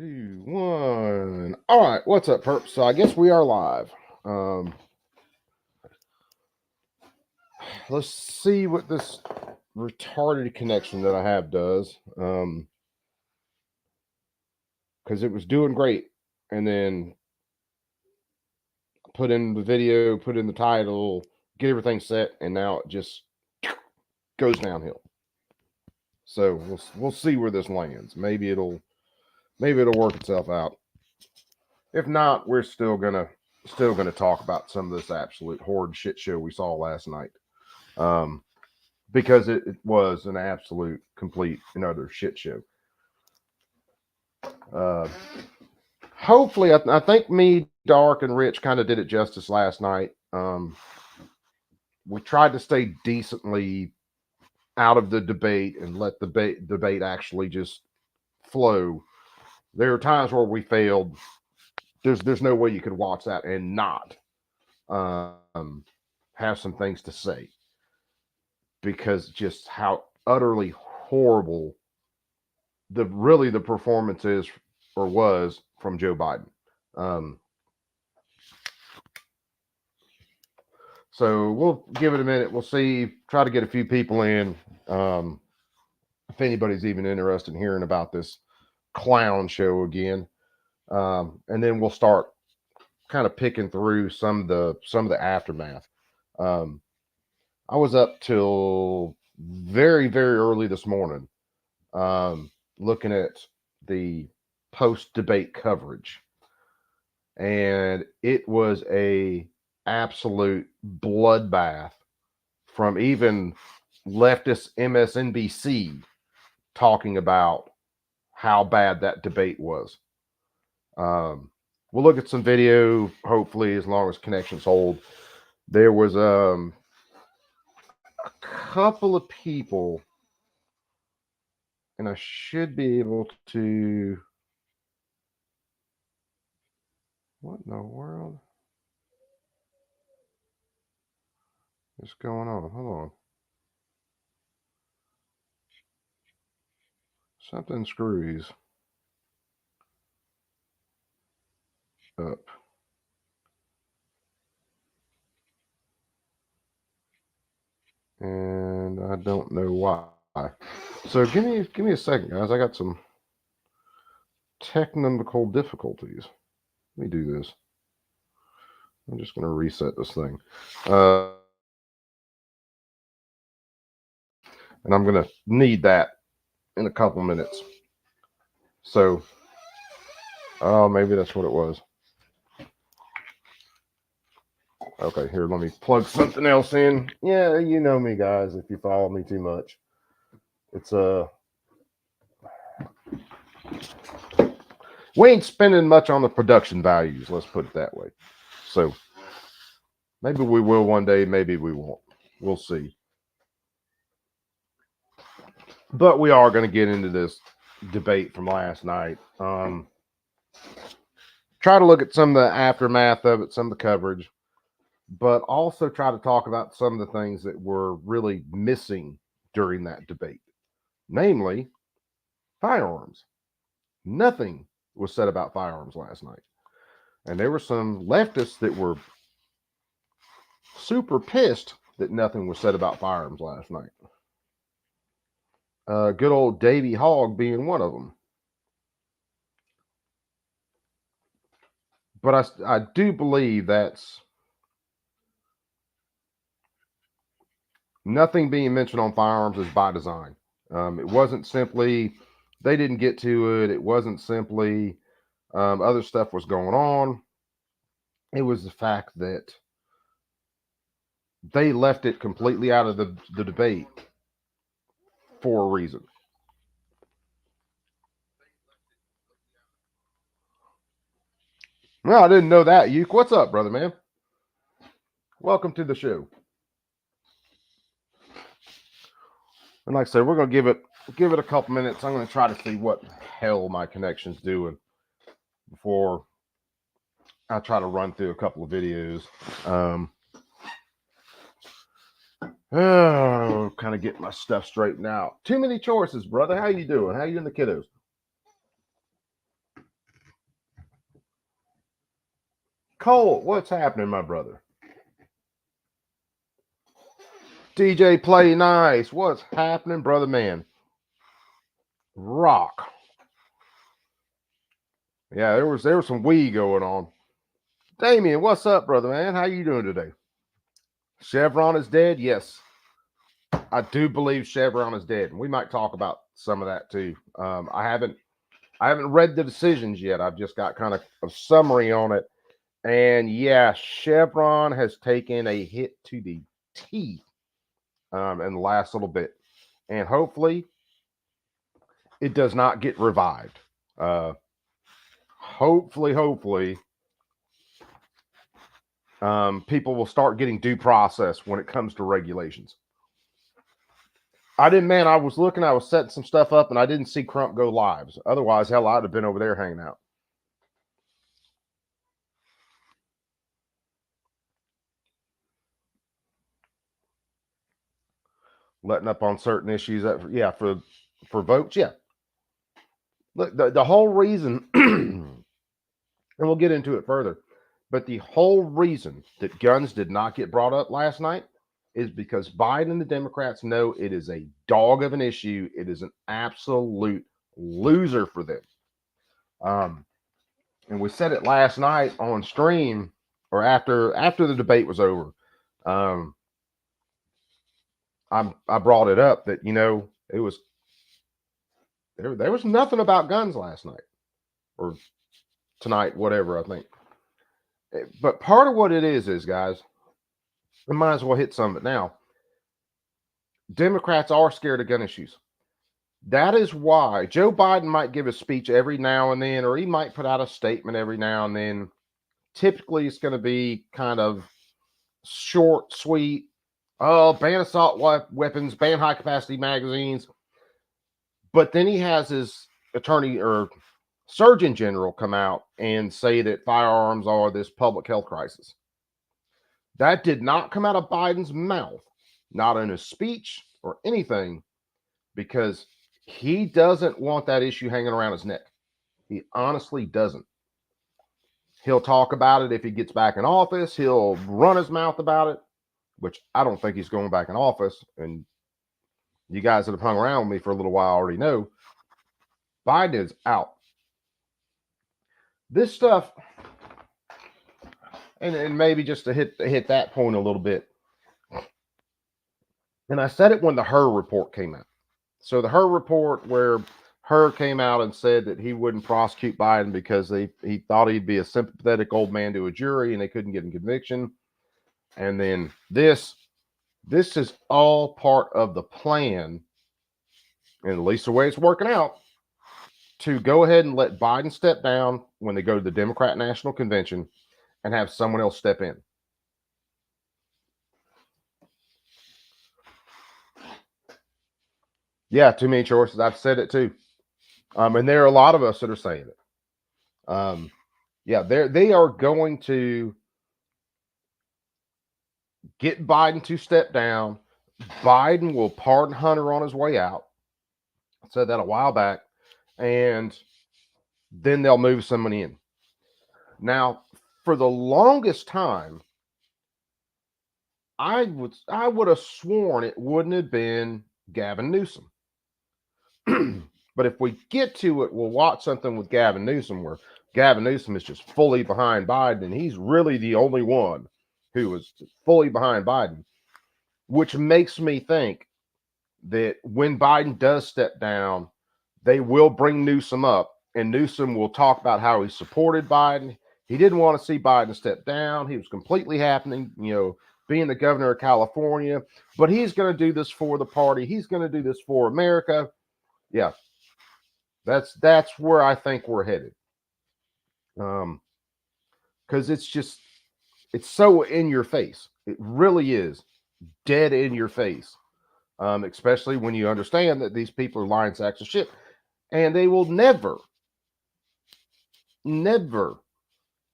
2, 1. All right, what's up, perps? So I guess we are live. Let's see what this retarded connection that I have does. Because it was doing great, and then put in the video, put in the title, get everything set, and now it just goes downhill. So we'll see where this lands. Maybe it'll work itself out. If not, we're still gonna talk about some of this absolute horrid shit show we saw last night. Because it was an absolute, complete, and utter shit show. Hopefully, I think me, Dark, and Rich kind of did it justice last night. We tried to stay decently out of the debate and let the debate actually just flow. There are times where we failed. There's no way you could watch that and not have some things to say, because just how utterly horrible the performance is or was from Joe Biden. So we'll give it a minute. We'll see. Try to get a few people in. If anybody's even interested in hearing about this clown show again, and then we'll start kind of picking through some of the aftermath. I was up till very, very early this morning, looking at the post-debate coverage, and it was a absolute bloodbath from even leftist MSNBC talking about how bad that debate was. We'll look at some video, hopefully, as long as connections hold. There was a couple of people, and I should be able to. What in the world is going on? Hold on. Something screws up. And I don't know why. So give me a second, guys. I got some technical difficulties. Let me do this. I'm just going to reset this thing. And I'm going to need that in a couple minutes. So, oh, maybe that's what it was. Okay, here, let me plug something else in. Yeah, you know me, guys, if you follow me too much. It's we ain't spending much on the production values, let's put it that way. So maybe we will one day, maybe we won't. We'll see. But we are going to get into this debate from last night. Try to look at some of the aftermath of it, some of the coverage, but also try to talk about some of the things that were really missing during that debate, namely firearms. Nothing was said about firearms last night. And there were some leftists that were super pissed that nothing was said about firearms last night. Good old Davey Hogg being one of them. But I do believe that's nothing being mentioned on firearms is by design. It wasn't simply they didn't get to it. It wasn't simply other stuff was going on. It was the fact that they left it completely out of the debate for a reason. No, I didn't know that. Uke, what's up, brother, man? Welcome to the show. And like I said, we're gonna give it a couple minutes. I'm gonna try to see what hell my connection's doing before I try to run through a couple of videos. Kind of get my stuff straightened out. Too many choices, brother. How you doing? How you and the kiddos? Cole, what's happening, my brother? DJ Play Nice, what's happening, brother man? Rock. Yeah, there was some wee going on. Damien, what's up, brother man? How you doing today? Chevron is dead. Yes, I do believe Chevron is dead, and we might talk about some of that too. I haven't read the decisions yet. I've just got kind of a summary on it, and yeah, Chevron has taken a hit to the teeth in the last little bit, and hopefully it does not get revived. Hopefully, people will start getting due process when it comes to regulations. I was looking, I was setting some stuff up, and I didn't see Crump go live. Otherwise, hell, I'd have been over there hanging out. Letting up on certain issues for votes. Yeah. Look, the whole reason, and we'll get into it further, but the whole reason that guns did not get brought up last night is because Biden and the Democrats know it is a dog of an issue. It is an absolute loser for them. And we said it last night on stream, or after the debate was over. I brought it up that it was there was nothing about guns last night or tonight, whatever, I think. But part of what it is guys, I might as well hit some of it now. Democrats are scared of gun issues. That is why Joe Biden might give a speech every now and then, or he might put out a statement every now and then. Typically, it's going to be kind of short, sweet. Oh, ban assault weapons, ban high capacity magazines. But then he has his attorney or Surgeon General come out and say that firearms are this public health crisis. That did not come out of Biden's mouth, not in his speech or anything, because he doesn't want that issue hanging around his neck. He honestly doesn't. He'll talk about it if he gets back in office. He'll run his mouth about it, which I don't think he's going back in office. And you guys that have hung around with me for a little while already know Biden is out. This stuff, and maybe just to hit that point a little bit. And I said it when the Hur report came out. So the Hur report, where Hur came out and said that he wouldn't prosecute Biden because he thought he'd be a sympathetic old man to a jury and they couldn't get him conviction. And then this is all part of the plan, and at least the way it's working out, to go ahead and let Biden step down when they go to the Democrat National Convention and have someone else step in. Yeah, too many choices. I've said it too. And there are a lot of us that are saying it. Yeah, they are going to get Biden to step down. Biden will pardon Hunter on his way out. I said that a while back. And then they'll move someone in. Now, for the longest time, I would have sworn it wouldn't have been Gavin Newsom. But if we get to it, we'll watch something with Gavin Newsom where Gavin Newsom is just fully behind Biden, and he's really the only one who was fully behind Biden, which makes me think that when Biden does step down, they will bring Newsom up, and Newsom will talk about how he supported Biden. He didn't want to see Biden step down. He was completely happy, being the governor of California, but he's going to do this for the party. He's going to do this for America. Yeah, that's where I think we're headed. Because it's so in your face. It really is dead in your face. Especially when you understand that these people are lying sacks of shit, and they will never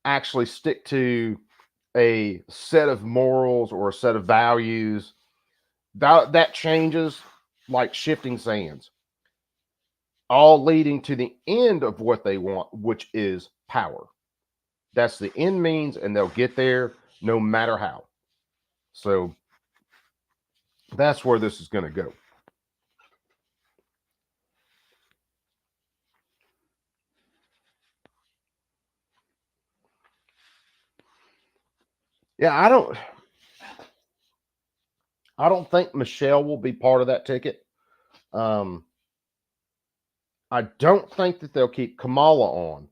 actually stick to a set of morals or a set of values. That changes like shifting sands, all leading to the end of what they want, which is power. That's the end means, and they'll get there no matter how. So that's where this is going to go. Yeah, I don't think Michelle will be part of that ticket. I don't think that they'll keep Kamala on.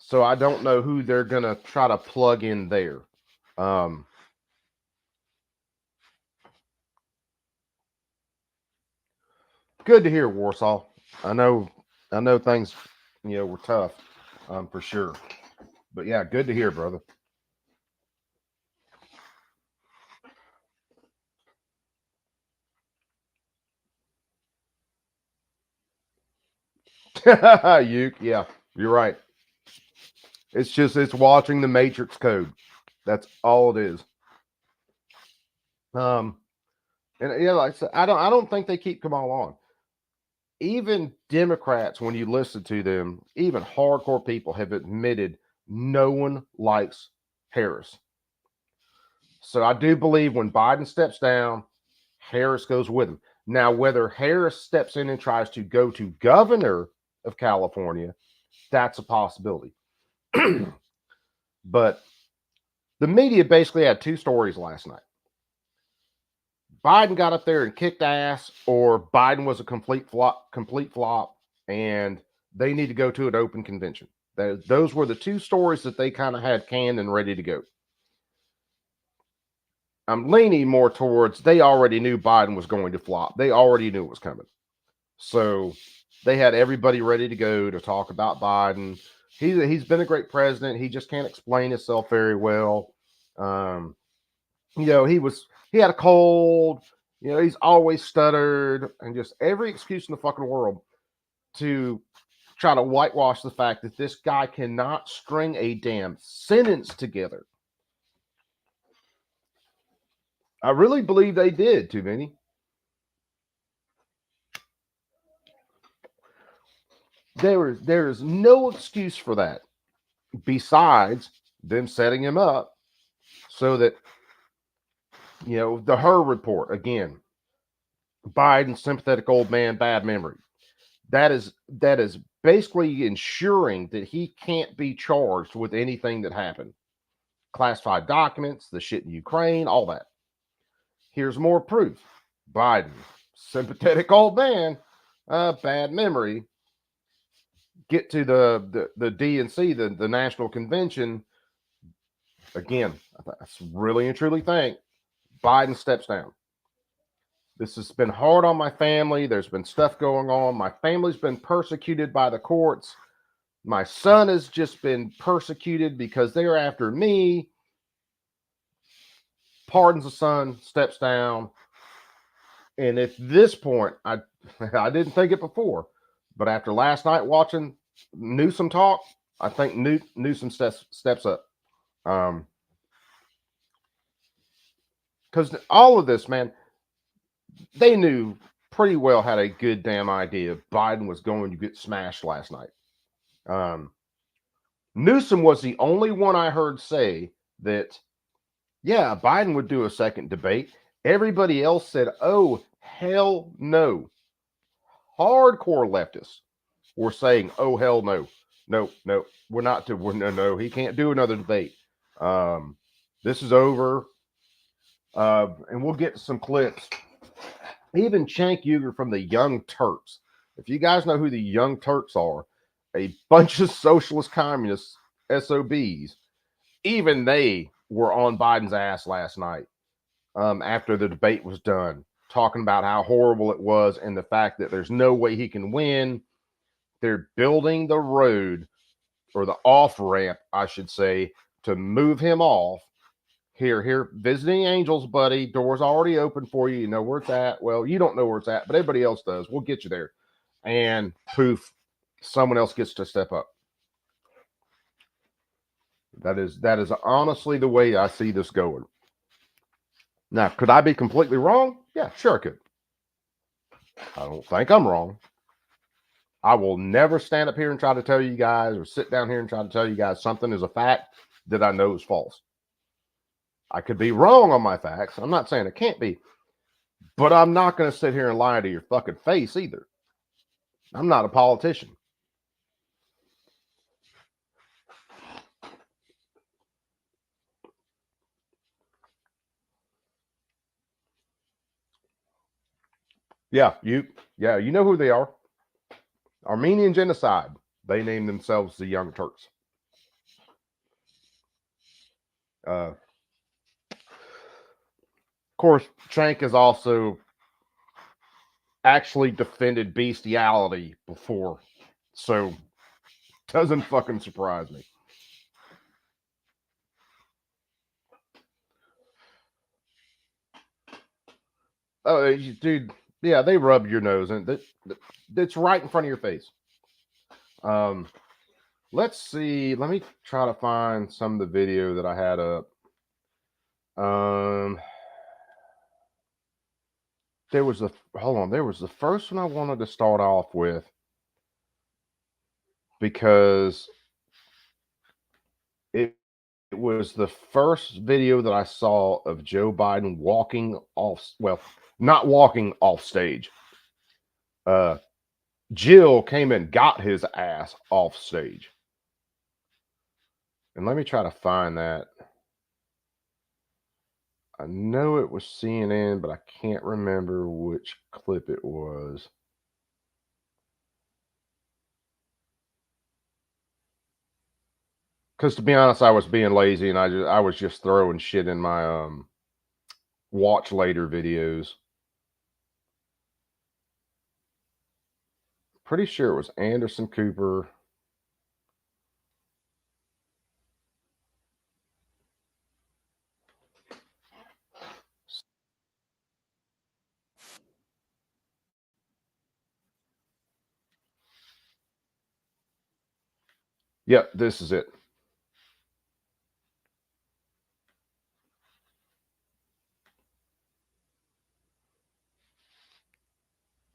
So I don't know who they're going to try to plug in there. Good to hear, Warsaw. I know things, were tough, for sure. But yeah, good to hear, brother. Yeah, you're right. It's watching the Matrix code. That's all it is. And yeah, like I said, I don't think they keep Kamal on. Even Democrats, when you listen to them, even hardcore people have admitted no one likes Harris. So I do believe when Biden steps down, Harris goes with him. Now, whether Harris steps in and tries to go to governor of California, that's a possibility. But the media basically had two stories last night. Biden got up there and kicked ass, or Biden was a complete flop, and they need to go to an open convention. Those were the two stories that they kind of had canned and ready to go. I'm leaning more towards they already knew Biden was going to flop. They already knew it was coming. So they had everybody ready to go to talk about Biden. He's been a great president. He just can't explain himself very well. He had a cold. He's always stuttered, and just every excuse in the fucking world to try to whitewash the fact that this guy cannot string a damn sentence together. I really believe they did, too many. There is no excuse for that besides them setting him up so that the Hur report again. Biden sympathetic old man, bad memory. That is basically ensuring that he can't be charged with anything that happened. Classified documents, the shit in Ukraine, all that. Here's more proof. Biden, sympathetic old man, bad memory. Get to the DNC, the National Convention. Again, I really and truly think Biden steps down. This has been hard on my family. There's been stuff going on. My family's been persecuted by the courts. My son has just been persecuted because they're after me. Pardons the son, steps down. And at this point, I didn't think it before, but after last night watching Newsom talk, I think Newsom steps up. Because all of this, man, they knew pretty well, had a good damn idea Biden was going to get smashed last night. Newsom was the only one I heard say that, yeah, Biden would do a second debate. Everybody else said, oh, hell no. Hardcore leftists were saying, oh, hell no. No, we're not to, no, he can't do another debate. This is over. And we'll get some clips. Even Cenk Uygur from the Young Turks. If you guys know who the Young Turks are, a bunch of socialist communist SOBs, even they were on Biden's ass last night after the debate was done, talking about how horrible it was and the fact that there's no way he can win. They're building the road, or the off-ramp, I should say, to move him off. Here, visiting angels, buddy. Door's already open for you. You know where it's at. Well, you don't know where it's at, but everybody else does. We'll get you there. And poof, someone else gets to step up. That is honestly the way I see this going. Now, could I be completely wrong? Yeah, sure I could. I don't think I'm wrong. I will never stand up here and try to tell you guys or sit down here and try to tell you guys something is a fact that I know is false. I could be wrong on my facts. I'm not saying it can't be, but I'm not going to sit here and lie to your fucking face either. I'm not a politician. Yeah, you know who they are. Armenian genocide. They named themselves the Young Turks. Of course, Cenk has also actually defended bestiality before, so doesn't fucking surprise me. Oh, dude, yeah, they rub your nose, and that's right in front of your face. Let's see. Let me try to find some of the video that I had up. There was the first one I wanted to start off with because it was the first video that I saw of Joe Biden walking off. Well, not walking off stage. Jill came and got his ass off stage. And let me try to find that. I know it was CNN, but I can't remember which clip it was. Because to be honest, I was being lazy and I was just throwing shit in my watch later videos. Pretty sure it was Anderson Cooper. Yep, this is it.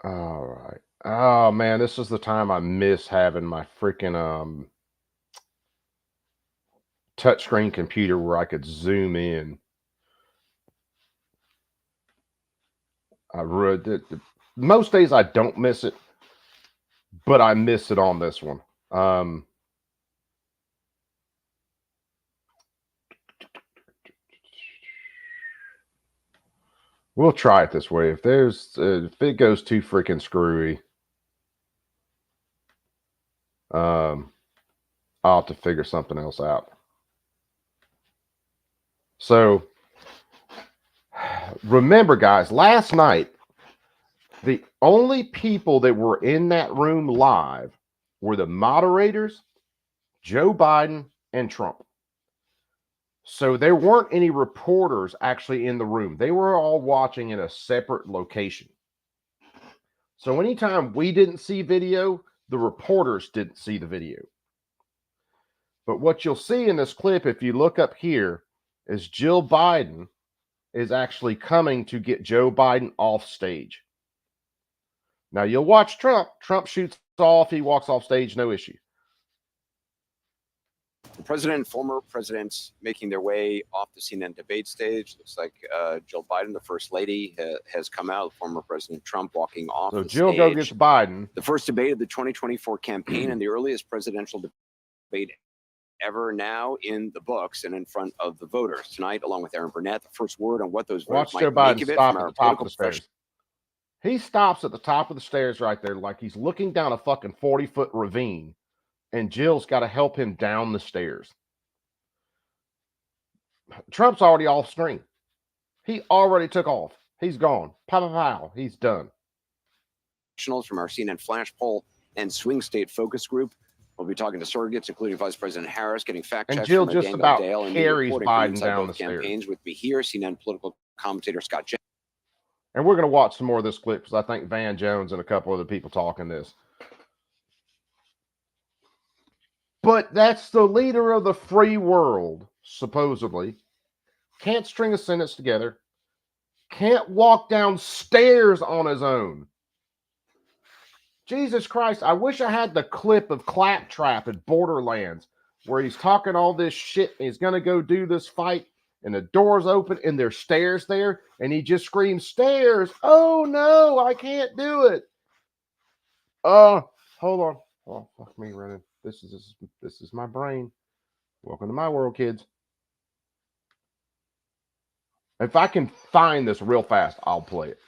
All right. Oh man, this is the time I miss having my freaking touchscreen computer where I could zoom in. Most days I don't miss it, but I miss it on this one. We'll try it this way. If it goes too freaking screwy, I'll have to figure something else out. So remember, guys, last night, the only people that were in that room live were the moderators, Joe Biden, and Trump. So there weren't any reporters actually in the room. They were all watching in a separate location. So anytime we didn't see video, the reporters didn't see the video. But what you'll see in this clip, if you look up here, is Jill Biden is actually coming to get Joe Biden off stage. Now you'll watch Trump. Trump shoots off. He walks off stage. No issue. The president and former presidents making their way off the CNN debate stage. Looks like Jill Biden, the first lady, has come out. Former President Trump walking off the Jill stage. Go gets Biden. The first debate of the 2024 campaign and the earliest presidential debate ever now in the books and in front of the voters. Tonight, along with Aaron Burnett, the first word on what those voters might Joe Biden make of it from our political professionals. He stops at the top of the stairs right there like he's looking down a fucking 40-foot ravine, and Jill's got to help him down the stairs. Trump's already off screen. He already took off. He's gone. Pow, pow, pow. He's done. From our CNN Flash poll and swing state focus group. We'll be talking to surrogates, including Vice President Harris, getting fact checks Jill from just Dan about Goldale, carries and Biden down the campaigns stairs. With me here, CNN political commentator Scott Jen. And we're going to watch some more of this clip because I think Van Jones and a couple other people talking this. But that's the leader of the free world, supposedly. Can't string a sentence together. Can't walk down stairs on his own. Jesus Christ, I wish I had the clip of Claptrap at Borderlands where he's talking all this shit and he's going to go do this fight and the door's open and there's stairs there and he just screams, stairs. Oh no, I can't do it. Hold on. Oh, fuck me running. This is my brain. Welcome to my world, kids. If I can find this real fast, I'll play it.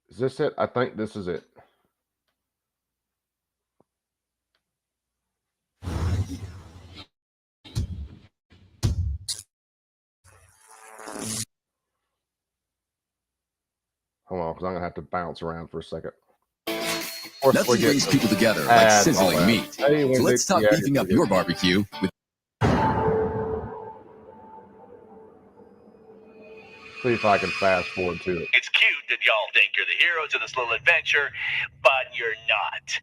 Is this it? I think this is it. Hold on, because I'm going to have to bounce around for a second. Nothing brings people together like sizzling meat. Hey, so let's talk beefing up your barbecue with. See if I can fast forward to it. It's cute that y'all think you're the heroes of this little adventure, but you're not.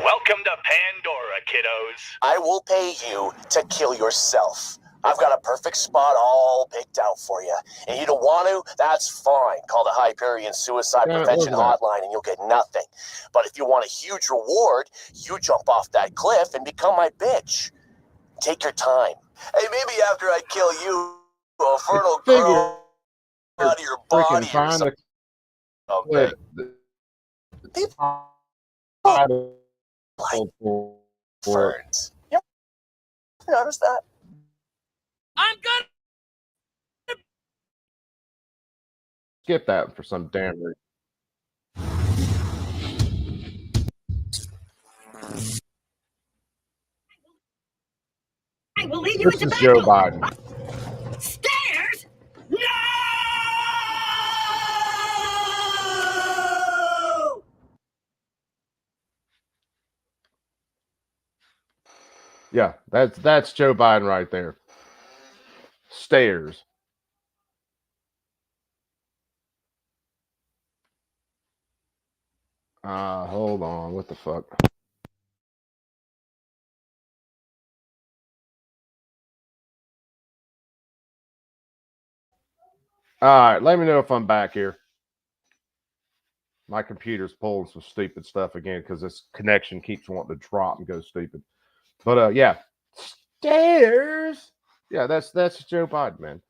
Welcome to Pandora, kiddos. I will pay you to kill yourself. I've got a perfect spot all picked out for you. And you don't want to, that's fine. Call the Hyperion Suicide Prevention Hotline and you'll get nothing. But if you want a huge reward, you jump off that cliff and become my bitch. Take your time. Hey, maybe after I kill you, a fertile grow out of your body or something. Ferns. You notice that? I'm gonna skip that for some damn reason. I will lead you This into is battle. Joe Biden. Stairs? No! Yeah, that's Joe Biden right there. Stairs. Hold on. What the fuck? All right, let me know if I'm back here. My computer's pulling some stupid stuff again because this connection keeps wanting to drop and go stupid. But yeah, stairs. Yeah, that's Joe Biden, man.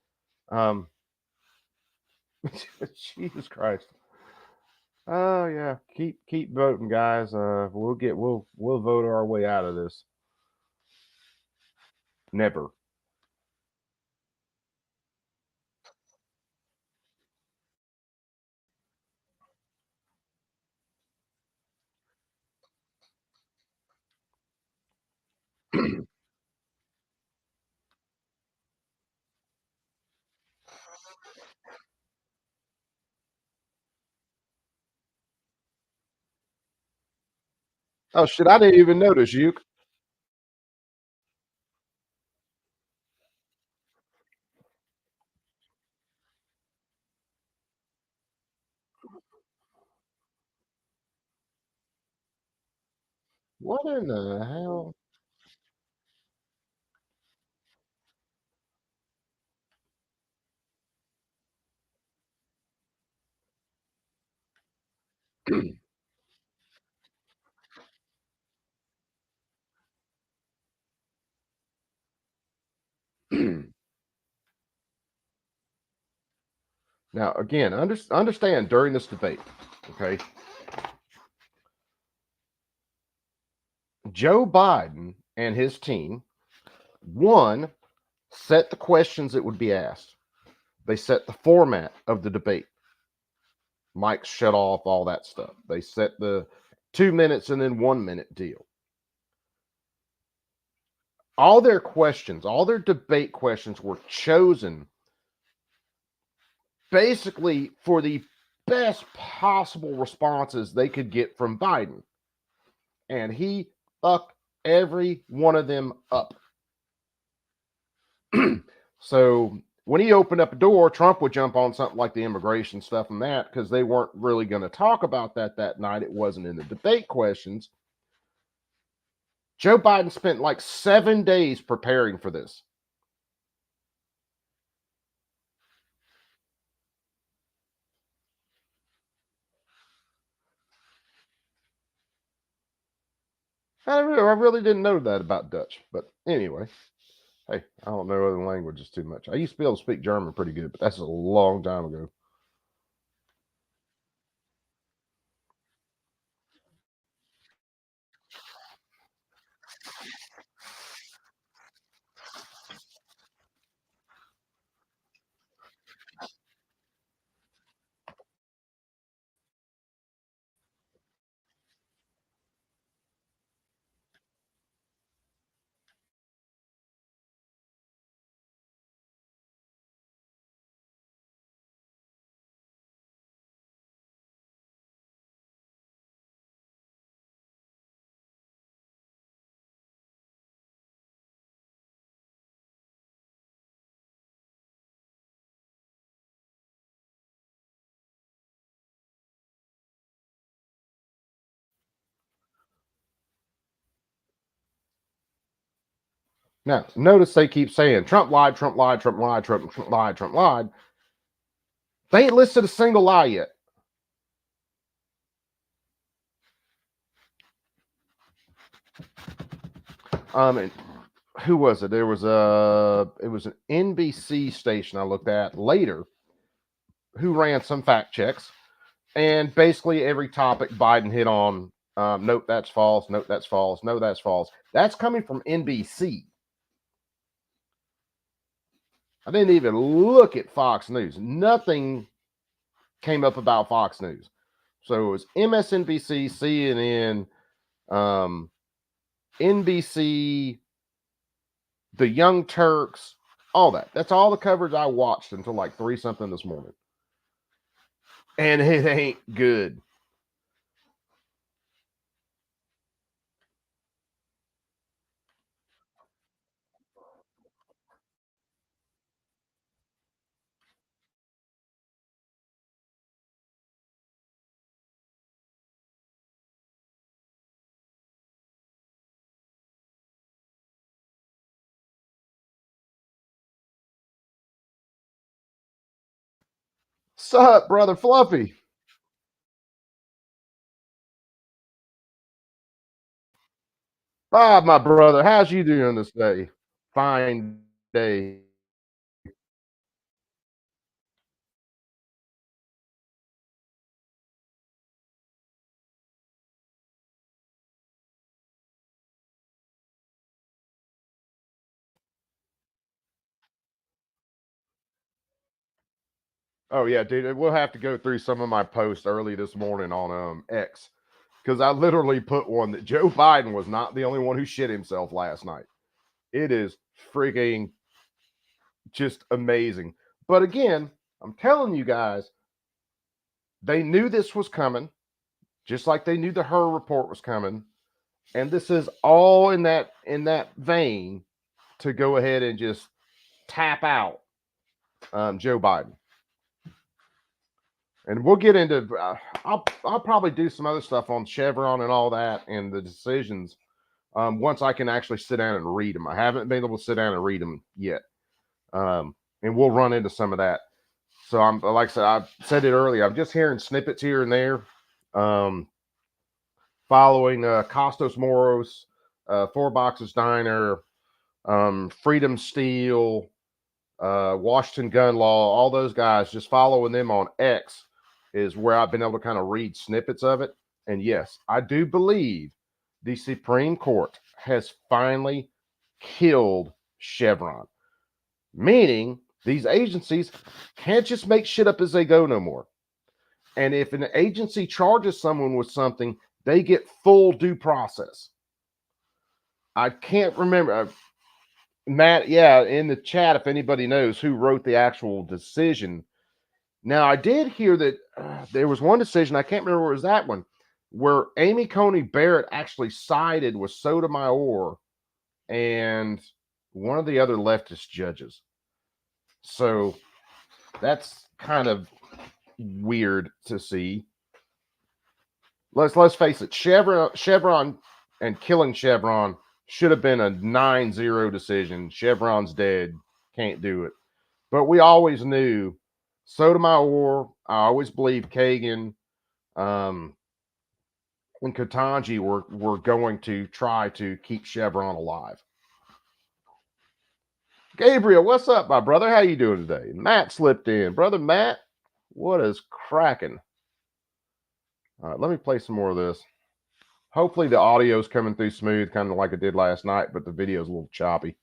Jesus Christ. Oh yeah, keep voting, guys. We'll vote our way out of this. Never. Oh shit! I didn't even notice you. What in the hell? Now, again, understand during this debate, okay? Joe Biden and his team, one, set the questions that would be asked. They set the format of the debate. Mics shut off, all that stuff. They set the 2 minutes and then 1 minute deal. All their questions, all their debate questions were chosen basically for the best possible responses they could get from Biden. And he fucked every one of them up. So when he opened up a door, Trump would jump on something like the immigration stuff and that, because they weren't really going to talk about that night. It wasn't in the debate questions. Joe Biden spent like 7 days preparing for this. I really didn't know that about Dutch, but anyway, hey, I don't know other languages too much. I used to be able to speak German pretty good, but that's a long time ago. Now, notice they keep saying Trump lied, Trump lied, Trump lied, Trump lied, Trump lied. They ain't listed a single lie yet. And who was it? It was an NBC station I looked at later who ran some fact checks, and basically every topic Biden hit on. Note that's false. Note that's false. No, that's false. That's coming from NBC. I didn't even look at Fox News. Nothing came up about Fox News. So it was MSNBC, CNN, NBC, the Young Turks, all that. That's all the coverage I watched until like 3 something this morning. And it ain't good. Sup, brother Fluffy? Bob, my brother, how's you doing this day? Fine day. Oh yeah, dude. We'll have to go through some of my posts early this morning on X, because I literally put one that Joe Biden was not the only one who shit himself last night. It is freaking just amazing. But again, I'm telling you guys, they knew this was coming, just like they knew the Hur report was coming, and this is all in that vein to go ahead and just tap out Joe Biden. And we'll get into. I'll probably do some other stuff on Chevron and all that and the decisions once I can actually sit down and read them. I haven't been able to sit down and read them yet, and we'll run into some of that. So I'm like I said, I said it earlier. I'm just hearing snippets here and there, following Costos Moros, Four Boxes Diner, Freedom Steel, Washington Gun Law, all those guys. Just following them on X is where I've been able to kind of read snippets of it. And yes, I do believe the Supreme Court has finally killed Chevron, meaning these agencies can't just make shit up as they go no more. And if an agency charges someone with something, they get full due process. I can't remember. Matt, yeah, in the chat, if anybody knows who wrote the actual decision. Now, I did hear that there was one decision, I can't remember where it was that one, where Amy Coney Barrett actually sided with Sotomayor and one of the other leftist judges. So that's kind of weird to see. Let's face it, Chevron and killing Chevron should have been a 9-0 decision. Chevron's dead, can't do it. But we always knew Sotomayor, I always believed Kagan, and Ketanji were going to try to keep Chevron alive. Gabriel, what's up, my brother? How you doing today? Matt slipped in. Brother Matt, what is cracking? All right, let me play some more of this. Hopefully the audio's coming through smooth, kind of like it did last night, but the video's a little choppy.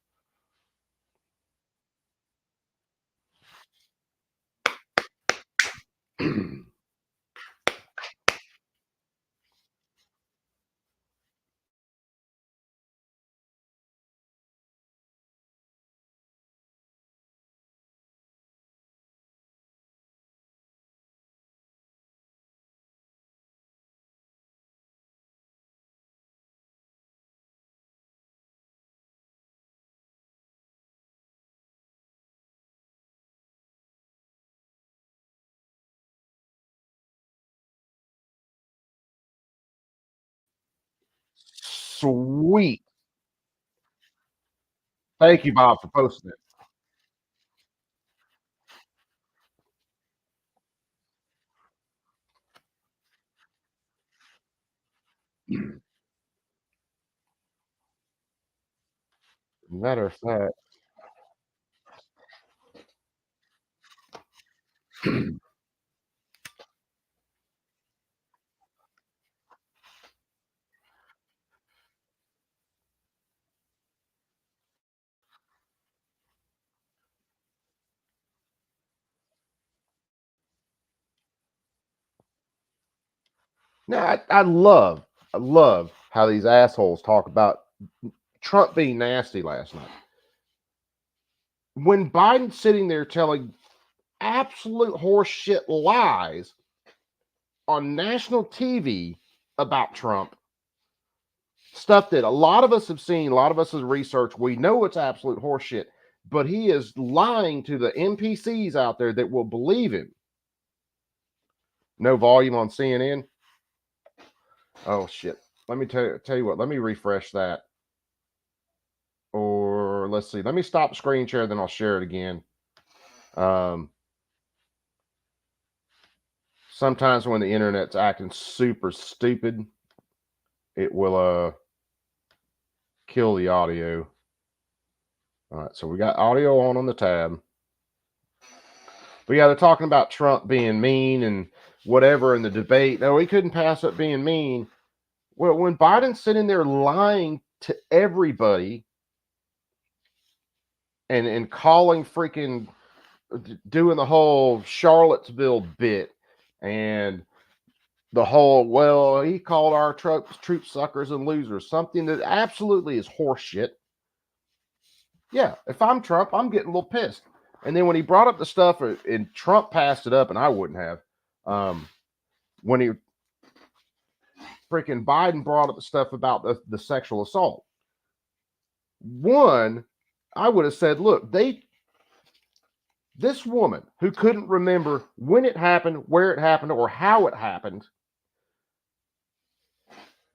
Sweet. Thank you, Bob, for posting it. Matter of fact, now I love how these assholes talk about Trump being nasty last night. When Biden's sitting there telling absolute horseshit lies on national TV about Trump, stuff that a lot of us have seen, a lot of us have researched, we know it's absolute horseshit, but he is lying to the NPCs out there that will believe him. No volume on CNN. Oh shit. Let me tell you what, let me refresh that. Or let's see, let me stop screen share, then I'll share it again. Sometimes when the internet's acting super stupid, it will kill the audio. All right, so we got audio on the tab. But yeah, they're talking about Trump being mean and whatever in the debate. No, he couldn't pass up being mean. Well, when Biden's sitting there lying to everybody and calling freaking, doing the whole Charlottesville bit and the whole, well, he called our troop suckers and losers, something that absolutely is horseshit. Yeah, if I'm Trump, I'm getting a little pissed. And then when he brought up the stuff, and Trump passed it up, and I wouldn't have, when he freaking Biden brought up the stuff about the sexual assault. One, I would have said, look, this woman who couldn't remember when it happened, where it happened, or how it happened,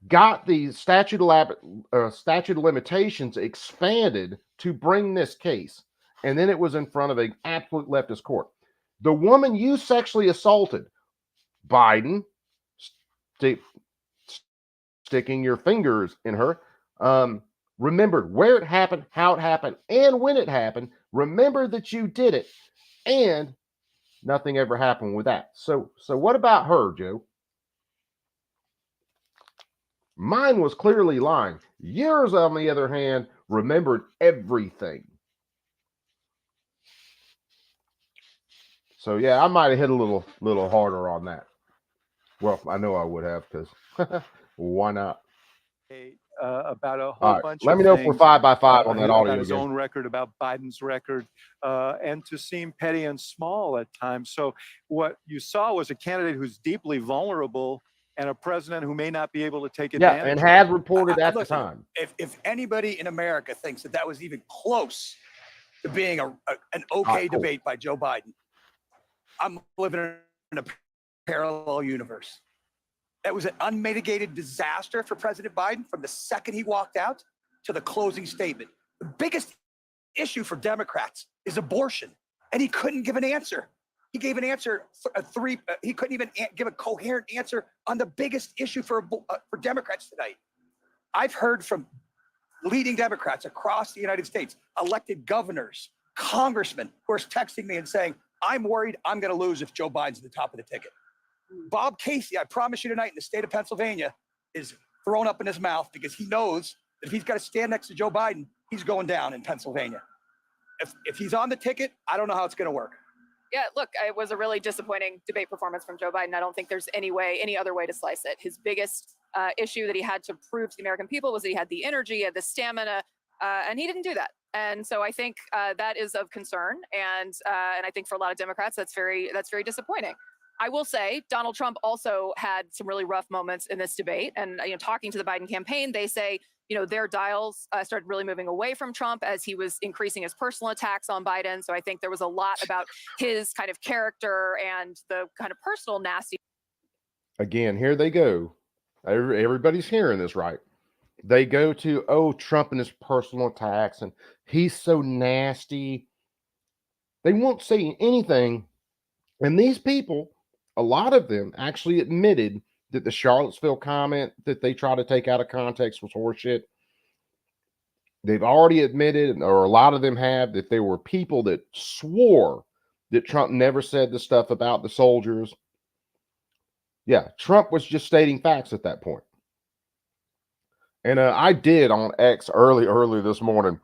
got the statute of limitations expanded to bring this case. And then it was in front of an absolute leftist court. The woman you sexually assaulted, Biden, sticking your fingers in her, remembered where it happened, how it happened, and when it happened. Remember that you did it, and nothing ever happened with that. So what about her, Joe? Mine was clearly lying. Yours, on the other hand, remembered everything. So yeah, I might have hit a little harder on that. Well, I know I would have, because why not? About a whole bunch. Let me know if we're 5 by 5 on that audio. About his own record, about Biden's record, and to seem petty and small at times. So what you saw was a candidate who's deeply vulnerable and a president who may not be able to take advantage. Yeah, and had reported at the time. If anybody in America thinks that was even close to being an okay cool. debate by Joe Biden. I'm living in a parallel universe. That was an unmitigated disaster for President Biden from the second he walked out to the closing statement. The biggest issue for Democrats is abortion, and he couldn't give an answer. He gave an answer he couldn't even give a coherent answer on the biggest issue for Democrats tonight. I've heard from leading Democrats across the United States, elected governors, congressmen, who are texting me and saying, I'm worried I'm going to lose if Joe Biden's at the top of the ticket. Bob Casey, I promise you tonight, in the state of Pennsylvania, is thrown up in his mouth because he knows that if he's got to stand next to Joe Biden, he's going down in Pennsylvania. If he's on the ticket, I don't know how it's going to work. Yeah, look, it was a really disappointing debate performance from Joe Biden. I don't think there's any other way to slice it. His biggest issue that he had to prove to the American people was that he had the energy, he had the stamina, and he didn't do that. And so I think that is of concern. And I think for a lot of Democrats, that's very disappointing. I will say Donald Trump also had some really rough moments in this debate. And talking to the Biden campaign, they say their dials started really moving away from Trump as he was increasing his personal attacks on Biden. So I think there was a lot about his kind of character and the kind of personal nasty. Again, here they go. Everybody's hearing this, right? They go to, Trump and his personal attacks, and he's so nasty. They won't say anything. And these people, a lot of them actually admitted that the Charlottesville comment that they try to take out of context was horseshit. They've already admitted, or a lot of them have, that there were people that swore that Trump never said the stuff about the soldiers. Yeah, Trump was just stating facts at that point. And I did on X early this morning,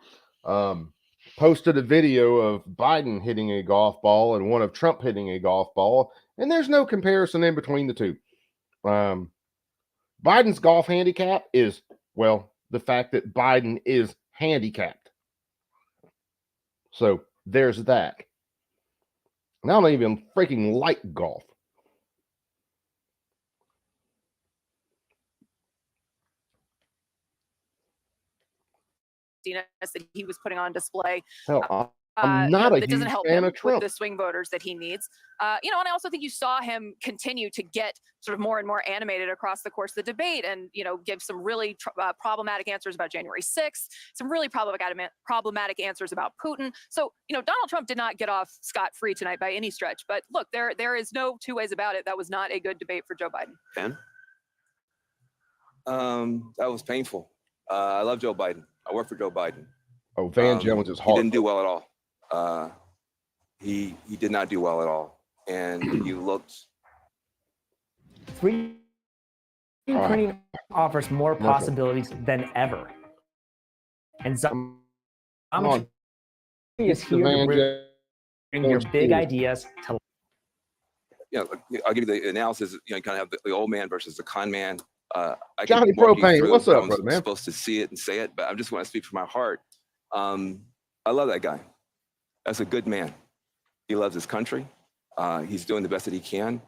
posted a video of Biden hitting a golf ball and one of Trump hitting a golf ball, and there's no comparison in between the two. Biden's golf handicap is, well, the fact that Biden is handicapped. So there's that. And I don't even freaking like golf. That he was putting on display. Hell, I'm not a that doesn't huge help fan him of Trump. with the swing voters that he needs. And I also think you saw him continue to get sort of more and more animated across the course of the debate, and give some really problematic answers about January 6th, some really problematic answers about Putin. So Donald Trump did not get off scot-free tonight by any stretch. But look, there is no two ways about it. That was not a good debate for Joe Biden. Ben? That was painful. I love Joe Biden. I work for Joe Biden. Oh, Van Jones is hard. He didn't do well at all. He did not do well at all. And he looked. 3D printing offers more possibilities than ever. And Xometry is here to bring your big ideas to life. I'll give you the analysis. You kind of have the old man versus the con man. Johnny Propane, what's up, brother, man? I'm supposed to see it and say it, but I just want to speak from my heart. I love that guy. That's a good man. He loves his country. He's doing the best that he can.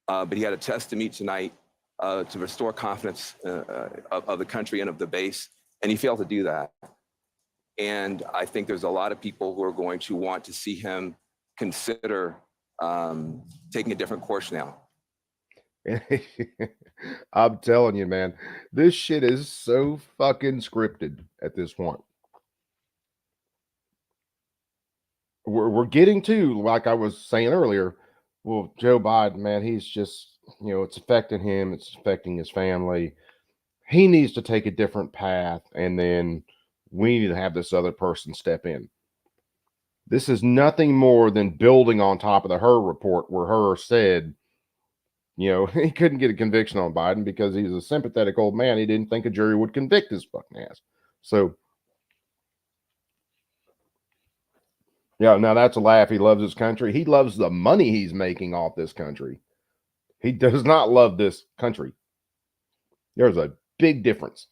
But he had a test to meet tonight to restore confidence of the country and of the base, and he failed to do that. And I think there's a lot of people who are going to want to see him consider taking a different course now. I'm telling you, man, this shit is so fucking scripted at this point. We're getting to, like I was saying earlier, well, Joe Biden, man, he's just, it's affecting him. It's affecting his family. He needs to take a different path, and then we need to have this other person step in. This is nothing more than building on top of the Hur report, where Hur said, he couldn't get a conviction on Biden because he's a sympathetic old man. He didn't think a jury would convict his fucking ass. So, yeah, now that's a laugh. He loves his country. He loves the money he's making off this country. He does not love this country. There's a big difference.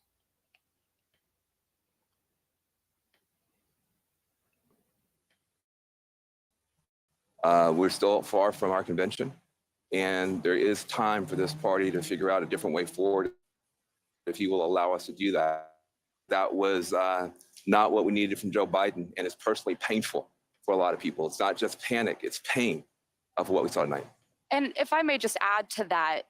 We're still far from our convention. And there is time for this party to figure out a different way forward if he will allow us to do that. That was not what we needed from Joe Biden, and it's personally painful for a lot of people. It's not just panic, it's pain of what we saw tonight. And if I may just add to that,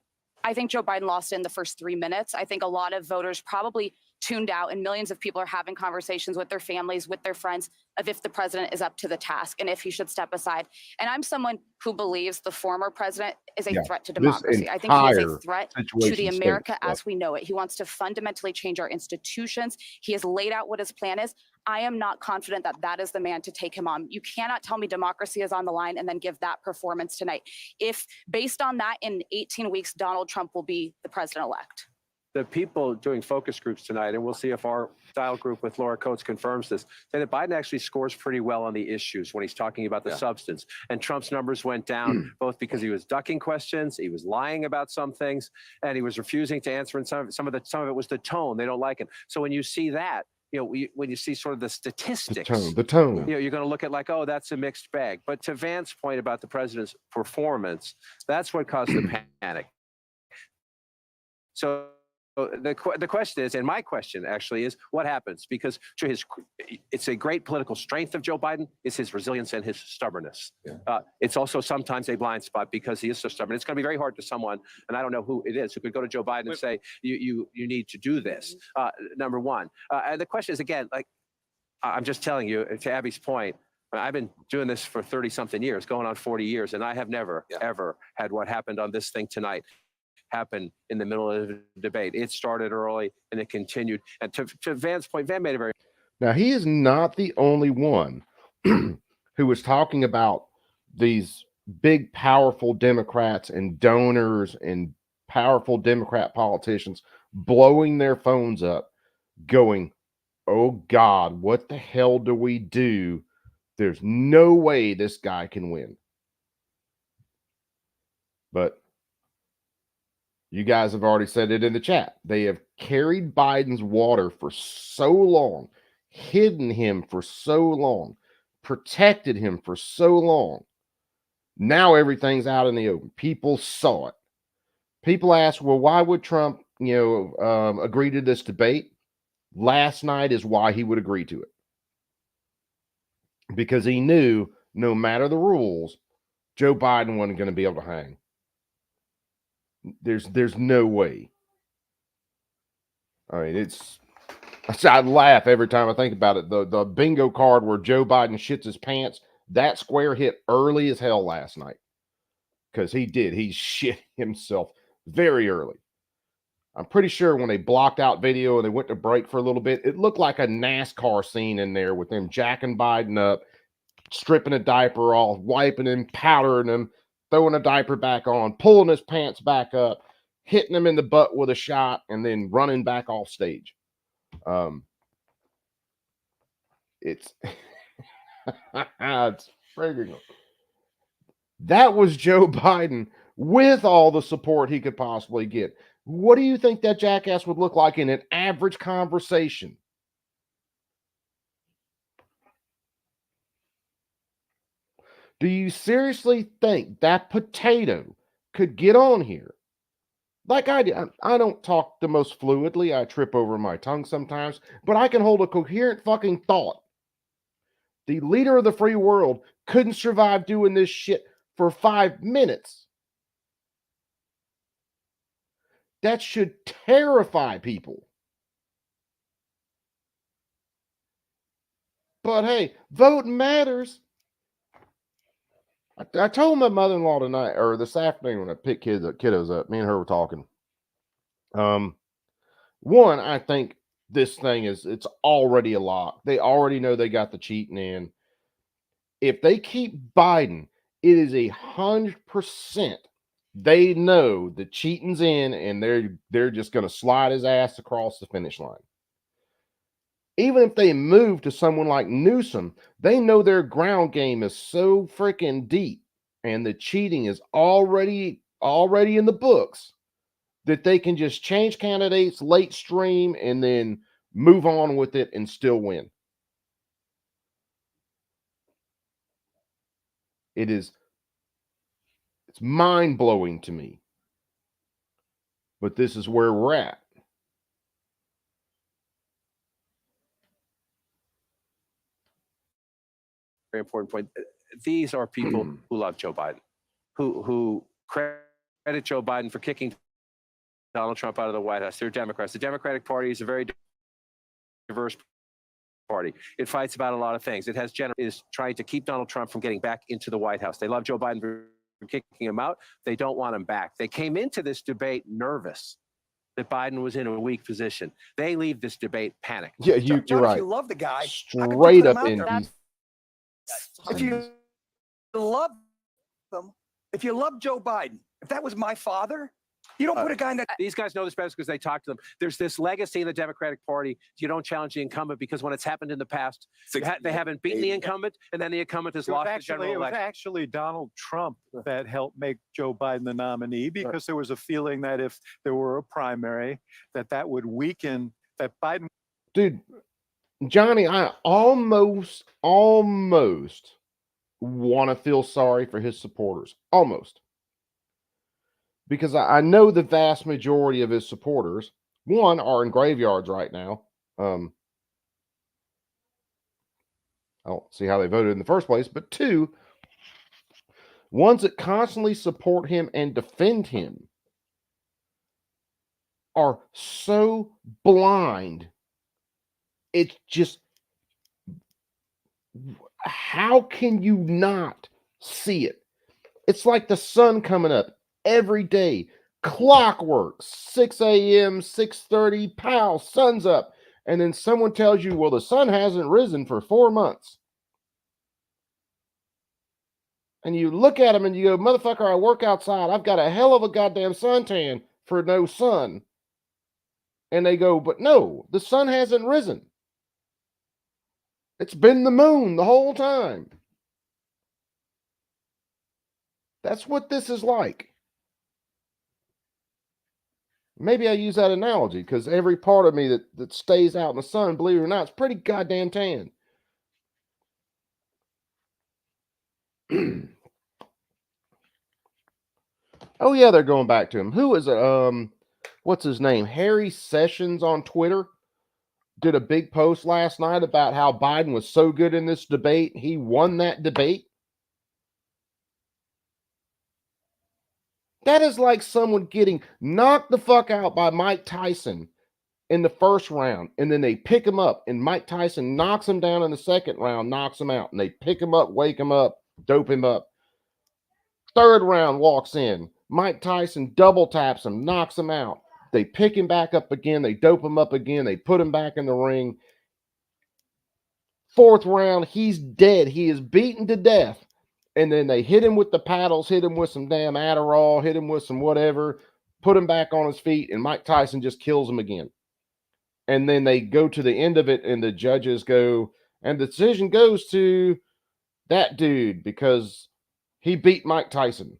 I think Joe Biden lost in the first 3 minutes. I think a lot of voters probably tuned out, and millions of people are having conversations with their families, with their friends, of if the president is up to the task and if he should step aside. And I'm someone who believes the former president is a threat to democracy. I think he is a threat to the America as we know it. He wants to fundamentally change our institutions. He has laid out what his plan is. I am not confident that that is the man to take him on. You cannot tell me democracy is on the line and then give that performance tonight. If based on that, in 18 weeks, Donald Trump will be the president-elect. The people doing focus groups tonight, and we'll see if our style group with Laura Coates confirms this, say that Biden actually scores pretty well on the issues when he's talking about the substance. And Trump's numbers went down both because he was ducking questions, he was lying about some things, and he was refusing to answer. And some of it was the tone. They don't like it. So when you see that, when you see sort of the statistics, the tone, you're going to look at like, oh, that's a mixed bag. But to Vance's point about the president's performance, that's what caused the panic. So the question is, and my question actually is, what happens? Because it's a great political strength of Joe Biden is his resilience and his stubbornness. It's also sometimes a blind spot because he is so stubborn. It's going to be very hard to someone, and I don't know who it is, who could go to Joe Biden and say, you need to do this, number one. And the question is, again, like, I'm just telling you, to Abby's point, I've been doing this for 30-something years, going on 40 years, and I have never, ever had what happened on this thing tonight happen in the middle of the debate. It started early and it continued. And to Vance's point, Van made a very... Now, he is not the only one who was talking about these big, powerful Democrats and donors and powerful Democrat politicians blowing their phones up, going, oh God, what the hell do we do? There's no way this guy can win. But you guys have already said it in the chat. They have carried Biden's water for so long, hidden him for so long, protected him for so long. Now everything's out in the open. People saw it. People ask, well, why would Trump, agree to this debate? Last night is why he would agree to it. Because he knew no matter the rules, Joe Biden wasn't going to be able to hang. There's no way. I mean, I laugh every time I think about it. The bingo card where Joe Biden shits his pants, that square hit early as hell last night. Because he shit himself very early. I'm pretty sure when they blocked out video and they went to break for a little bit, it looked like a NASCAR scene in there with them jacking Biden up, stripping a diaper off, wiping him, powdering him, throwing a diaper back on, pulling his pants back up, hitting him in the butt with a shot, and then running back off stage. It's it's friggin'. That was Joe Biden with all the support he could possibly get. What do you think that jackass would look like in an average conversation? Do you seriously think that potato could get on here? Like I do. I don't talk the most fluidly. I trip over my tongue sometimes, but I can hold a coherent fucking thought. The leader of the free world couldn't survive doing this shit for 5 minutes. That should terrify people. But hey, voting matters. I told my mother-in-law tonight, or this afternoon when I picked kiddos up, me and her were talking. One, I think this thing it's already a lock. They already know they got the cheating in. If they keep Biden, it is 100%. They know the cheating's in, and they're just going to slide his ass across the finish line. Even if they move to someone like Newsom, they know their ground game is so freaking deep and the cheating is already in the books that they can just change candidates late stream and then move on with it and still win. It's mind-blowing to me. But this is where we're at. important point. These are people who love Joe Biden, who credit Joe Biden for kicking Donald Trump out of the White House. They're Democrats. The Democratic Party is a very diverse party. It fights about a lot of things. It is trying to keep Donald Trump from getting back into the White House. They love Joe Biden for kicking him out. They don't want him back. They came into this debate nervous that Biden was in a weak position. They leave this debate panicked. Yeah, John, you're right. If you love the guy, Straight up in if you love them, if you love Joe Biden, if that was my father, you don't put a guy in that. These guys know this best because they talk to them. There's this legacy in the Democratic Party. You don't challenge the incumbent because when it's happened in the past, they haven't beaten the incumbent, and then the incumbent has lost the general It was election. actually Donald Trump that helped make Joe Biden the nominee because there was a feeling that if there were a primary, that would weaken that Biden. Dude, Johnny, I almost want to feel sorry for his supporters. Almost. Because I know the vast majority of his supporters, one, are in graveyards right now. I don't see how they voted in the first place. But two, ones that constantly support him and defend him are so blind. It's just, how can you not see it? It's like the sun coming up every day, clockwork, 6 a.m., 6:30, pow, sun's up. And then someone tells you, well, the sun hasn't risen for 4 months. And you look at them and you go, motherfucker, I work outside. I've got a hell of a goddamn suntan for no sun. And they go, but no, the sun hasn't risen. It's been the moon the whole time. That's what this is like. Maybe I use that analogy because every part of me that stays out in the sun, believe it or not, it's pretty goddamn tan. Oh yeah, they're going back to him. Who is it? What's his name? Harry Sessions on Twitter did a big post last night about how Biden was so good in this debate. He won that debate. That is like someone getting knocked the fuck out by Mike Tyson in the first round, and then they pick him up, and Mike Tyson knocks him down in the second round, knocks him out, and they pick him up, wake him up, dope him up. Third round walks in. Mike Tyson double taps him, knocks him out. They pick him back up again. They dope him up again. They put him back in the ring. Fourth round, he's dead. He is beaten to death. And then they hit him with the paddles, hit him with some damn Adderall, hit him with some whatever, put him back on his feet, and Mike Tyson just kills him again. And then they go to the end of it, and the judges go, and the decision goes to that dude because he beat Mike Tyson.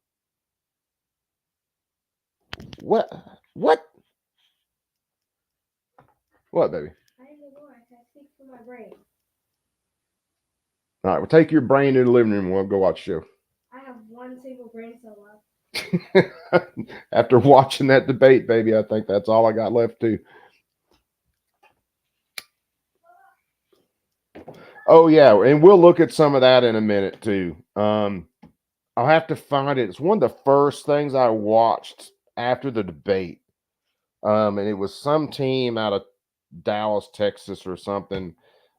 What? What? What, baby? I speak for my brain. All right, we'll take your brain to the living room and we'll go watch a show. I have one single brain cell left. After watching that debate, baby, I think that's all I got left too. Oh yeah, and we'll look at some of that in a minute too. I'll have to find it. It's one of the first things I watched after the debate. And it was some team out of Dallas, Texas or something.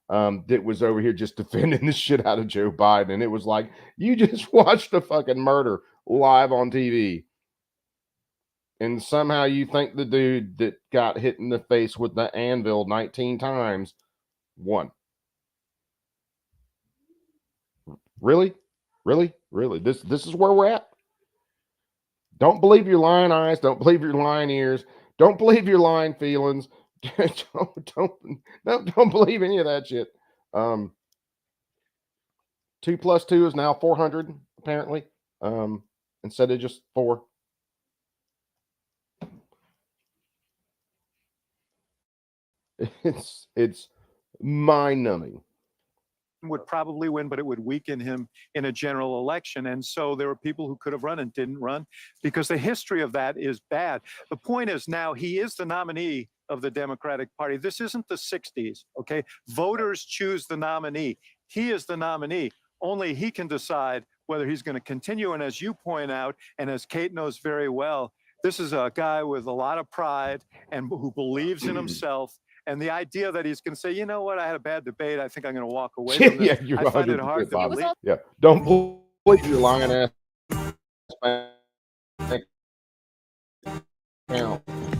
That was over here just defending the shit out of Joe Biden. And it was like, you just watched a fucking murder live on TV. And somehow you think the dude that got hit in the face with the anvil 19 times won. Really? Really? Really? This is where we're at? Don't believe your lying eyes. Don't believe your lying ears. Don't believe your lying feelings. don't believe any of that shit. 2 + 2 is now 400 apparently, instead of just 4. It's mind-numbing. Would probably win, but it would weaken him in a general election. And so there were people who could have run and didn't run because the history of that is bad. The point is now he is the nominee of the Democratic Party. This isn't the 60s, okay? Voters choose the nominee. He is the nominee. only he can decide whether he's going to continue. And as you point out, and as Kate knows very well, this is a guy with a lot of pride and who believes in himself. And the idea that he's going to say, you know what, I had a bad debate, I think I'm going to walk away from this. Yeah, you're I find it hard 100% to Bob. believe. Yeah, don't believe your lying ass.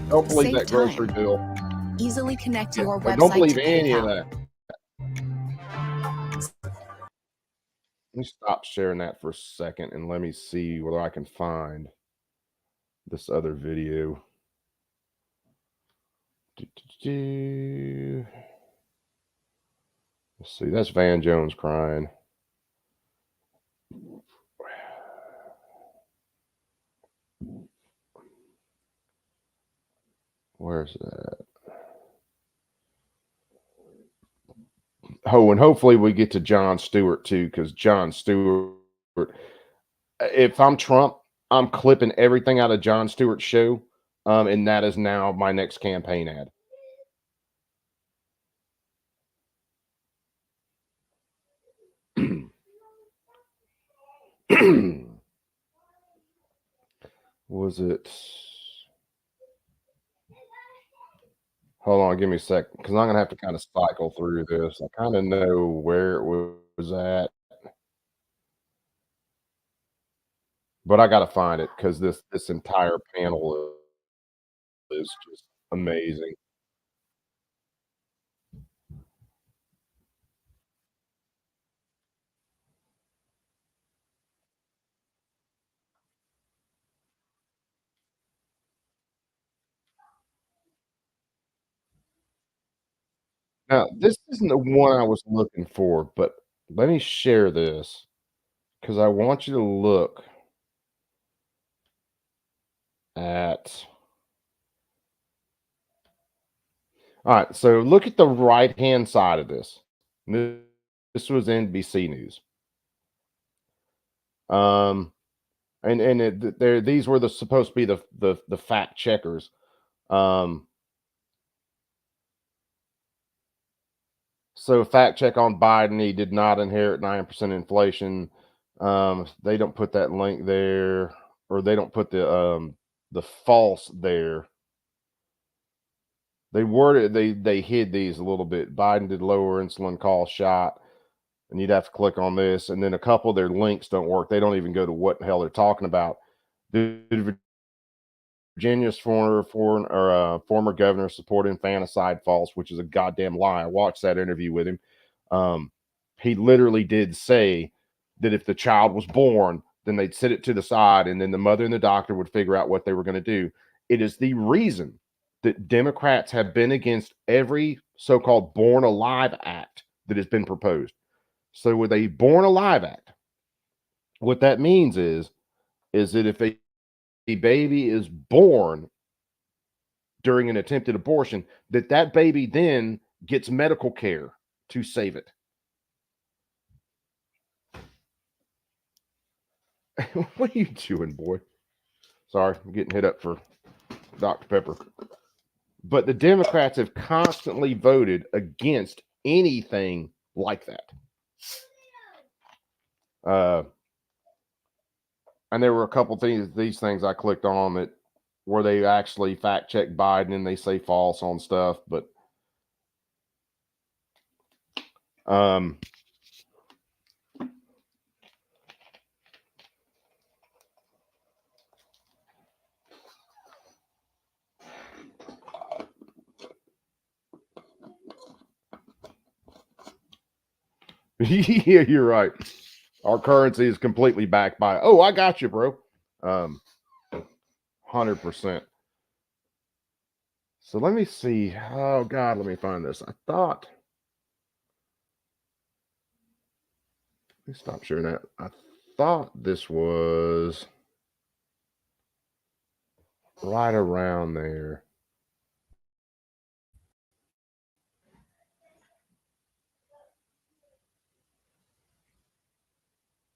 Don't believe Save that grocery time. bill. Easily connect your Yeah, website don't believe to any of PayPal. that. Let me stop sharing that for a second and let me see whether I can find this other video. Let's see, that's Van Jones crying. Where's that? Oh, and hopefully we get to Jon Stewart too, because Jon Stewart, if I'm Trump, I'm clipping everything out of Jon Stewart's show, and that is now my next campaign ad. Was it? Hold on, give me a sec, because I'm gonna have to kind of cycle through this. I kind of know where it was at, but I gotta find it because this entire panel is just amazing. Now, this isn't the one I was looking for, but let me share this because I want you to look at. All right, so look at the right-hand side of this. This was NBC News. These were supposed to be the fact checkers. So fact check on Biden, he did not inherit 9% inflation. They don't put that link there, or they don't put the false there. They worded they hid these a little bit. Biden did lower insulin cost shot, and you'd have to click on this, and then a couple of their links don't work. They don't even go to what the hell they're talking about. Did Virginia's former governor support infanticide false, which is a goddamn lie. I watched that interview with him. He literally did say that if the child was born, then they'd sit it to the side, and then the mother and the doctor would figure out what they were going to do. It is the reason that Democrats have been against every so-called Born Alive Act that has been proposed. So with a Born Alive Act, what that means is that if a baby is born during an attempted abortion, that baby then gets medical care to save it. What are you doing, boy? Sorry, I'm getting hit up for Dr. Pepper. But the Democrats have constantly voted against anything like that. And there were a couple these things I clicked on that where they actually fact check Biden and they say false on stuff, but yeah, you're right. Our currency is completely backed by, oh, I got you, bro. 100%. So let me see. Oh God, let me find this. I thought. Let me stop sharing that. I thought this was right around there.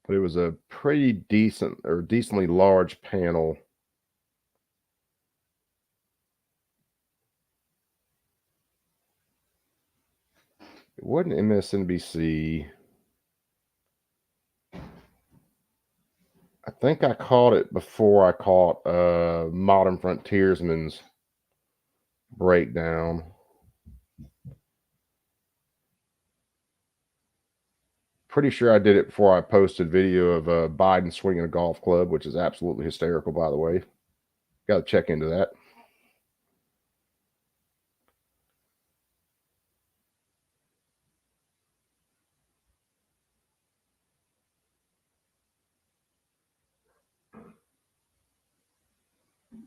But it was a pretty decent or decently large panel. It wasn't MSNBC. I think I caught it before I caught Modern Frontiersman's breakdown. Pretty sure I did it before I posted video of Biden swinging a golf club, which is absolutely hysterical, by the way. Got to check into that.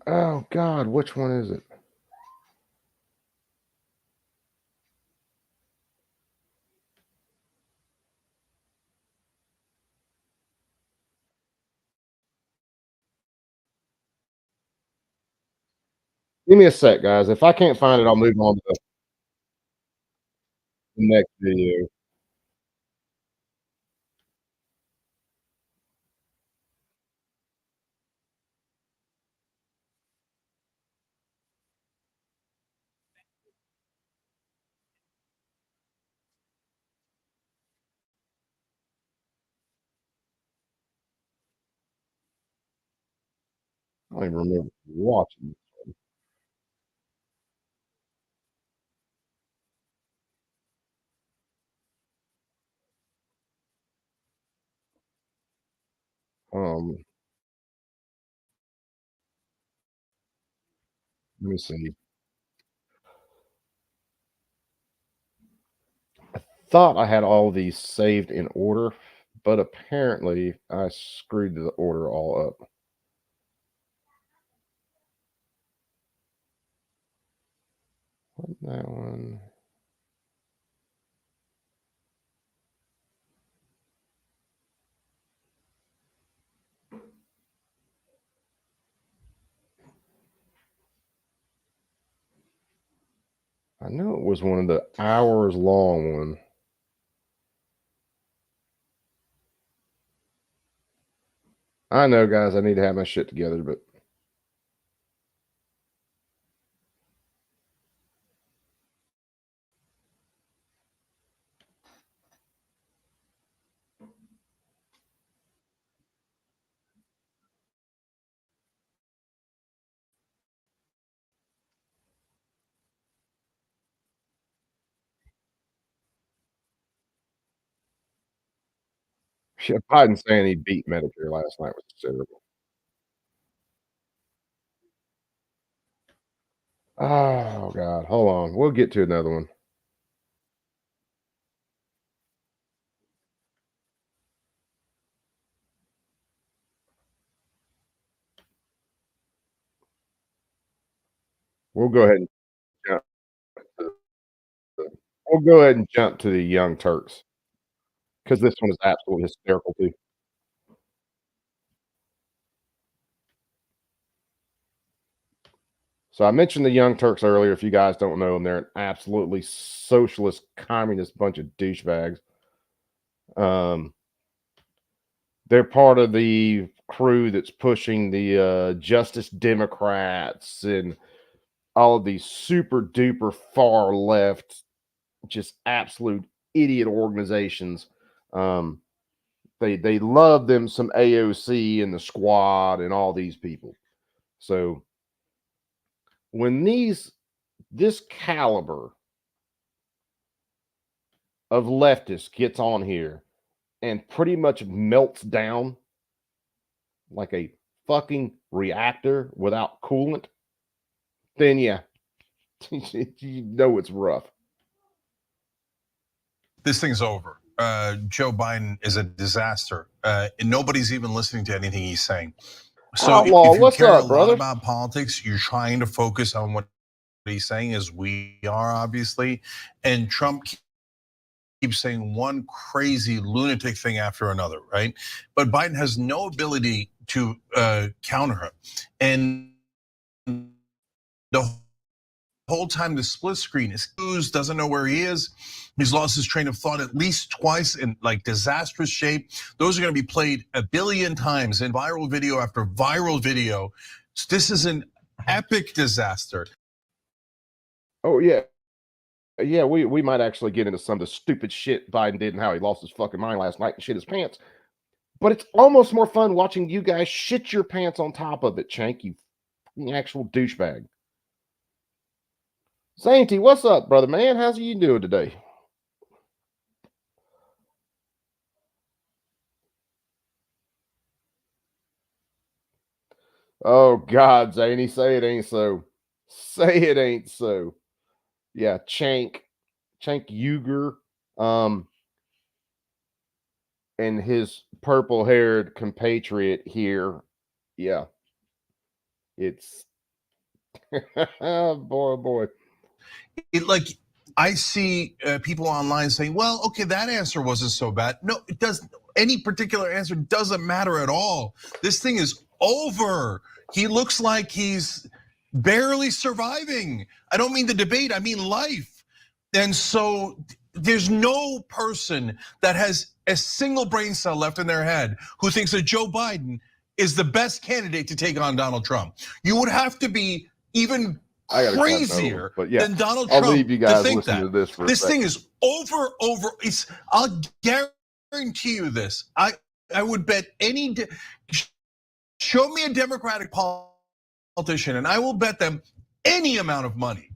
Oh, God, which one is it? Give me a sec, guys. If I can't find it, I'll move on to the next video. I don't even remember watching. Let me see. I thought I had all these saved in order, but apparently I screwed the order all up. That one. I know it was one of the hours long one. I know, guys, I need to have my shit together, but yeah, Biden saying he beat Medicare last night was terrible. Oh, God. Hold on. We'll get to another one. We'll go ahead and jump to we'll go ahead and jump to the Young Turks because this one is absolutely hysterical too. So I mentioned the Young Turks earlier. If you guys don't know them, they're an absolutely socialist, communist bunch of douchebags. They're part of the crew that's pushing the Justice Democrats and all of these super duper far left, just absolute idiot organizations. They love them some AOC and the Squad and all these people. So when this caliber of leftist gets on here and pretty much melts down like a fucking reactor without coolant, then yeah, you know it's rough. This thing's over. Joe Biden is a disaster, and nobody's even listening to anything he's saying. So Outlaw, if you what's care up, a brother? lot about politics, you're trying to focus on what he's saying, as we are obviously, and Trump keeps saying one crazy lunatic thing after another, right? But Biden has no ability to counter him, and the whole time the split screen is confused, doesn't know where he is. He's lost his train of thought at least twice in like disastrous shape. Those are going to be played a billion times in viral video after viral video. This is an epic disaster. Oh yeah. Yeah, we might actually get into some of the stupid shit Biden did and how he lost his fucking mind last night and shit his pants. But it's almost more fun watching you guys shit your pants on top of it, Chank, you actual douchebag. Sainty, what's up, brother man? How's you doing today? Oh, God, Zany, say it ain't so. Say it ain't so. Yeah, Chank Uger, and his purple-haired compatriot here. Yeah. It's boy. It like I see people online saying, "Well, okay, that answer wasn't so bad." No, it doesn't. Any particular answer doesn't matter at all. This thing is over. He looks like he's barely surviving. I don't mean the debate, I mean life. And so there's no person that has a single brain cell left in their head who thinks that Joe Biden is the best candidate to take on Donald Trump. You would have to be even crazier than Donald Trump I'll leave you guys to think listen that. to this for a This thing second. is over. I'll guarantee you this. I would bet show me a Democratic politician and I will bet them any amount of money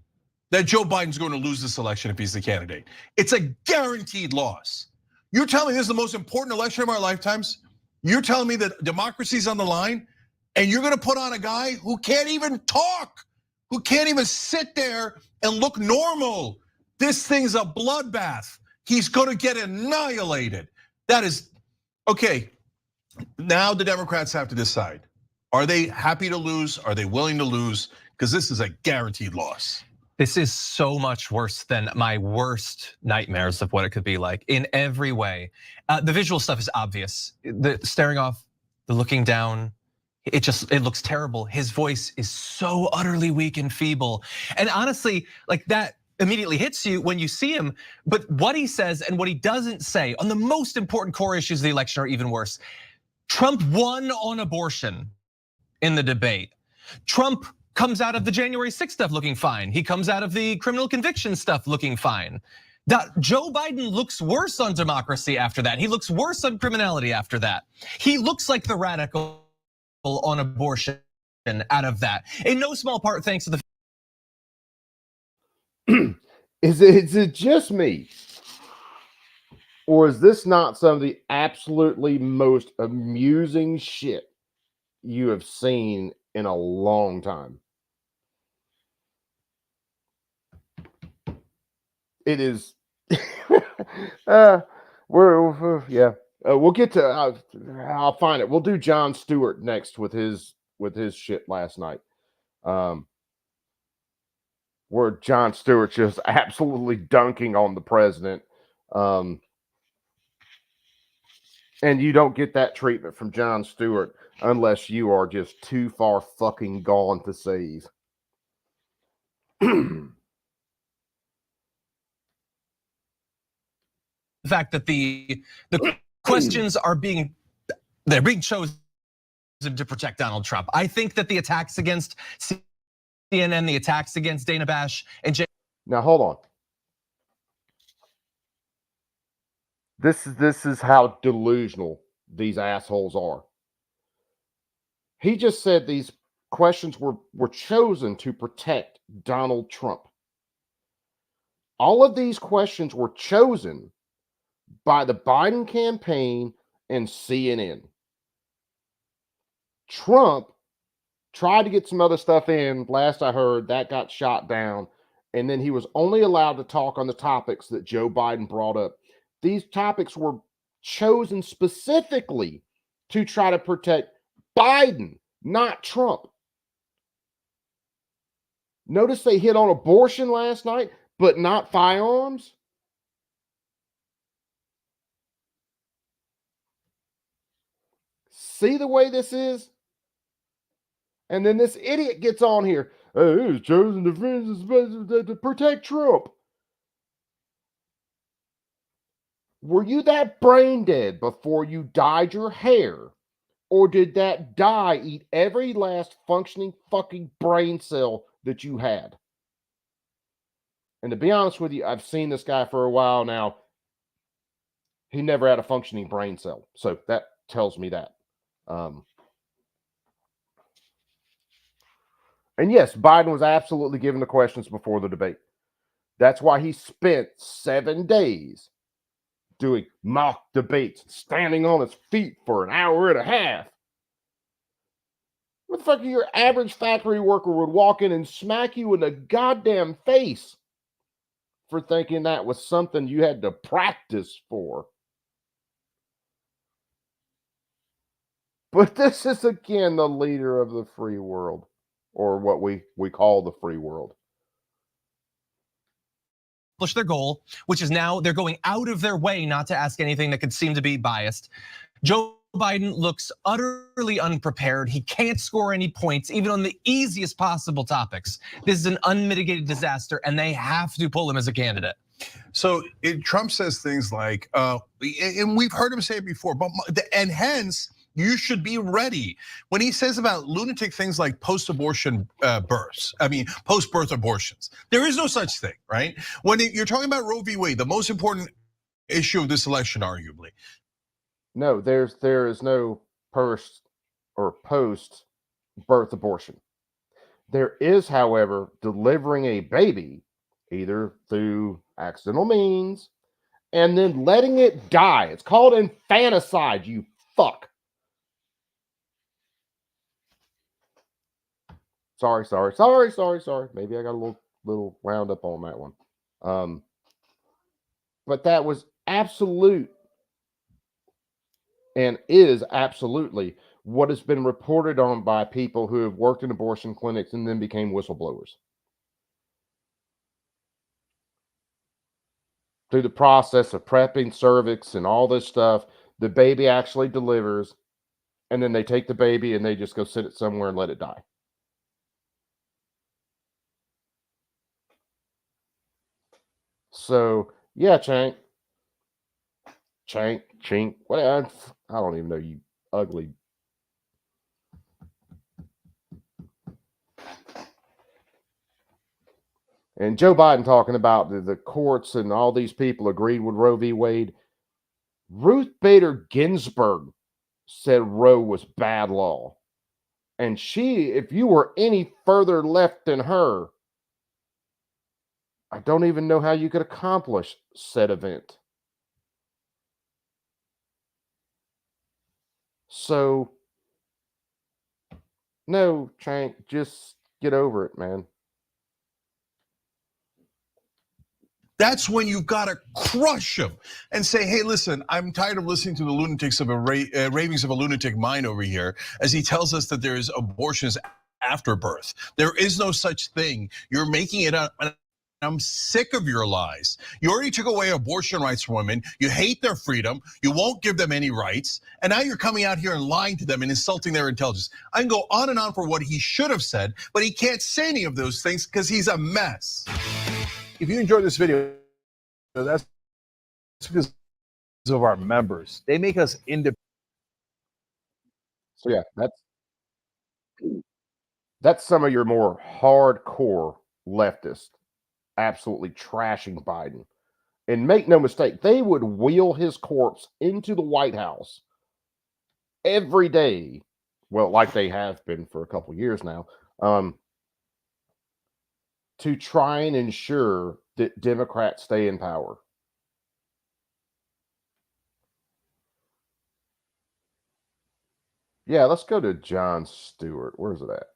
that Joe Biden's going to lose this election if he's the candidate. It's a guaranteed loss. You're telling me this is the most important election of our lifetimes? You're telling me that democracy's on the line and you're going to put on a guy who can't even talk, who can't even sit there and look normal. This thing's a bloodbath. He's going to get annihilated. That is, okay, now the Democrats have to decide. Are they happy to lose? Are they willing to lose? Because this is a guaranteed loss. This is so much worse than my worst nightmares of what it could be like in every way. The visual stuff is obvious. The staring off, the looking down, it looks terrible. His voice is so utterly weak and feeble. And honestly, like that immediately hits you when you see him. But what he says and what he doesn't say on the most important core issues of the election are even worse. Trump won on abortion in the debate. Trump comes out of the January 6th stuff looking fine. He comes out of the criminal conviction stuff looking fine. Joe Biden looks worse on democracy after that. He looks worse on criminality after that. He looks like the radical on abortion out of that. In no small part thanks to the Is it just me? Or is this not some of the absolutely most amusing shit you have seen in a long time? It is. We'll get to. I'll find it. We'll do Jon Stewart next with his shit last night, where Jon Stewart's just absolutely dunking on the president, and you don't get that treatment from Jon Stewart unless you are just too far fucking gone to save. The fact that the questions are being chosen to protect Donald Trump. I think that the attacks against CNN, the attacks against Dana Bash and Now hold on. This is how delusional these assholes are. He just said these questions were chosen to protect Donald Trump. All of these questions were chosen by the Biden campaign and CNN. Trump tried to get some other stuff in. Last I heard, that got shot down. And then he was only allowed to talk on the topics that Joe Biden brought up. These topics were chosen specifically to try to protect Biden, not Trump. Notice they hit on abortion last night, but not firearms. See the way this is? And then this idiot gets on here. Oh, it was chosen to protect Trump. Were you that brain dead before you dyed your hair? Or did that dye eat every last functioning fucking brain cell that you had? And to be honest with you, I've seen this guy for a while now. He never had a functioning brain cell. So tells me that. And yes, Biden was absolutely given the questions before the debate. That's why he spent 7 days doing mock debates, standing on his feet for an hour and a half. What the fuck, your average factory worker would walk in and smack you in the goddamn face for thinking that was something you had to practice for. But this is again the leader of the free world, or what we call the free world. Their goal, which is now they're going out of their way not to ask anything that could seem to be biased. Joe Biden looks utterly unprepared. He can't score any points, even on the easiest possible topics. This is an unmitigated disaster, and they have to pull him as a candidate. So Trump says things like, and we've heard him say it before, and hence, you should be ready. When he says about lunatic things like post-abortion births, post-birth abortions, there is no such thing, right? When you're talking about Roe v. Wade, the most important issue of this election, arguably. No, there is no post birth abortion. There is, however, delivering a baby either through accidental means and then letting it die. It's called infanticide, you fuck. Sorry. Maybe I got a little wound up on that one. But that was absolute and is absolutely what has been reported on by people who have worked in abortion clinics and then became whistleblowers. Through the process of prepping cervix and all this stuff, the baby actually delivers, and then they take the baby and they just go sit it somewhere and let it die. So, yeah, Chink, what? I don't even know, you ugly. And Joe Biden talking about the courts and all these people agreed with Roe v. Wade. Ruth Bader Ginsburg said Roe was bad law. And she, if you were any further left than her, I don't even know how you could accomplish said event. So, no, Chank, just get over it, man. That's when you've got to crush him and say, hey, listen, I'm tired of listening to the lunatics of ravings of a lunatic mind over here as he tells us that there is abortions after birth. There is no such thing. You're making it up. I'm sick of your lies. You already took away abortion rights from women. You hate their freedom. You won't give them any rights. And now you're coming out here and lying to them and insulting their intelligence. I can go on and on for what he should have said, but he can't say any of those things because he's a mess. If you enjoyed this video, that's because of our members. They make us independent. So yeah, that's some of your more hardcore leftists absolutely trashing Biden. And make no mistake, they would wheel his corpse into the White House every day. Well, like they have been for a couple years now, to try and ensure that Democrats stay in power. Yeah, let's go to Jon Stewart. Where's it at?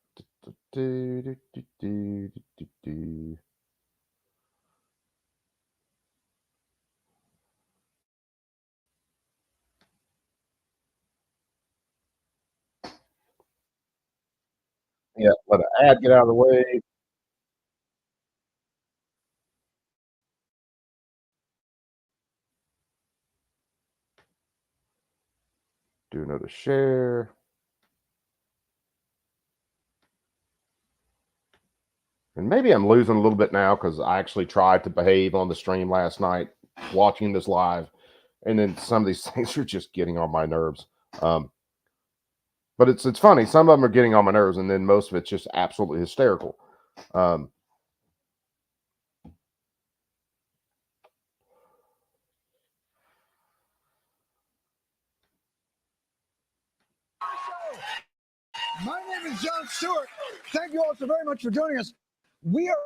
Yeah, let an ad get out of the way. Do another share. And maybe I'm losing a little bit now because I actually tried to behave on the stream last night, watching this live. And then some of these things are just getting on my nerves. But it's funny. Some of them are getting on my nerves, and then most of it's just absolutely hysterical. My name is John Stewart. Thank you all so very much for joining us. We are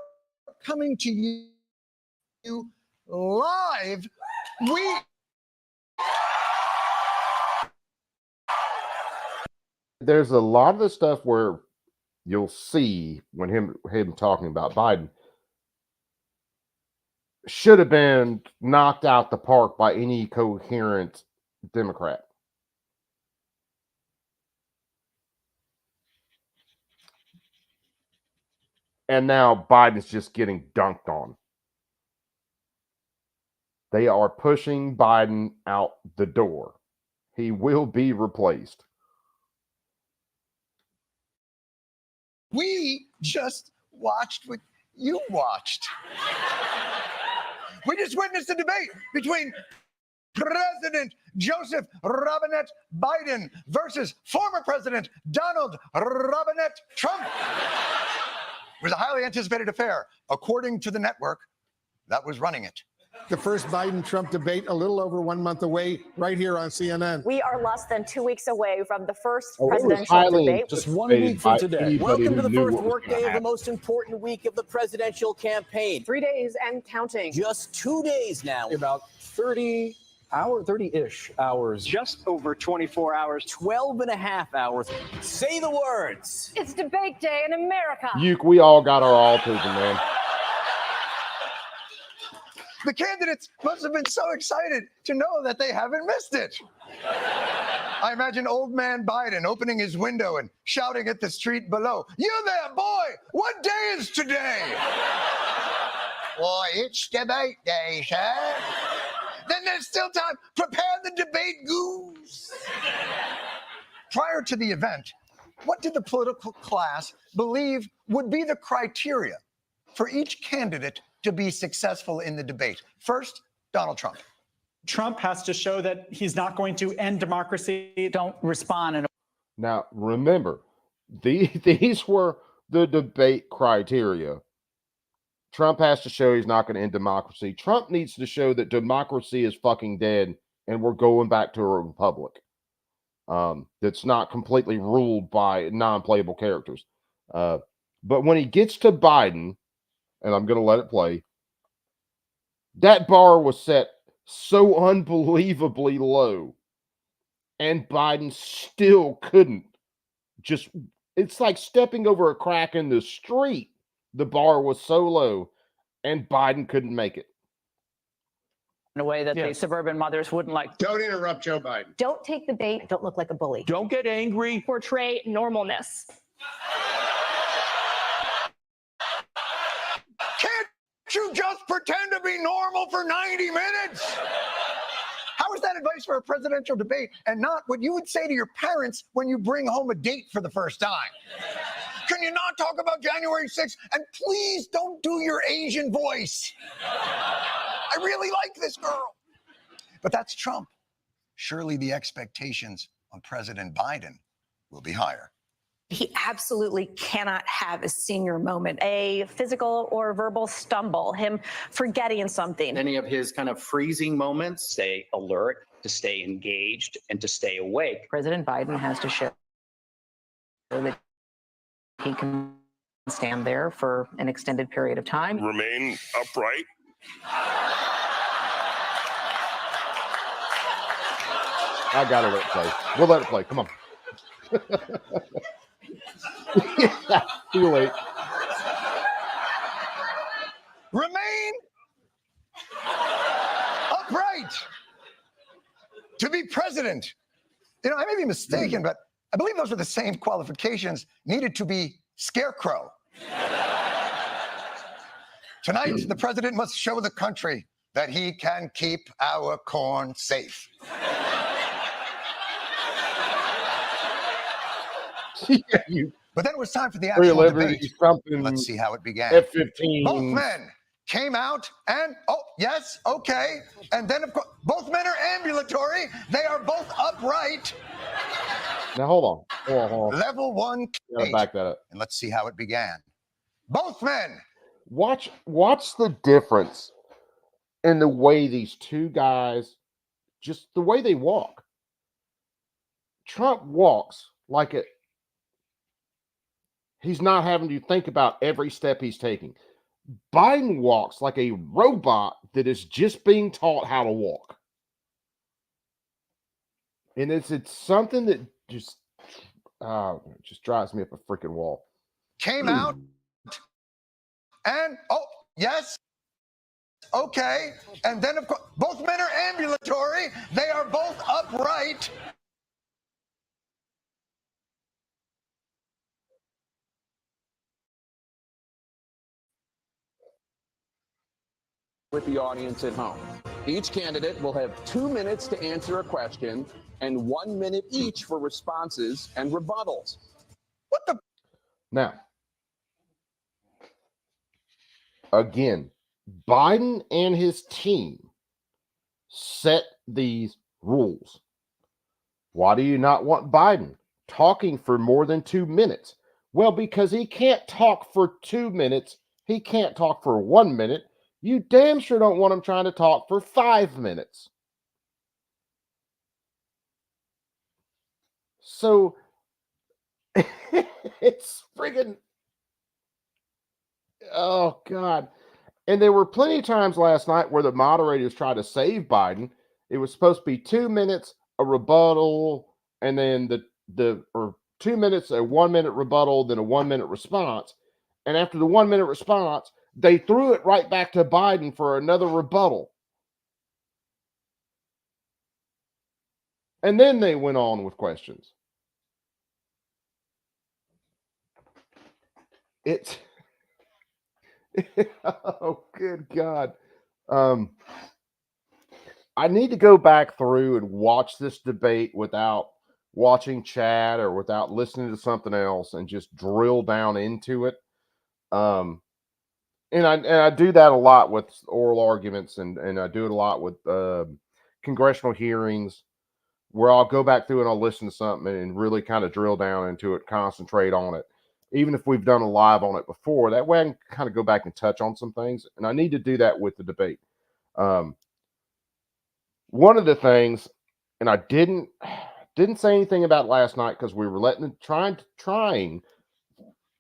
coming to you live. There's a lot of the stuff where you'll see when him talking about Biden should have been knocked out the park by any coherent Democrat. And now Biden's just getting dunked on. They are pushing Biden out the door. He will be replaced. We just watched what you watched. We just witnessed a debate between President Joseph Robinette Biden versus former President Donald Robinette Trump. It was a highly anticipated affair, according to the network that was running it. The first Biden-Trump debate a little over 1 month away, right here on CNN. We are less than 2 weeks away from the first it was presidential highly debate. Just 1 week from today. Welcome to the first workday workday of the most important week of the presidential campaign. 3 days and counting. Just 2 days now. About 30-ish hours. Just over 24 hours. 12 and a half hours. Say the words. It's debate day in America. We all got our autism, man. The candidates must have been so excited to know that they haven't missed it. I imagine old man Biden opening his window and shouting at the street below, "You there, boy, what day is today?" "Why, it's debate day, sir." "Then there's still time. Prepare the debate goose." Prior to the event, what did the political class believe would be the criteria for each candidate to be successful in the debate? First, Donald Trump. Trump has to show that he's not going to end democracy. Don't respond. Now, remember, these were the debate criteria. Trump has to show he's not going to end democracy. Trump needs to show that democracy is fucking dead and we're going back to a republic that's not completely ruled by non-playable characters. But when he gets to Biden, and I'm going to let it play, that bar was set so unbelievably low, and Biden still couldn't. It's like stepping over a crack in the street. The bar was so low, and Biden couldn't make it. In a way that the suburban mothers wouldn't like. Don't interrupt Joe Biden. Don't take the bait. Don't look like a bully. Don't get angry. Portray normalness. Can't you just pretend to be normal for 90 minutes? How is that advice for a presidential debate and not what you would say to your parents when you bring home a date for the first time? Can you not talk about January 6th? And please don't do your Asian voice. I really like this girl. But that's Trump. Surely the expectations on President Biden will be higher. He absolutely cannot have a senior moment, a physical or verbal stumble, him forgetting something. Any of his kind of freezing moments, stay alert, to stay engaged, and to stay awake. President Biden has to show that he can stand there for an extended period of time. Remain upright. I gotta let it play. We'll let it play. Come on. Too late. Remain upright. To be president. You know, I may be mistaken, but I believe those were the same qualifications needed to be scarecrow. Tonight, the president must show the country that he can keep our corn safe. But then it was time for the actual debate. Let's see how it began. F-15. Both men came out and, oh, yes, okay. And then, of course, both men are ambulatory. They are both upright. Now, hold on. Level 1. Back that up. And let's see how it began. Both men. Watch the difference in the way these two guys, just the way they walk. Trump walks like it. He's not having to think about every step he's taking. Biden walks like a robot that is just being taught how to walk. And it's something that just drives me up a freaking wall. Came out and, oh, yes. Okay. And then, of course, both men are ambulatory. They are both upright. With the audience at home. Each candidate will have 2 minutes to answer a question and 1 minute each for responses and rebuttals. What the? Now, again, Biden and his team set these rules. Why do you not want Biden talking for more than 2 minutes? Well, because he can't talk for 2 minutes. He can't talk for 1 minute. You damn sure don't want him trying to talk for 5 minutes. So it's friggin', oh God. And there were plenty of times last night where the moderators tried to save Biden. It was supposed to be 2 minutes, a rebuttal, and then or 2 minutes, a 1 minute rebuttal, then a 1 minute response. And after the 1 minute response, they threw it right back to Biden for another rebuttal. And then they went on with questions. It's oh, good God. I need to go back through and watch this debate without watching chat or without listening to something else and just drill down into it. And I do that a lot with oral arguments, and I do it a lot with congressional hearings, where I'll go back through and I'll listen to something and really kind of drill down into it, concentrate on it. Even if we've done a live on it before, that way I can kind of go back and touch on some things. And I need to do that with the debate. One of the things, and I didn't say anything about last night because we were trying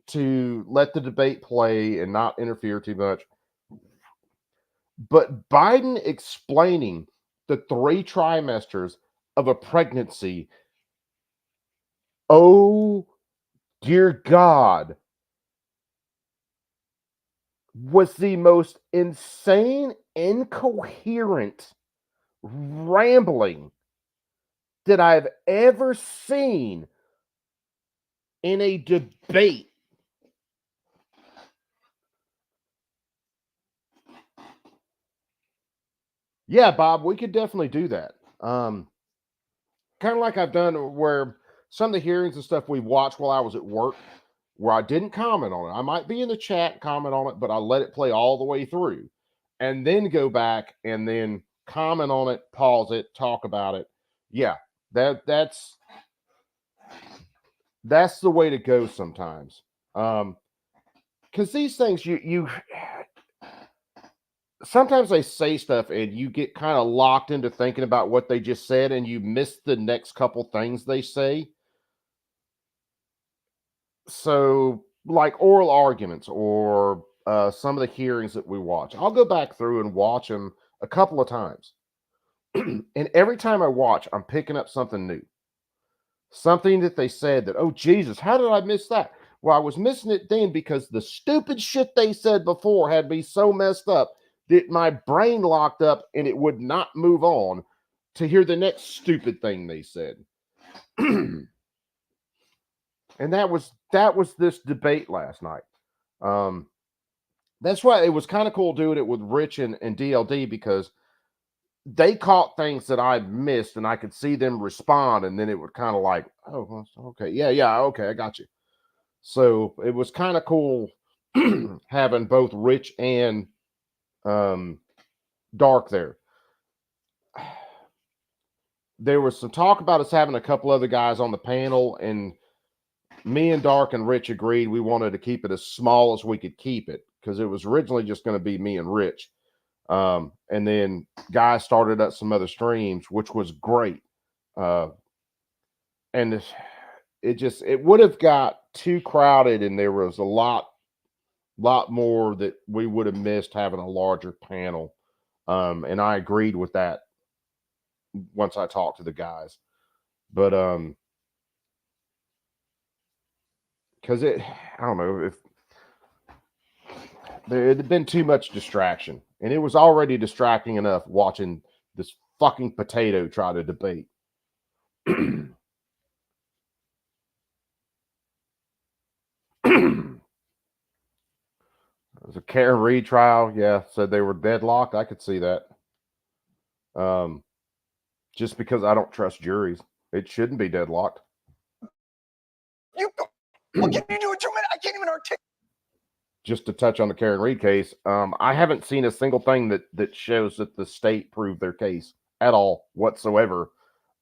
to let the debate play and not interfere too much. But Biden explaining the 3 trimesters of a pregnancy, oh dear God, was the most insane, incoherent rambling that I've ever seen in a debate. Yeah, Bob, we could definitely do that. Kind of like I've done where some of the hearings and stuff we watched while I was at work, where I didn't comment on it. I might be in the chat, comment on it, but I let it play all the way through and then go back and then comment on it, pause it, talk about it. Yeah, that's the way to go sometimes. Because these things, you sometimes they say stuff and you get kind of locked into thinking about what they just said and you miss the next couple things they say. So like oral arguments or some of the hearings that we watch, I'll go back through and watch them a couple of times. And every time I watch, I'm picking up something new. Something that they said that, oh, Jesus, how did I miss that? Well, I was missing it then because the stupid shit they said before had me so messed up that my brain locked up and it would not move on to hear the next stupid thing they said. And that was this debate last night. That's why it was kind of cool doing it with Rich and DLD, because they caught things that I missed and I could see them respond. And then it would kind of like, oh, okay. Yeah. Okay. I got you. So it was kind of cool having both Rich and Dark there. There was some talk about us having a couple other guys on the panel, and me and Dark and Rich agreed we wanted to keep it as small as we could keep it, because it was originally just going to be me and Rich. And then guys started up some other streams, which was great. And it would have got too crowded, and there was a lot more that we would have missed having a larger panel. And I agreed with that once I talked to the guys. But because I don't know if there had been too much distraction, and it was already distracting enough watching this fucking potato try to debate. It was a Karen Reed trial. Yeah, said they were deadlocked. I could see that. Just because I don't trust juries, it shouldn't be deadlocked. What can you do in 2 minutes? I can't even articulate. Just to touch on the Karen Reed case, I haven't seen a single thing that shows that the state proved their case at all whatsoever,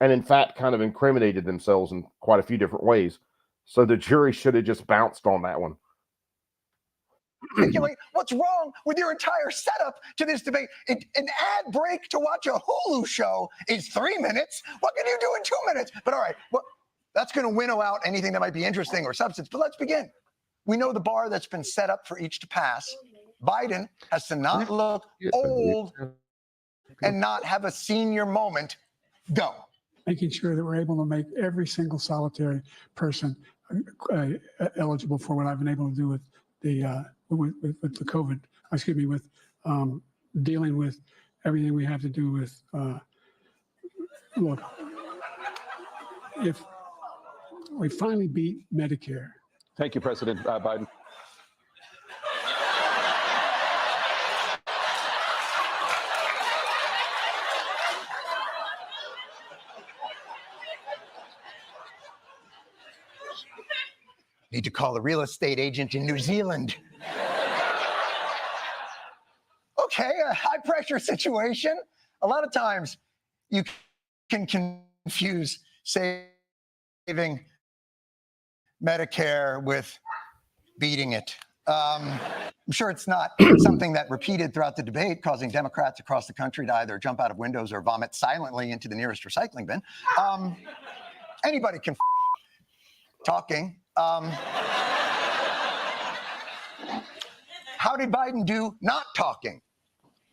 and in fact, kind of incriminated themselves in quite a few different ways. So the jury should have just bounced on that one. Articulate what's wrong with your entire setup to this debate. An ad break to watch a Hulu show is 3 minutes. What can you do in 2 minutes? But all right, well, that's going to winnow out anything that might be interesting or substance. But let's begin. We know the bar that's been set up for each to pass. Biden has to not look old and not have a senior moment. Go. Making sure that we're able to make every single solitary person eligible for what I've been able to do with the COVID, with dealing with everything we have to do with, look, if we finally beat Medicare. Thank you, President Biden. Need to call a real estate agent in New Zealand. Okay, a high pressure situation. A lot of times you can confuse saving Medicare with beating it. I'm sure it's not something that repeated throughout the debate, causing Democrats across the country to either jump out of windows or vomit silently into the nearest recycling bin. Anybody can talking. How did Biden do not talking?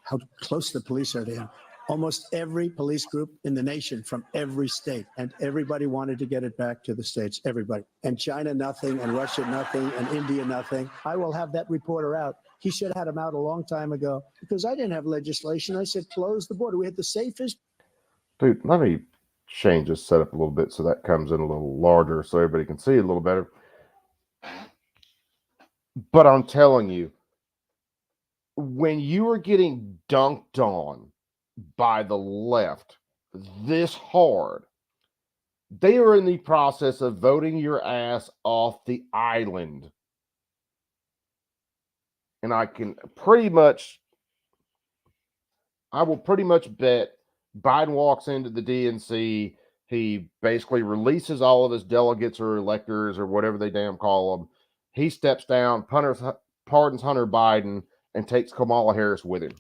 How close the police are to him. Almost every police group in the nation from every state, and everybody wanted to get it back to the states, everybody. And China, nothing, and Russia, nothing, and India, nothing. I will have that reporter out. He should have had him out a long time ago because I didn't have legislation. I said, close the border. We had the safest. Dude, let me change this setup a little bit so that comes in a little larger so everybody can see it a little better. But I'm telling you, when you are getting dunked on by the left this hard, they are in the process of voting your ass off the island. And I will pretty much bet Biden walks into the DNC, he basically releases all of his delegates or electors or whatever they damn call them. He steps down, pardons Hunter Biden, and takes Kamala Harris with him.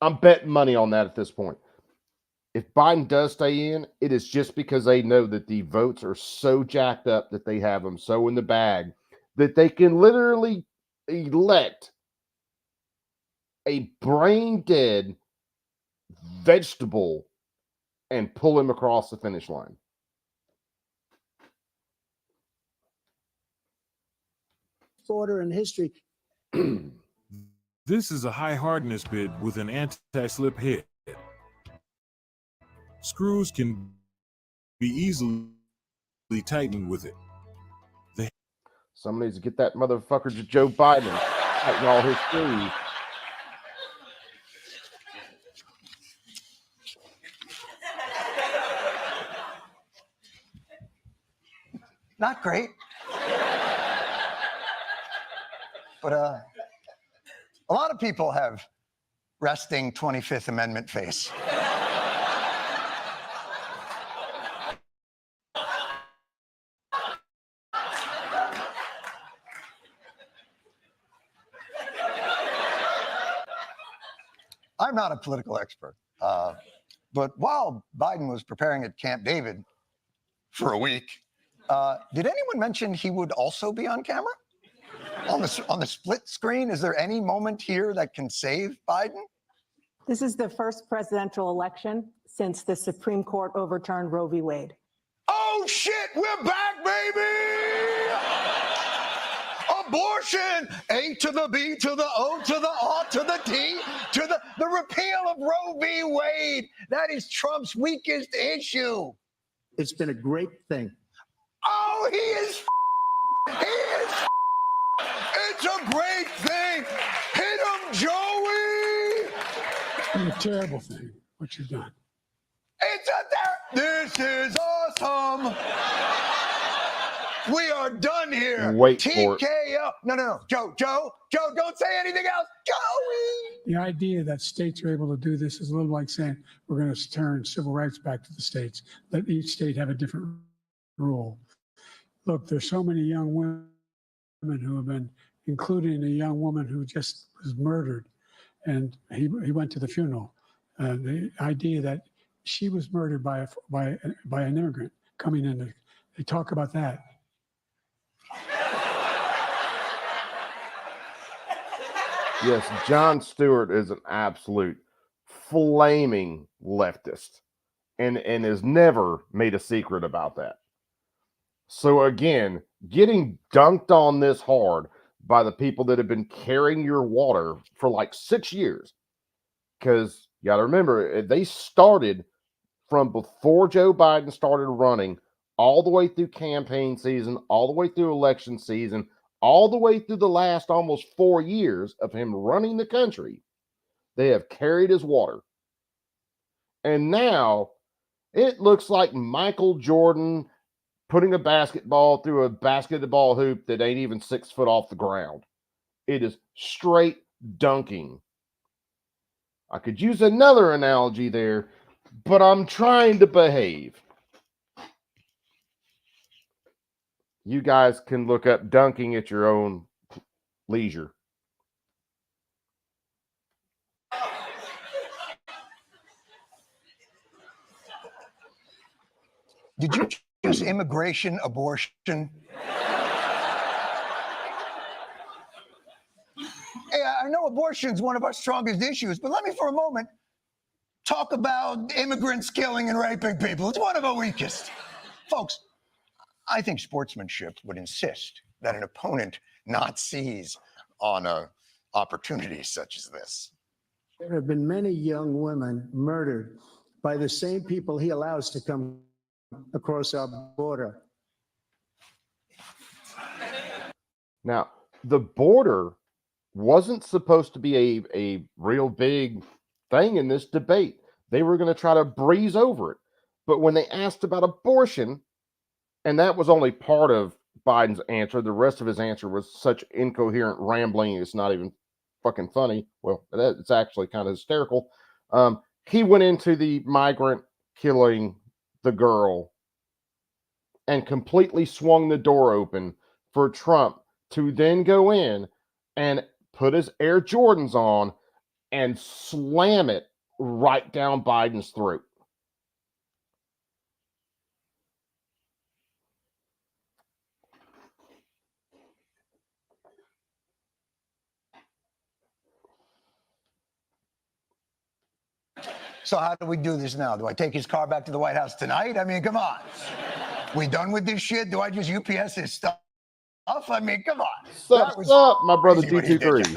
I'm betting money on that at this point. If Biden does stay in, it is just because they know that the votes are so jacked up that they have them so in the bag that they can literally elect a brain-dead vegetable and pull him across the finish line. Order in history. This is a high hardness bid with an anti-slip head. Screws can be easily tightened with it. Someone needs to get that motherfucker to Joe Biden. Tighten all his screws. Not great. But a lot of people have resting 25th Amendment face. I'm not a political expert, But while Biden was preparing at Camp David for a week, did anyone mention he would also be on camera? On the split screen? Is there any moment here that can save Biden? This is the first presidential election since the Supreme Court overturned Roe v. Wade. Oh shit, we're back, baby! Abortion! A to the B to the O to the R to the T to the repeal of Roe v. Wade. That is Trump's weakest issue. It's been a great thing. Oh, he is. It's a great thing. Hit him, Joey. It's a terrible thing, what you've done. This is awesome. We are done here. Wait for it. TKO. No. Joe, don't say anything else. Joey. The idea that states are able to do this is a little like saying we're going to turn civil rights back to the states. Let each state have a different rule. Look, there's so many young women who have been, including a young woman who just was murdered, and he went to the funeral. The idea that she was murdered by an immigrant coming in, they talk about that. Yes, Jon Stewart is an absolute flaming leftist and has never made a secret about that. So again, getting dunked on this hard by the people that have been carrying your water for like 6 years, because you got to remember, they started from before Joe Biden started running, all the way through campaign season, all the way through election season, all the way through the last almost 4 years of him running the country. They have carried his water. And now it looks like Michael Jordan putting a basketball through a basketball hoop that ain't even 6 foot off the ground. It is straight dunking. I could use another analogy there, but I'm trying to behave. You guys can look up dunking at your own leisure. Did you choose immigration, abortion? Hey, I know abortion is one of our strongest issues, but let me for a moment talk about immigrants killing and raping people. It's one of our weakest. Folks, I think sportsmanship would insist that an opponent not seize on opportunities such as this. There have been many young women murdered by the same people he allows to come across our border. Now, the border wasn't supposed to be a real big thing in this debate. They were going to try to breeze over it. But when they asked about abortion, and that was only part of Biden's answer, the rest of his answer was such incoherent rambling, it's not even fucking funny. Well, it's actually kind of hysterical. He went into the migrant killing the girl and completely swung the door open for Trump to then go in and put his Air Jordans on and slam it right down Biden's throat. So how do we do this now? Do I take his car back to the White House tonight? I mean, come on. We done with this shit? Do I just UPS his stuff? I mean, come on. Sup, my brother D23.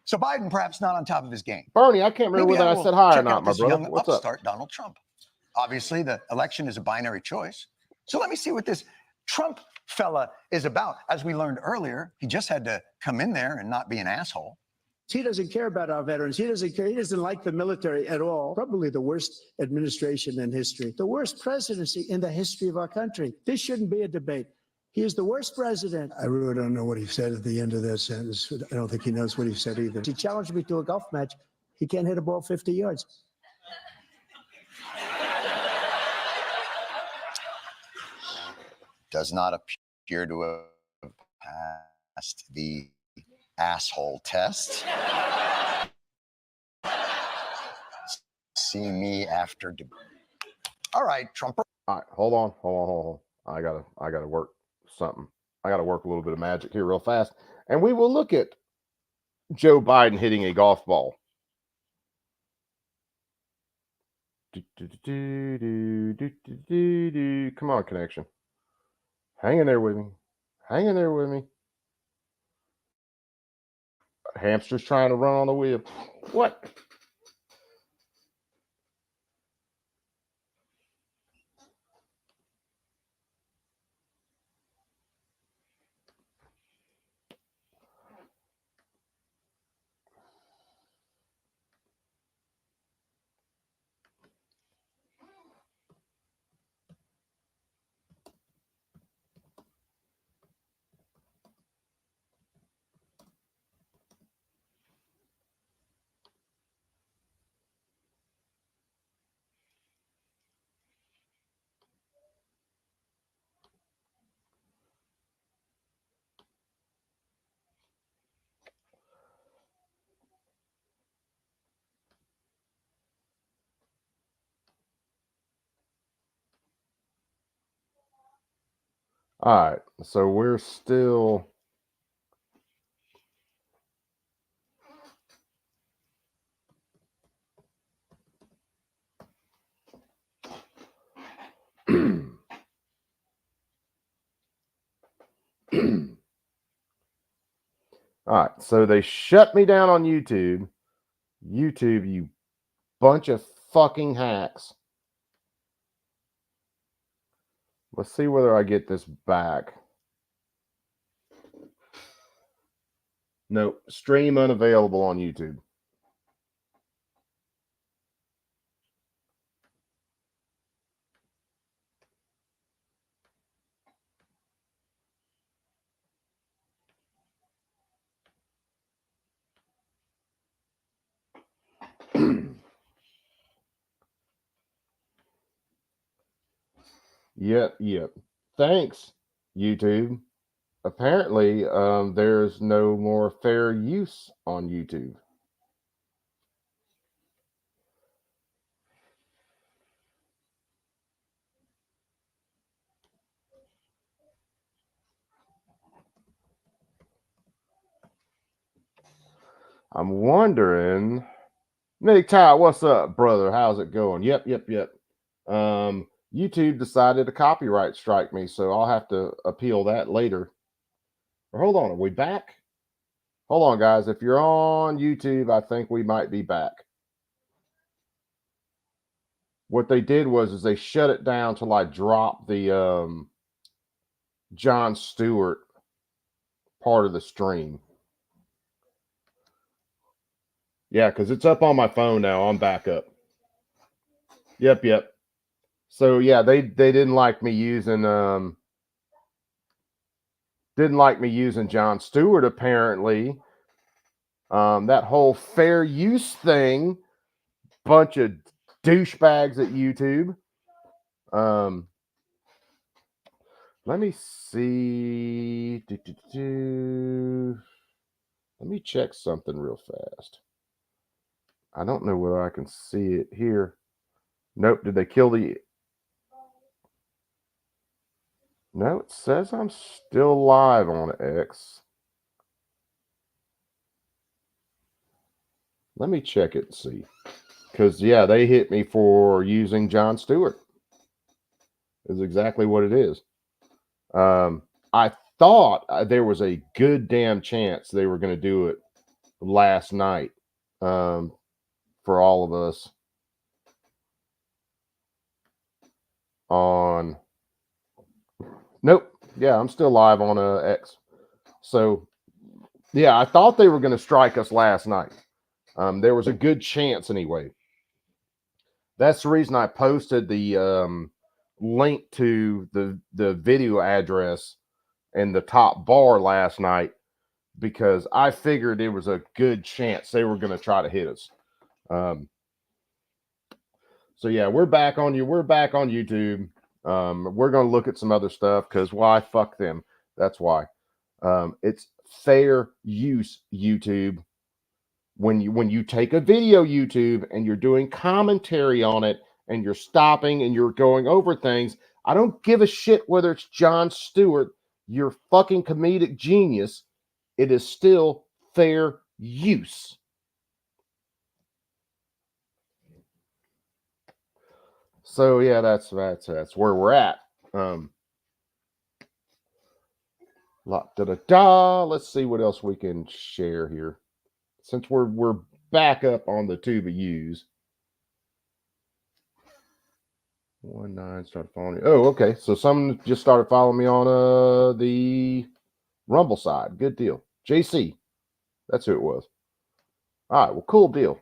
So Biden perhaps not on top of his game. Bernie, I can't remember whether I said hi or not, my brother. What's up? Upstart Donald Trump. Obviously, the election is a binary choice. So let me see what this Trump fella is about. As we learned earlier, he just had to come in there and not be an asshole. He doesn't care about our veterans. He doesn't care. He doesn't like the military at all. Probably the worst administration in history, the worst presidency in the history of our country. This shouldn't be a debate. He is the worst president. I really don't know what he said at the end of that sentence. I don't think he knows what he said either. He challenged me to a golf match. He can't hit a ball 50 yards. Does not appear to have passed the asshole test. see me after debate. All right, Trump. All right, hold on. I gotta work something. I gotta work a little bit of magic here real fast, and we will look at Joe Biden hitting a golf ball. Come on, connection. Hang in there with me. Hang in there with me. Hamster's trying to run on the wheel. What? All right, so we're still all right, so they shut me down on YouTube. YouTube, you bunch of fucking hacks. Let's see whether I get this back. Nope, stream unavailable on YouTube. Yep. Thanks, YouTube. Apparently, there's no more fair use on YouTube. I'm wondering, Nick Ty, what's up, brother? How's it going? Yep. YouTube decided to copyright strike me, so I'll have to appeal that later. Or hold on, are we back? Hold on, guys. If you're on YouTube, I think we might be back. What they did was they shut it down till I dropped the Jon Stewart part of the stream. Yeah, because it's up on my phone now. I'm back up. Yep. So yeah, they didn't like me using Jon Stewart apparently. That whole fair use thing, bunch of douchebags at YouTube. Let me see. Let me check something real fast. I don't know whether I can see it here. Nope. Did they kill the... No, it says I'm still live on X. Let me check it and see. Because, yeah, they hit me for using Jon Stewart. Is exactly what it is. I thought there was a good damn chance they were going to do it last night for all of us on... Nope. Yeah, I'm still live on X. So, yeah, I thought they were going to strike us last night. There was a good chance anyway. That's the reason I posted the link to the video address in the top bar last night, because I figured it was a good chance they were going to try to hit us. So yeah, we're back on YouTube. We're going to look at some other stuff because why? Fuck them. That's why. It's fair use YouTube. when you take a video YouTube and you're doing commentary on it and you're stopping and you're going over things, I don't give a shit whether it's Jon Stewart, you're fucking comedic genius. It is still fair use. So yeah, that's where we're at. Let's see what else we can share here. Since we're back up on the Tuba U's. 19 started following you. Oh, okay. So some just started following me on the Rumble side. Good deal. JC. That's who it was. All right, well, cool deal.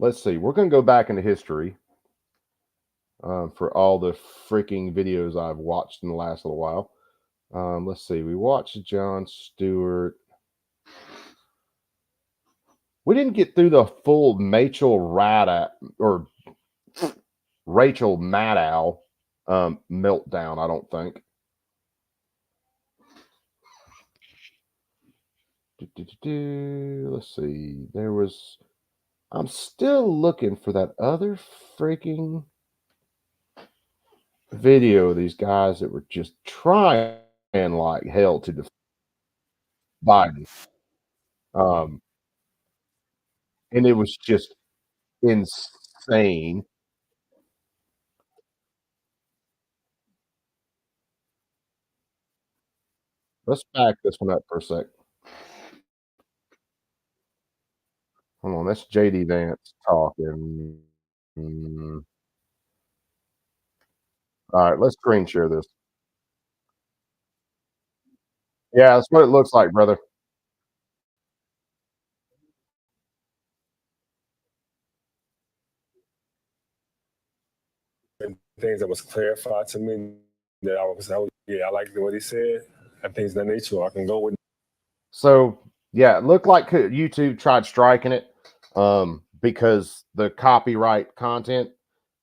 Let's see. We're gonna go back into history for all the freaking videos I've watched in the last little while. Let's see. We watched Jon Stewart. We didn't get through the full Rachel Maddow meltdown, I don't think. Let's see. I'm still looking for that other freaking video of these guys that were just trying like hell to defend Biden. And it was just insane. Let's back this one up for a sec. Hold on, that's JD Vance talking. All right, let's screen share this. Yeah, that's what it looks like, brother. Things that was clarified to me that I liked what he said. I think it's the nature I can go with. So yeah, it looked like YouTube tried striking it because the copyright content.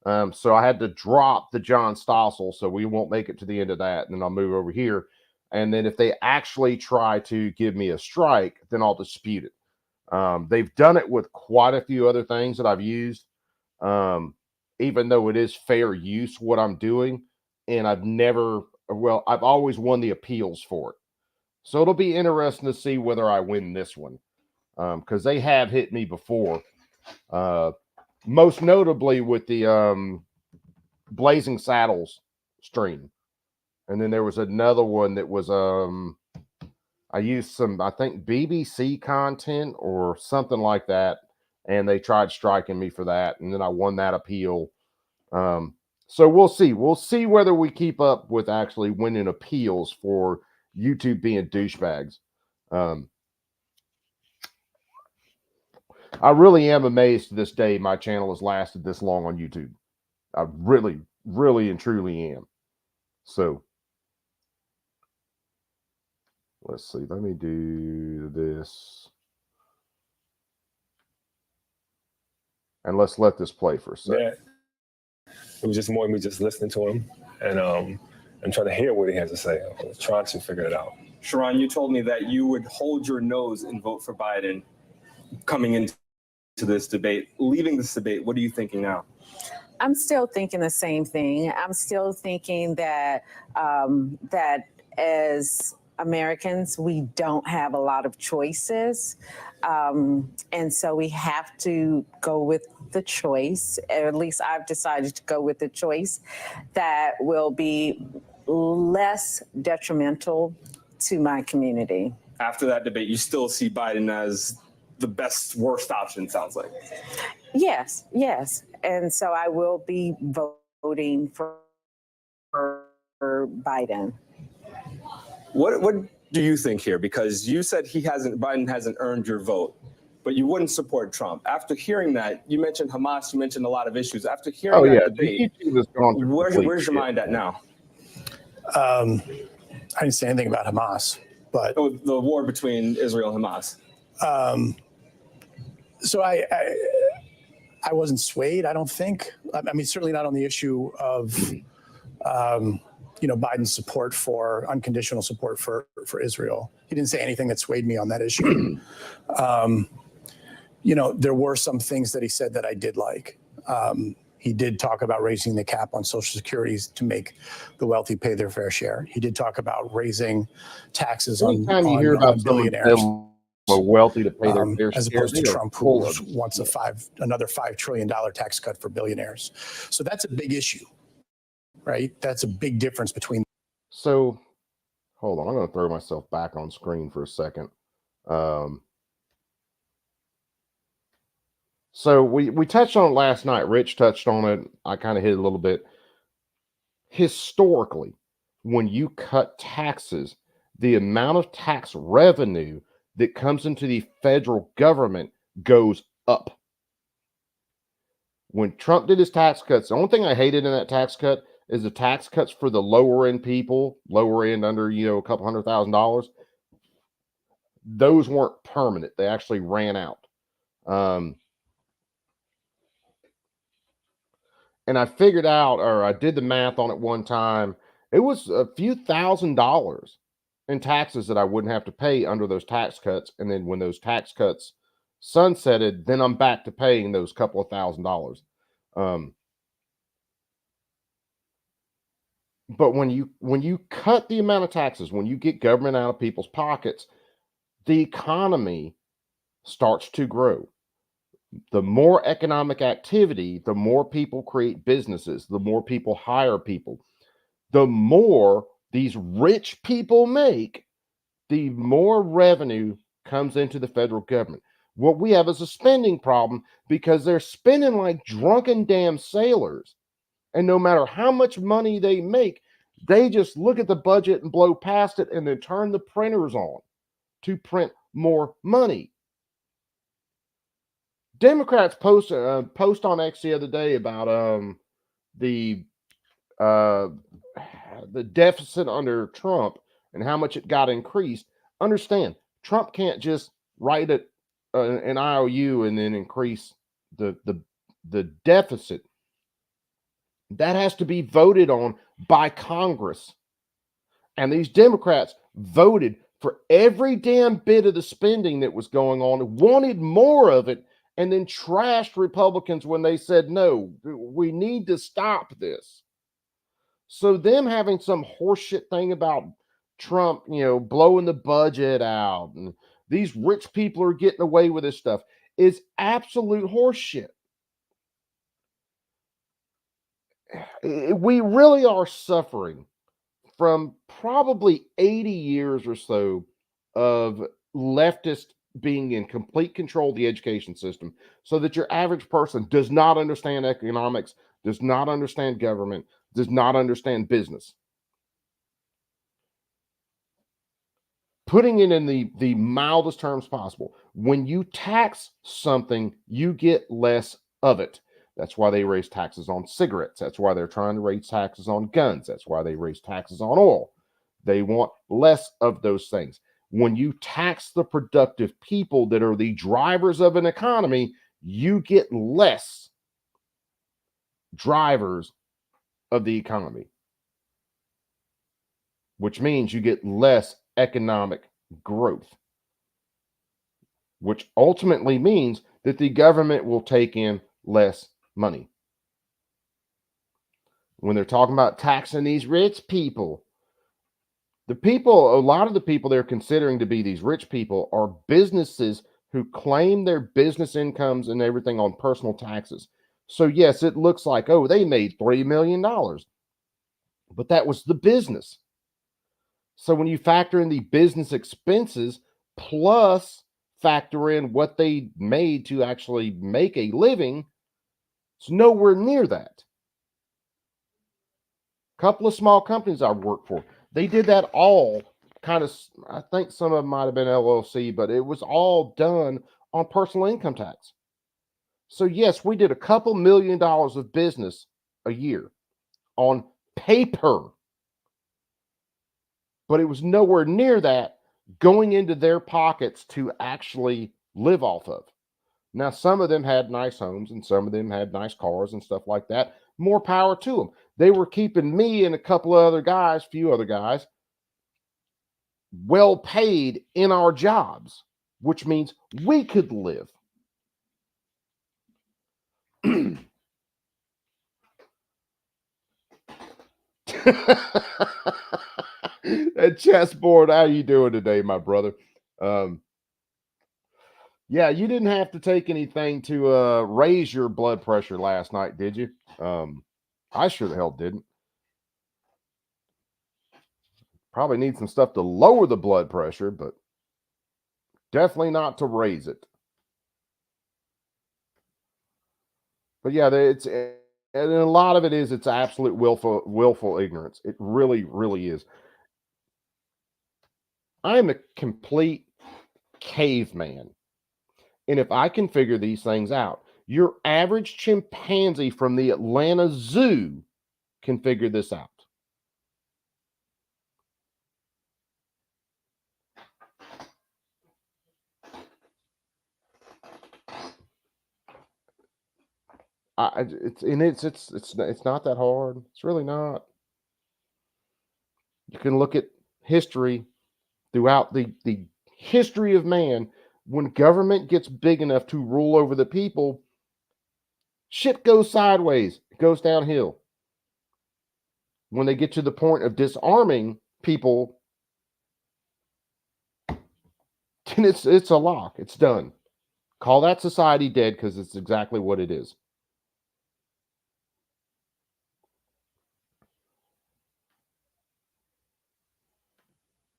So I had to drop the John Stossel, so we won't make it to the end of that. And then I'll move over here. And then if they actually try to give me a strike, then I'll dispute it. They've done it with quite a few other things that I've used. Even though it is fair use what I'm doing, and I've always won the appeals for it. So it'll be interesting to see whether I win this one, because they have hit me before, most notably with the Blazing Saddles stream. And then there was another one that was I used some, I think, BBC content or something like that, and they tried striking me for that, and then I won that appeal. So we'll see. We'll see whether we keep up with actually winning appeals for YouTube being douchebags. I really am amazed to this day my channel has lasted this long on YouTube. I really, really and truly am. So let's see. Let me do this. And let's let this play for a second. Yeah. It was just more me just listening to him and trying to hear what he has to say. I was trying to figure it out. Sharon, you told me that you would hold your nose and vote for Biden coming into this debate. Leaving this debate, what are you thinking now? I'm still thinking the same thing. I'm still thinking that that as Americans, we don't have a lot of choices. And so we have to go with the choice, or at least I've decided to go with the choice that will be less detrimental to my community. After that debate, you still see Biden as the best, worst option, sounds like. Yes, yes. And so I will be voting for Biden. What do you think here? Because you said Biden hasn't earned your vote, but you wouldn't support Trump. After hearing that, you mentioned Hamas, you mentioned a lot of issues. After hearing that debate, where's your mind at now? I didn't say anything about Hamas, but the war between Israel and Hamas. So I wasn't swayed, I don't think. I mean, certainly not on the issue of Biden's support for unconditional support for Israel. He didn't say anything that swayed me on that issue. there were some things that he said that I did like. He did talk about raising the cap on Social Security to make the wealthy pay their fair share. He did talk about raising taxes Anytime you hear about billionaires. wealthy to pay their fair As share, opposed to they are Trump, who full of wants another $5 trillion tax cut for billionaires. So that's a big issue, right? That's a big difference between. So, hold on. I'm going to throw myself back on screen for a second. So we touched on it last night. Rich touched on it. I kind of hit it a little bit. Historically, when you cut taxes, the amount of tax revenue that comes into the federal government goes up. When Trump did his tax cuts, the only thing I hated in that tax cut is the tax cuts for the lower end people, lower end under, a couple $100,000. Those weren't permanent. They actually ran out. And I figured out, or I did the math on it one time, it was a few $1,000s in taxes that I wouldn't have to pay under those tax cuts. And then when those tax cuts sunsetted, then I'm back to paying those couple of $1,000s. But when you cut the amount of taxes, when you get government out of people's pockets, the economy starts to grow. The more economic activity, the more people create businesses, the more people hire people, the more these rich people make, the more revenue comes into the federal government. What we have is a spending problem because they're spending like drunken damn sailors. And no matter how much money they make, they just look at the budget and blow past it and then turn the printers on to print more money. Democrats post on X the other day about the deficit under Trump and how much it got increased. Understand, Trump can't just write an IOU and then increase the deficit. That has to be voted on by Congress. And these Democrats voted for every damn bit of the spending that was going on, wanted more of it, and then trashed Republicans when they said, no, we need to stop this. So them having some horseshit thing about Trump, blowing the budget out and these rich people are getting away with this stuff is absolute horseshit. We really are suffering from probably 80 years or so of leftist being in complete control of the education system so that your average person does not understand economics, does not understand government, does not understand business. Putting it in the mildest terms possible, when you tax something, you get less of it. That's why they raise taxes on cigarettes. That's why they're trying to raise taxes on guns. That's why they raise taxes on oil. They want less of those things. When you tax the productive people that are the drivers of an economy, you get less drivers of the economy, which means you get less economic growth, which ultimately means that the government will take in less money. When they're talking about taxing these rich people, a lot of the people they're considering to be these rich people are businesses who claim their business incomes and everything on personal taxes. So yes, it looks like, oh, they made $3 million, but that was the business. So when you factor in the business expenses plus factor in what they made to actually make a living, it's nowhere near that. A couple of small companies I worked for, they did that all kind of, I think some of them might have been LLC, but it was all done on personal income tax. So yes, we did a couple $1 million of business a year on paper, but it was nowhere near that going into their pockets to actually live off of. Now, some of them had nice homes and some of them had nice cars and stuff like that. More power to them. They were keeping me and a couple of other guys, few other guys, well paid in our jobs, which means we could live. That chessboard, how you doing today, my brother? Yeah, you didn't have to take anything to raise your blood pressure last night, did you? I sure the hell didn't. Probably need some stuff to lower the blood pressure, but definitely not to raise it. But yeah, and a lot of it is it's absolute willful ignorance. It really, really is. I am a complete caveman. And if I can figure these things out, your average chimpanzee from the Atlanta Zoo can figure this out. It's not that hard. It's really not. You can look at history throughout the history of man. When government gets big enough to rule over the people, shit goes sideways. It goes downhill. When they get to the point of disarming people, then it's a lock. It's done. Call that society dead, because it's exactly what it is.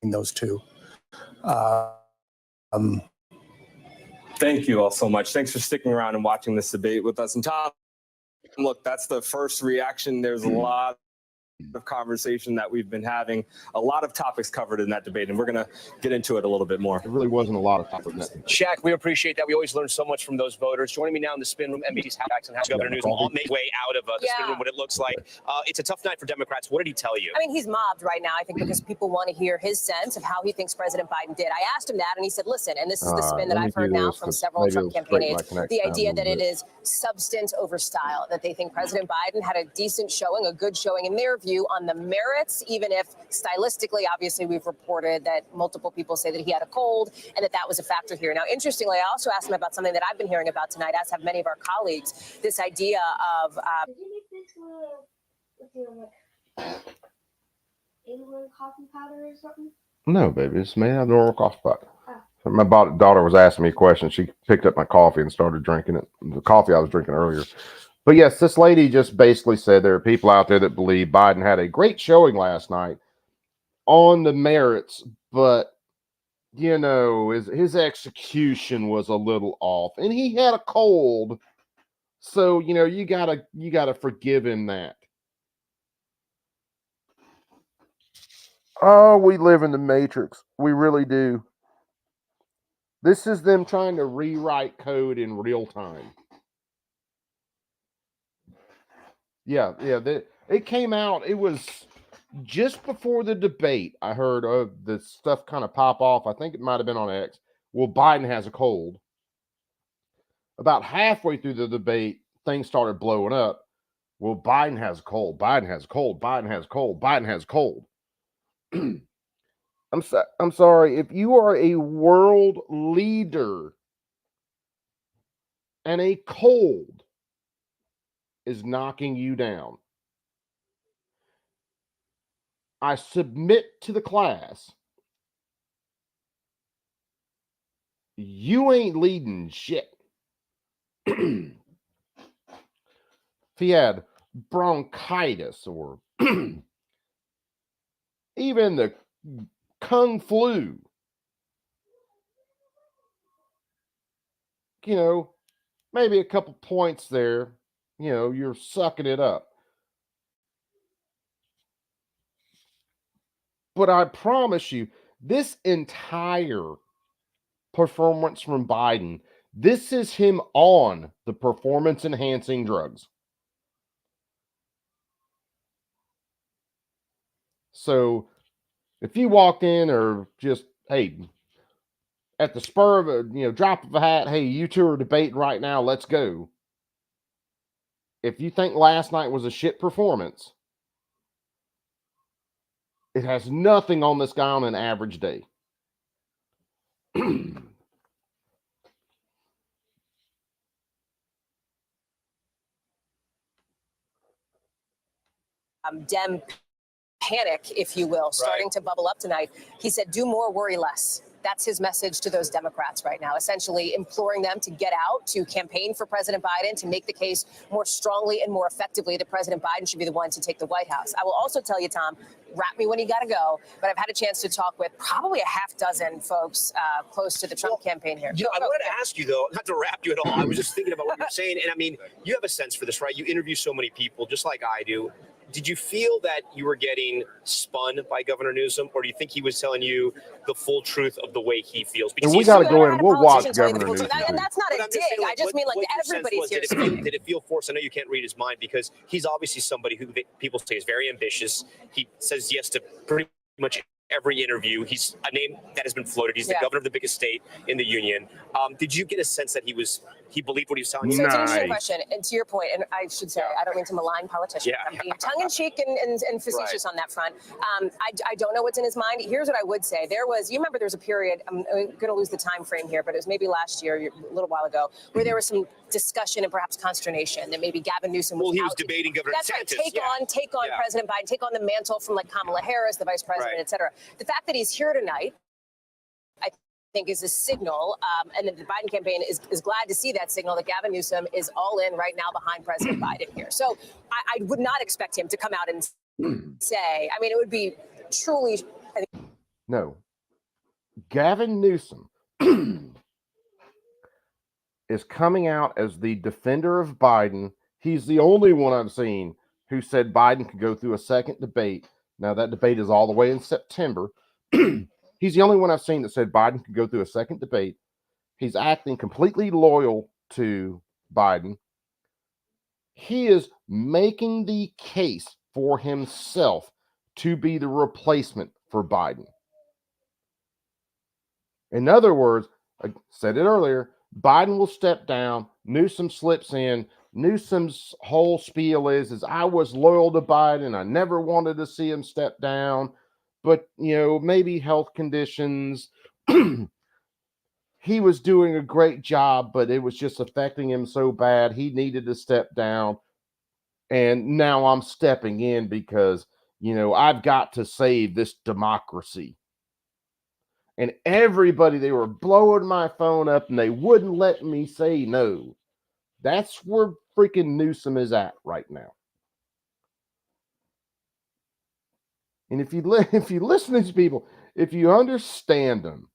Those two. Thank you all so much. Thanks for sticking around and watching this debate with us. And Tom, look, that's the first reaction. There's a lot of conversation that we've been having, a lot of topics covered in that debate, and we're going to get into it a little bit more. It really wasn't a lot of topics. Shaq, we appreciate that. We always learn so much from those voters. Joining me now in the spin room, NBC's Hal Jackson, House Governor Newsom, all made way out of the spin room, what it looks like. It's a tough night for Democrats. What did he tell you? I mean, he's mobbed right now, I think, because people want to hear his sense of how he thinks President Biden did. I asked him that, and he said, listen, and this is the spin that I've heard now from several Trump campaign aides, the idea that it is substance over style, that they think President Biden had a decent showing, a good showing in their view on the merits, even if stylistically, obviously, we've reported that multiple people say that he had a cold and that was a factor here. Now, interestingly, I also asked him about something that I've been hearing about tonight, as have many of our colleagues, this idea of... Did you make this with your England coffee powder or something? No, baby, it's made out of normal coffee pot. So my daughter was asking me a question. She picked up my coffee and started drinking it. The coffee I was drinking earlier. But yes, this lady just basically said there are people out there that believe Biden had a great showing last night on the merits, but you know, his execution was a little off, and he had a cold, so you know, you gotta forgive him that. Oh, we live in the Matrix. We really do. This is them trying to rewrite code in real time. Yeah. It came out. It was just before the debate. I heard the stuff kind of pop off. I think it might have been on X. Well, Biden has a cold. About halfway through the debate, things started blowing up. Well, Biden has a cold. Biden has a cold. Biden has a cold. Biden has a cold. I'm sorry. If you are a world leader and a cold is knocking you down, I submit to the class, you ain't leading shit. If he had bronchitis or even the Kung flu, you know, maybe a couple points there, you know, you're sucking it up. But I promise you, this entire performance from Biden, this is him on the performance-enhancing drugs. So if you walked in or just, hey, at the spur of a, drop of a hat, hey, you two are debating right now, let's go. If you think last night was a shit performance, it has nothing on this guy on an average day. Dem panic, if you will, starting to bubble up tonight. He said, do more, worry less. That's his message to those Democrats right now, essentially imploring them to get out, to campaign for President Biden, to make the case more strongly and more effectively that President Biden should be the one to take the White House. I will also tell you, Tom, wrap me when you got to go, but I've had a chance to talk with probably a half dozen folks close to the Trump campaign here. You know, I wanted to ask you, though, not to wrap you at all. I was just thinking about what you're saying. And I mean, you have a sense for this, right? You interview so many people, just like I do. Did you feel that you were getting spun by Governor Newsom, or do you think he was telling you the full truth of the way he feels? And we got to go in. We'll watch Governor Newsom. And that's not a dig. I just mean, like, everybody's here. Did it feel forced? I know you can't read his mind because he's obviously somebody who people say is very ambitious. He says yes to pretty much every interview. He's a name that has been floated. He's the governor of the biggest state in the union. Did you get a sense that he believed what he was telling you? So it's an interesting question. And to your point, and I should say, I don't mean to malign politicians. I'm being tongue-in-cheek and facetious on that front. I don't know what's in his mind. Here's what I would say. You remember there was a period, I'm going to lose the time frame here, but it was maybe last year, a little while ago, where there was some discussion and perhaps consternation that maybe Gavin Newsom was he was debating Governor DeSantis. Take on President Biden, take on the mantle from like Kamala Harris, the vice president, et cetera. The fact that he's here tonight, I think, is a signal, and the Biden campaign is glad to see that signal that Gavin Newsom is all in right now behind President Biden here. So I would not expect him to come out and say, I mean, it would be truly. No. Gavin Newsom is coming out as the defender of Biden. He's the only one I've seen who said Biden could go through a second debate. Now, that debate is all the way in September. He's the only one I've seen that said Biden could go through a second debate. He's acting completely loyal to Biden. He is making the case for himself to be the replacement for Biden. In other words, I said it earlier, Biden will step down, Newsom slips in. Newsom's whole spiel is I was loyal to Biden. I never wanted to see him step down, but, you know, maybe health conditions. He was doing a great job, but it was just affecting him so bad. He needed to step down. And now I'm stepping in because, you know, I've got to save this democracy. And everybody, they were blowing my phone up and they wouldn't let me say no. That's where freaking Newsom is at right now. And if you listen to these people, if you understand them,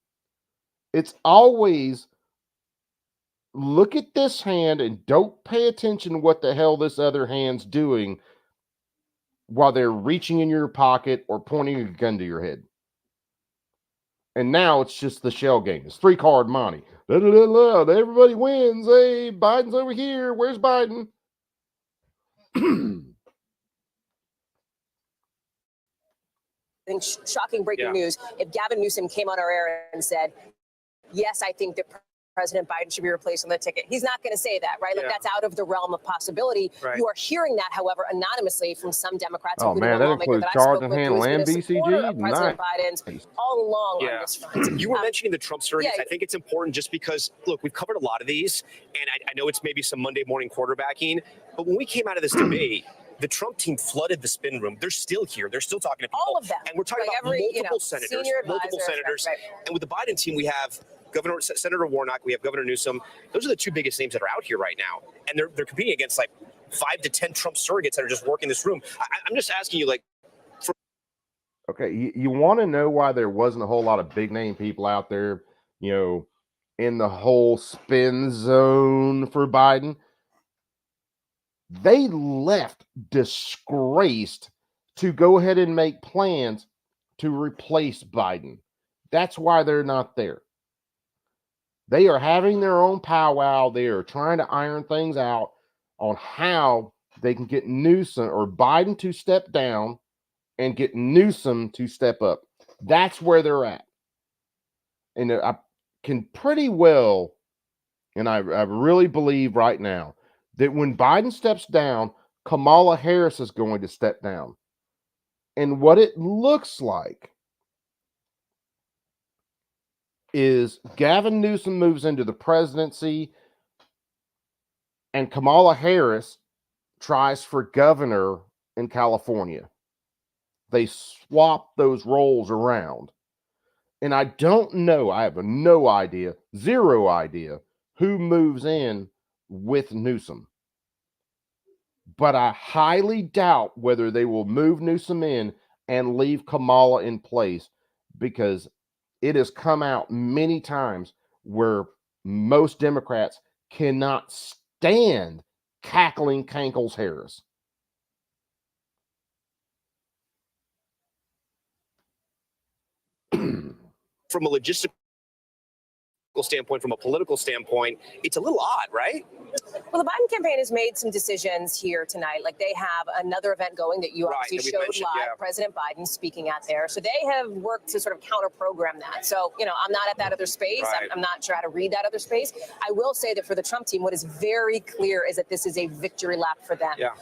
it's always look at this hand and don't pay attention to what the hell this other hand's doing while they're reaching in your pocket or pointing a gun to your head. And now it's just the shell game. It's 3-card money. Everybody wins. Hey, Biden's over here. Where's Biden? I think shocking breaking news. If Gavin Newsom came on our air and said, yes, I think that President Biden should be replaced on the ticket. He's not going to say that, right? Like that's out of the realm of possibility. Right. You are hearing that, however, anonymously from some Democrats. Oh man, that includes Charles and Handle and BCG. President Biden's all along on this front. You were mentioning the Trump surrogates. I think it's important just because, look, we've covered a lot of these, and I know it's maybe some Monday morning quarterbacking, but when we came out of this debate, the Trump team flooded the spin room. They're still here. They're still talking to people. All of them. And we're talking about multiple senators. And with the Biden team, we have Senator Warnock, we have Governor Newsom. Those are the two biggest names that are out here right now. And they're competing against like 5 to 10 Trump surrogates that are just working this room. I'm just asking you, like, okay, you want to know why there wasn't a whole lot of big name people out there, you know, in the whole spin zone for Biden? They left disgraced to go ahead and make plans to replace Biden. That's why they're not there. They are having their own powwow. They are trying to iron things out on how they can get Newsom or Biden to step down and get Newsom to step up. That's where they're at. And I can pretty well, and I really believe right now, that when Biden steps down, Kamala Harris is going to step down. And what it looks like is Gavin Newsom moves into the presidency and Kamala Harris tries for governor in California. they swap those roles around. And I don't know, I have no idea, zero idea who moves in with Newsom. But I highly doubt whether they will move Newsom in and leave Kamala in place, because it has come out many times where most Democrats cannot stand cackling Kankles Harris. From a logistical standpoint, from a political standpoint, it's a little odd, right? Well, the Biden campaign has made some decisions here tonight. Like they have another event going that you obviously showed live, President Biden speaking out there. So they have worked to sort of counter program that. So, you know, I'm not at that other space. Right. I'm not trying to read that other space. I will say that for the Trump team, what is very clear is that this is a victory lap for them. Yeah.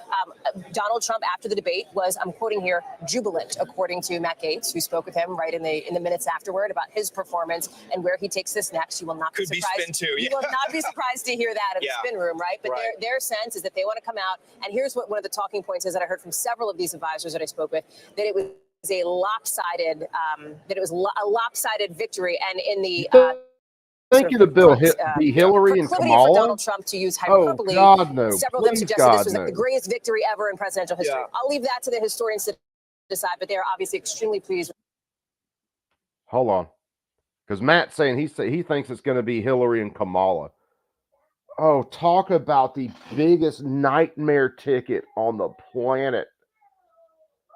Donald Trump, after the debate, was, I'm quoting here, jubilant, according to Matt Gaetz, who spoke with him right in the minutes afterward about his performance and where he takes this next. You will not be surprised. Spin too. You will not be surprised to hear that in the spin room, right? But their sense is that they want to come out. And here's what one of the talking points is that I heard from several of these advisors that I spoke with, that it was a lopsided, a lopsided victory. And in the Thank you to Bill be Hillary and Kamala. For Donald Trump to use hyperbole. Oh God, no! Several of them suggested this was like the greatest victory ever in presidential history. I'll leave that to the historians to decide, but they are obviously extremely pleased. Hold on, because Matt's saying he thinks it's going to be Hillary and Kamala. Oh, talk about the biggest nightmare ticket on the planet.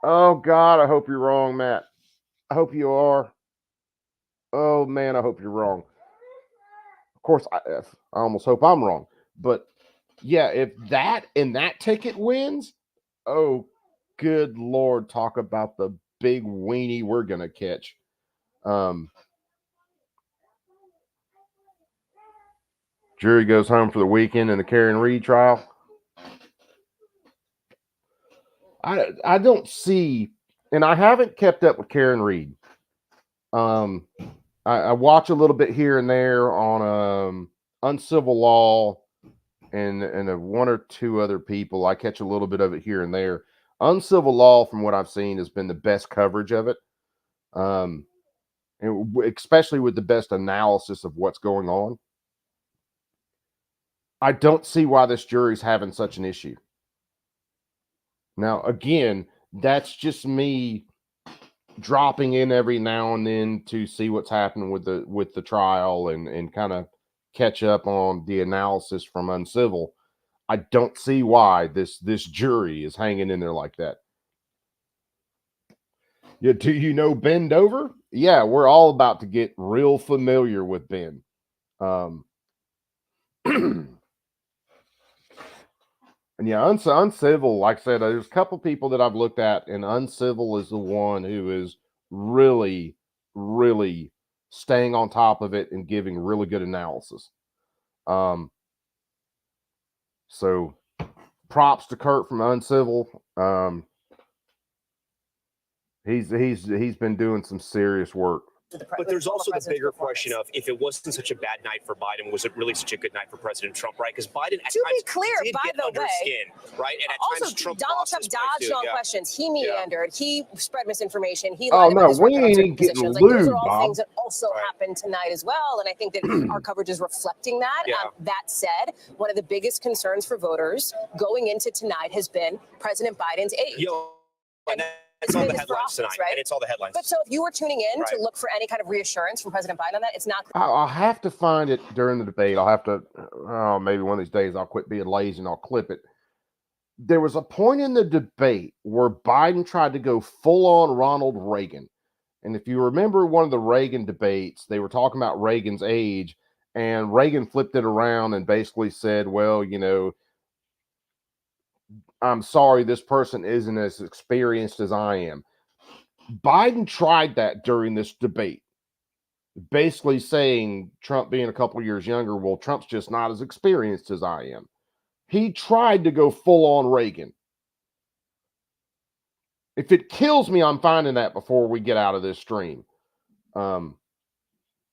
Oh, God, I hope you're wrong, Matt. I hope you are. Oh, man, I hope you're wrong. Of course, I almost hope I'm wrong. But, yeah, if that ticket wins, oh, good Lord, talk about the big weenie we're going to catch. Jury goes home for the weekend in the Karen Reed trial. I don't see, and I haven't kept up with Karen Reed. I watch a little bit here and there on Uncivil Law and one or two other people. I catch a little bit of it here and there. Uncivil Law, from what I've seen, has been the best coverage of it, and especially with the best analysis of what's going on. I don't see why this jury's having such an issue. Now, again, that's just me dropping in every now and then to see what's happening with the trial and kind of catch up on the analysis from Uncivil. I don't see why this jury is hanging in there like that. Yeah, do you know Ben Dover? Yeah, we're all about to get real familiar with Ben. And yeah, Uncivil, like I said, there's a couple people that I've looked at, and Uncivil is the one who is really, really staying on top of it and giving really good analysis. So props to Kurt from Uncivil. He's been doing some serious work. But there's also the bigger question of, if it wasn't such a bad night for Biden, was it really such a good night for President Trump, right? Because Biden at to times be clear, did by get the under way, skin, right? And at also times Trump Donald lost Trump his point, dodged too. on questions. He meandered. He spread misinformation. He Oh lied about no, his we record on certain ain't getting positions. Like, those lewd, are all Bob. things that also happened tonight as well. And I think that our coverage is reflecting that. That said, one of the biggest concerns for voters going into tonight has been President Biden's age. And it's all the headlines tonight, right? and it's all the headlines. But so if you were tuning in to look for any kind of reassurance from President Biden on that, it's not. I'll have to find it during the debate. I'll have to, maybe one of these days I'll quit being lazy and I'll clip it. There was a point in the debate where Biden tried to go full on Ronald Reagan. And if you remember one of the Reagan debates, they were talking about Reagan's age, and Reagan flipped it around and basically said, well, you know, I'm sorry, this person isn't as experienced as I am. Biden tried that during this debate, basically saying Trump being a couple years younger, well, Trump's just not as experienced as I am. He tried to go full on Reagan. If it kills me, I'm finding that before we get out of this stream. And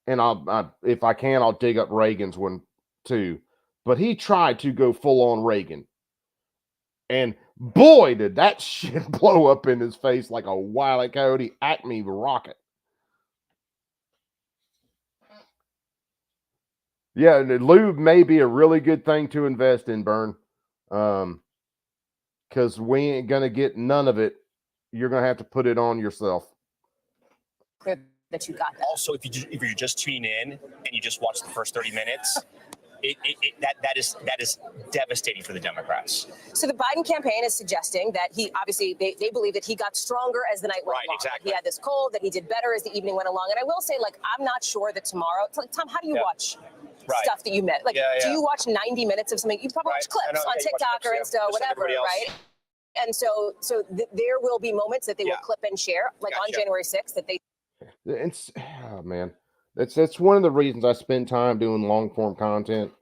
if I can, I'll dig up Reagan's one too. But he tried to go full on Reagan. And Boy, did that shit blow up in his face like a Wile E. Coyote Acme rocket. Yeah, and lube may be a really good thing to invest in, Bern. Because we ain't gonna get none of it. You're gonna have to put it on yourself. Clear that you got that. Also, if you're just tuning in and you just watch the first 30 minutes, that is devastating for the Democrats. So the Biden campaign is suggesting that he obviously they believe that he got stronger as the night went along. Exactly. He had this cold, that he did better as the evening went along. And I will say, like, I'm not sure that tomorrow. Like, Tom, how do you watch stuff that you met? Like, do you watch 90 minutes of something? You probably watch clips on TikTok or Insta, whatever, right? And so there will be moments that they will clip and share, like on January 6th, that they. It's man, that's one of the reasons I spend time doing long form content,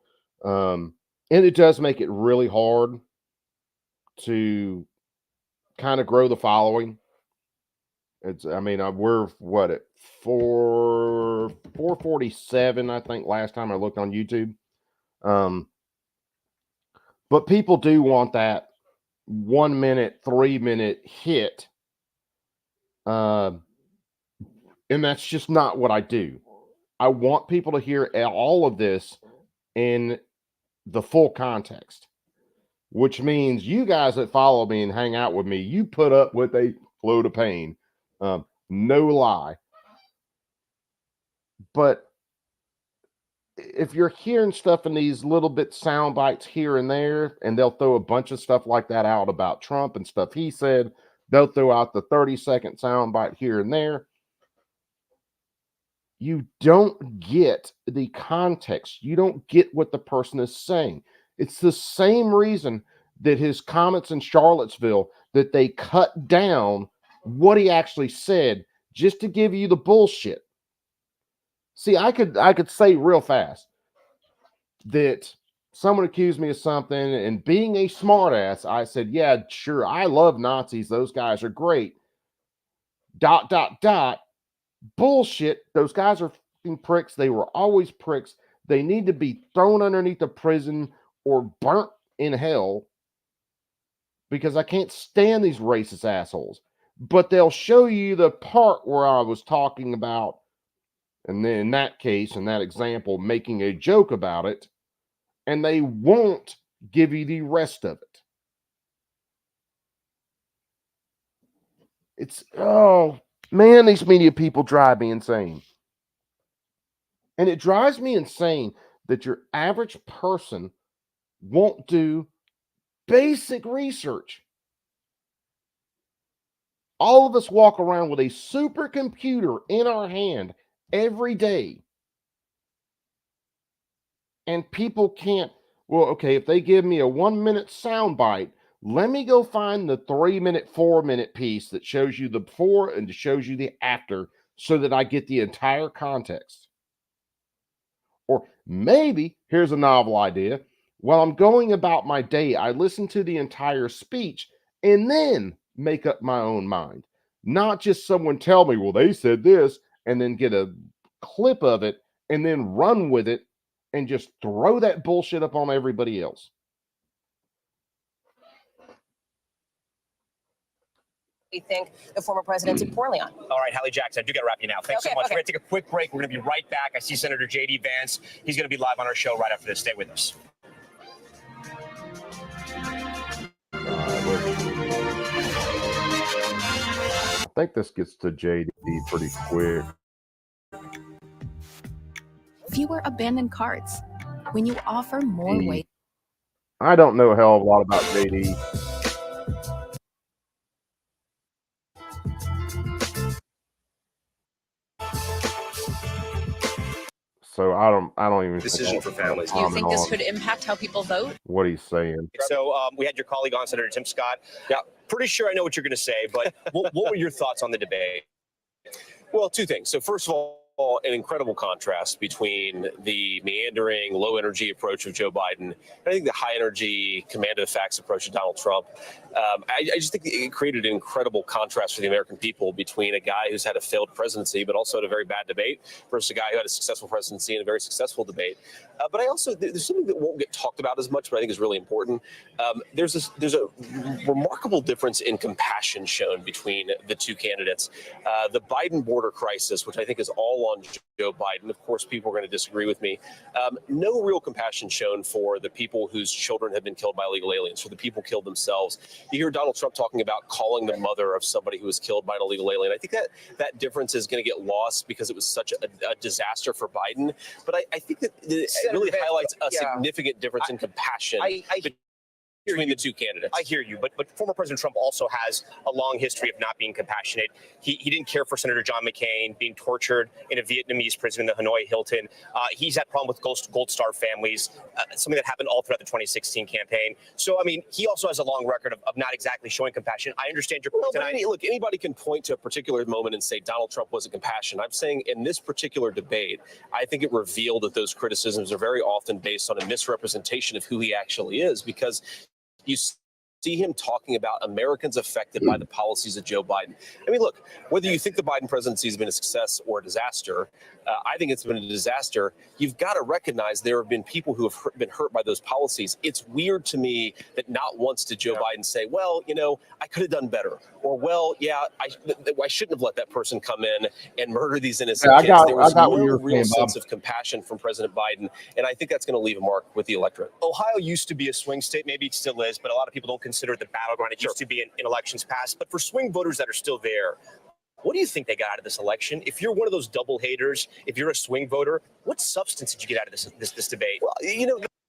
and it does make it really hard to kind of grow the following. I mean, we're what at 447, I think, last time I looked on YouTube. But people do want that 1 minute, 3 minute hit. And that's just not what I do. I want people to hear all of this in the full context, which means you guys that follow me and hang out with me, you put up with a load of pain. No lie. But if you're hearing stuff in these little bit sound bites here and there, and they'll throw a bunch of stuff like that out about Trump and stuff he said, they'll throw out the 30-second sound bite here and there. You don't get the context. You don't get what the person is saying. It's the same reason that his comments in Charlottesville, that they cut down what he actually said just to give you the bullshit. See, I could say real fast that someone accused me of something, and being a smartass, I said, yeah, sure, I love Nazis. Those guys are great. ... Bullshit. Those guys are fucking pricks. They were always pricks. They need to be thrown underneath the prison or burnt in hell, because I can't stand these racist assholes. But they'll show you the part where I was talking about, and then in that case, in that example, making a joke about it, and they won't give you the rest of it. It's, oh man, these media people drive me insane. And it drives me insane that your average person won't do basic research. All of us walk around with a supercomputer in our hand every day. And people can't, well, okay, if they give me a 1 minute soundbite, let me go find the 3 minute, 4 minute piece that shows you the before and shows you the after, so that I get the entire context. Or maybe, here's a novel idea. While I'm going about my day, I listen to the entire speech and then make up my own mind. Not just someone tell me, well, they said this, and then get a clip of it and then run with it and just throw that bullshit up on everybody else. Think the former president did poorly on. All right, Hallie Jackson, I do got to wrap you now. Thanks so much. We're going to take a quick break. We're going to be right back. I see Senator J.D. Vance. He's going to be live on our show right after this. Stay with us. I think this gets to J.D. pretty quick. Fewer abandoned carts. When you offer more ways. I don't know a hell of a lot about J.D. So I don't even Decision for families. Do you think this could impact how people vote? What he's saying. So we had your colleague on, Senator Tim Scott. Yeah, pretty sure I know what you're going to say, but what were your thoughts on the debate? Well, two things. So first of all, an incredible contrast between the meandering, low energy approach of Joe Biden and I think the high energy, command of the facts approach of Donald Trump. I just think it created an incredible contrast for the American people between a guy who's had a failed presidency, but also had a very bad debate, versus a guy who had a successful presidency and a very successful debate. But there's something that won't get talked about as much, but I think is really important. There's a remarkable difference in compassion shown between the two candidates. The Biden border crisis, which I think is all on Joe Biden. Of course, people are going to disagree with me. No real compassion shown for the people whose children have been killed by illegal aliens, for the people killed themselves. You hear Donald Trump talking about calling the mother of somebody who was killed by an illegal alien. I think that difference is going to get lost because it was such a disaster for Biden. But I think that it really highlights a significant difference in compassion between the two candidates. I hear you, but former President Trump also has a long history of not being compassionate. He didn't care for Senator John McCain being tortured in a Vietnamese prison in the Hanoi Hilton. He's had problem with Gold Star families, something that happened all throughout the 2016 campaign. So, I mean, he also has a long record of not exactly showing compassion. I understand your point tonight. Look, anybody can point to a particular moment and say Donald Trump wasn't compassionate. I'm saying in this particular debate, I think it revealed that those criticisms are very often based on a misrepresentation of who he actually is, because you see him talking about Americans affected by the policies of Joe Biden. I mean, look, whether you think the Biden presidency has been a success or a disaster, I think it's been a disaster. You've got to recognize there have been people who have been hurt by those policies. It's weird to me that not once did Joe Biden say, well, I could have done better. Or, well, yeah, I shouldn't have let that person come in and murder these innocent kids. There was no real sense of compassion from President Biden, and I think that's going to leave a mark with the electorate. Ohio used to be a swing state. Maybe it still is, but a lot of people don't consider it the battleground it used to be in elections past. But for swing voters that are still there, what do you think they got out of this election? If you're one of those double haters, if you're a swing voter, what substance did you get out of this debate? Well,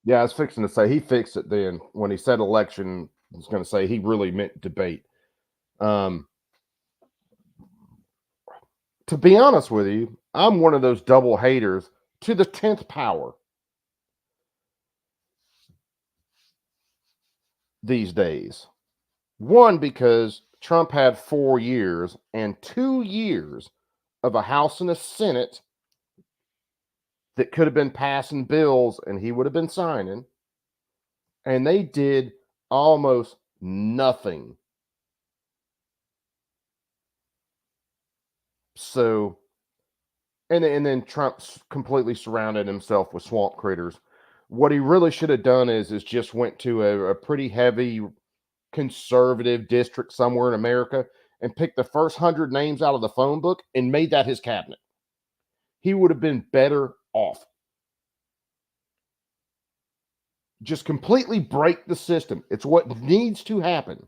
Yeah, I was fixing to say he fixed it then when he said election. I was going to say he really meant debate. To be honest with you, I'm one of those double haters to the 10th power these days. One, because Trump had 4 years and 2 years of a House and a Senate that could have been passing bills and he would have been signing, and they did almost nothing. So, and then Trump's completely surrounded himself with swamp critters. What he really should have done is just went to a pretty heavy conservative district somewhere in America and picked the first 100 names out of the phone book and made that his cabinet. He would have been better off. Just completely break the system. It's what needs to happen.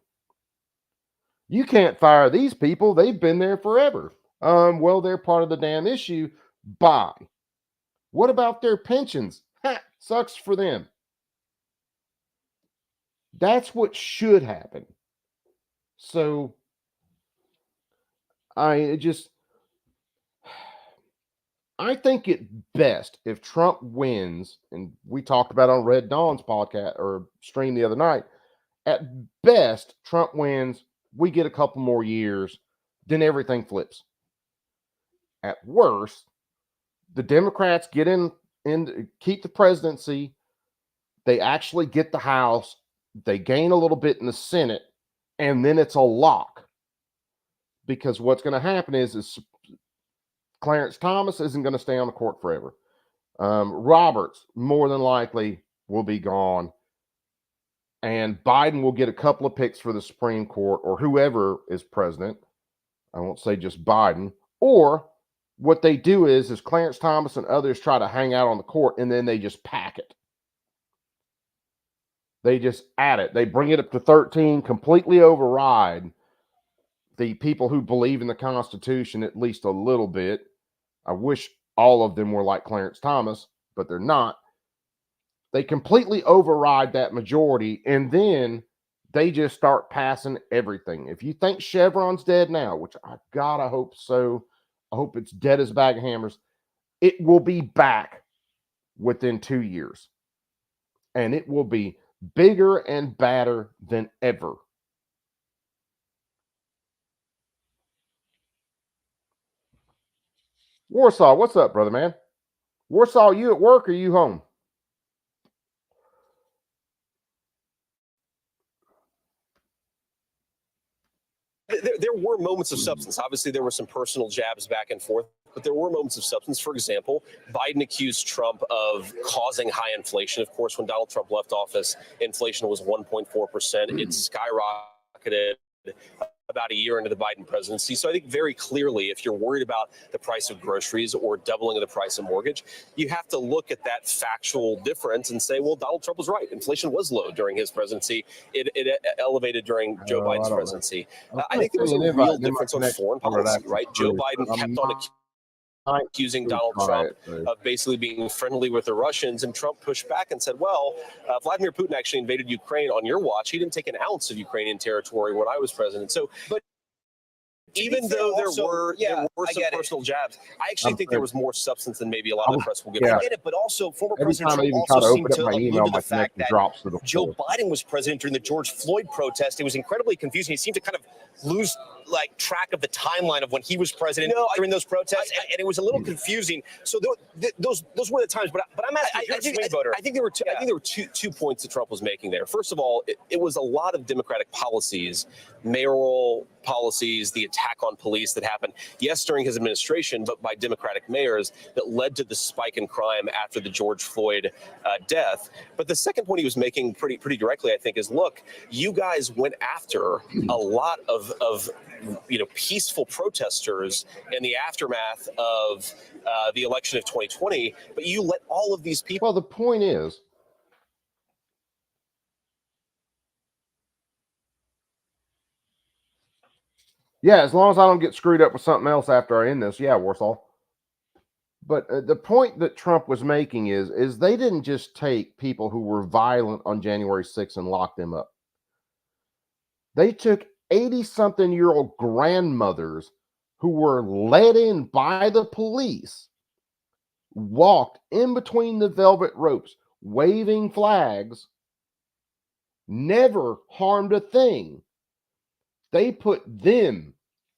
You can't fire these people. They've been there forever. Well, they're part of the damn issue. Bye. What about their pensions? Ha, sucks for them. That's what should happen. So, I think it best if Trump wins, and we talked about on Red Dawn's podcast or stream the other night, at best, Trump wins, we get a couple more years, then everything flips. At worst, the Democrats get in keep the presidency, they actually get the House, they gain a little bit in the Senate, and then it's a lock. Because what's going to happen is Clarence Thomas isn't going to stay on the court forever. Roberts, more than likely, will be gone. And Biden will get a couple of picks for the Supreme Court or whoever is president. I won't say just Biden. Or what they do is Clarence Thomas and others try to hang out on the court, and then they just pack it. They just add it. They bring it up to 13, completely override the people who believe in the Constitution at least a little bit. I wish all of them were like Clarence Thomas, but they're not. They completely override that majority, and then they just start passing everything. If you think Chevron's dead now, which I hope so, I hope it's dead as a bag of hammers, it will be back within 2 years. And it will be bigger and badder than ever. Warsaw, what's up, brother, man? Warsaw, you at work or you home? There were moments of substance. Obviously, there were some personal jabs back and forth, but there were moments of substance. For example, Biden accused Trump of causing high inflation. Of course, when Donald Trump left office, inflation was 1.4%. It skyrocketed about a year into the Biden presidency. So I think very clearly, if you're worried about the price of groceries or doubling of the price of mortgage, you have to look at that factual difference and say, well, Donald Trump was right. Inflation was low during his presidency. It elevated during Joe Biden's presidency. I think there was a real difference on foreign policy, right? Joe Biden kept on accusing Donald Trump of basically being friendly with the Russians, and Trump pushed back and said, well, Vladimir Putin actually invaded Ukraine on your watch. He didn't take an ounce of Ukrainian territory when I was president. So, but even though there were some personal jabs, I actually think there was more substance than maybe a lot of the press will give. Yeah. I get it, but also former Every President time I Trump even try also to seemed open to up my allude email, to my the fact connection that drops to the Joe floor. Biden was president during the George Floyd protest. It was incredibly confusing. He seemed to kind of lose track of the timeline of when he was president during those protests, and it was a little confusing. So those were the times. But I'm asking, if you're a swing voter. I think there were two points that Trump was making there. First of all, it was a lot of Democratic policies, mayoral policies, the attack on police that happened, yes, during his administration, but by Democratic mayors that led to the spike in crime after the George Floyd death. But the second point he was making pretty directly, I think, is, look, you guys went after a lot of peaceful protesters in the aftermath of the election of 2020, but you let all of these people. Well, the point is, yeah, as long as I don't get screwed up with something else after I end this, yeah, Warsaw. But the point that Trump was making is they didn't just take people who were violent on January 6th and lock them up. They took 80-something-year-old grandmothers who were led in by the police, walked in between the velvet ropes, waving flags, never harmed a thing. They put them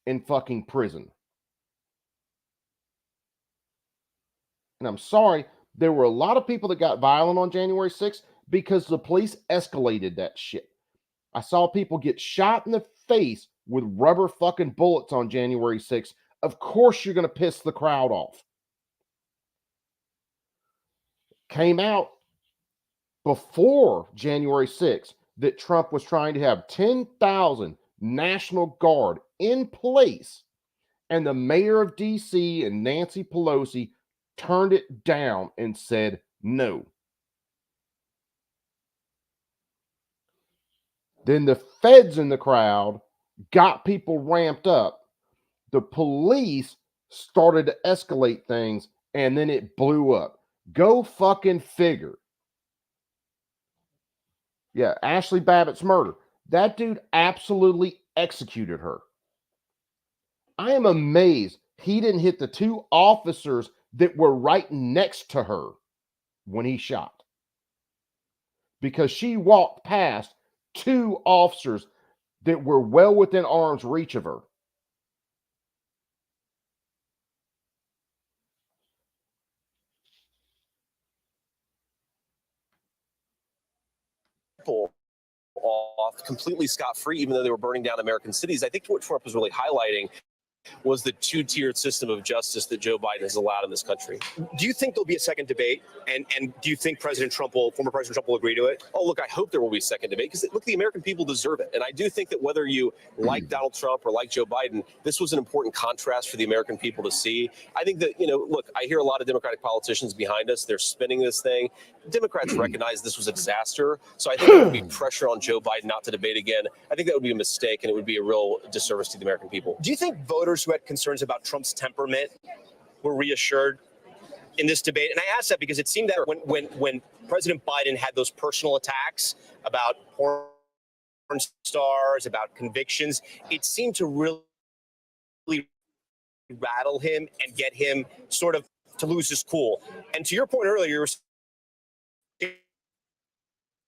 in fucking prison. And I'm sorry, there were a lot of people that got violent on January 6th because the police escalated that shit. I saw people get shot in the face with rubber fucking bullets on January 6th. Of course you're going to piss the crowd off. Came out before January 6th that Trump was trying to have 10,000 National Guard in place, and the mayor of DC and Nancy Pelosi turned it down and said no. Then the feds in the crowd got people ramped up. The police started to escalate things, and then it blew up. Go fucking figure. Yeah, Ashley Babbitt's murder. That dude absolutely executed her. I am amazed he didn't hit the two officers that were right next to her when he shot, because she walked past two officers that were well within arm's reach of her. Off completely scot-free, even though they were burning down American cities. I think what Trump was really highlighting was the two-tiered system of justice that Joe Biden has allowed in this country. Do you think there'll be a second debate? And do you think former President Trump will agree to it? Oh, look, I hope there will be a second debate, because look, the American people deserve it. And I do think that whether you like Donald Trump or like Joe Biden, this was an important contrast for the American people to see. I think that, look, I hear a lot of Democratic politicians behind us. They're spinning this thing. Democrats recognize this was a disaster. So I think there would be pressure on Joe Biden not to debate again. I think that would be a mistake, and it would be a real disservice to the American people. Do you think voters who had concerns about Trump's temperament were reassured in this debate? And I ask that because it seemed that when President Biden had those personal attacks about porn stars, about convictions, it seemed to really rattle him and get him sort of to lose his cool. And to your point earlier, you were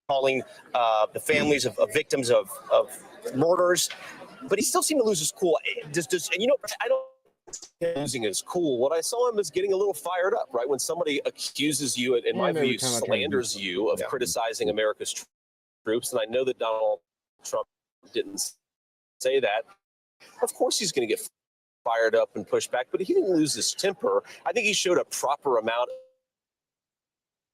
calling the families of victims of murders, but he still seemed to lose his cool. And I don't losing his cool. What I saw him is getting a little fired up, right? When somebody accuses you, in my view, slanders you of criticizing America's troops, and I know that Donald Trump didn't say that. Of course he's going to get fired up and push back, but he didn't lose his temper. I think he showed a proper amount.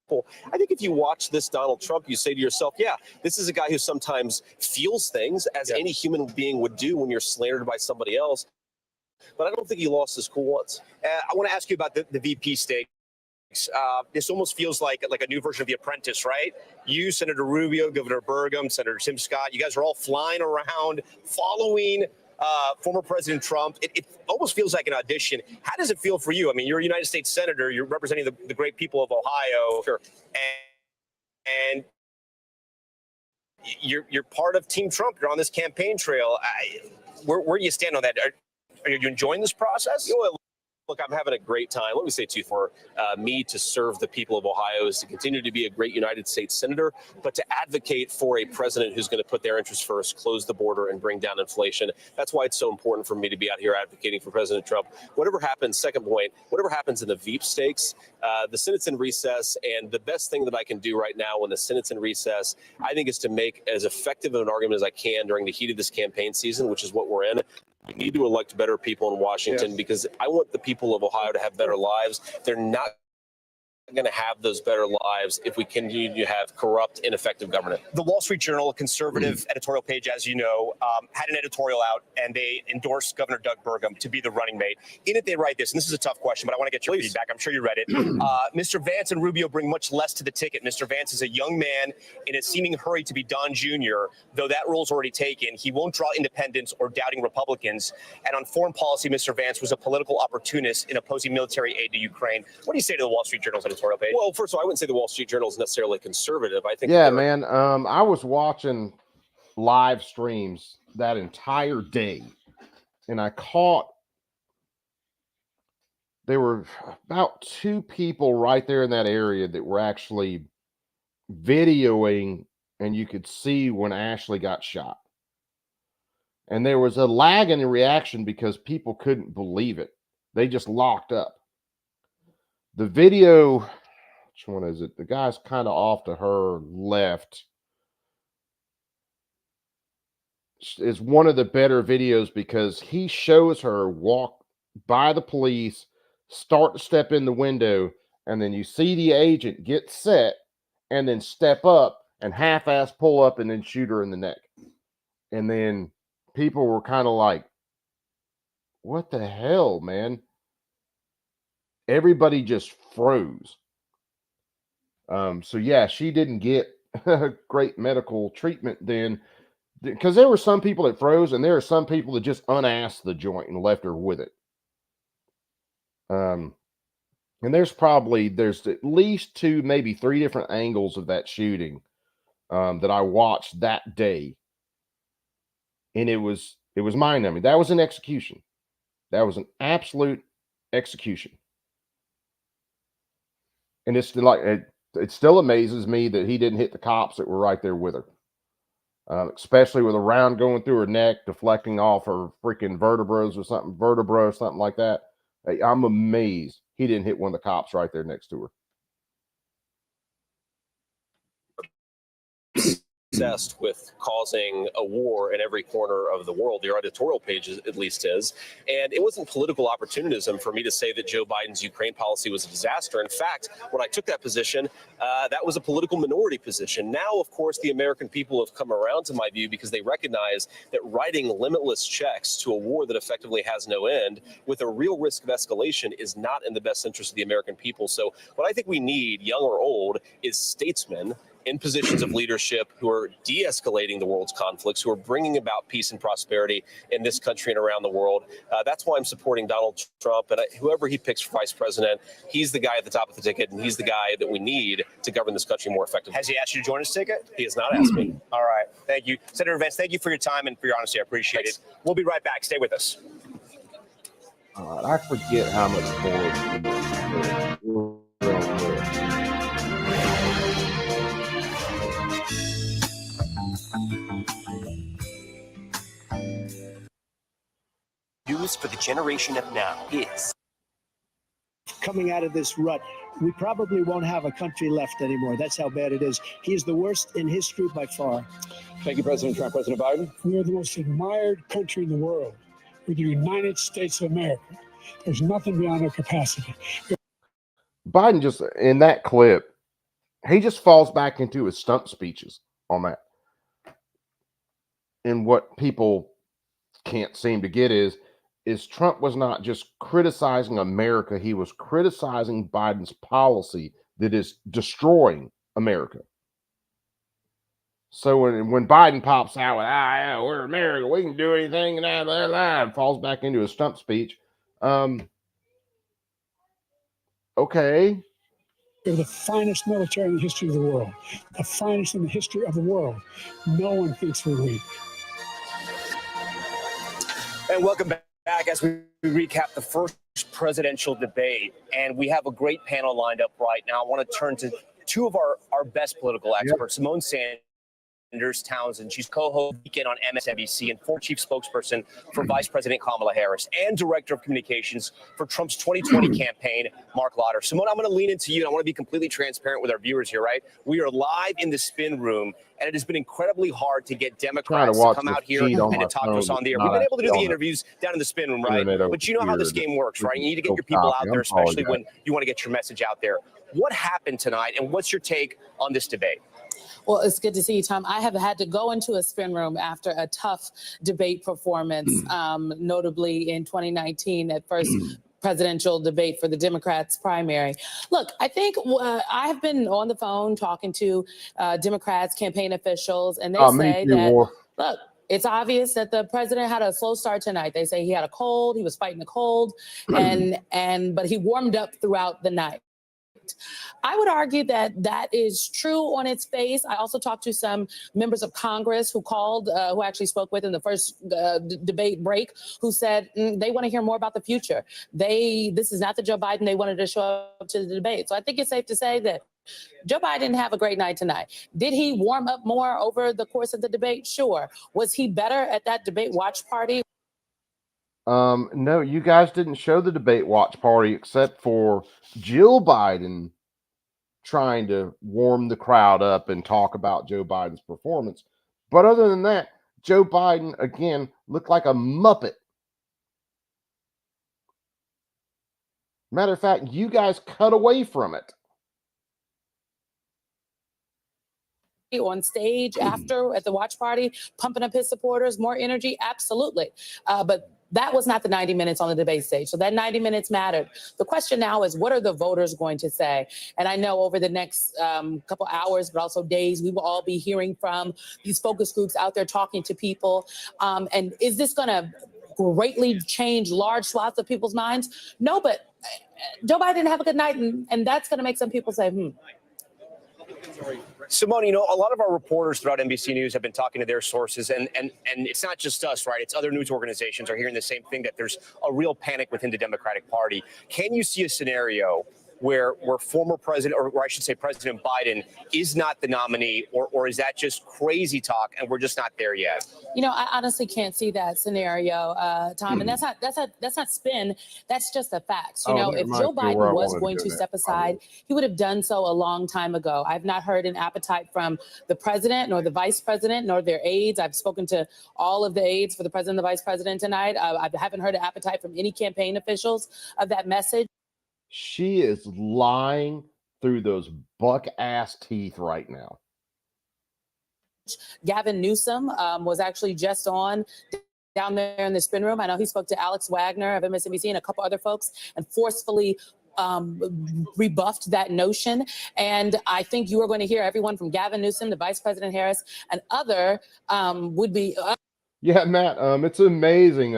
I think if you watch this Donald Trump, you say to yourself, yeah, this is a guy who sometimes feels things as any human being would do when you're slandered by somebody else. But I don't think he lost his cool once. I want to ask you about the VP stakes. This almost feels like a new version of The Apprentice, right? You, Senator Rubio, Governor Burgum, Senator Tim Scott, you guys are all flying around following former President Trump. It almost feels like an audition. How does it feel for you? I mean, you're a United States Senator. You're representing the great people of Ohio. Sure. And you're part of Team Trump. You're on this campaign trail. Where do you stand on that? Are you enjoying this process? Look, I'm having a great time. Let me say, too, for me to serve the people of Ohio is to continue to be a great United States senator, but to advocate for a president who's going to put their interests first, close the border, and bring down inflation. That's why it's so important for me to be out here advocating for President Trump. Whatever happens, second point, whatever happens in the Veep stakes, the Senate's in recess, and the best thing that I can do right now when the Senate's in recess, I think, is to make as effective of an argument as I can during the heat of this campaign season, which is what we're in. We need to elect better people in Washington because I want the people of Ohio to have better lives. They're not going to have those better lives if we continue to have corrupt, ineffective government. The Wall Street Journal, a conservative editorial page, as you know, had an editorial out, and they endorsed Governor Doug Burgum to be the running mate. In it, they write this, and this is a tough question, but I want to get your feedback. I'm sure you read it. Mr. Vance and Rubio bring much less to the ticket. Mr. Vance is a young man in a seeming hurry to be Don Jr., though that role's already taken. He won't draw independents or doubting Republicans. And on foreign policy, Mr. Vance was a political opportunist in opposing military aid to Ukraine. What do you say to the Wall Street Journal's editorial page? Well, first of all, I wouldn't say the Wall Street Journal is necessarily conservative. I think. Yeah, man. I was watching live streams that entire day, and I caught there were about 2 people right there in that area that were actually videoing, and you could see when Ashley got shot. And there was a lag in the reaction because people couldn't believe it. They just locked up. The video, which one is it? The guy's kind of off to her left. Is one of the better videos because he shows her walk by the police, start to step in the window, and then you see the agent get set and then step up and half-ass pull up and then shoot her in the neck. And then people were kind of like, what the hell, man? Everybody just froze. So yeah, she didn't get great medical treatment then, because there were some people that froze, and there are some people that just unassed the joint and left her with it. And there's at least 2, maybe 3 different angles of that shooting that I watched that day, and it was mind-numbing. That was an execution. That was an absolute execution. And it's like it still amazes me that he didn't hit the cops that were right there with her, especially with a round going through her neck, deflecting off her freaking vertebra or something like that. Hey, I'm amazed he didn't hit one of the cops right there next to her. Obsessed with causing a war in every corner of the world. Your editorial page at least is. And it wasn't political opportunism for me to say that Joe Biden's Ukraine policy was a disaster. In fact, when I took that position, that was a political minority position. Now, of course, the American people have come around to my view because they recognize that writing limitless checks to a war that effectively has no end with a real risk of escalation is not in the best interest of the American people. So what I think we need, young or old, is statesmen in positions of leadership who are de-escalating the world's conflicts, who are bringing about peace and prosperity in this country and around the world. That's why I'm supporting Donald Trump. And whoever he picks for vice president, he's the guy at the top of the ticket, and he's the guy that we need to govern this country more effectively. Has he asked you to join his ticket? He has not asked me. All right. Thank you. Senator Vance, thank you for your time and for your honesty. I appreciate it. We'll be right back. Stay with us. All right. I forget how much more. news for the generation of now is coming out of this rut, we probably won't have a country left anymore. That's how bad it is. He is the worst in history by far. Thank you, President Trump. President Biden? We are the most admired country in the world. We're the United States of America. There's nothing beyond our capacity. Biden just, in that clip, he just falls back into his stump speeches on that. And what people can't seem to get is Trump was not just criticizing America, he was criticizing Biden's policy that is destroying America. So when Biden pops out with, yeah, we're America, we can do anything, and falls back into a stump speech. Okay. We're the finest military in the history of the world, the finest in the history of the world. No one thinks we're weak. And welcome back as we recap the first presidential debate. And we have a great panel lined up right now. I want to turn to two of our best political experts, Symone Sanders Townsend. She's co-host Weekend on MSNBC and former chief spokesperson for Vice President Kamala Harris and director of communications for Trump's 2020 campaign, Mark Lauder. Symone, I'm going to lean into you. And I want to be completely transparent with our viewers here, right? We are live in the spin room, and it has been incredibly hard to get Democrats to come out here and to talk to us on the air. We've been able to do the interviews down in the spin room, right? But you know how this game works, right? You need to get your people out there, especially when you want to get your message out there. What happened tonight, and what's your take on this debate? Well, it's good to see you, Tom. I have had to go into a spin room after a tough debate performance, notably in 2019, that first presidential debate for the Democrats primary. Look, I think I have been on the phone talking to Democrats, campaign officials, and they say that, look, it's obvious that the president had a slow start tonight. They say he had a cold, he was fighting a cold, but he warmed up throughout the night. I would argue that that is true on its face. I also talked to some members of Congress who called, who actually spoke with in the first debate break, who said they want to hear more about the future. This is not the Joe Biden they wanted to show up to the debate. So I think it's safe to say that Joe Biden didn't have a great night tonight. Did he warm up more over the course of the debate? Sure. Was he better at that debate watch party? No, you guys didn't show the debate watch party except for Jill Biden trying to warm the crowd up and talk about Joe Biden's performance. But other than that, Joe Biden, again, looked like a Muppet. Matter of fact, you guys cut away from it. On stage after at the watch party, pumping up his supporters, more energy? Absolutely. But that was not the 90 minutes on the debate stage. So that 90 minutes mattered. The question now is, what are the voters going to say? And I know over the next couple hours, but also days, we will all be hearing from these focus groups out there talking to people. And is this going to greatly change large swaths of people's minds? No, but Joe Biden didn't have a good night. And that's going to make some people say, Symone, a lot of our reporters throughout NBC News have been talking to their sources, and it's not just us, right? It's other news organizations are hearing the same thing, that there's a real panic within the Democratic Party. Can you see a scenario where former president, or I should say President Biden, is not the nominee, or is that just crazy talk and we're just not there yet? I honestly can't see that scenario, Tom, and that's not spin. That's just the facts. If Joe Biden was going to step aside, he would have done so a long time ago. I've not heard an appetite from the president, nor the vice president, nor their aides. I've spoken to all of the aides for the president and the vice president tonight. I haven't heard an appetite from any campaign officials of that message. She is lying through those buck-ass teeth right now. Gavin Newsom was actually just on down there in the spin room. I know he spoke to Alex Wagner of MSNBC and a couple other folks and forcefully rebuffed that notion. And I think you are going to hear everyone from Gavin Newsom to Vice President Harris and other would be. Yeah, Matt, it's amazing.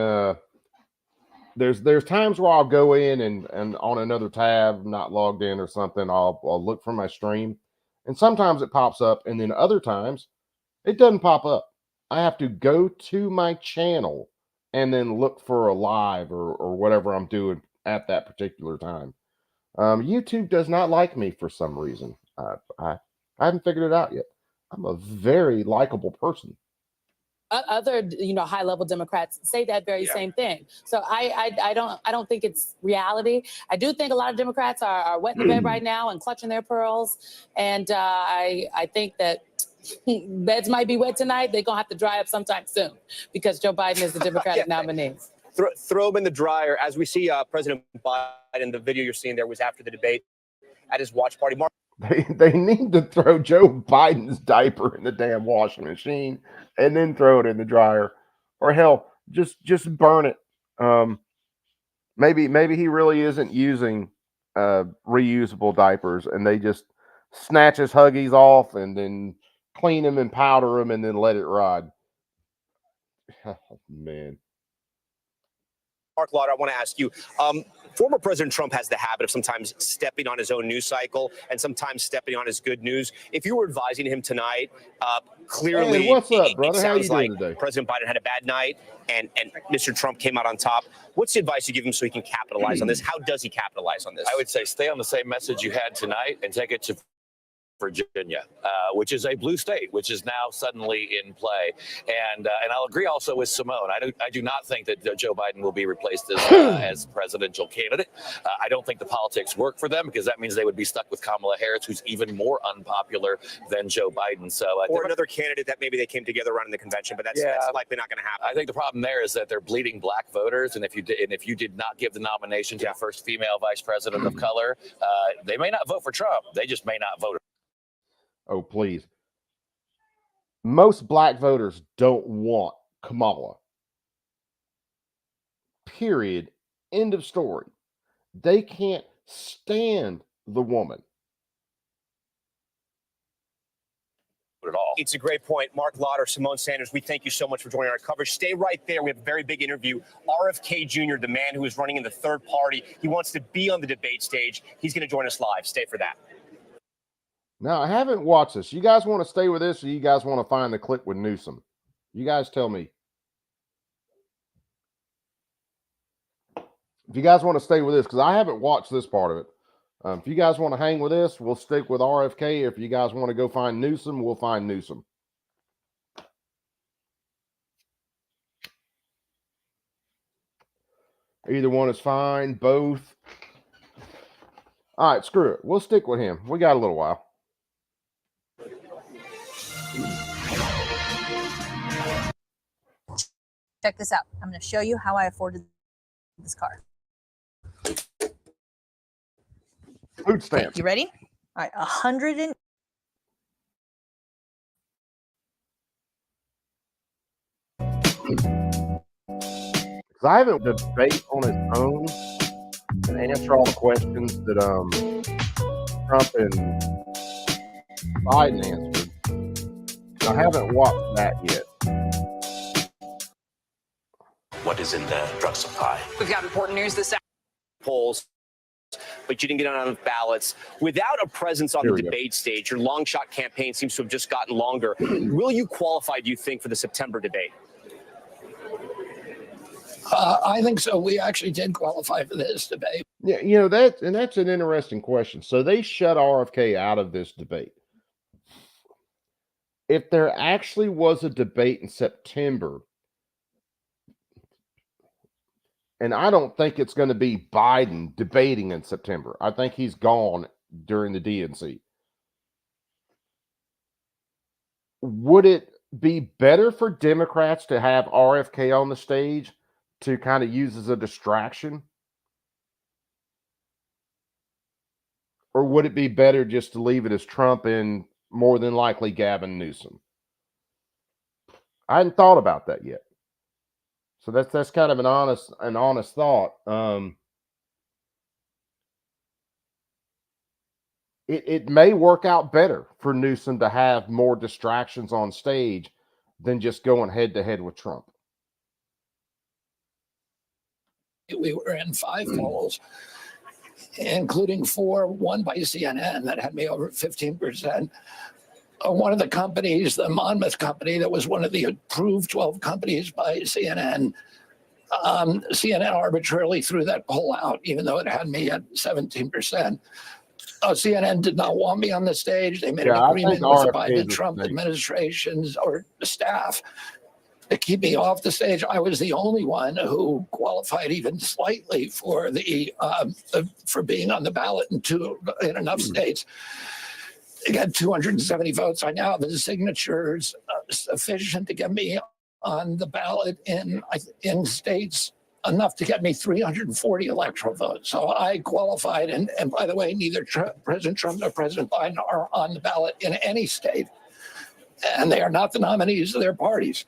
There's times where I'll go in and on another tab, not logged in or something, I'll look for my stream, and sometimes it pops up, and then other times it doesn't pop up. I have to go to my channel and then look for a live or whatever I'm doing at that particular time. YouTube does not like me for some reason. I haven't figured it out yet. I'm a very likable person. other, high-level Democrats say that very same thing. So I don't think it's reality. I do think a lot of Democrats are wet in the bed right now and clutching their pearls. And I think that beds might be wet tonight. They're going to have to dry up sometime soon because Joe Biden is the Democratic nominee. Throw him in the dryer. As we see President Biden, the video you're seeing there was after the debate at his watch party. Mark, They need to throw Joe Biden's diaper in the damn washing machine and then throw it in the dryer, or hell, just burn it. Maybe he really isn't using reusable diapers, and they just snatch his Huggies off and then clean them and powder them and then let it ride. Oh, man. Mark Lauder, I want to ask you, former President Trump has the habit of sometimes stepping on his own news cycle and sometimes stepping on his good news. If you were advising him tonight, clearly hey, what's up, brother? It How you sounds doing like today? President Biden had a bad night and Mr. Trump came out on top. What's the advice you give him so he can capitalize on this? How does he capitalize on this? I would say stay on the same message you had tonight and take it to Virginia, which is a blue state, which is now suddenly in play. And I'll agree also with Simone. I do not think that Joe Biden will be replaced as presidential candidate. I don't think the politics work for them because that means they would be stuck with Kamala Harris, who's even more unpopular than Joe Biden. So, or another candidate that maybe they came together around in the convention, but that's likely not going to happen. I think the problem there is that they're bleeding black voters, and if you did not give the nomination to the first female vice president of color, they may not vote for Trump. They just may not vote. Oh, please. Most black voters don't want Kamala. Period. End of story. They can't stand the woman. At all. It's a great point. Mark Lauder, Simone Sanders, we thank you so much for joining our coverage. Stay right there. We have a very big interview. RFK Jr., the man who is running in the third party, he wants to be on the debate stage. He's going to join us live. Stay for that. Now, I haven't watched this. You guys want to stay with this, or you guys want to find the clip with Newsom? You guys tell me. If you guys want to stay with this, because I haven't watched this part of it. If you guys want to hang with this, we'll stick with RFK. If you guys want to go find Newsom, we'll find Newsom. Either one is fine, both. All right, screw it. We'll stick with him. We got a little while. Check this out. I'm going to show you how I afforded this car. Food stamps. You ready? All right, 100 and Because I haven't debate on his own and answer all the questions that Trump and Biden answered. I haven't watched that yet. What is in the drug supply? We've got important news this afternoon. Polls, but you didn't get on enough ballots. Without a presence on the debate stage, your long shot campaign seems to have just gotten longer. Will you qualify, do you think, for the September debate? I think so. We actually did qualify for this debate. Yeah, that's an interesting question. So they shut RFK out of this debate. If there actually was a debate in September, and I don't think it's going to be Biden debating in September. I think he's gone during the DNC. Would it be better for Democrats to have RFK on the stage to kind of use as a distraction? Or would it be better just to leave it as Trump and more than likely Gavin Newsom? I hadn't thought about that yet. So that's kind of an honest thought. It may work out better for Newsom to have more distractions on stage than just going head to head with Trump. We were in 5 polls, including 4, one by CNN that had me over 15%. One of the companies, the Monmouth Company, that was one of the approved 12 companies by CNN, CNN arbitrarily threw that poll out, even though it had me at 17%. CNN did not want me on the stage. They made an agreement with the Biden Trump administrations or staff to keep me off the stage. I was the only one who qualified even slightly for for being on the ballot in enough states. They got 270 votes. I now have the signatures sufficient to get me on the ballot in states enough to get me 340 electoral votes. So I qualified. And by the way, neither President Trump nor President Biden are on the ballot in any state. And they are not the nominees of their parties.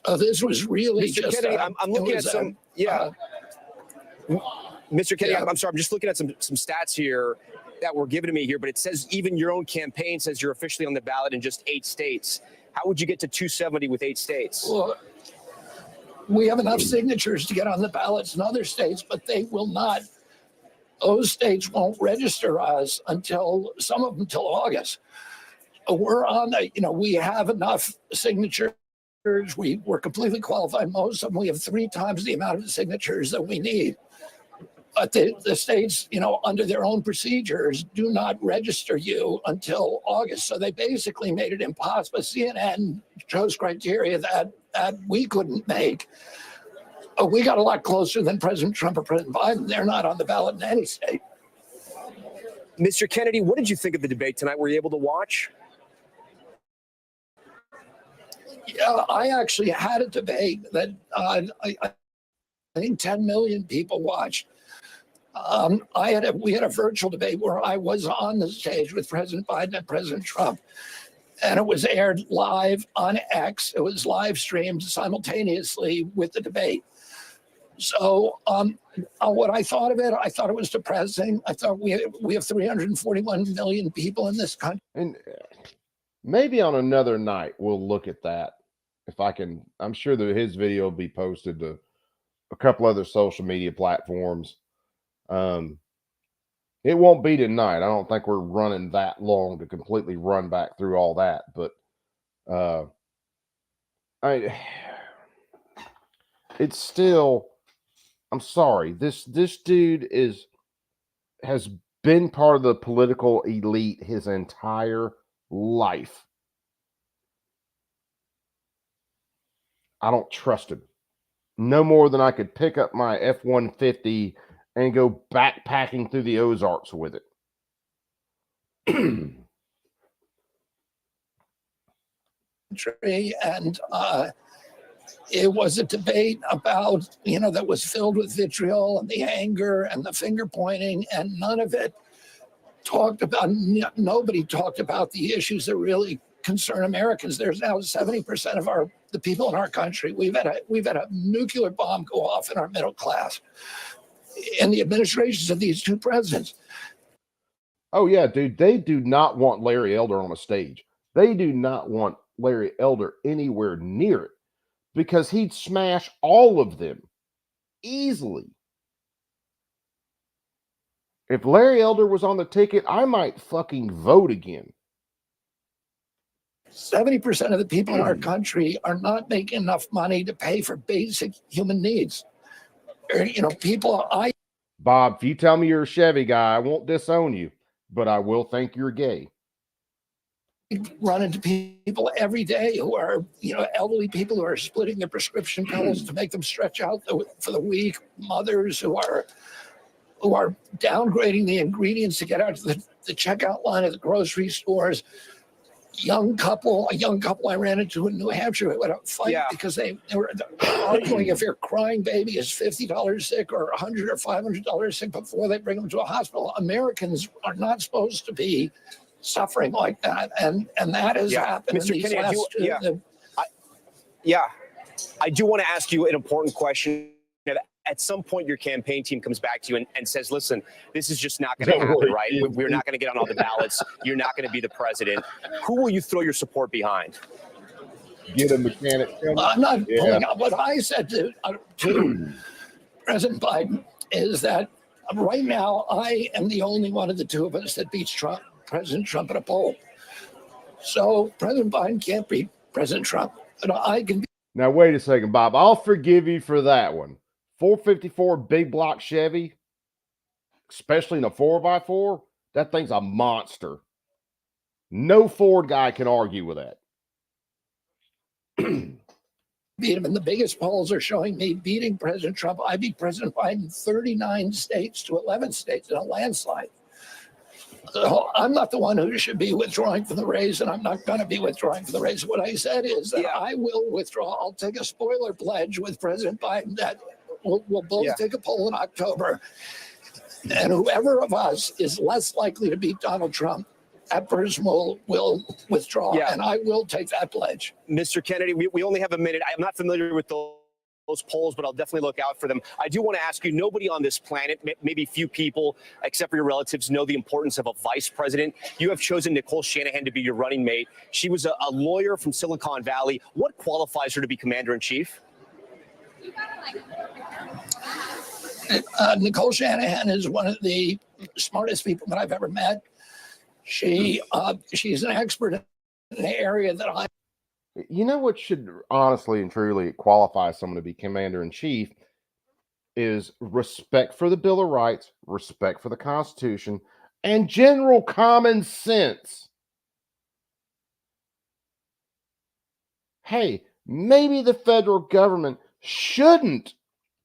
So this was really Mr. just. Kennedy, I'm looking at some. Mr. Kennedy, I'm sorry. I'm just looking at some stats here that were given to me here, but it says even your own campaign says you're officially on the ballot in just 8 states. How would you get to 270 with 8 states? Well, we have enough signatures to get on the ballots in other states, but they will not. Those states won't register us until some of them until August. We're on we have enough signatures. We're completely qualified. Most of them, we have 3 times the amount of signatures that we need. But the states, under their own procedures, do not register you until August. So they basically made it impossible. CNN chose criteria that we couldn't make. We got a lot closer than President Trump or President Biden. They're not on the ballot in any state. Mr. Kennedy, what did you think of the debate tonight? Were you able to watch? Yeah, I actually had a debate that I think 10 million people watched. We had a virtual debate where I was on the stage with President Biden and President Trump, and it was aired live on X. It was live streamed simultaneously with the debate. So what I thought of it, I thought it was depressing. I thought we have 341 million people in this country. And maybe on another night, we'll look at that. If I can, I'm sure that his video will be posted to a couple other social media platforms. It won't be tonight. I don't think we're running that long to completely run back through all that, but it's still, I'm sorry. This dude has been part of the political elite his entire life. I don't trust him. No more than I could pick up my F-150 and go backpacking through the Ozarks with it. And it was a debate about, that was filled with vitriol and the anger and the finger pointing, and none of it nobody talked about the issues that really concern Americans. There's now 70% of the people in our country. We've had a nuclear bomb go off in our middle class in the administrations of these 2 presidents. Oh yeah, dude. They do not want Larry Elder on a stage. They do not want Larry Elder anywhere near it because he'd smash all of them easily. If Larry Elder was on the ticket, I might fucking vote again. 70% of the people in our country are not making enough money to pay for basic human needs. Bob, if you tell me you're a Chevy guy, I won't disown you, but I will think you're gay. Run into people every day who are, elderly people who are splitting their prescription pills to make them stretch out for the week. Mothers who are downgrading the ingredients to get out to the checkout line at the grocery stores. A young couple I ran into in New Hampshire who had a fight because they were arguing if your crying baby is $50 sick or $100 or $500 sick before they bring them to a hospital. Americans are not supposed to be suffering like that, and that has happened. Mr. Kennedy, I do want to ask you an important question. At some point, your campaign team comes back to you and says, listen, this is just not going to happen, right? We're not going to get on all the ballots. You're not going to be the president. Who will you throw your support behind? Get a mechanic. I'm not pulling out. What I said to President Biden is that right now, I am the only one of the 2 of us that beats President Trump in a poll. So President Biden can't beat President Trump. But I can. Now, wait a second, Bob. I'll forgive you for that one. 454 big block Chevy, especially in a 4x4, that thing's a monster. No Ford guy can argue with that. beat him. And the biggest polls are showing me beating President Trump. I beat President Biden 39 states to 11 states in a landslide. So I'm not the one who should be withdrawing from the race, and I'm not going to be withdrawing from the race. What I said is that I will withdraw. I'll take a spoiler pledge with President Biden that we'll both take a poll in October. And whoever of us is less likely to beat Donald Trump, that person will withdraw, and I will take that pledge. Mr. Kennedy, we only have a minute. I'm not familiar with those polls, but I'll definitely look out for them. I do want to ask you, nobody on this planet, maybe few people, except for your relatives, know the importance of a vice president. You have chosen Nicole Shanahan to be your running mate. She was a lawyer from Silicon Valley. What qualifies her to be commander-in-chief? Nicole Shanahan is one of the smartest people that I've ever met. She's an expert in the area that I. You know what should honestly and truly qualify someone to be commander-in-chief is respect for the Bill of Rights, respect for the Constitution, and general common sense. Hey, maybe the federal government shouldn't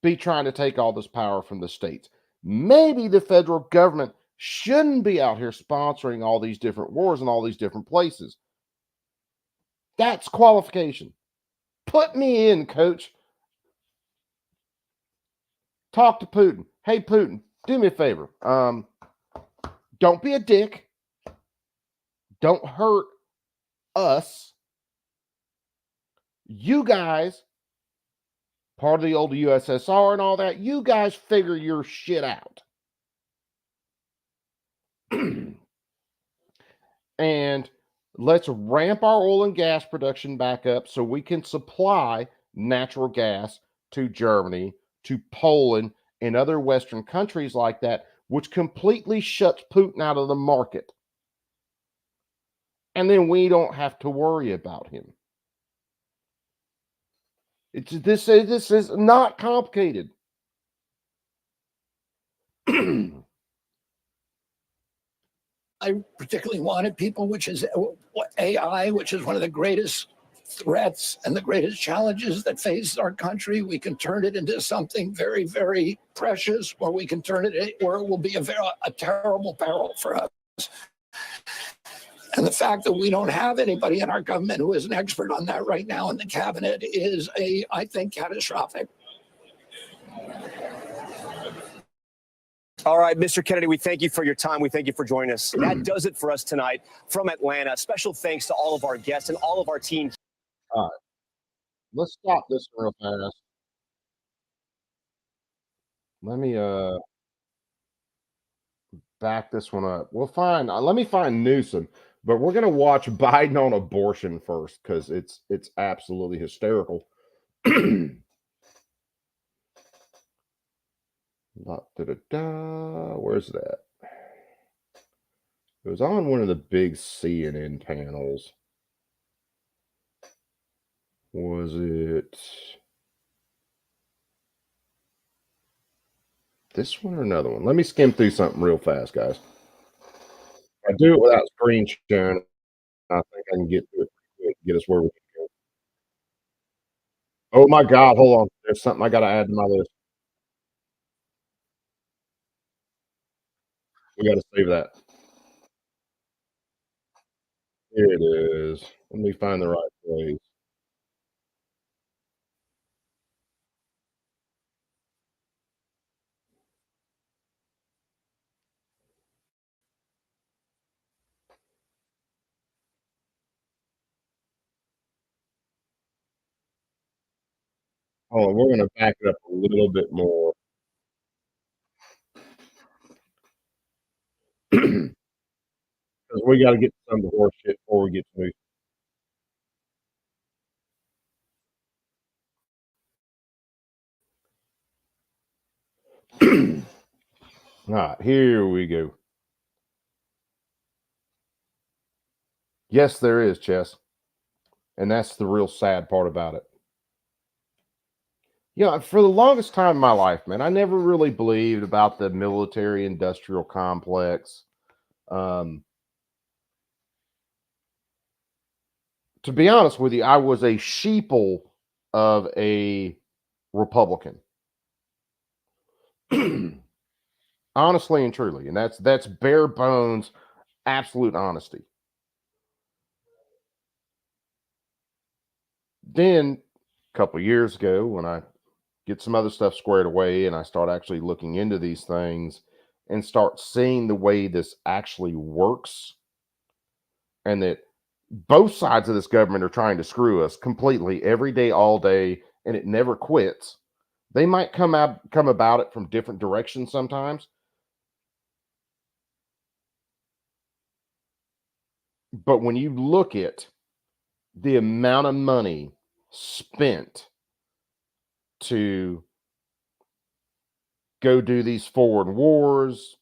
be trying to take all this power from the states. Maybe the federal government shouldn't be out here sponsoring all these different wars in all these different places. That's qualification. Put me in, coach. Talk to Putin. Hey, Putin, do me a favor. Don't be a dick. Don't hurt us. You guys, part of the old USSR and all that, you guys figure your shit out. And let's ramp our oil and gas production back up so we can supply natural gas to Germany, to Poland, and other Western countries like that, which completely shuts Putin out of the market. And then we don't have to worry about him. This is not complicated. I particularly wanted people, which is AI, which is one of the greatest threats and the greatest challenges that face our country. We can turn it into something very, very precious, or we can turn it where it will be a terrible peril for us. And the fact that we don't have anybody in our government who is an expert on that right now in the cabinet is, I think, catastrophic. All right, Mr. Kennedy, we thank you for your time. We thank you for joining us. That does it for us tonight from Atlanta. Special thanks to all of our guests and all of our team. All right. Let's stop this real fast. Let me back this one up. We'll find let me find Newsom, but we're gonna watch Biden on abortion first because it's absolutely hysterical. Where's that? It was on one of the big CNN panels. Was it this one or another one? Let me skim through something real fast, guys. If I do it without screen sharing, I think I can get to it, get us where we can go. Oh my God, hold on. There's something I got to add to my list. We got to save that. Here it is. Let me find the right place. Oh, we're going to back it up a little bit more. Because we got to get some of the horse shit before we get to me. All right, here we go. Yes, there is, Chess. And that's the real sad part about it. You know, for the longest time in my life, man, I never really believed about the military-industrial complex. To be honest with you, I was a sheeple of a Republican. Honestly and truly. And that's bare bones, absolute honesty. Then a couple of years ago, when I get some other stuff squared away and I start actually looking into these things and start seeing the way this actually works, and that both sides of this government are trying to screw us completely every day, all day, and it never quits. They might come about it from different directions sometimes, but when you look at the amount of money spent to go do these foreign wars,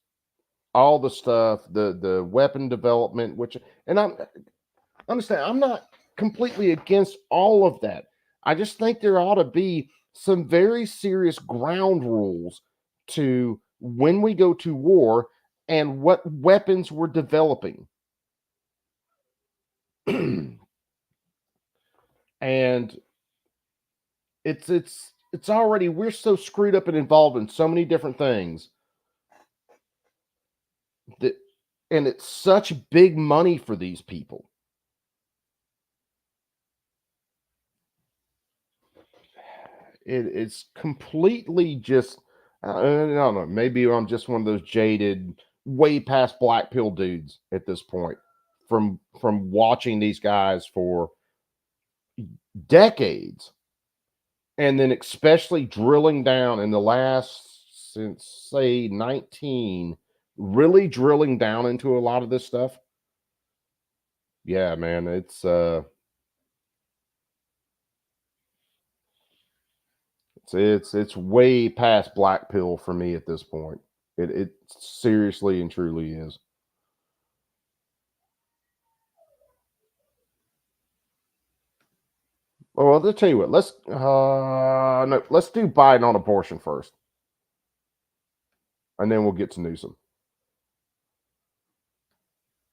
all the stuff, the weapon development, which, and I'm understand, I'm not completely against all of that. I just think there ought to be some very serious ground rules to when we go to war and what weapons we're developing. And it's already, we're so screwed up and involved in so many different things that, and it's such big money for these people. It's completely just, I don't know, maybe I'm just one of those jaded, way past black pill dudes at this point from watching these guys for decades, and then especially drilling down in the last, since say 19, really drilling down into a lot of this stuff. Yeah, man, it's way past black pill for me at this point. It seriously and truly is. Well, I'll tell you what. Let's do Biden on abortion first, and then we'll get to Newsom.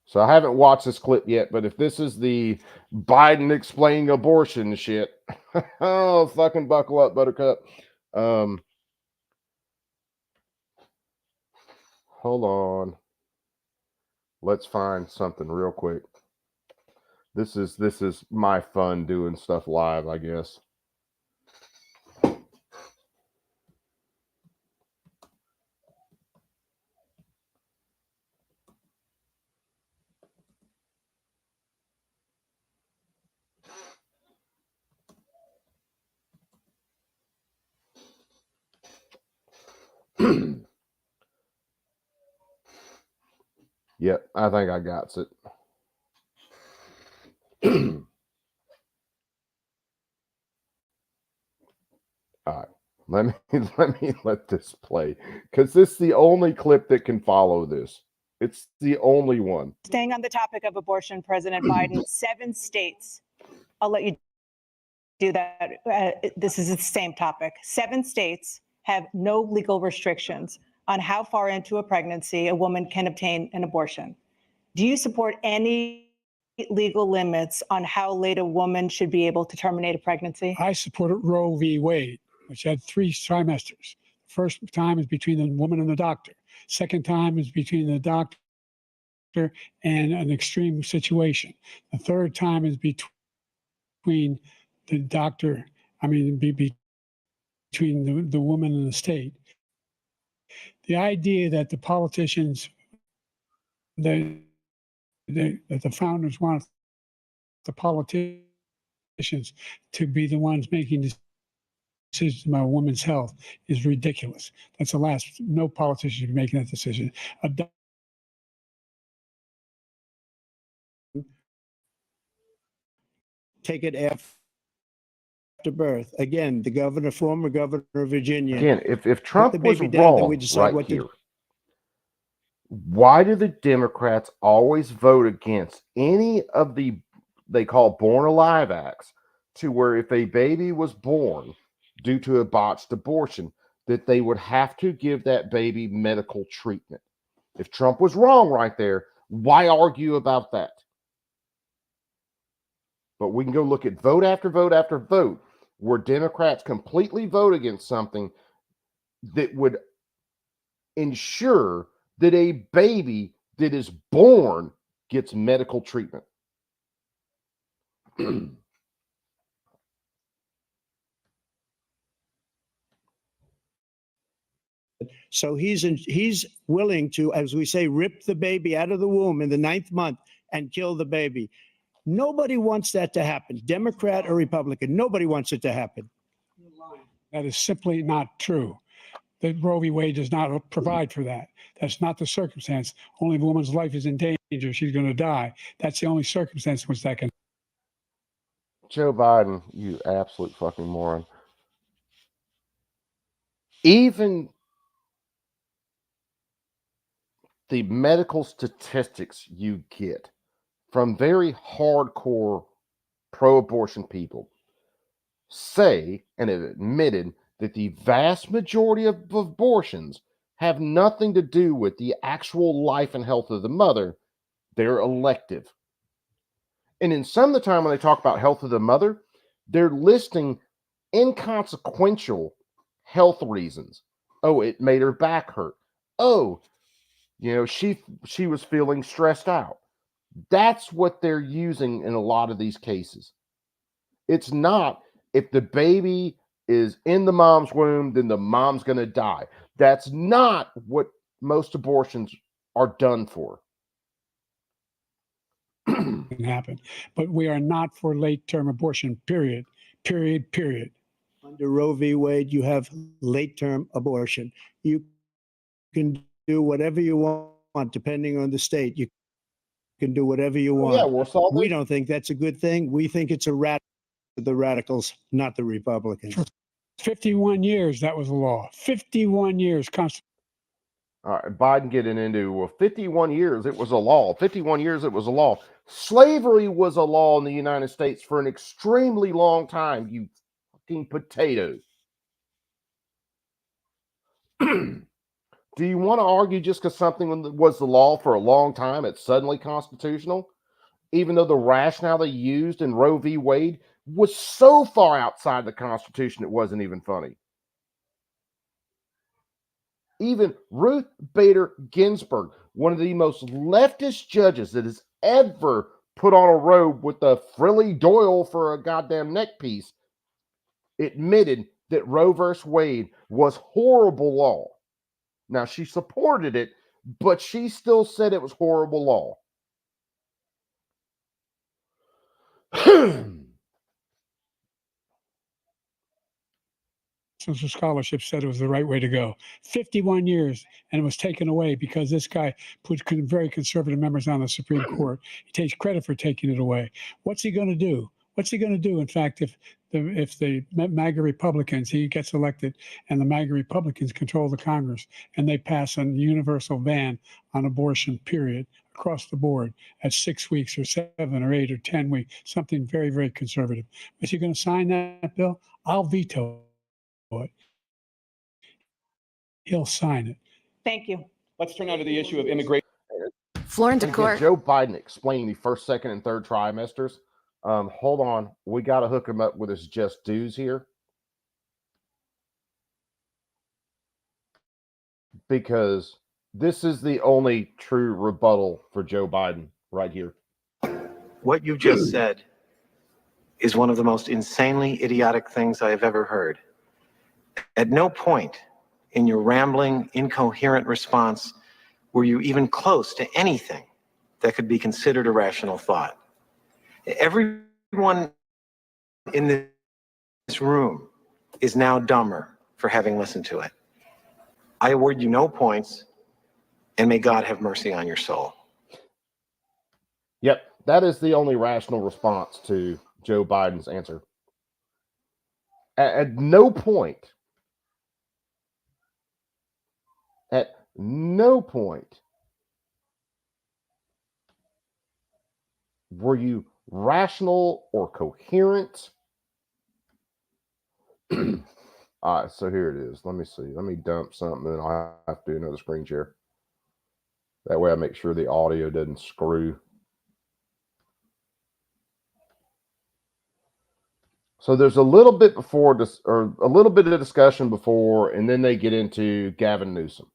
So I haven't watched this clip yet, but if this is the Biden explaining abortion shit, oh, fucking buckle up, Buttercup. Hold on. Let's find something real quick. This is my fun doing stuff live, I guess. Yep, I think I got it. All right, let this play, because this is the only clip that can follow this. It's the only one. Staying on the topic of abortion, President Biden, 7 states, I'll let you do that. This is the same topic. 7 states have no legal restrictions on how far into a pregnancy a woman can obtain an abortion. Do you support any legal limits on how late a woman should be able to terminate a pregnancy? I supported Roe v. Wade, which had 3 trimesters. First time is between the woman and the doctor. Second time is between the doctor and an extreme situation. The third time is between the doctor, between the woman and the state. The idea that the politicians, that the founders want the politicians to be the ones making decisions about a woman's health is ridiculous. That's the last. No politician should be making that decision. Take it after birth. Again, the former governor of Virginia. Again, if Trump was wrong right here, why do the Democrats always vote against any of the, they call Born Alive Acts, to where if a baby was born due to a botched abortion, that they would have to give that baby medical treatment? If Trump was wrong right there, why argue about that? But we can go look at vote after vote after vote where Democrats completely vote against something that would ensure that a baby that is born gets medical treatment. So he's willing to, as we say, rip the baby out of the womb in the 9th month and kill the baby. Nobody wants that to happen, Democrat or Republican. Nobody wants it to happen. That is simply not true. The Roe v. Wade does not provide for that. That's not the circumstance. Only if a woman's life is in danger, she's going to die. That's the only circumstance in which that can. Joe Biden, you absolute fucking moron. Even the medical statistics you get from very hardcore pro-abortion people say and have admitted that the vast majority of abortions have nothing to do with the actual life and health of the mother. They're elective. And in some of the time when they talk about health of the mother, they're listing inconsequential health reasons. Oh, it made her back hurt. Oh, she was feeling stressed out. That's what they're using in a lot of these cases. It's not if the baby is in the mom's womb, then the mom's going to die. That's not what most abortions are done for. Can happen, but we are not for late-term abortion. Period. Under Roe v. Wade, you have late-term abortion. You can do whatever you want, depending on the state. You can do whatever you want. Yeah, we don't think that's a good thing. We think it's the radicals, not the Republicans. For 51 years, that was the law. 51 years. All right, Biden getting into, well, 51 years, it was a law. 51 years, it was a law. Slavery was a law in the United States for an extremely long time, you fucking potato. Do you want to argue just because something was the law for a long time, it's suddenly constitutional? Even though the rationale they used in Roe v. Wade was so far outside the Constitution, it wasn't even funny. Even Ruth Bader Ginsburg, one of the most leftist judges that has ever put on a robe with a frilly doyle for a goddamn neck piece, admitted that Roe versus Wade was horrible law. Now, she supported it, but she still said it was horrible law. Social scholarship said it was the right way to go. 51 years, and it was taken away because this guy put very conservative members on the Supreme Court. He takes credit for taking it away. What's he going to do? What's he going to do? In fact, if the MAGA Republicans, he gets elected, and the MAGA Republicans control the Congress, and they pass a universal ban on abortion, period, across the board at 6 weeks or 7 or 8 or 10 weeks, something very, very conservative. Is he going to sign that bill? I'll veto it. He'll sign it. Thank you. Let's turn now to the issue of immigration. Florin Again, Decor. Joe Biden explaining the first, second, and third trimesters. Hold on. We got to hook him up with his just dues here. Because this is the only true rebuttal for Joe Biden right here. What you just said is one of the most insanely idiotic things I have ever heard. At no point in your rambling, incoherent response were you even close to anything that could be considered a rational thought. Everyone in this room is now dumber for having listened to it. I award you no points, and may God have mercy on your soul. Yep, that is the only rational response to Joe Biden's answer. At no point were you rational or coherent. All right, so here it is. Let me see. Let me dump something, and I'll have to do another screen share. That way I make sure the audio doesn't screw. So there's a little bit before this, or a little bit of discussion before, and then they get into Gavin Newsom.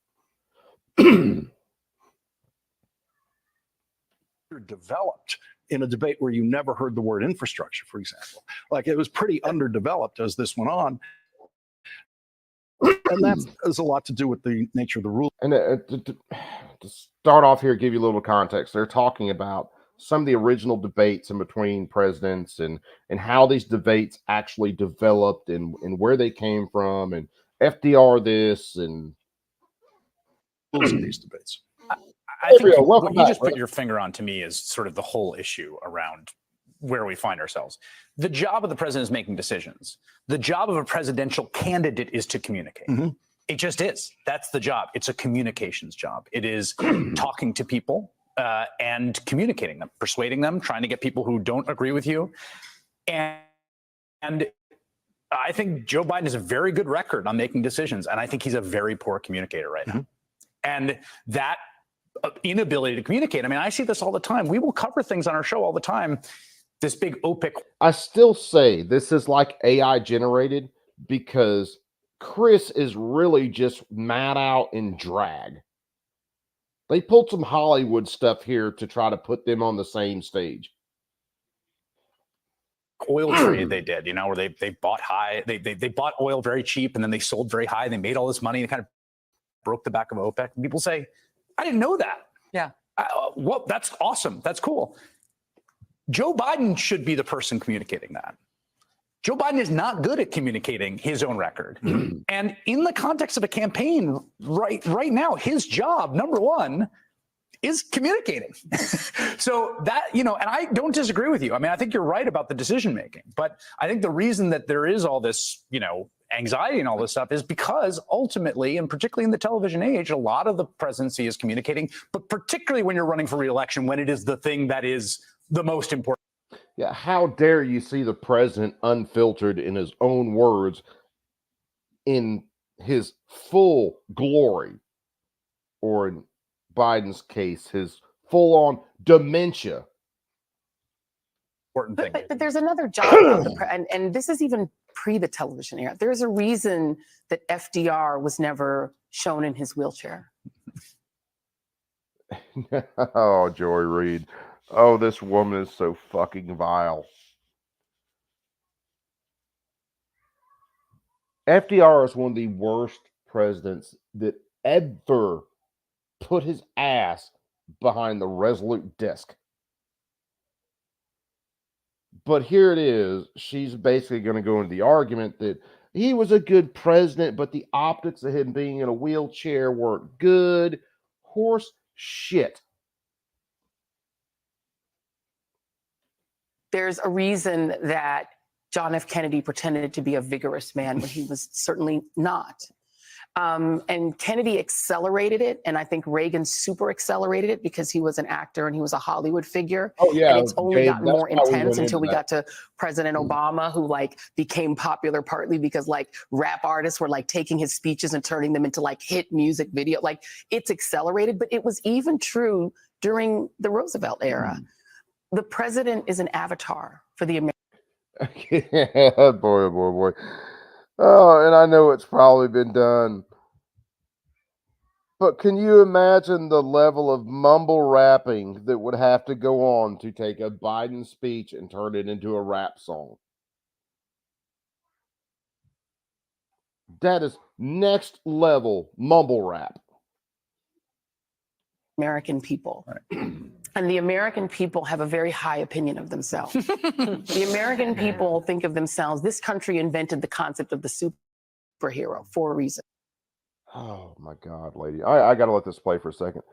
Developed in a debate where you never heard the word infrastructure, for example. Like, it was pretty underdeveloped as this went on. And that has a lot to do with the nature of the rule. And to start off here, give you a little context. They're talking about some of the original debates in between presidents and how these debates actually developed and where they came from, and FDR this and these debates. I think what you just put your finger on, to me, is sort of the whole issue around where we find ourselves. The job of the president is making decisions. The job of a presidential candidate is to communicate. It just is. That's the job. It's a communications job. It is talking to people and communicating them, persuading them, trying to get people who don't agree with you. And I think Joe Biden has a very good record on making decisions, and I think he's a very poor communicator right now. And that inability to communicate. I mean, I see this all the time. We will cover things on our show all the time. This big OPIC. I still say this is like AI generated, because Chris is really just mad out in drag. They pulled some Hollywood stuff here to try to put them on the same stage. Oil trade they did, you know, where they bought high, they bought oil very cheap, and then they sold very high. They made all this money and kind of broke the back of OPEC. And people say, I didn't know that. Yeah. Well, that's awesome. That's cool. Joe Biden should be the person communicating that. Joe Biden is not good at communicating his own record. And in the context of a campaign right now, his job, number one, is communicating. So that, you know, and I don't disagree with you. I mean, I think you're right about the decision making, but I think the reason that there is all this, you know, anxiety and all this stuff is because ultimately, and particularly in the television age, a lot of the presidency is communicating, but particularly when you're running for re-election, when it is the thing that is the most important. Yeah, how dare you see the president unfiltered in his own words, in his full glory, or in Biden's case, his full-on dementia. Important thing. But there's another job of the and this is even pre the television era. There's a reason that FDR was never shown in his wheelchair. Oh, Joy Reid. Oh, this woman is so fucking vile. FDR is one of the worst presidents that ever put his ass behind the Resolute desk. But here it is. She's basically going to go into the argument that he was a good president, but the optics of him being in a wheelchair weren't good. Horse shit. There's a reason that John F. Kennedy pretended to be a vigorous man when he was certainly not. And Kennedy accelerated it, and I think Reagan super accelerated it because he was an actor and he was a Hollywood figure. Oh yeah, and it's only gotten more intense until we that. got to President Obama, who like became popular partly because like rap artists were like taking his speeches and turning them into like hit music video. Like it's accelerated, but it was even true during the Roosevelt era. The president is an avatar for the American. Yeah, boy, boy, boy. Oh, and I know it's probably been done. But can you imagine the level of mumble rapping that would have to go on to take a Biden speech and turn it into a rap song? That is next level mumble rap. American people. And the American people have a very high opinion of themselves. The American people think of themselves, this country invented the concept of the superhero for a reason. Oh my God, lady. I got to let this play for a second.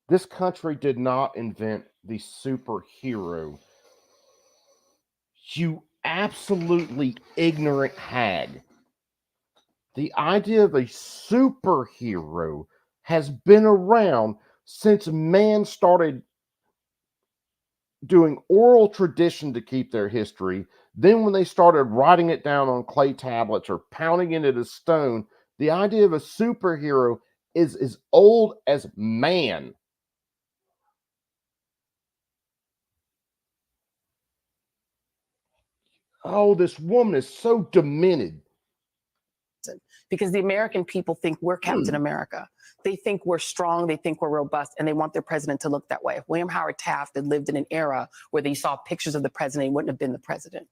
This country did not invent the superhero. You absolutely ignorant hag. The idea of a superhero has been around since man started doing oral tradition to keep their history. Then when they started writing it down on clay tablets or pounding it into stone, the idea of a superhero is as old as man. oh, this woman is so demented. Because the American people think we're Captain America. They think we're strong, they think we're robust, and they want their president to look that way. If William Howard Taft had lived in an era where they saw pictures of the president, he wouldn't have been the president.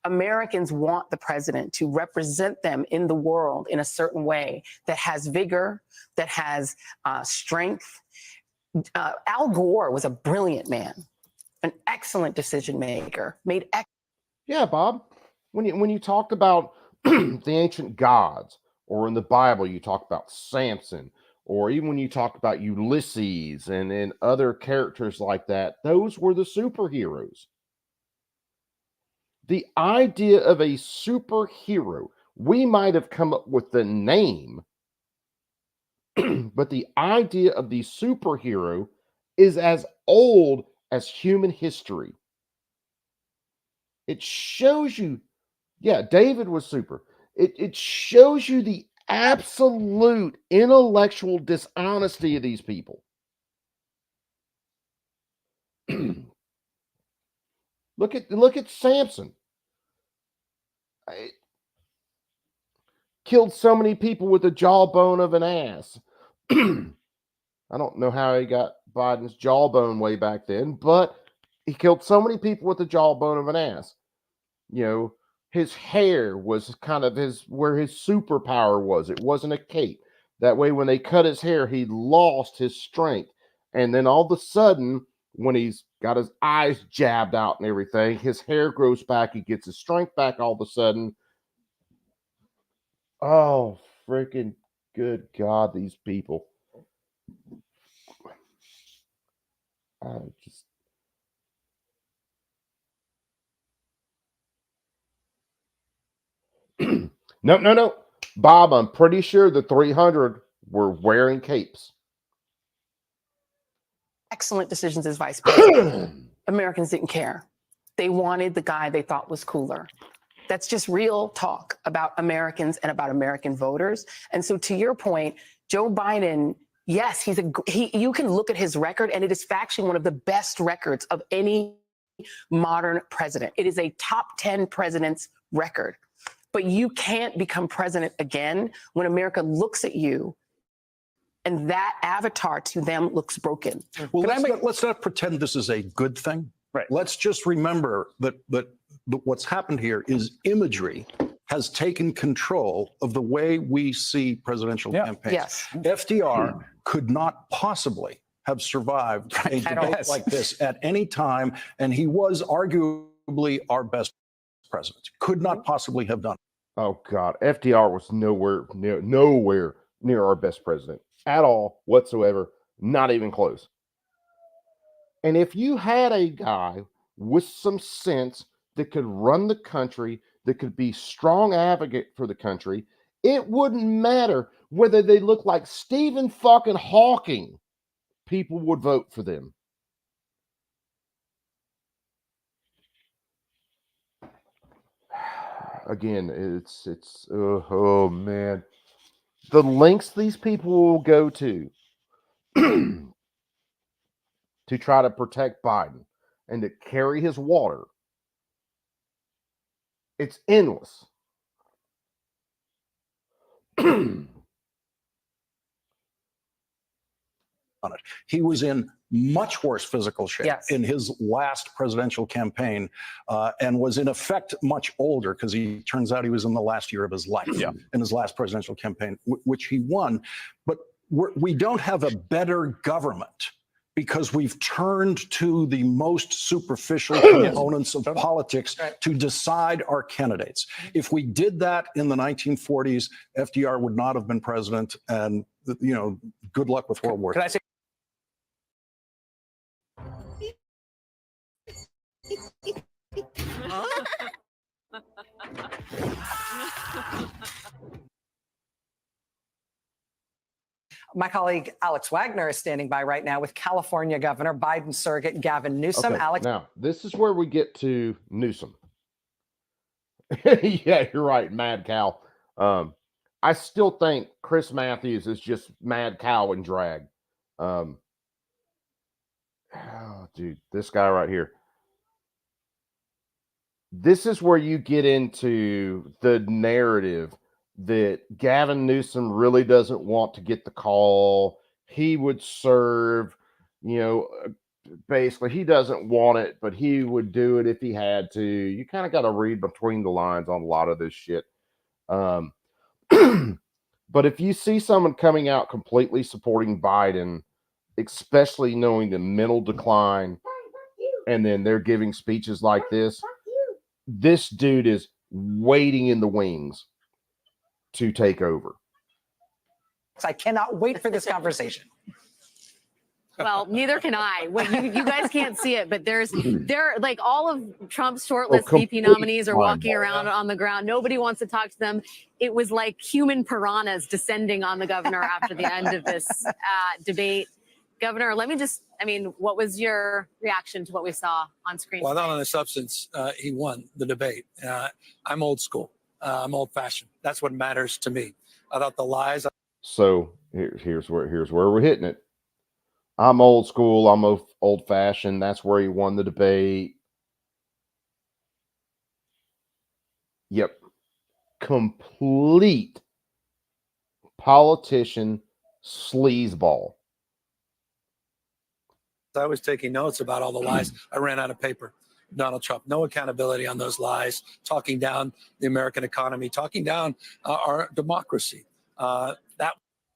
Americans want the president to represent them in the world in a certain way that has vigor, that has strength. Al Gore was a brilliant man, an excellent decision maker, Yeah, Bob. When you talked about the ancient gods, or in the Bible, you talk about Samson, or even when you talk about Ulysses and other characters like that, those were the superheroes. The idea of a superhero, we might have come up with the name, but the idea of the superhero is as old as human history. It shows you, yeah, David was super. It shows you the absolute intellectual dishonesty of these people. Look at Samson. Killed so many people with the jawbone of an ass. I don't know how he got Biden's jawbone way back then, but he killed so many people with the jawbone of an ass. You know, his hair was kind of where his superpower was. It wasn't a cape. That way, when they cut his hair, he lost his strength. And then all of a sudden, when he's got his eyes jabbed out and everything, his hair grows back. He gets his strength back all of a sudden. Oh, freaking good God, these people. No. Bob, I'm pretty sure the 300 were wearing capes. excellent decisions as vice president. Americans didn't care. They wanted the guy they thought was cooler. That's just real talk about Americans and about American voters. And so to your point, Joe Biden, yes, you can look at his record and it is factually one of the best records of any modern president. It is a top 10 president's record. But you can't become president again when America looks at you and that avatar to them looks broken. Well, let's not pretend this is a good thing. Right. Let's just remember that what's happened here is imagery has taken control of the way we see presidential campaigns. Yes. FDR could not possibly have survived a debate like this at any time, and he was arguably our best president. Could not possibly have done it. Oh God, FDR was nowhere near our best president at all whatsoever, not even close. And if you had a guy with some sense that could run the country, that could be strong advocate for the country, it wouldn't matter whether they look like Stephen fucking Hawking. People would vote for them. Again, it's oh man, the lengths these people will go to to try to protect Biden and to carry his water. It's endless. On it. He was in much worse physical shape in his last presidential campaign and was in effect much older because he turns out he was in the last year of his life in his last presidential campaign, which he won. But we don't have a better government because we've turned to the most superficial components of politics to decide our candidates. If we did that in the 1940s, FDR would not have been president, and good luck with World War II. Can I say? My colleague Alex Wagner is standing by right now with California Governor Biden surrogate Gavin Newsom. Okay, Alex, now this is where we get to Newsom. Yeah, you're right, Mad Cow. I still think Chris Matthews is just Mad Cow and drag. Oh, dude, this guy right here. this is where you get into the narrative that Gavin Newsom really doesn't want to get the call. He would serve, basically he doesn't want it, but he would do it if he had to. You kind of got to read between the lines on a lot of this shit. But if you see someone coming out completely supporting Biden, especially knowing the mental decline, and then they're giving speeches like this dude is waiting in the wings to take over. I cannot wait for this conversation. Well, neither can I. You guys can't see it, but there like all of Trump's shortlist VP nominees are walking around on the ground. Nobody wants to talk to them. It was like human piranhas descending on the governor after the end of this debate. Governor, what was your reaction to what we saw on screen? Well, not on the substance. He won the debate. I'm old school. I'm old fashioned. That's what matters to me. I thought the lies. So here's where we're hitting it. I'm old school. I'm old fashioned. That's where he won the debate. Yep. Complete politician sleazeball. I was taking notes about all the lies. I ran out of paper. Donald Trump, no accountability on those lies, talking down the American economy, talking down our democracy.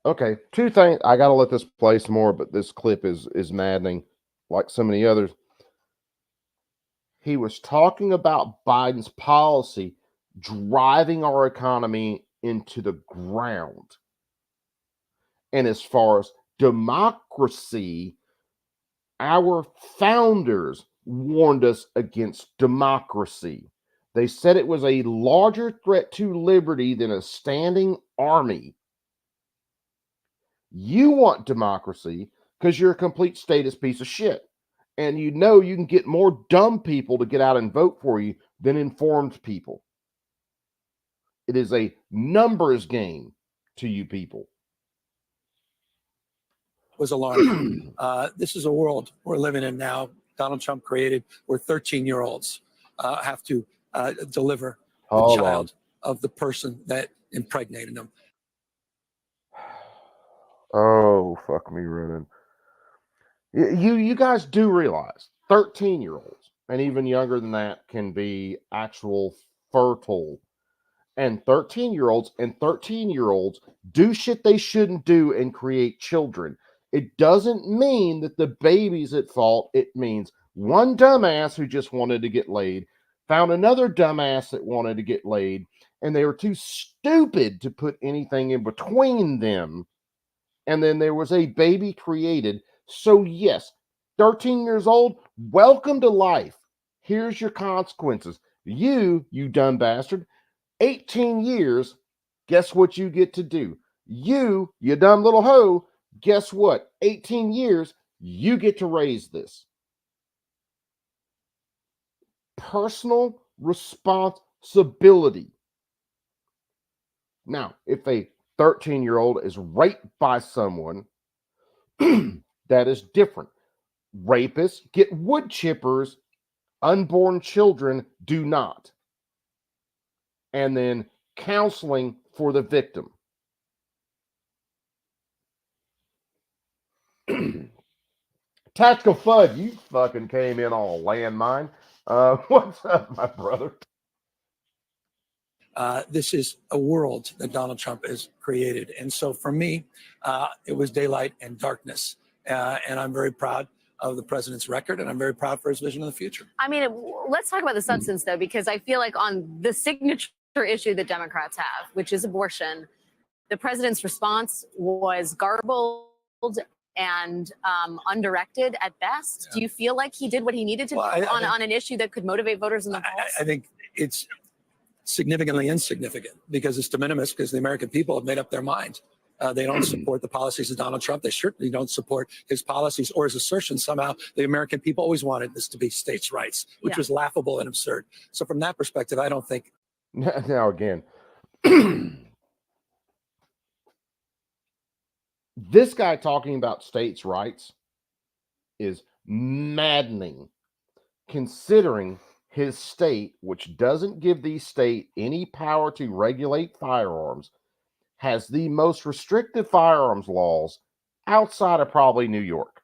Okay, two things. I got to let this play some more, but this clip is maddening, like so many others. He was talking about Biden's policy driving our economy into the ground. And as far as democracy, our founders warned us against democracy. They said it was a larger threat to liberty than a standing army. You want democracy because you're a complete statist piece of shit. And you know you can get more dumb people to get out and vote for you than informed people. It is a numbers game to you people. Was alarming. This is a world we're living in now. Donald Trump created where 13-year-olds have to deliver the child of the person that impregnated them. Oh, fuck me running. You guys do realize 13-year-olds and even younger than that can be actual fertile. And 13-year-olds do shit they shouldn't do and create children. It doesn't mean that the baby's at fault. It means one dumbass who just wanted to get laid found another dumbass that wanted to get laid, and they were too stupid to put anything in between them. And then there was a baby created. So yes, 13 years old, welcome to life. Here's your consequences. You dumb bastard, 18 years, guess what you get to do? You dumb little hoe, guess what? 18 years, you get to raise this. Personal responsibility. Now, if a 13-year-old is raped by someone, that is different. Rapists get wood chippers, unborn children do not. And then counseling for the victim. Tactical Fud, you fucking came in on a landmine. What's up, my brother? This is a world that Donald Trump has created. And so for me, it was daylight and darkness. And I'm very proud of the president's record, and I'm very proud for his vision of the future. I mean, let's talk about the substance, though, because I feel like on the signature issue that Democrats have, which is abortion, the president's response was garbled and undirected at best. Yeah. Do you feel like he did what he needed to do on an issue that could motivate voters in the polls? I think it's significantly insignificant because it's de minimis because the American people have made up their mind. They don't support the policies of Donald Trump. They certainly don't support his policies or his assertion somehow the American people always wanted this to be states' rights, which was laughable and absurd. So from that perspective, I don't think. Now again, this guy talking about states' rights is maddening, considering his state, which doesn't give the state any power to regulate firearms, has the most restrictive firearms laws outside of probably New York.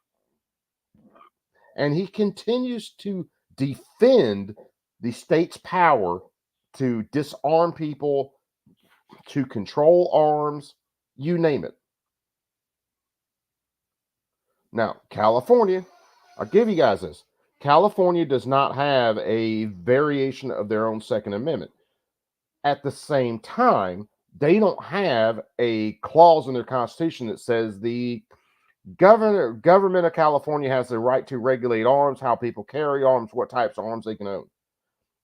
And he continues to defend the state's power to disarm people, to control arms, you name it. Now, California, I'll give you guys this. California does not have a variation of their own Second Amendment. At the same time, they don't have a clause in their constitution that says the government of California has the right to regulate arms, how people carry arms, what types of arms they can own.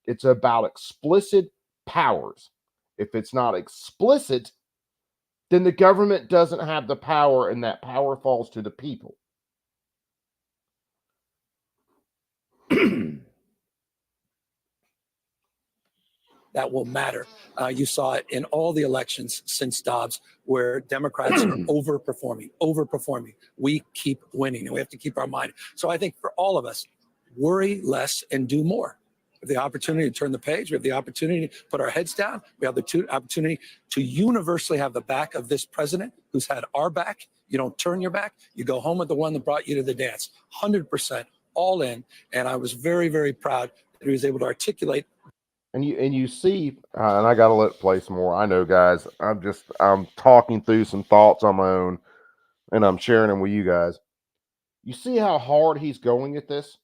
It's about explicit powers. If it's not explicit, then the government doesn't have the power, and that power falls to the people. That will matter. You saw it in all the elections since Dobbs, where Democrats are overperforming. We keep winning, and we have to keep our mind. So I think for all of us, worry less and do more. We have the opportunity to turn the page. We have the opportunity to put our heads down. We have the opportunity to universally have the back of this president who's had our back. You don't turn your back. You go home with the one that brought you to the dance. 100% all in. And I was very, very proud that he was able to articulate. And you see, and I got to let it play some more. I know, guys, I'm talking through some thoughts on my own, and I'm sharing them with you guys. You see how hard he's going at this?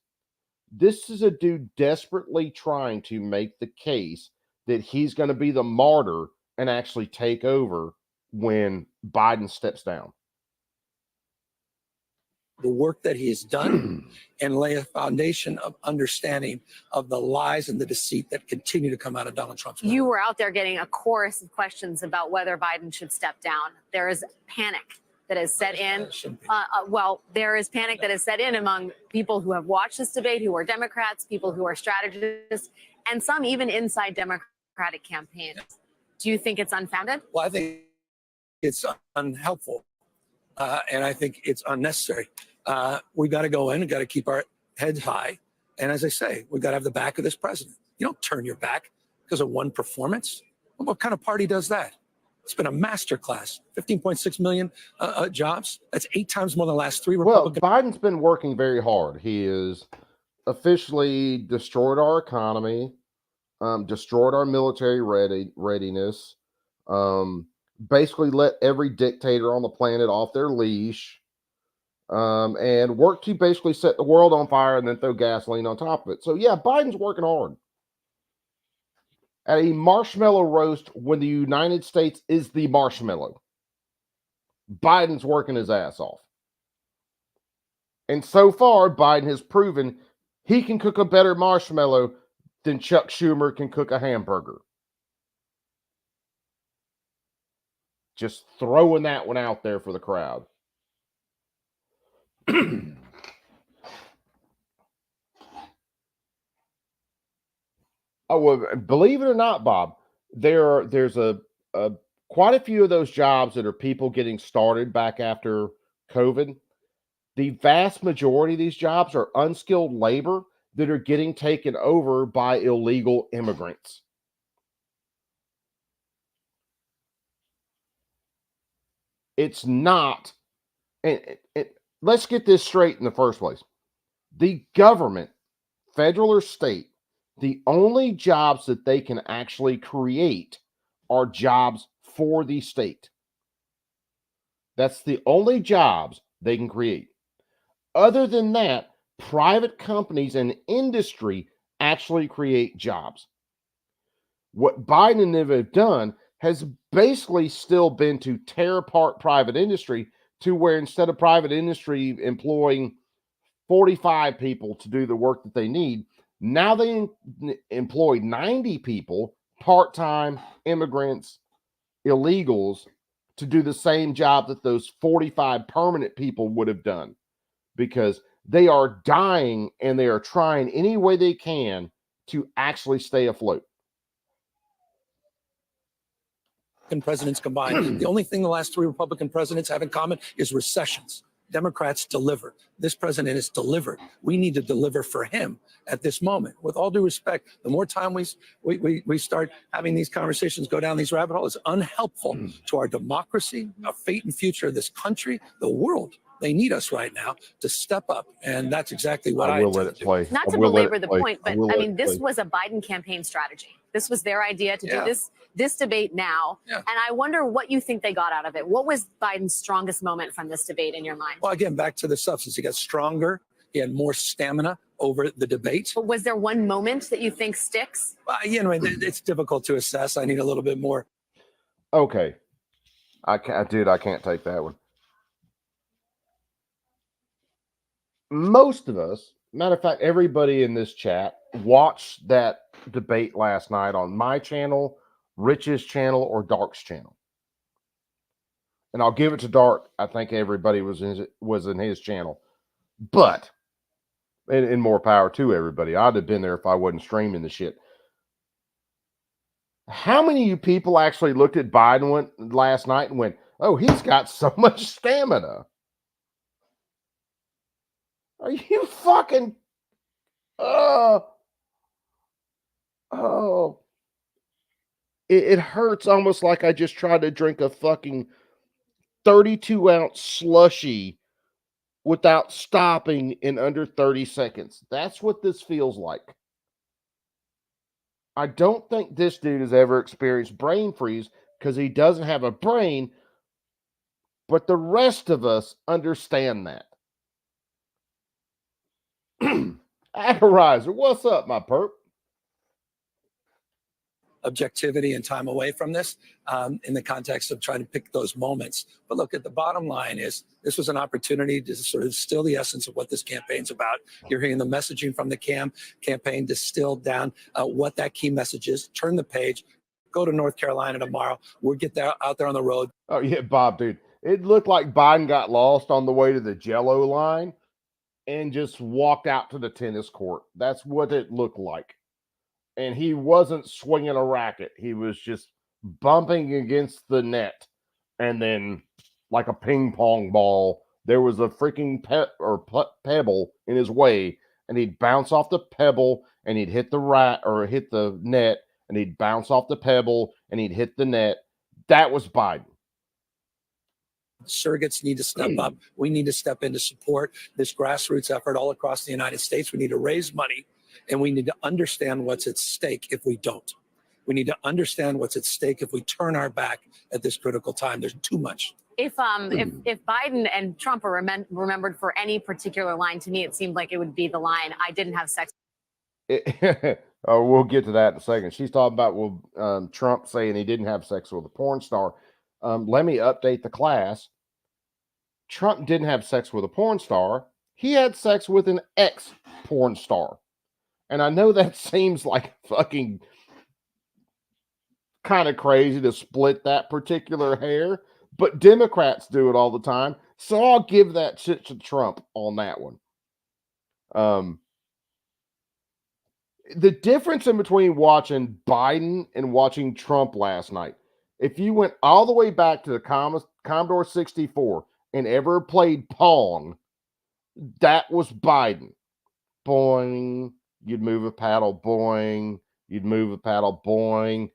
This is a dude desperately trying to make the case that he's going to be the martyr and actually take over when Biden steps down. The work that he has done and lay a foundation of understanding of the lies and the deceit that continue to come out of Donald Trump's mouth. You were out there getting a chorus of questions about whether Biden should step down. There is panic that has set in. There is panic that has set in among people who have watched this debate, who are Democrats, people who are strategists, and some even inside Democratic campaigns. Do you think it's unfounded? Well, I think it's unhelpful, and I think it's unnecessary. We got to go in and got to keep our heads high. And as I say, we got to have the back of this president. You don't turn your back because of one performance. What kind of party does that? It's been a masterclass. 15.6 million jobs. That's 8 times more than the last 3 Republican. Well, Biden's been working very hard. He has officially destroyed our economy, destroyed our military readiness, basically let every dictator on the planet off their leash, and work to basically set the world on fire and then throw gasoline on top of it. So yeah, Biden's working hard. At a marshmallow roast when the United States is the marshmallow, Biden's working his ass off. And so far, Biden has proven he can cook a better marshmallow than Chuck Schumer can cook a hamburger. Just throwing that one out there for the crowd. Oh, well, believe it or not, Bob, there's quite a few of those jobs that are people getting started back after COVID. The vast majority of these jobs are unskilled labor that are getting taken over by illegal immigrants. It's not, and let's get this straight in the first place. The government, federal or state, the only jobs that they can actually create are jobs for the state. That's the only jobs they can create. Other than that, private companies and industry actually create jobs. What Biden and them have done has basically still been to tear apart private industry to where instead of private industry employing 45 people to do the work that they need, now they employ 90 people, part-time immigrants, illegals, to do the same job that those 45 permanent people would have done, because they are dying and they are trying any way they can to actually stay afloat. Presidents combined. The only thing the last 3 Republican presidents have in common is recessions. Democrats deliver. This president has delivered. We need to deliver for him at this moment. With all due respect, the more time we start having these conversations, go down these rabbit holes, it's unhelpful to our democracy, our fate and future of this country, the world. They need us right now to step up, and that's exactly what I will let it play. Not to belabor the point, but I mean, this was a Biden campaign strategy. This was their idea to do this debate now. And I wonder what you think they got out of it. What was Biden's strongest moment from this debate in your mind? Well, again, back to the substance. He got stronger. He had more stamina over the debate. But was there one moment that you think sticks? It's difficult to assess. I need a little bit more. Okay. I can't take that one. Most of us, matter of fact, everybody in this chat watched that debate last night on my channel, Rich's channel, or Dark's channel. And I'll give it to Dark. I think everybody was in his channel. But, and more power to everybody. I'd have been there if I wasn't streaming the shit. How many of you people actually looked at Biden last night and went, oh, he's got so much stamina? Are you fucking... It hurts almost like I just tried to drink a fucking 32-ounce slushy without stopping in under 30 seconds. That's what this feels like. I don't think this dude has ever experienced brain freeze because he doesn't have a brain, but the rest of us understand that. Agorizer, what's up, my perp? Objectivity and time away from this in the context of trying to pick those moments. But look, at the bottom line is this was an opportunity to sort of distill the essence of what this campaign's about. You're hearing the messaging from the campaign distilled down what that key message is. Turn the page, go to North Carolina tomorrow. We'll get out there on the road. Oh, yeah, Bob, dude. It looked like Biden got lost on the way to the Jell-O line and just walked out to the tennis court. That's what it looked like. And he wasn't swinging a racket. He was just bumping against the net. And then, like a ping pong ball, there was a freaking pebble in his way. And he'd bounce off the pebble and he'd hit hit the net. And he'd bounce off the pebble and he'd hit the net. That was Biden. Surrogates need to step up. We need to step in to support this grassroots effort all across the United States. We need to raise money, and we need to understand what's at stake if we don't. We need to understand what's at stake if we turn our back at this critical time. There's too much. If Biden and Trump are remembered for any particular line, to me, it seemed like it would be the line, I didn't have sex. We'll get to that in a second. She's talking about Trump saying he didn't have sex with a porn star. Let me update the class. Trump didn't have sex with a porn star. He had sex with an ex-porn star. And I know that seems like fucking kind of crazy to split that particular hair, but Democrats do it all the time. So I'll give that shit to Trump on that one. The difference in between watching Biden and watching Trump last night, if you went all the way back to the Commodore 64 and ever played Pong, that was Biden. Boing, you'd move a paddle, boing, you'd move a paddle, boing.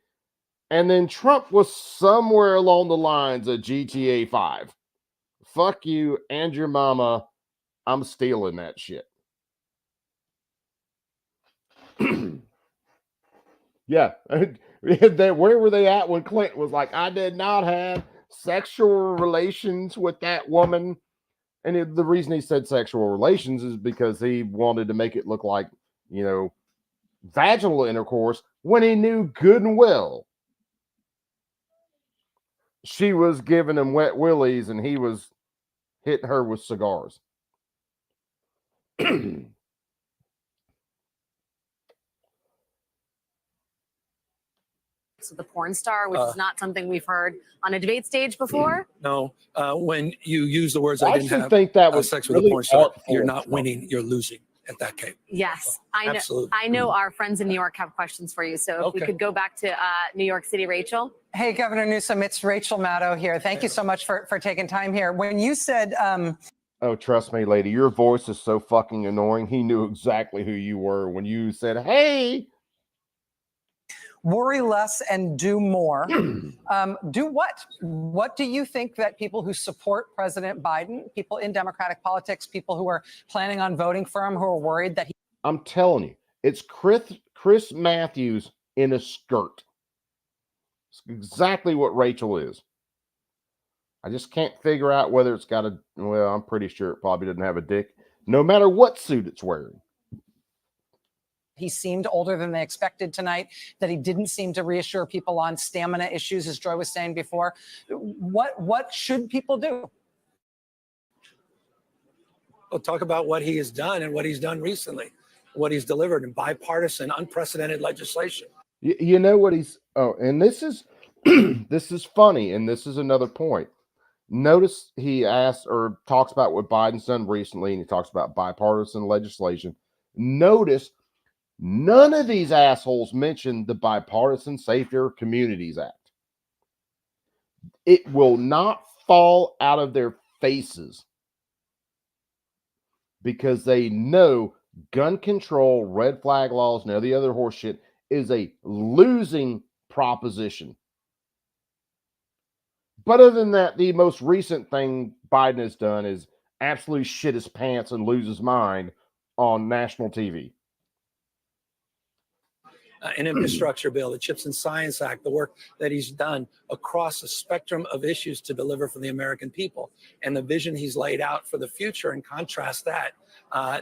And then Trump was somewhere along the lines of GTA 5. Fuck you and your mama. I'm stealing that shit. Yeah. Where were they at when Clinton was like, I did not have sexual relations with that woman? And the reason he said sexual relations is because he wanted to make it look like, vaginal intercourse when he knew good and well she was giving him wet willies and he was hitting her with cigars. So the porn star, which is not something we've heard on a debate stage before. No, when you use the words, I didn't have think that was sex really with a porn star, artful. you're not winning, you're losing at that game. Yes, I know. Absolutely. I know our friends in New York have questions for you. So if we could go back to New York City, Rachel. Hey, Governor Newsom, it's Rachel Maddow here. Thank you so much for taking time here. When you said Oh, trust me, lady, your voice is so fucking annoying. He knew exactly who you were when you said, hey. Worry less and do more. Do what? What do you think that people who support President Biden, people in Democratic politics, people who are planning on voting for him, who are worried that he... I'm telling you, it's Chris Matthews in a skirt. It's exactly what Rachel is. I just can't figure out whether it's got a, well, I'm pretty sure it probably doesn't have a dick, no matter what suit it's wearing. He seemed older than they expected tonight, that he didn't seem to reassure people on stamina issues, as Joy was saying before. What should people do? Well, talk about what he has done and what he's done recently, what he's delivered in bipartisan, unprecedented legislation. You know what he's, oh, and this is, this is funny, and this is another point. Notice he asks or talks about what Biden's done recently, and he talks about bipartisan legislation. Notice none of these assholes mentioned the Bipartisan Safer Communities Act. It will not fall out of their faces because they know gun control, red flag laws, and all the other horse shit is a losing proposition. But other than that, the most recent thing Biden has done is absolutely shit his pants and lose his mind on national TV. An infrastructure bill, the CHIPS and Science Act, the work that he's done across a spectrum of issues to deliver for the American people, and the vision he's laid out for the future, and contrast that,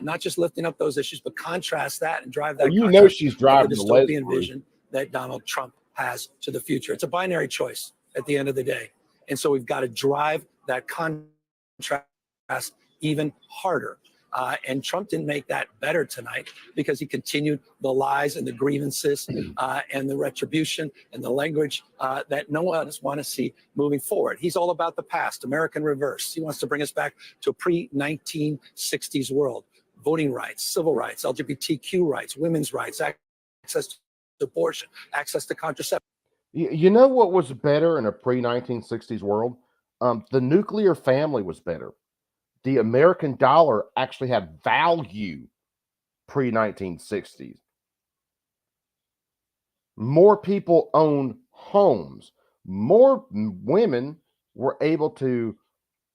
not just lifting up those issues, but contrast that and drive that. You know she's driving the dystopian vision that Donald Trump has to the future. It's a binary choice at the end of the day. And so we've got to drive that contrast even harder. And Trump didn't make that better tonight because he continued the lies and the grievances and the retribution and the language that no one else wants to see moving forward. He's all about the past, American reverse. He wants to bring us back to a pre-1960s world. Voting rights, civil rights, LGBTQ rights, women's rights, access to abortion, access to contraception. You know what was better in a pre-1960s world? The nuclear family was better. The American dollar actually had value pre-1960s. More people owned homes. More women were able to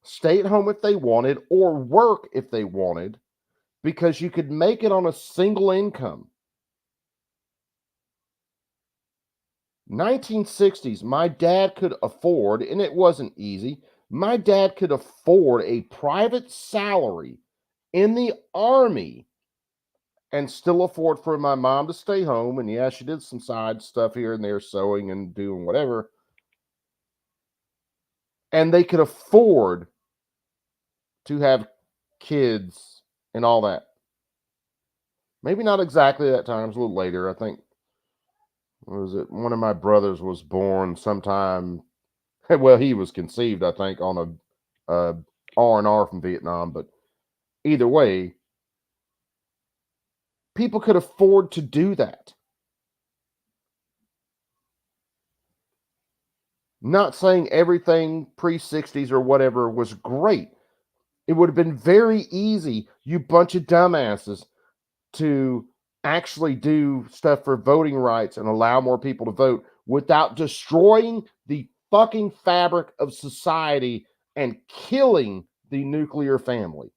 stay at home if they wanted or work if they wanted because you could make it on a single income. 1960s, my dad could afford, and it wasn't easy, my dad could afford a private salary in the Army and still afford for my mom to stay home. And yeah, she did some side stuff here and there, sewing and doing whatever. And they could afford to have kids and all that. Maybe not exactly that time, it was a little later. I think, what was it? One of my brothers was born sometime. Well, he was conceived, I think, on a R&R from Vietnam. But either way, people could afford to do that. Not saying everything pre-60s or whatever was great. It would have been very easy, you bunch of dumbasses, to actually do stuff for voting rights and allow more people to vote without destroying the fucking fabric of society and killing the nuclear family.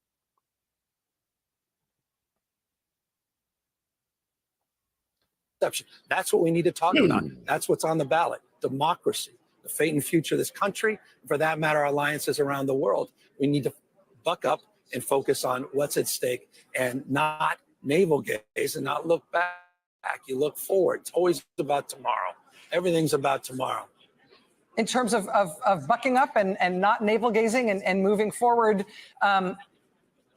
That's what we need to talk about. That's what's on the ballot. Democracy, the fate and future of this country, and for that matter, alliances around the world. We need to buck up and focus on what's at stake and not navel gaze and not look back. You look forward. It's always about tomorrow. Everything's about tomorrow. In terms of bucking up and not navel gazing and moving forward,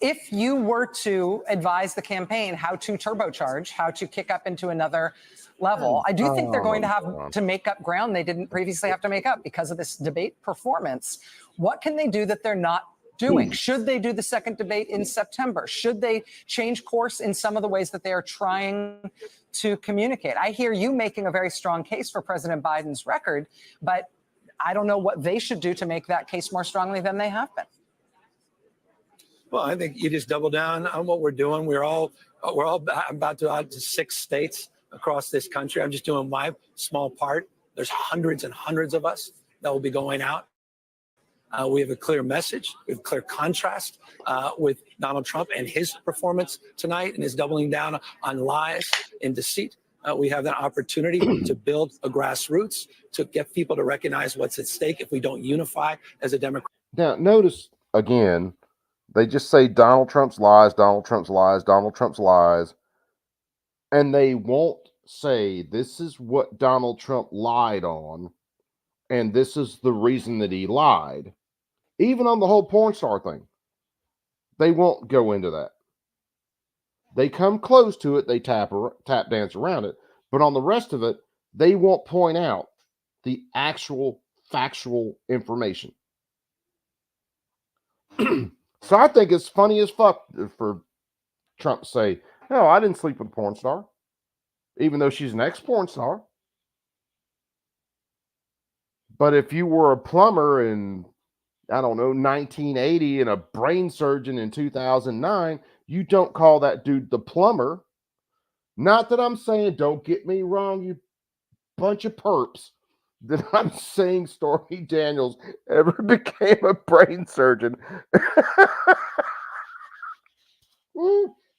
if you were to advise the campaign how to turbocharge, how to kick up into another level, I do think they're going to have to make up ground they didn't previously have to make up because of this debate performance. What can they do that they're not doing? Should they do the second debate in September? Should they change course in some of the ways that they are trying to communicate? I hear you making a very strong case for President Biden's record, but I don't know what they should do to make that case more strongly than they have been. Well, I think you just double down on what we're doing. We're all about to out to 6 states across this country. I'm just doing my small part. There's hundreds and hundreds of us that will be going out. We have a clear message. We have clear contrast with Donald Trump and his performance tonight and his doubling down on lies and deceit. We have that opportunity to build a grassroots, to get people to recognize what's at stake if we don't unify as a Democrat. Now, notice again, they just say Donald Trump's lies, Donald Trump's lies, Donald Trump's lies, and they won't say this is what Donald Trump lied on, and this is the reason that he lied. Even on the whole porn star thing, they won't go into that. They come close to it, they tap dance around it, but on the rest of it, they won't point out the actual factual information. So I think it's funny as fuck for Trump to say, no, I didn't sleep with a porn star, even though she's an ex-porn star. But if you were a plumber in, I don't know, 1980 and a brain surgeon in 2009, you don't call that dude the plumber. Not that I'm saying, don't get me wrong, you bunch of perps, that I'm saying Stormy Daniels ever became a brain surgeon.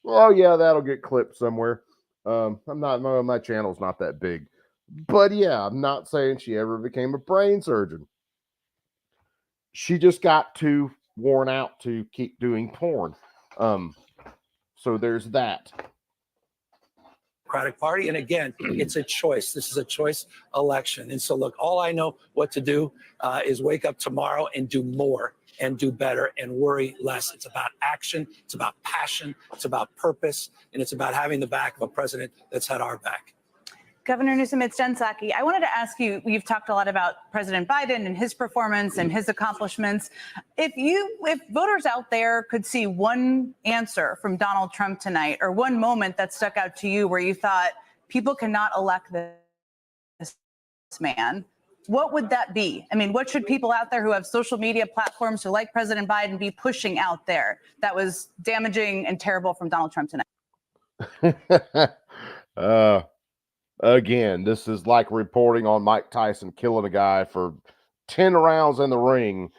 Oh yeah, that'll get clipped somewhere. My channel's not that big, but yeah, I'm not saying she ever became a brain surgeon. She just got too worn out to keep doing porn. So there's that. Democratic Party. And again, it's a choice. This is a choice election. And so, look, all I know what to do is wake up tomorrow and do more and do better and worry less. It's about action. It's about passion. It's about purpose. And it's about having the back of a president that's had our back. Governor Newsom, it's Jen Psaki. I wanted to ask you, you've talked a lot about President Biden and his performance and his accomplishments. If voters out there could see one answer from Donald Trump tonight, or one moment that stuck out to you where you thought people cannot elect this man, what would that be? I mean, what should people out there who have social media platforms who like President Biden be pushing out there that was damaging and terrible from Donald Trump tonight? Again, this is like reporting on Mike Tyson killing a guy for 10 rounds in the ring,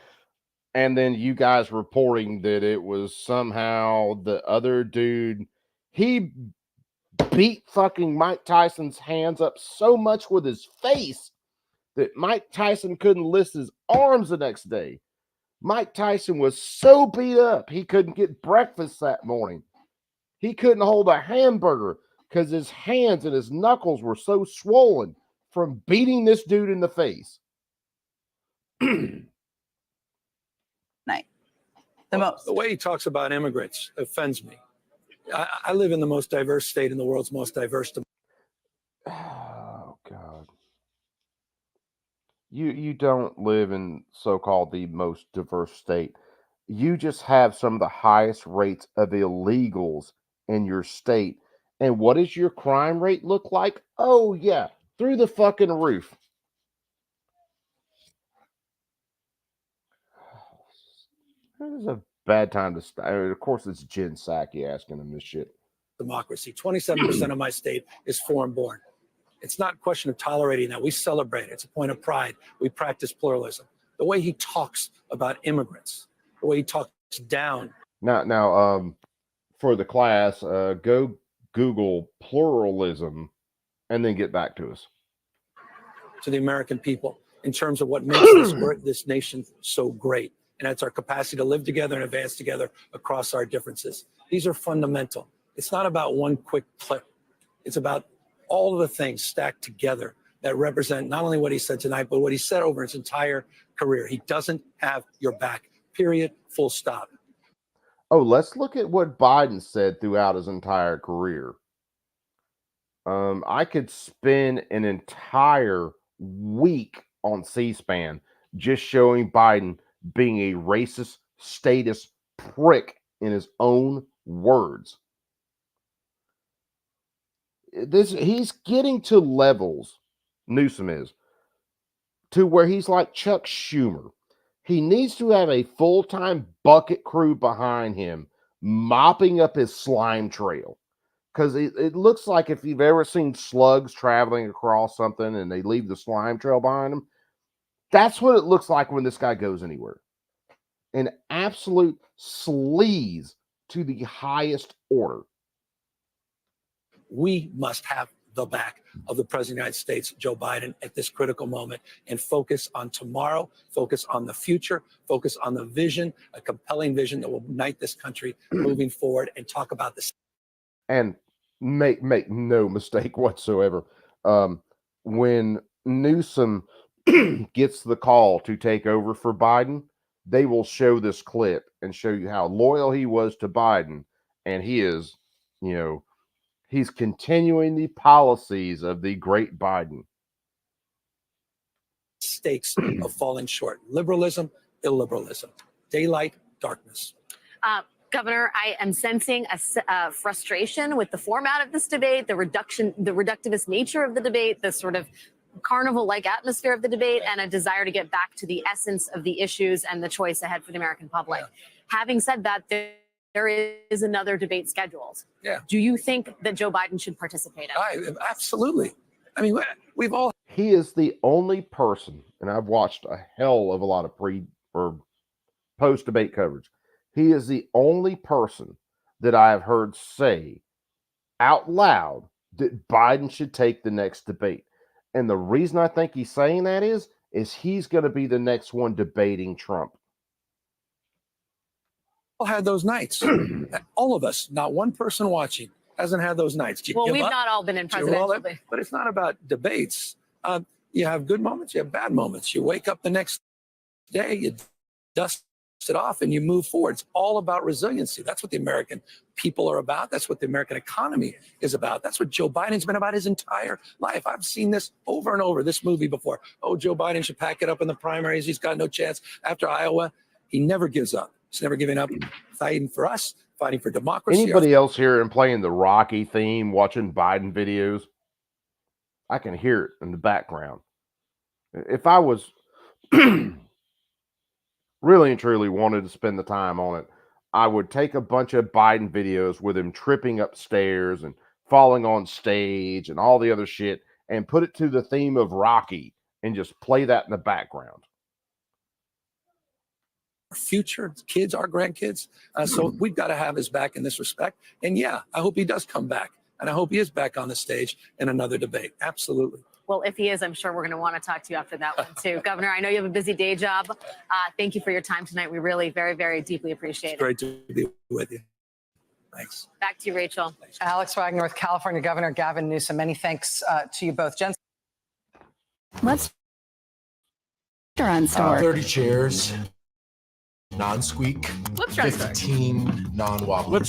and then you guys reporting that it was somehow the other dude. He beat fucking Mike Tyson's hands up so much with his face that Mike Tyson couldn't lift his arms the next day. Mike Tyson was so beat up, he couldn't get breakfast that morning. He couldn't hold a hamburger because his hands and his knuckles were so swollen from beating this dude in the face. The way he talks about immigrants offends me. I live in the most diverse state in the world's most diverse. Oh, God. You don't live in so-called the most diverse state. You just have some of the highest rates of illegals in your state. And what does your crime rate look like? Oh, yeah, through the fucking roof. This is a bad time to start. Of course, it's Jen Psaki asking him this shit. Democracy. 27% of my state is foreign born. It's not a question of tolerating that. We celebrate it. It's a point of pride. We practice pluralism. The way he talks about immigrants, the way he talks down. Now, for the class, go Google pluralism and then get back to us. To the American people in terms of what makes this nation so great. And that's our capacity to live together and advance together across our differences. These are fundamental. It's not about one quick clip. It's about all of the things stacked together that represent not only what he said tonight, but what he said over his entire career. He doesn't have your back, period, full stop. Oh, let's look at what Biden said throughout his entire career. I could spend an entire week on C-SPAN just showing Biden being a racist, statist prick in his own words. He's getting to levels, Newsom is, to where he's like Chuck Schumer. He needs to have a full-time bucket crew behind him mopping up his slime trail. Because it looks like if you've ever seen slugs traveling across something and they leave the slime trail behind them, that's what it looks like when this guy goes anywhere. An absolute sleaze to the highest order. We must have the back of the President of the United States, Joe Biden, at this critical moment and focus on tomorrow, focus on the future, focus on the vision, a compelling vision that will unite this country moving forward, and talk about this. And make no mistake whatsoever. When Newsom gets the call to take over for Biden, they will show this clip and show you how loyal he was to Biden. And he is, he's continuing the policies of the great Biden. Stakes of falling short. Liberalism, illiberalism. Daylight, darkness. Governor, I am sensing a frustration with the format of this debate, the reductivist nature of the debate, the sort of carnival-like atmosphere of the debate, and a desire to get back to the essence of the issues and the choice ahead for the American public. Having said that, there is another debate scheduled. Do you think that Joe Biden should participate in it? Absolutely. I mean, we've all. He is the only person, and I've watched a hell of a lot of pre or post-debate coverage. He is the only person that I have heard say out loud that Biden should take the next debate. And the reason I think he's saying that is he's going to be the next one debating Trump. All had those nights. All of us, not one person watching, hasn't had those nights. Do you Well, give we've up? not all been in Do you roll presidential. it? But it's not about debates. You have good moments, you have bad moments. You wake up the next day, you dust it off, and you move forward. It's all about resiliency. That's what the American people are about. That's what the American economy is about. That's what Joe Biden's been about his entire life. I've seen this over and over, this movie before. Oh, Joe Biden should pack it up in the primaries. He's got no chance after Iowa. He never gives up. He's never giving up, fighting for us, fighting for democracy. Anybody else here and playing the Rocky theme, watching Biden videos? I can hear it in the background. If I was really and truly wanted to spend the time on it, I would take a bunch of Biden videos with him tripping upstairs and falling on stage and all the other shit and put it to the theme of Rocky and just play that in the background. Our future kids, our grandkids. So we've got to have his back in this respect. And yeah, I hope he does come back. And I hope he is back on the stage in another debate. Absolutely. Well, if he is, I'm sure we're going to want to talk to you after that one too. Governor, I know you have a busy day job. Thank you for your time tonight. We really very, very deeply appreciate it. Great to be with you. Thanks. Back to you, Rachel. Alex Wagner with California Governor Gavin Newsom. Many thanks to you both. Jen. Let's restaurant store. 30 chairs, non-squeak, 15 non-wobble.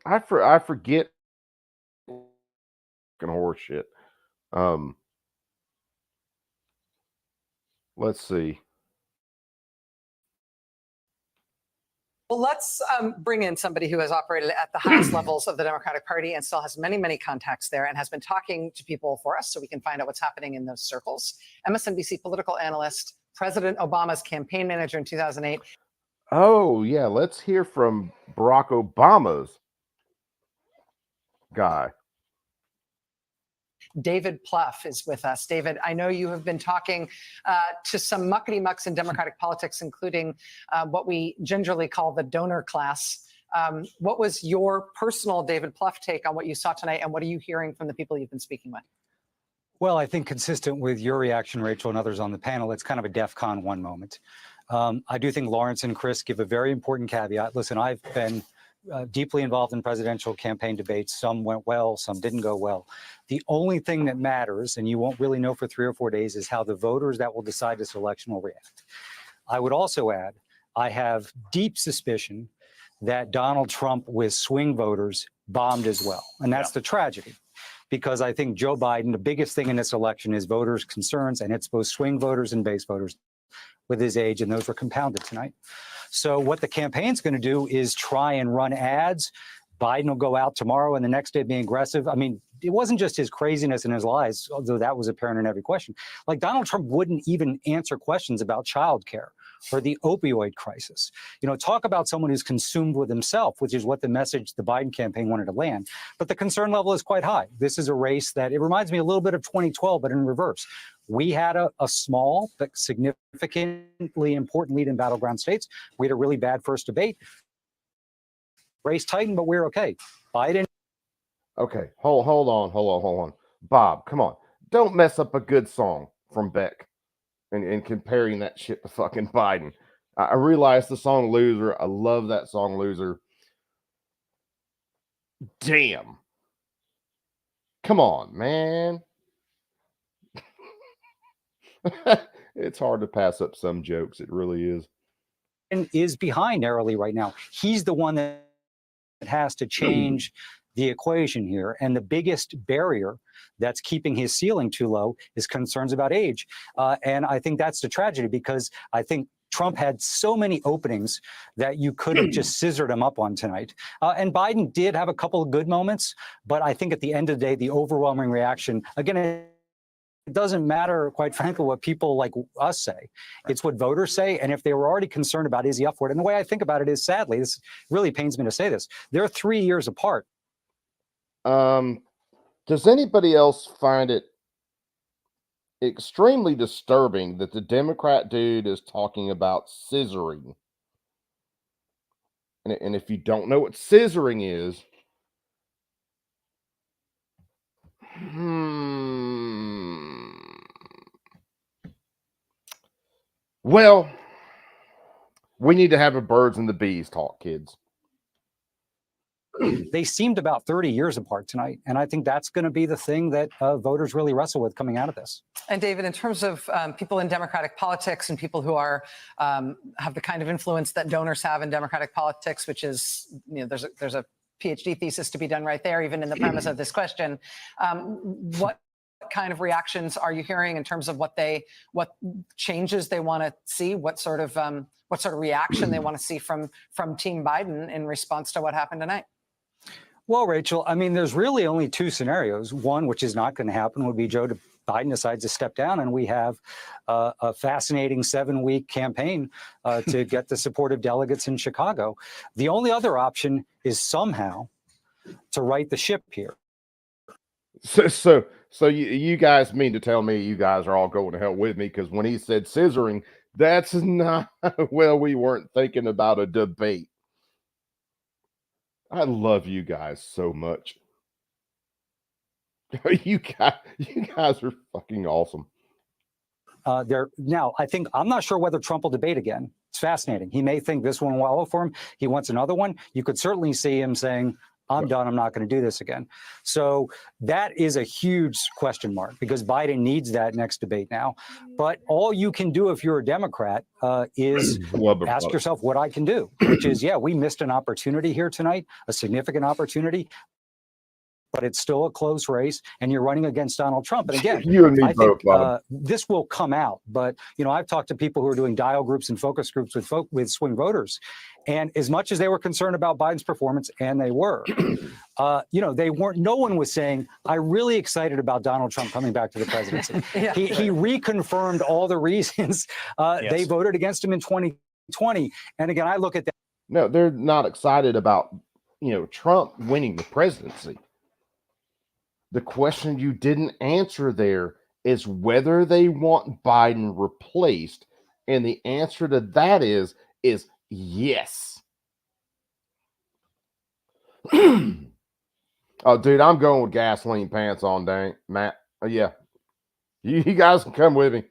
I forget horse shit. Let's see. Well, let's bring in somebody who has operated at the highest levels of the Democratic Party and still has many, many contacts there and has been talking to people for us so we can find out what's happening in those circles. MSNBC political analyst, President Obama's campaign manager in 2008. Oh, yeah. Let's hear from Barack Obama's guy. David Plouffe is with us. David, I know you have been talking to some muckety mucks in Democratic politics, including what we gingerly call the donor class. What was your personal David Plouffe take on what you saw tonight, and what are you hearing from the people you've been speaking with? Well, I think consistent with your reaction, Rachel, and others on the panel, it's kind of a DEFCON 1 moment. I do think Lawrence and Chris give a very important caveat. Listen, I've been deeply involved in presidential campaign debates. Some went well, some didn't go well. The only thing that matters, and you won't really know for 3 or 4 days, is how the voters that will decide this election will react. I would also add, I have deep suspicion that Donald Trump with swing voters bombed as well. And that's the tragedy, because I think Joe Biden, the biggest thing in this election is voters' concerns, and it's both swing voters and base voters with his age, and those were compounded tonight. So what the campaign's going to do is try and run ads Biden will go out tomorrow and the next day being aggressive. I mean, it wasn't just his craziness and his lies, although that was apparent in every question. Like Donald Trump wouldn't even answer questions about childcare or the opioid crisis. You know, talk about someone who's consumed with himself, which is what the message the Biden campaign wanted to land. But the concern level is quite high. This is a race that it reminds me a little bit of 2012, but in reverse. We had a small but significantly important lead in battleground states. We had a really bad first debate. Race tightened, but we're okay. Biden. Okay, hold on. Bob, come on. Don't mess up a good song from Beck and comparing that shit to fucking Biden. I realize the song Loser. I love that song Loser. Damn. Come on, man. It's hard to pass up some jokes. It really is. And is behind narrowly right now. He's the one that has to change the equation here. And the biggest barrier that's keeping his ceiling too low is concerns about age. And I think that's the tragedy, because I think Trump had so many openings that you could have just scissored him up on tonight. And Biden did have a couple of good moments, but I think at the end of the day, the overwhelming reaction, again, it doesn't matter, quite frankly, what people like us say. It's what voters say. And if they were already concerned about, is he up for it? And the way I think about it is, sadly, this really pains me to say this, they're 3 years apart. Does anybody else find it extremely disturbing that the Democrat dude is talking about scissoring? And if you don't know what scissoring is, well, we need to have a birds and the bees talk, kids. They seemed about 30 years apart tonight. And I think that's going to be the thing that voters really wrestle with coming out of this. And David, in terms of people in Democratic politics and people who are have the kind of influence that donors have in Democratic politics, which is, you know, there's a PhD thesis to be done right there, even in the premise of this question. What kind of reactions are you hearing in terms of what changes they want to see? What sort of reaction they want to see from Team Biden in response to what happened tonight? Well, Rachel, I mean, there's really only two scenarios. One, which is not going to happen, would be Joe Biden decides to step down, and we have a fascinating 7-week campaign to get the supportive delegates in Chicago. The only other option is somehow to right the ship here. So you guys mean to tell me you guys are all going to hell with me? Because when he said scissoring, that's not, well, we weren't thinking about a debate. I love you guys so much. You guys are fucking awesome. Now, I think, I'm not sure whether Trump will debate again. It's fascinating. He may think this one will well for him. He wants another one. You could certainly see him saying, I'm done. I'm not going to do this again. So that is a huge question mark, because Biden needs that next debate now. But all you can do if you're a Democrat is ask yourself what I can do, which is, yeah, we missed an opportunity here tonight, a significant opportunity, but it's still a close race, and you're running against Donald Trump. And again, you and me I both, think this will come out. But, you know, I've talked to people who are doing dial groups and focus groups with swing voters. And as much as they were concerned about Biden's performance, and they were, you know, no one was saying, I'm really excited about Donald Trump coming back to the presidency. He reconfirmed all the reasons they voted against him in 2020. And again, I look at that. No, they're not excited about, you know, Trump winning the presidency. The question you didn't answer there is whether they want Biden replaced. And the answer to that is yes. Oh, dude, I'm going with gasoline pants on, dang, Matt. Yeah. You guys can come with me.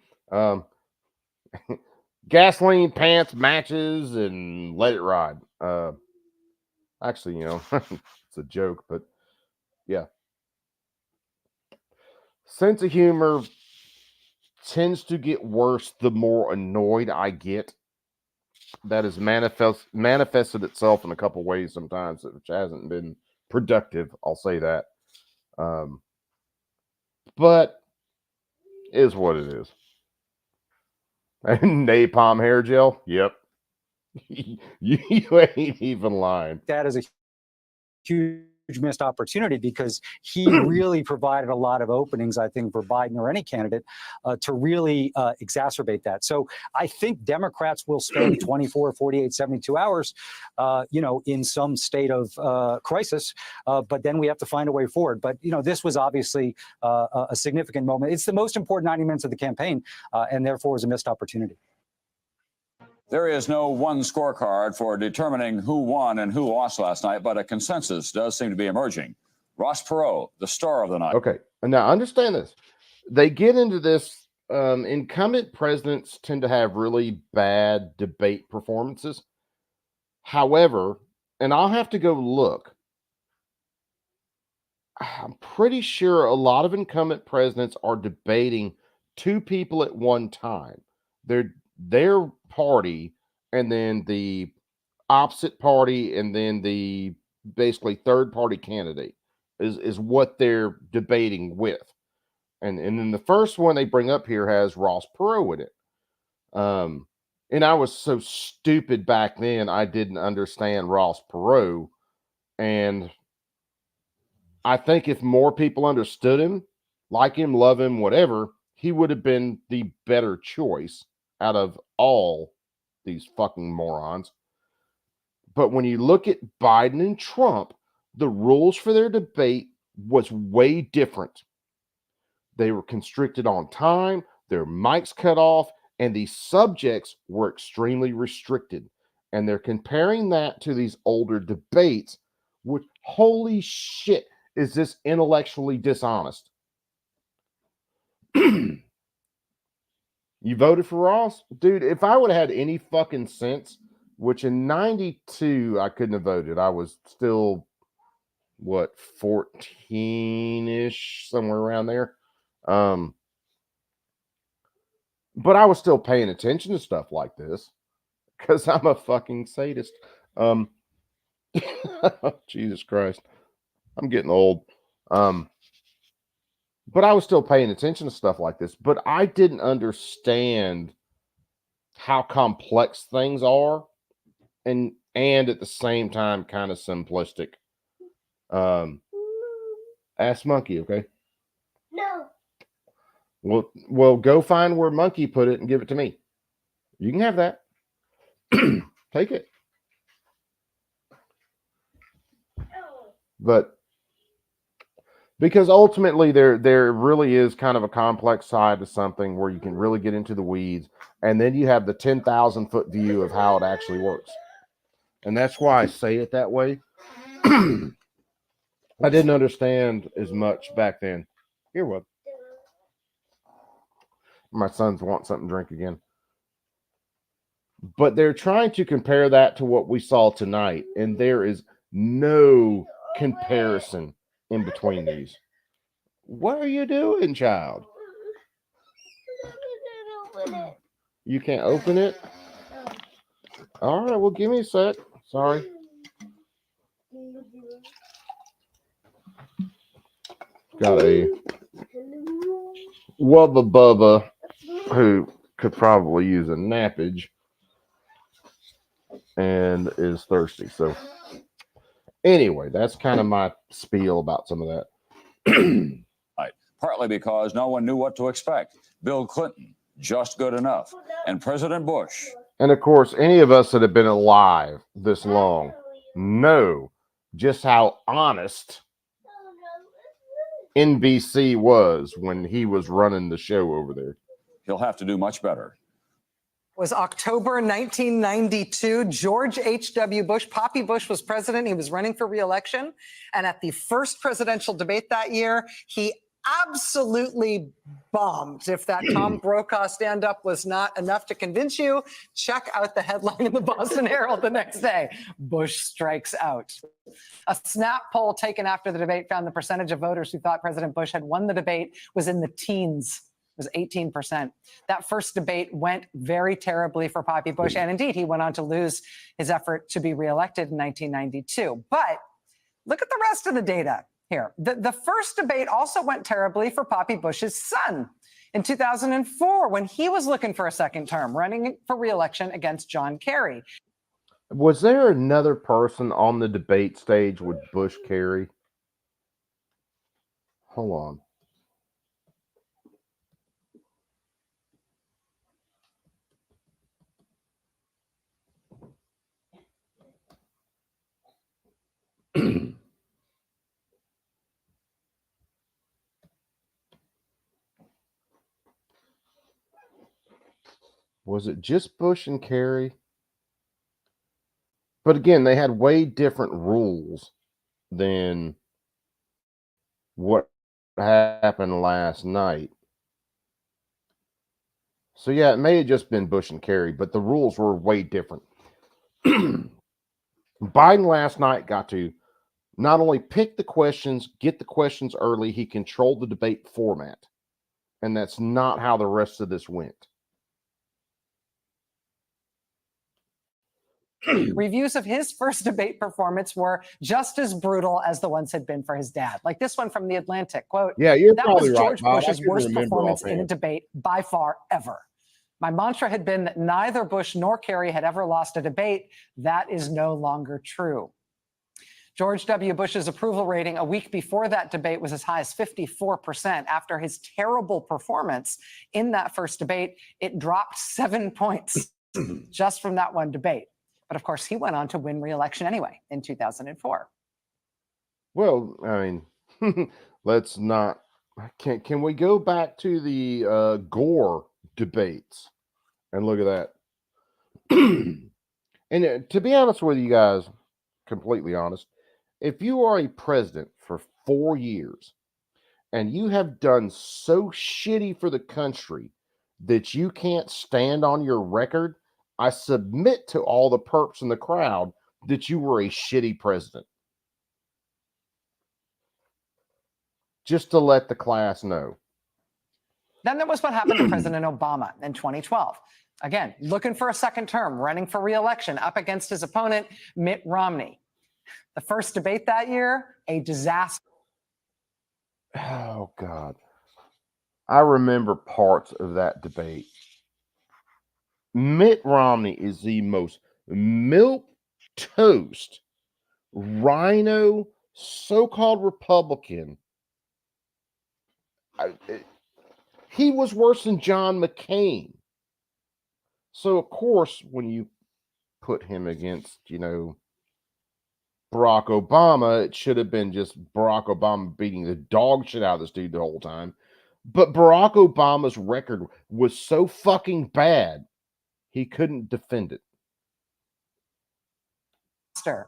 Gasoline pants, matches, and let it ride. Actually, you know, it's a joke, but yeah. Sense of humor tends to get worse the more annoyed I get. That has manifested itself in a couple ways sometimes, which hasn't been productive. I'll say that. But is what it is. And napalm hair gel. Yep. you ain't even lying. That is a huge missed opportunity because he really provided a lot of openings, I think, for Biden or any candidate to really exacerbate that. So I think Democrats will spend 24, 48, 72 hours, in some state of crisis, but then we have to find a way forward. But, this was obviously a significant moment. It's the most important 90 minutes of the campaign, and therefore was a missed opportunity. There is no one scorecard for determining who won and who lost last night, but a consensus does seem to be emerging. Ross Perot, the star of the night. Okay. Now, understand this. They get into this. Incumbent presidents tend to have really bad debate performances. However, and I'll have to go look, I'm pretty sure a lot of incumbent presidents are debating two people at one time. Their party and then the opposite party and then the basically third party candidate is what they're debating with. And then the first one they bring up here has Ross Perot in it. And I was so stupid back then, I didn't understand Ross Perot. And I think if more people understood him, like him, love him, whatever, he would have been the better choice out of all these fucking morons. But when you look at Biden and Trump, the rules for their debate was way different. They were constricted on time, their mics cut off, and the subjects were extremely restricted. And they're comparing that to these older debates, which, holy shit, is this intellectually dishonest? You voted for Ross? Dude, if I would have had any fucking sense, which in 92, I couldn't have voted. I was still, 14-ish, somewhere around there. But I was still paying attention to stuff like this because I'm a fucking sadist. Jesus Christ. I'm getting old. But I was still paying attention to stuff like this, but I didn't understand how complex things are and at the same time kind of simplistic. Ask Monkey, okay? No. Well, go find where Monkey put it and give it to me. You can have that. Take it. But because ultimately there really is kind of a complex side to something where you can really get into the weeds, and then you have the 10,000-foot view of how it actually works. And that's why I say it that way. I didn't understand as much back then. Here, what? My sons want something to drink again. But they're trying to compare that to what we saw tonight, and there is no comparison in between these. What are you doing, child? You can't open it? All right, well, give me a sec. Sorry. Got a Wubba Bubba who could probably use a nappage and is thirsty. So anyway, that's kind of my spiel about some of that. Right. Partly because no one knew what to expect. Bill Clinton, just good enough. And President Bush. And of course, any of us that have been alive this long know just how honest NBC was when he was running the show over there. He'll have to do much better. It was October 1992. George H.W. Bush, Poppy Bush, was president. He was running for re-election. And at the first presidential debate that year, he absolutely bombed. If that Tom Brokaw stand-up was not enough to convince you, check out the headline in the Boston Herald the next day. Bush strikes out. A Snap poll taken after the debate found the percentage of voters who thought President Bush had won the debate was in the teens. It was 18%. That first debate went very terribly for Poppy Bush. And indeed, he went on to lose his effort to be reelected in 1992. But look at the rest of the data here. The first debate also went terribly for Poppy Bush's son in 2004 when he was looking for a second term, running for reelection against John Kerry. Was there another person on the debate stage with Bush Kerry? Hold on. Was it just Bush and Kerry? But again, they had way different rules than what happened last night. So yeah, it may have just been Bush and Kerry, but the rules were way different. Biden last night got to not only pick the questions, get the questions early, he controlled the debate format. And that's not how the rest of this went. Reviews of his first debate performance were just as brutal as the ones had been for his dad. Like this one from The Atlantic, quote, Yeah, you're that probably was George right, Bob. I Bush's couldn't worst remember performance in a offhand. debate by far ever. My mantra had been that neither Bush nor Kerry had ever lost a debate. That is no longer true. George W. Bush's approval rating a week before that debate was as high as 54%. After his terrible performance in that first debate, it dropped 7 points just from that one debate. But of course, he went on to win re-election anyway in 2004. Well, I mean, let's not. Can we go back to the Gore debates and look at that? And to be honest with you guys, completely honest, if you are a president for 4 years and you have done so shitty for the country that you can't stand on your record, I submit to all the perps in the crowd that you were a shitty president. Just to let the class know. Then there was what happened to President Obama in 2012. Again, looking for a second term, running for re-election up against his opponent, Mitt Romney. The first debate that year, a disaster. Oh, God. I remember parts of that debate. Mitt Romney is the most milquetoast, rhino, so-called Republican. He was worse than John McCain. So, of course, when you put him against, Barack Obama, it should have been just Barack Obama beating the dog shit out of this dude the whole time. But Barack Obama's record was so fucking bad, he couldn't defend it.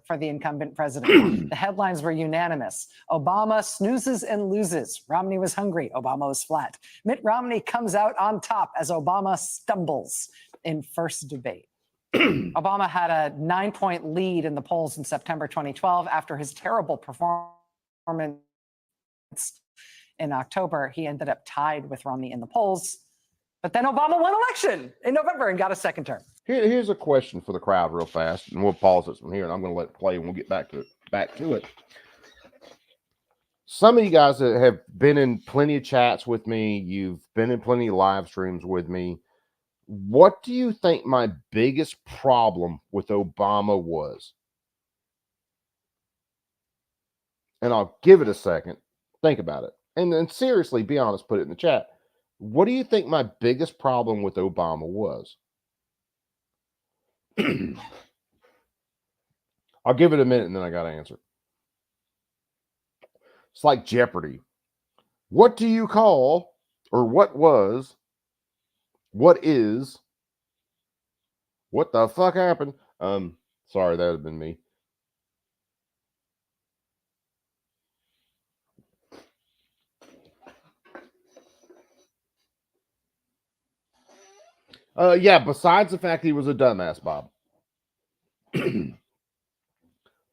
For the incumbent president. The headlines were unanimous. Obama snoozes and loses. Romney was hungry. Obama was flat. Mitt Romney comes out on top as Obama stumbles in first debate. Obama had a 9-point lead in the polls in September 2012 after his terrible performance in October. He ended up tied with Romney in the polls. But then Obama won election in November and got a second term. Here's a question for the crowd real fast, and we'll pause this one here, and I'm going to let it play, and we'll get back to it. Some of you guys that have been in plenty of chats with me, you've been in plenty of live streams with me. What do you think my biggest problem with Obama was? And I'll give it a second. Think about it. And then seriously, be honest, put it in the chat. What do you think my biggest problem with Obama was? I'll give it a minute and then I got to answer. It's like Jeopardy. What do you call, or what was, what is, what the fuck happened? Sorry, that would have been me. Yeah, besides the fact he was a dumbass, Bob.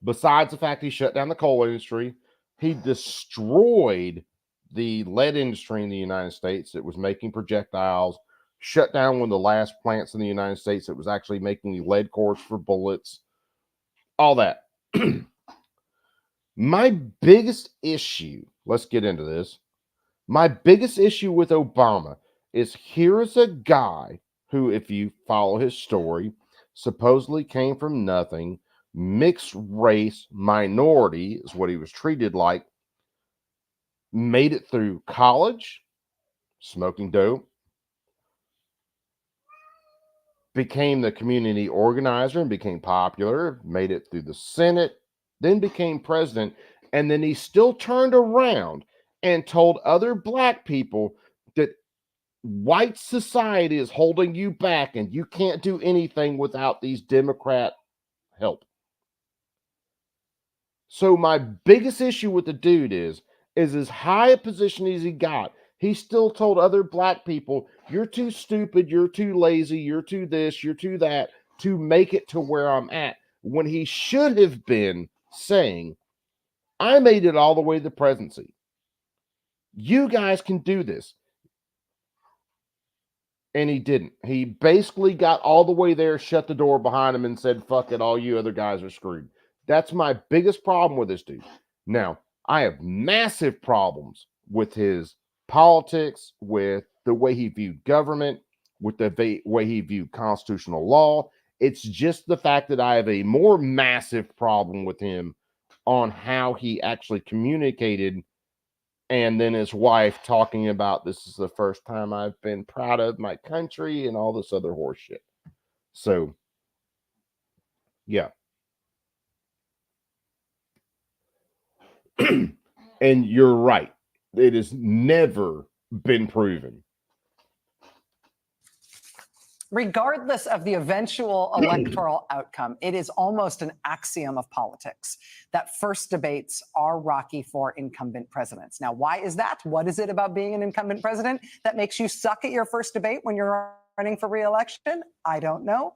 Besides the fact he shut down the coal industry, he destroyed the lead industry in the United States. It was making projectiles, shut down one of the last plants in the United States that was actually making the lead cores for bullets, all that. My biggest issue, let's get into this. My biggest issue with Obama is here is a guy who, if you follow his story, supposedly came from nothing, mixed race minority is what he was treated like, made it through college, smoking dope, became the community organizer and became popular, made it through the Senate, then became president, and then he still turned around and told other black people that white society is holding you back and you can't do anything without these Democrat help. So my biggest issue with the dude is as high a position as he got, he still told other black people, you're too stupid, you're too lazy, you're too this, you're too that, to make it to where I'm at. When he should have been saying, I made it all the way to the presidency. You guys can do this. And he didn't. He basically got all the way there, shut the door behind him, and said, fuck it, all you other guys are screwed. That's my biggest problem with this dude. Now, I have massive problems with his politics, with the way he viewed government, with the way he viewed constitutional law. It's just the fact that I have a more massive problem with him on how he actually communicated, and then his wife talking about this is the first time I've been proud of my country and all this other horse shit. So, yeah. And you're right. It has never been proven. Regardless of the eventual electoral outcome, it is almost an axiom of politics that first debates are rocky for incumbent presidents. Now, why is that? What is it about being an incumbent president that makes you suck at your first debate when you're running for re-election? I don't know.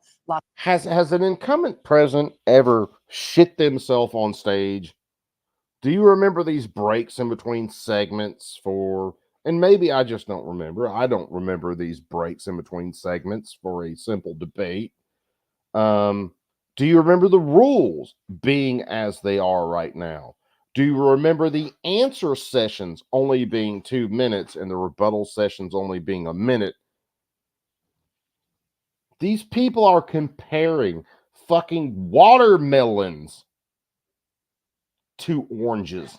Has an incumbent president ever shit themselves on stage? Do you remember these breaks in between segments for, and maybe I just don't remember. I don't remember these breaks in between segments for a simple debate. Do you remember the rules being as they are right now? Do you remember the answer sessions only being 2 minutes and the rebuttal sessions only being a minute? These people are comparing fucking watermelons to oranges.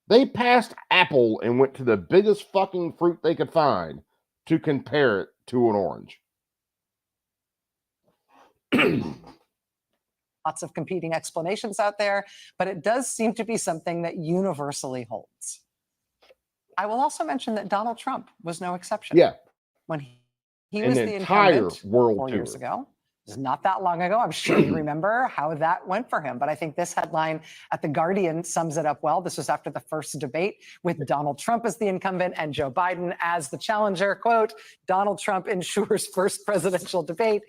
They passed apple and went to the biggest fucking fruit they could find to compare it to an orange. Lots of competing explanations out there, but it does seem to be something that universally holds. I will also mention that Donald Trump was no exception. Yeah. When he was the entire incumbent world 4 tour. years ago. It was not that long ago. I'm sure you remember how that went for him. But I think this headline at The Guardian sums it up well. This was after the first debate with Donald Trump as the incumbent and Joe Biden as the challenger. Quote, Donald Trump ensures first presidential debate.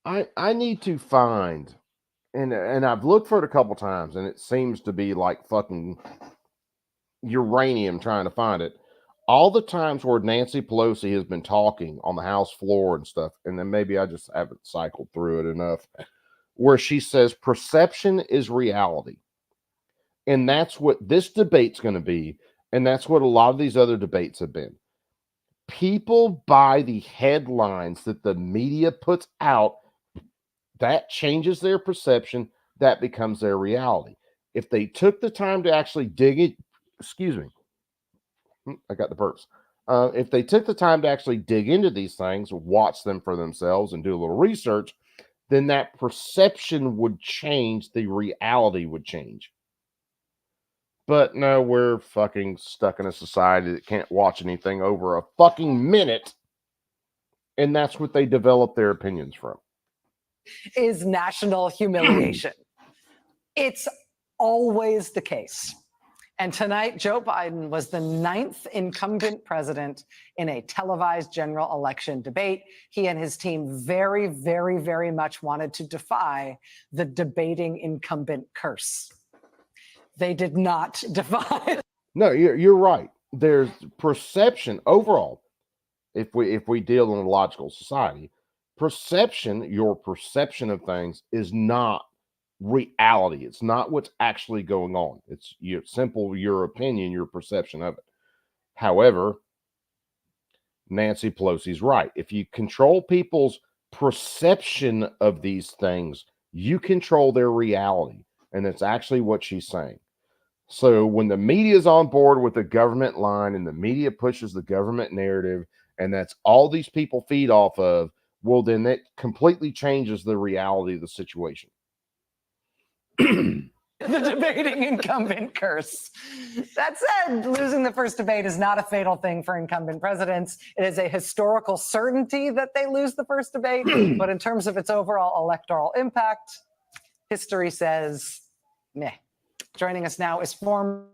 I need to find, and I've looked for it a couple times, and it seems to be like fucking uranium trying to find it. All the times where Nancy Pelosi has been talking on the House floor and stuff, and then maybe I just haven't cycled through it enough, where she says perception is reality. And that's what this debate's going to be, and that's what a lot of these other debates have been. People buy the headlines that the media puts out. That changes their perception. That becomes their reality. If they took the time to actually dig it, excuse me, I got the burps. If they took the time to actually dig into these things, watch them for themselves, and do a little research, then that perception would change. The reality would change. But no, we're fucking stuck in a society that can't watch anything over a fucking minute. And that's what they develop their opinions from. Is national humiliation. It's always the case. And tonight, Joe Biden was the 9th incumbent president in a televised general election debate. He and his team very, very, very much wanted to defy the debating incumbent curse. They did not defy. No, you're right. There's perception overall. If we deal in a logical society, perception, your perception of things is not reality. It's not what's actually going on. It's your opinion, your perception of it. However, Nancy Pelosi's right. If you control people's perception of these things, you control their reality. And that's actually what she's saying. So when the media is on board with the government line and the media pushes the government narrative, and that's all these people feed off of, well, then that completely changes the reality of the situation. The debating incumbent curse. That said, losing the first debate is not a fatal thing for incumbent presidents. It is a historical certainty that they lose the first debate. But in terms of its overall electoral impact, history says meh. Joining us now is former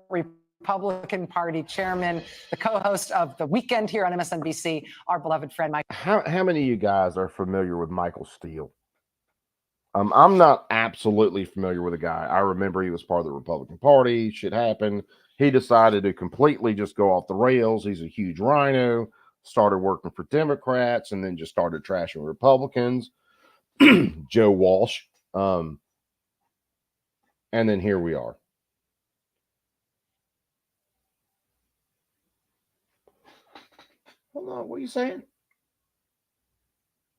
Republican Party chairman, the co-host of The Weekend here on MSNBC, our beloved friend Mike. How many of you guys are familiar with Michael Steele? I'm not absolutely familiar with the guy. I remember he was part of the Republican Party. Shit happened. He decided to completely just go off the rails. He's a huge rhino, started working for Democrats, and then just started trashing Republicans. Joe Walsh. And then here we are. Hold on, what are you saying?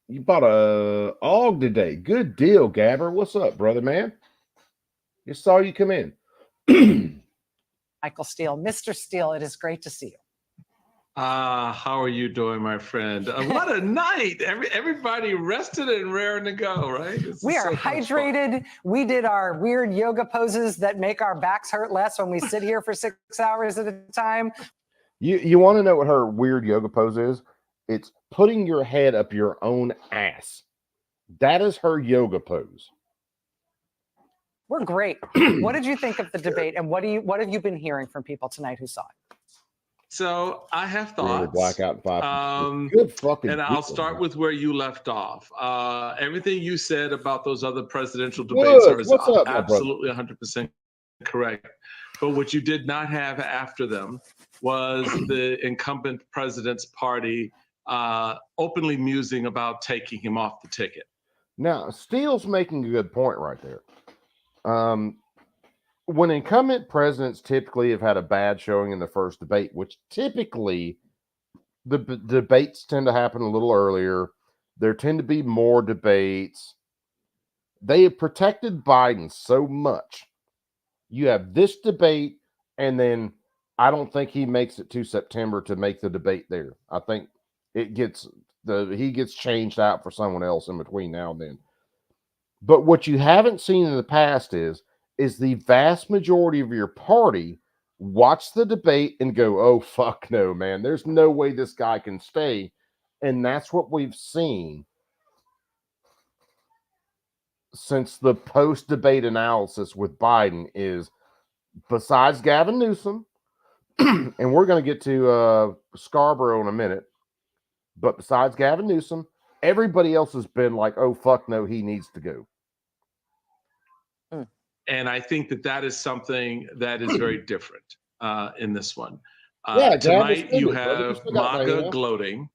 You bought a AUG today. Good deal, Gabber. What's up, brother, man? Just saw you come in. Michael Steele. Mr. Steele, it is great to see you. How are you doing, my friend? What a night. Everybody rested and raring to go, right? We are hydrated. We did our weird yoga poses that make our backs hurt less when we sit here for 6 hours at a time. You want to know what her weird yoga pose is? It's putting your head up your own ass. That is her yoga pose. We're great. What did you think of the debate, and what have you been hearing from people tonight who saw it? So I have thoughts. Blackout 5. Good fucking. And I'll start with where you left off. Everything you said about those other presidential debates are absolutely 100% correct. But what you did not have after them was the incumbent president's party openly musing about taking him off the ticket. Now, Steele's making a good point right there. When incumbent presidents typically have had a bad showing in the first debate, which typically the debates tend to happen a little earlier, there tend to be more debates. They have protected Biden so much. You have this debate, and then I don't think he makes it to September to make the debate there. I think he gets changed out for someone else in between now and then. But what you haven't seen in the past is the vast majority of your party watch the debate and go, oh, fuck no, man. There's no way this guy can stay. And that's what we've seen since the post-debate analysis with Biden is, besides Gavin Newsom, and we're going to get to Scarborough in a minute, but besides Gavin Newsom, everybody else has been like, oh, fuck no, he needs to go. And I think that is something that is very different in this one. Tonight you have MAGA gloating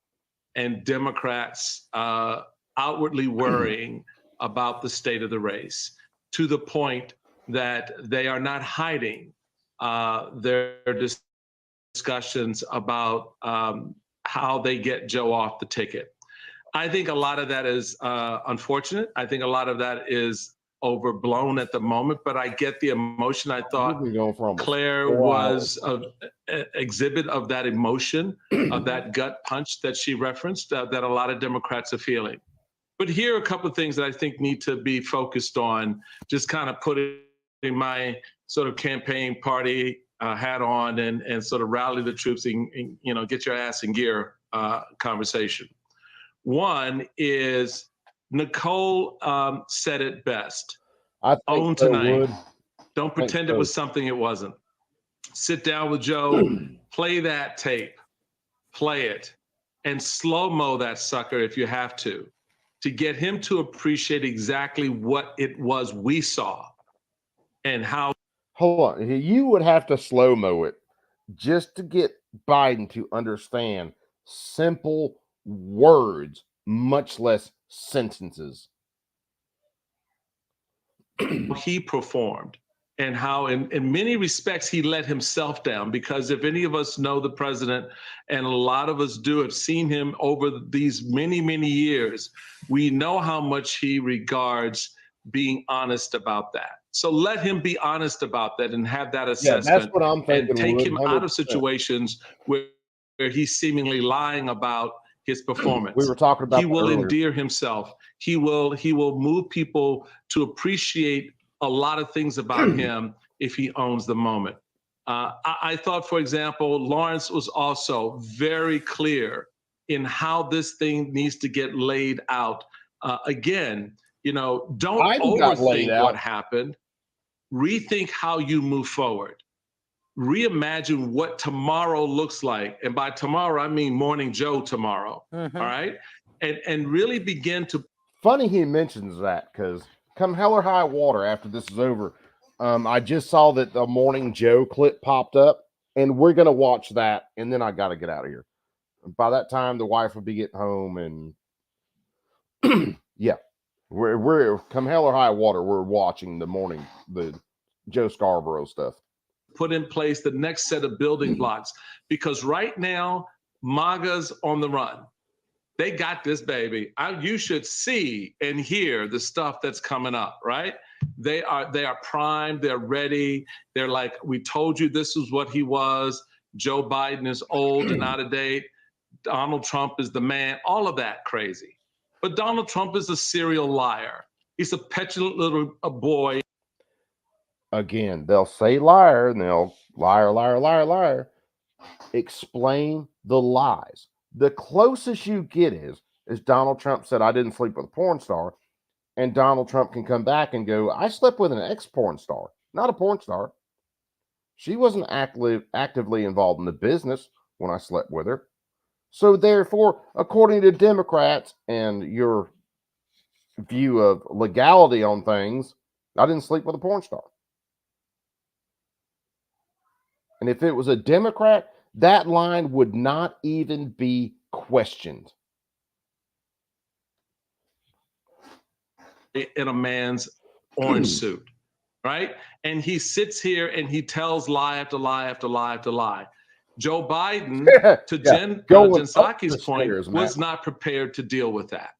and Democrats outwardly worrying about the state of the race, to the point that they are not hiding their discussions about how they get Joe off the ticket. I think a lot of that is unfortunate. I think a lot of that is overblown at the moment, but I get the emotion. I thought Claire was an exhibit of that emotion, of that gut punch that she referenced, that a lot of Democrats are feeling. But here are a couple of things that I think need to be focused on, just kind of putting my sort of campaign party hat on and sort of rally the troops and get your ass in gear conversation. One is Nicole said it best. Own tonight. Don't pretend it was something it wasn't. Sit down with Joe, play that tape, play it, and slow-mo that sucker if you have to get him to appreciate exactly what it was we saw and how. Hold on. You would have to slow-mo it just to get Biden to understand simple words, much less sentences. He performed and how in many respects he let himself down, because if any of us know the president, and a lot of us do, have seen him over these many, many years, we know how much he regards being honest about that. So let him be honest about that and have that assessment. Yeah, that's what I'm thinking. And take him out 100%. of situations where he's seemingly lying about his performance. We were talking about he will earlier. endear himself. He will move people to appreciate a lot of things about him if he owns the moment. I thought, for example, Lawrence was also very clear in how this thing needs to get laid out. Again, don't Biden got laid overthink out. what happened. Rethink how you move forward. Reimagine what tomorrow looks like. And by tomorrow, I mean Morning Joe tomorrow. All right? And really begin to. Funny he mentions that, because come hell or high water after this is over, I just saw that the Morning Joe clip popped up, and we're going to watch that, and then I got to get out of here. By that time, the wife will be getting home, and yeah, we're come hell or high water, we're watching the Joe Scarborough stuff. Put in place the next set of building blocks, because right now MAGA's on the run. They got this, baby. You should see and hear the stuff that's coming up, right? They are primed, they're ready. They're like, we told you this is what he was. Joe Biden is old and out of date. Donald Trump is the man, all of that crazy. But Donald Trump is a serial liar. He's a petulant little boy. Again, they'll say liar, and they'll liar, liar, liar, liar. Explain the lies. The closest you get is Donald Trump said, I didn't sleep with a porn star. And Donald Trump can come back and go, I slept with an ex-porn star, not a porn star. She wasn't actively involved in the business when I slept with her. So therefore, according to Democrats and your view of legality on things, I didn't sleep with a porn star. And if it was a Democrat, that line would not even be questioned. In a man's orange suit, right? And he sits here and he tells lie after lie after lie after lie. Joe Biden, to Jen Psaki's point, was not prepared to deal with that.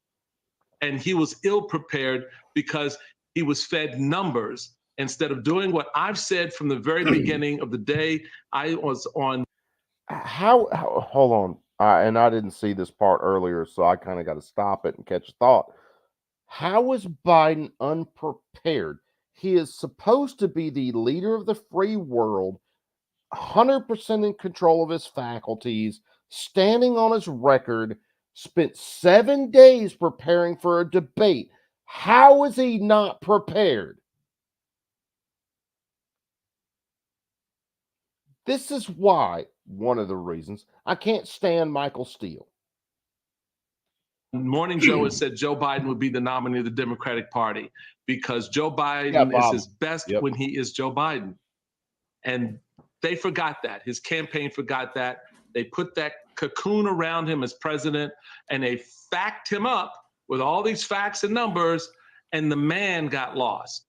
And he was ill prepared because he was fed numbers instead of doing what I've said from the very beginning of the day I was on. How hold on. And I didn't see this part earlier, so I kind of got to stop it and catch a thought. How is Biden unprepared? He is supposed to be the leader of the free world, 100% in control of his faculties, standing on his record, spent 7 days preparing for a debate. How is he not prepared? This is why, one of the reasons, I can't stand Michael Steele. Morning Joe has said Joe Biden would be the nominee of the Democratic Party because Joe Biden is his best when he is Joe Biden. And they forgot that. His campaign forgot that. They put that cocoon around him as president, and they fact him up with all these facts and numbers, and the man got lost.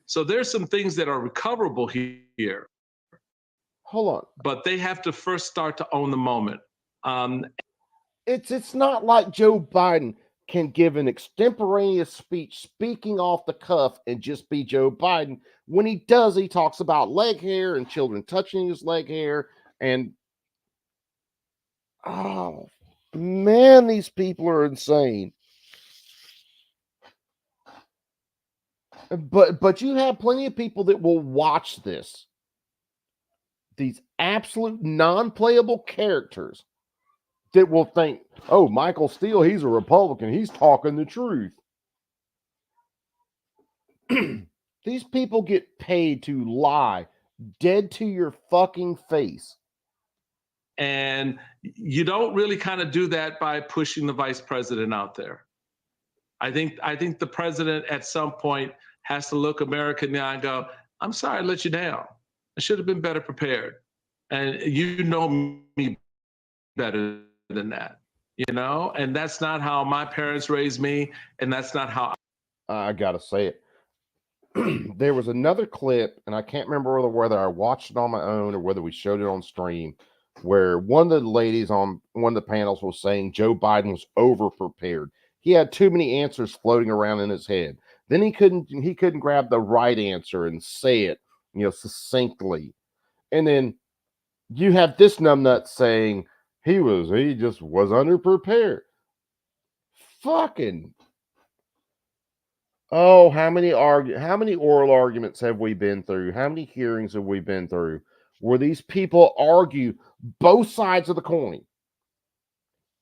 So there's some things that are recoverable here. Hold on. But they have to first start to own the moment. It's not like Joe Biden can give an extemporaneous speech speaking off the cuff and just be Joe Biden. When he does, he talks about leg hair and children touching his leg hair. And, oh, man, these people are insane. But you have plenty of people that will watch this. These absolute non-playable characters that will think, oh, Michael Steele, he's a Republican. He's talking the truth. These people get paid to lie dead to your fucking face. And you don't really kind of do that by pushing the vice president out there. I think the president at some point has to look America in the eye and go, I'm sorry I let you down. I should have been better prepared. And you know me better than that, you know? And that's not how my parents raised me. And that's not how I got to say it. there was another clip, and I can't remember whether I watched it on my own or whether we showed it on stream, where one of the ladies on one of the panels was saying Joe Biden was over prepared. He had too many answers floating around in his head. Then he couldn't grab the right answer and say it, succinctly. And then you have this numbnut saying he just was underprepared. Fucking. Oh, how many oral arguments have we been through? How many hearings have we been through where these people argue both sides of the coin?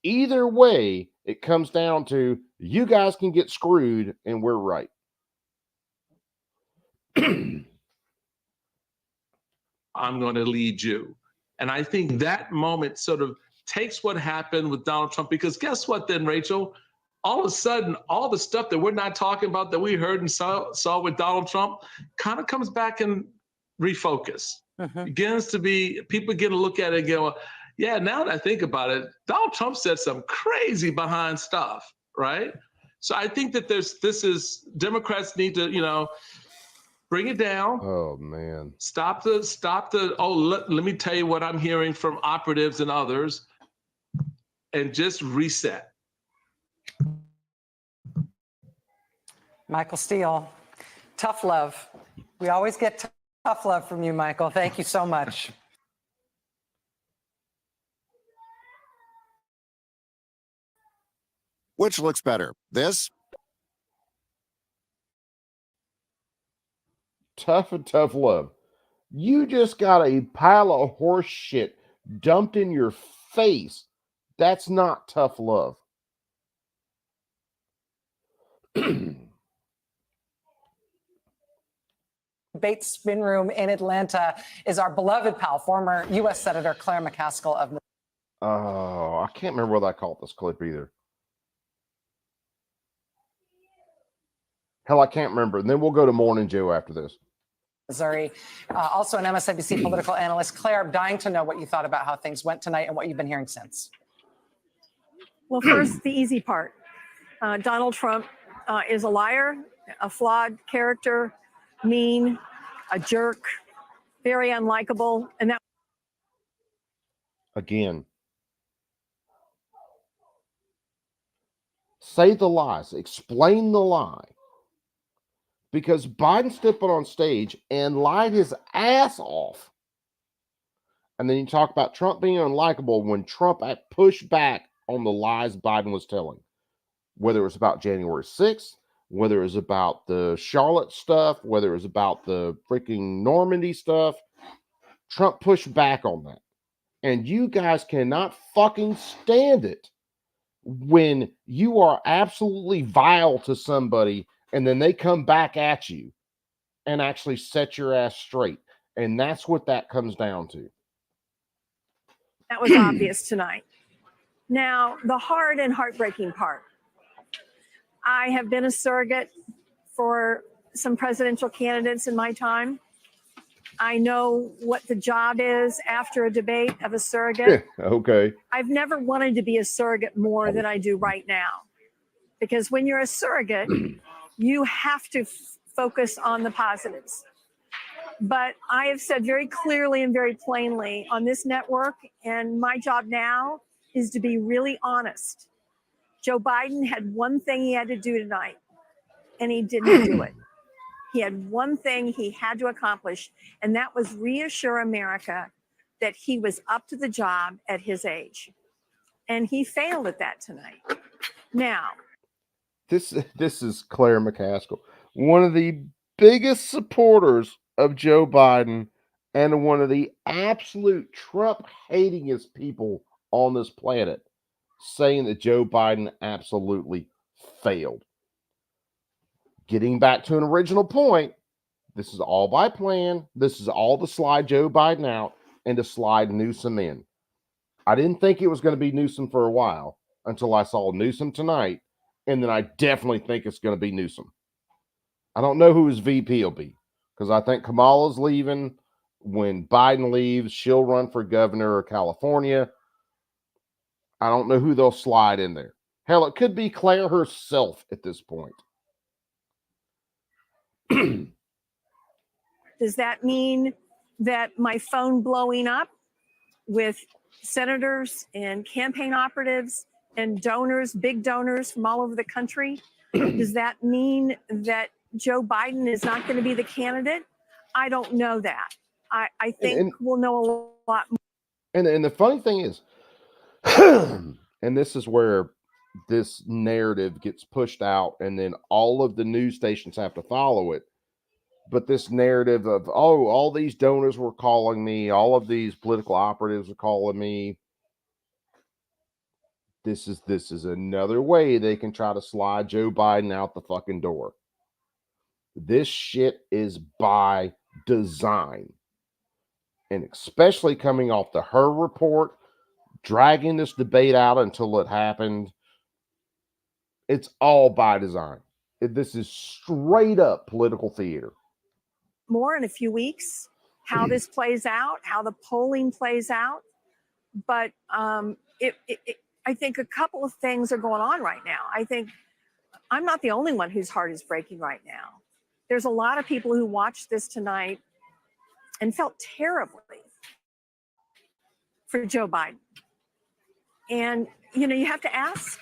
Either way, it comes down to you guys can get screwed and we're right. I'm going to lead you. And I think that moment sort of takes what happened with Donald Trump, because guess what then, Rachel? All of a sudden, all the stuff that we're not talking about that we heard and saw with Donald Trump kind of comes back and refocus. Begins to be, people get to look at it and go, yeah, now that I think about it, Donald Trump said some crazy behind stuff, right? So I think that Democrats need to, bring it down. Oh man. Stop the, let me tell you what I'm hearing from operatives and others, and just reset. Michael Steele, tough love. We always get tough love from you, Michael. Thank you so much. Which looks better, this? Tough and tough love. You just got a pile of horse shit dumped in your face. That's not tough love. Debate spin room in Atlanta is our beloved pal, former U.S. Senator Claire McCaskill of. Oh, I can't remember what I called this clip either. Hell, I can't remember. And then we'll go to Morning Joe after this. Missouri, also an MSNBC political analyst. Claire, I'm dying to know what you thought about how things went tonight and what you've been hearing since. Well, first, the easy part. Donald Trump is a liar, a flawed character, mean, a jerk, very unlikable, and that. Again. Say the lies. Explain the lie. Because Biden stepped on stage and lied his ass off. And then you talk about Trump being unlikable when Trump pushed back on the lies Biden was telling. Whether it was about January 6th, whether it was about the Charlotte stuff, whether it was about the freaking Normandy stuff, Trump pushed back on that. And you guys cannot fucking stand it when you are absolutely vile to somebody and then they come back at you and actually set your ass straight. And that's what that comes down to. That was obvious tonight. Now, the hard and heartbreaking part. I have been a surrogate for some presidential candidates in my time. I know what the job is after a debate of a surrogate. Okay. I've never wanted to be a surrogate more than I do right now. Because when you're a surrogate, you have to focus on the positives. But I have said very clearly and very plainly on this network, and my job now is to be really honest. Joe Biden had one thing he had to do tonight, and he didn't do it. He had one thing he had to accomplish, and that was reassure America that he was up to the job at his age. And he failed at that tonight. Now, This is Claire McCaskill, one of the biggest supporters of Joe Biden and one of the absolute Trump-hatingest people on this planet, saying that Joe Biden absolutely failed. Getting back to an original point, this is all by plan. This is all to slide Joe Biden out and to slide Newsom in. I didn't think it was going to be Newsom for a while until I saw Newsom tonight. And then I definitely think it's going to be Newsom. I don't know who his VP will be because I think Kamala's leaving. When Biden leaves, she'll run for governor of California. I don't know who they'll slide in there. Hell, it could be Claire herself at this point. Does that mean that my phone blowing up with senators and campaign operatives and donors, big donors from all over the country, does that mean that Joe Biden is not going to be the candidate? I don't know that. I think we'll know a lot more. And the funny thing is, and this is where this narrative gets pushed out, and then all of the news stations have to follow it. But this narrative of, oh, all these donors were calling me, all of these political operatives are calling me. This is another way they can try to slide Joe Biden out the fucking door. This shit is by design. And especially coming off the Her report, dragging this debate out until it happened. It's all by design. This is straight up political theater. More in a few weeks, how this plays out, how the polling plays out. But I think a couple of things are going on right now. I think I'm not the only one whose heart is breaking right now. There's a lot of people who watched this tonight and felt terribly for Joe Biden. And, you have to ask,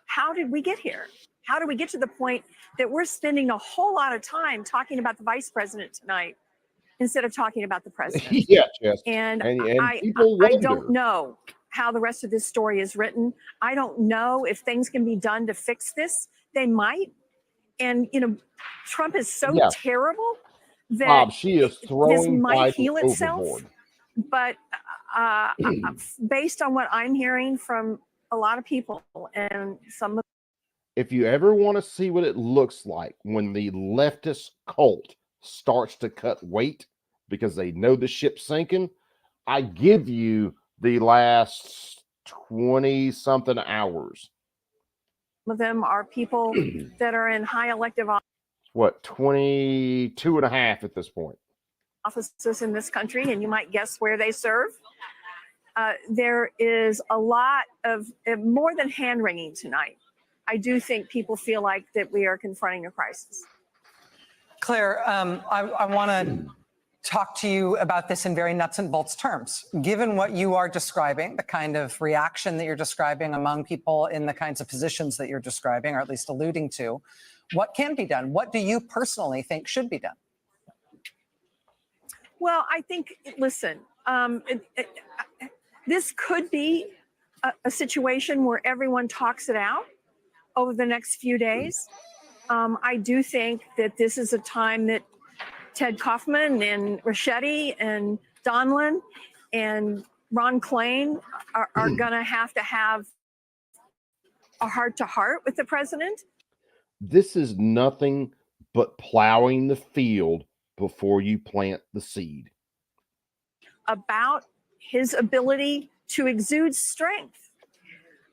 how did we get here? How did we get to the point that we're spending a whole lot of time talking about the vice president tonight instead of talking about the president? Yeah, Jess. And I don't know how the rest of this story is written. I don't know if things can be done to fix this. They might. And, Trump is so terrible that Bob, she is throwing this might Biden heal itself. overboard. But based on what I'm hearing from a lot of people and some of If you ever want to see what it looks like when the leftist cult starts to cut weight because they know the ship's sinking, I give you the last 20-something hours. them are people that are in high elective What, 22 and a half at this point? offices in this country, and you might guess where they serve. There is a lot of more than hand wringing tonight. I do think people feel like that we are confronting a crisis. Claire, I want to talk to you about this in very nuts and bolts terms. Given what you are describing, the kind of reaction that you're describing among people in the kinds of positions that you're describing, or at least alluding to, what can be done? What do you personally think should be done? Well, I think, listen, this could be a situation where everyone talks it out over the next few days. I do think that this is a time that Ted Kaufman and Ricchetti and Donlin and Ron Klain are going to have a heart-to-heart with the president. This is nothing but plowing the field before you plant the seed. About his ability to exude strength.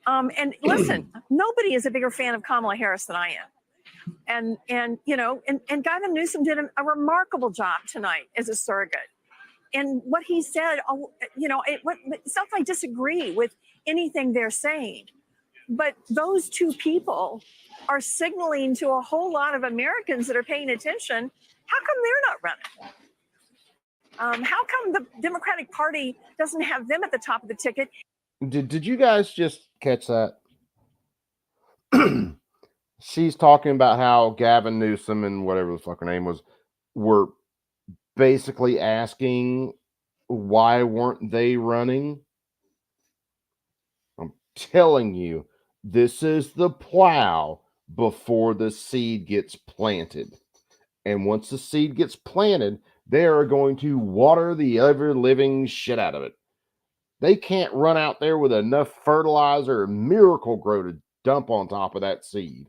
And listen, nobody is a bigger fan of Kamala Harris than I am. And Gavin Newsom did a remarkable job tonight as a surrogate. And what he said, it's not that I disagree with anything they're saying, but those two people are signaling to a whole lot of Americans that are paying attention, how come they're not running? How come the Democratic Party doesn't have them at the top of the ticket? Did you guys just catch that? She's talking about how Gavin Newsom and whatever the fuck her name was were basically asking why weren't they running? I'm telling you, this is the plow before the seed gets planted. And once the seed gets planted, they are going to water the ever-living shit out of it. They can't run out there with enough fertilizer or Miracle-Gro to dump on top of that seed.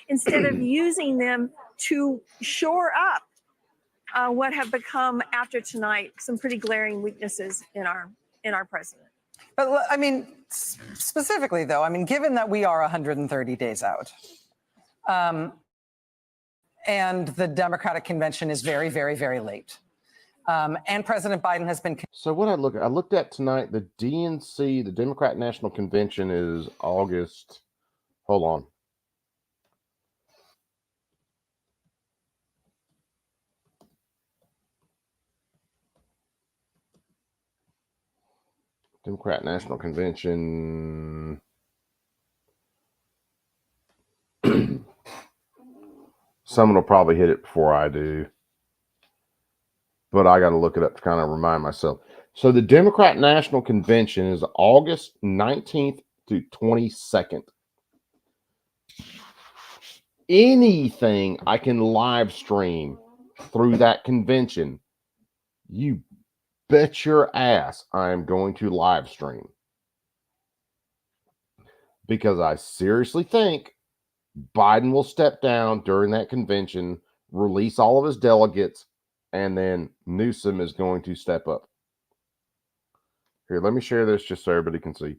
Instead of using them to shore up what have become, after tonight, some pretty glaring weaknesses in our president. But I mean, specifically though, I mean, given that we are 130 days out, and the Democratic convention is very, very, very late. And President Biden has been. So what I looked at tonight, the DNC, the Democrat National Convention is August. Hold on. Democrat National Convention. Someone will probably hit it before I do, but I got to look it up to kind of remind myself. So the Democrat National Convention is August 19th to 22nd. Anything I can live stream through that convention, you bet your ass I am going to live stream. Because I seriously think Biden will step down during that convention, release all of his delegates, and then Newsom is going to step up. Here, let me share this just so everybody can see.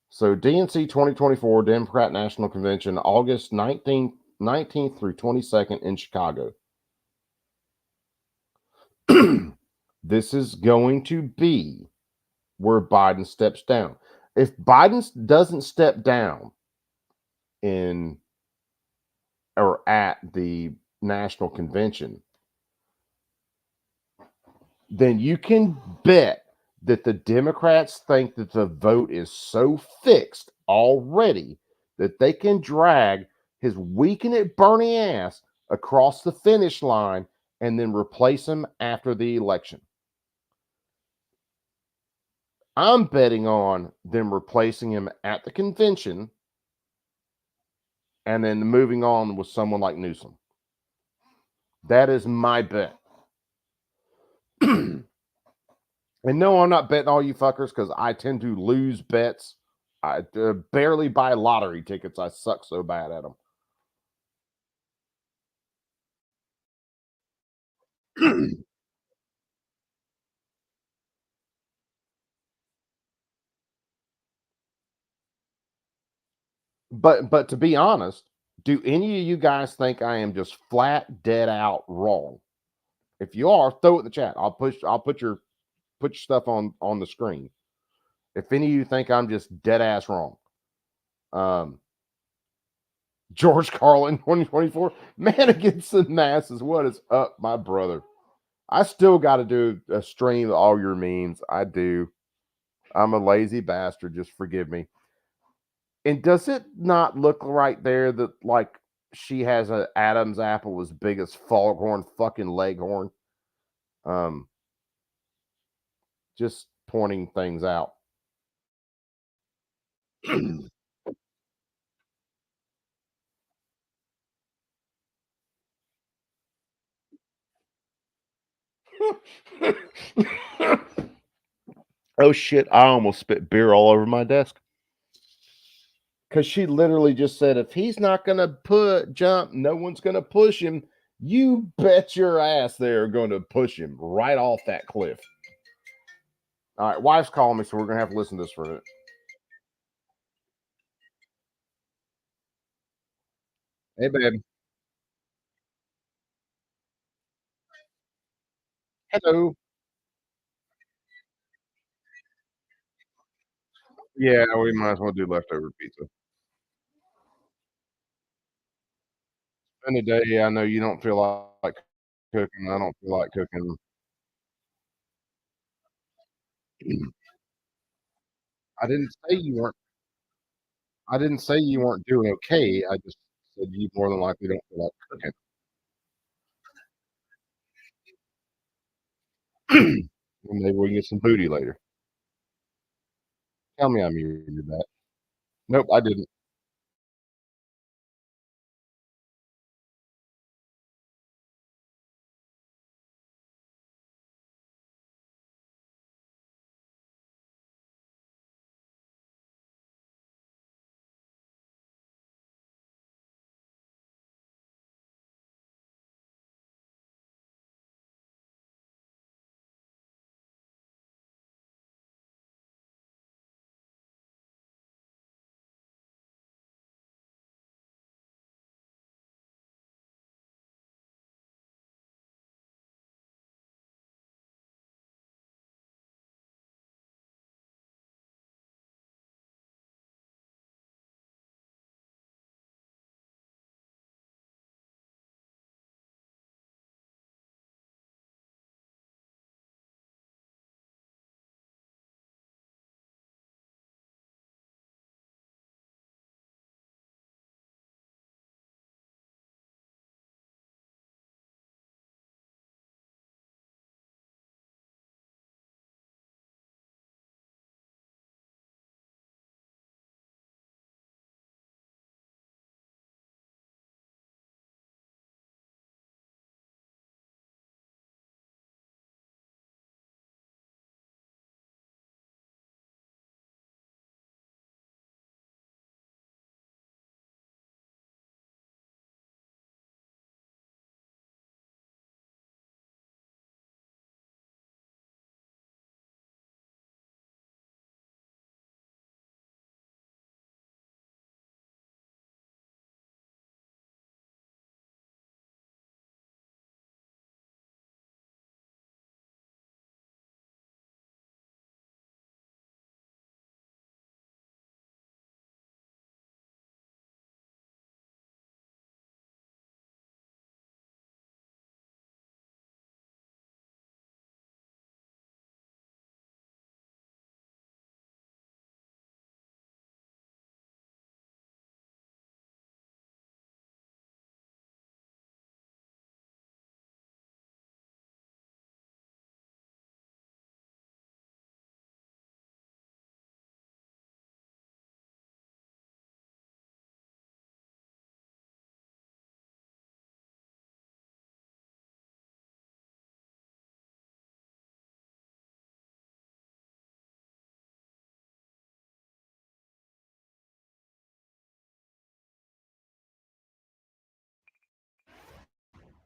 So DNC 2024 Democrat National Convention, August 19th through 22nd in Chicago. This is going to be where Biden steps down. If Biden doesn't step down in or at the national convention, then you can bet that the Democrats think that the vote is so fixed already that they can drag his weaken it Bernie ass across the finish line and then replace him after the election. I'm betting on them replacing him at the convention and then moving on with someone like Newsom. That is my bet. And no, I'm not betting all you fuckers because I tend to lose bets. I barely buy lottery tickets. I suck so bad at them. But to be honest, do any of you guys think I am just flat dead out wrong? If you are, throw it in the chat. I'll put your stuff on the screen. If any of you think I'm just dead ass wrong. George Carlin 2024, man against the masses. What is up, my brother? I still got to do a stream of all your memes. I do. I'm a lazy bastard. Just forgive me. And does it not look right there that like she has an Adam's apple as big as Foghorn fucking Leghorn? Just pointing things out. Oh shit, I almost spit beer all over my desk. Because she literally just said, if he's not going to jump, no one's going to push him. You bet your ass they're going to push him right off that cliff. All right, wife's calling me, so we're going to have to listen to this for a minute. Hey, baby. Hello. Yeah, we might as well do leftover pizza. Spend a day. I know you don't feel like cooking. I don't feel like cooking. I didn't say you weren't. I didn't say you weren't doing okay. I just said you more than likely don't feel like cooking. Well, maybe we can get some booty later. Tell me I muted that. Nope, I didn't.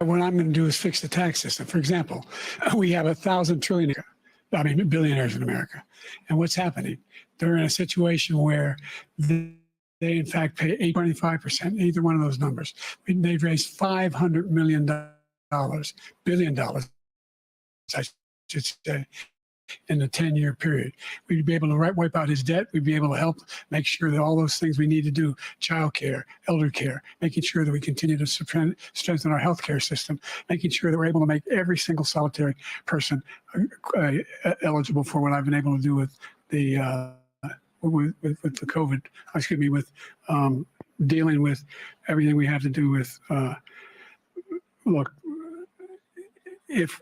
what I'm going to do is fix the tax system. For example, we have 1,000 billionaires in America. And what's happening? They're in a situation where they in fact pay 25%, either one of those numbers. They've raised $500 million, billion dollars, I should say, in a 10-year period. We'd be able to wipe out his debt. We'd be able to help make sure that all those things we need to do, childcare, elder care, making sure that we continue to strengthen our healthcare system, making sure that we're able to make every single solitary person eligible for what I've been able to do with the with the COVID, with dealing with everything we have to do with, look, if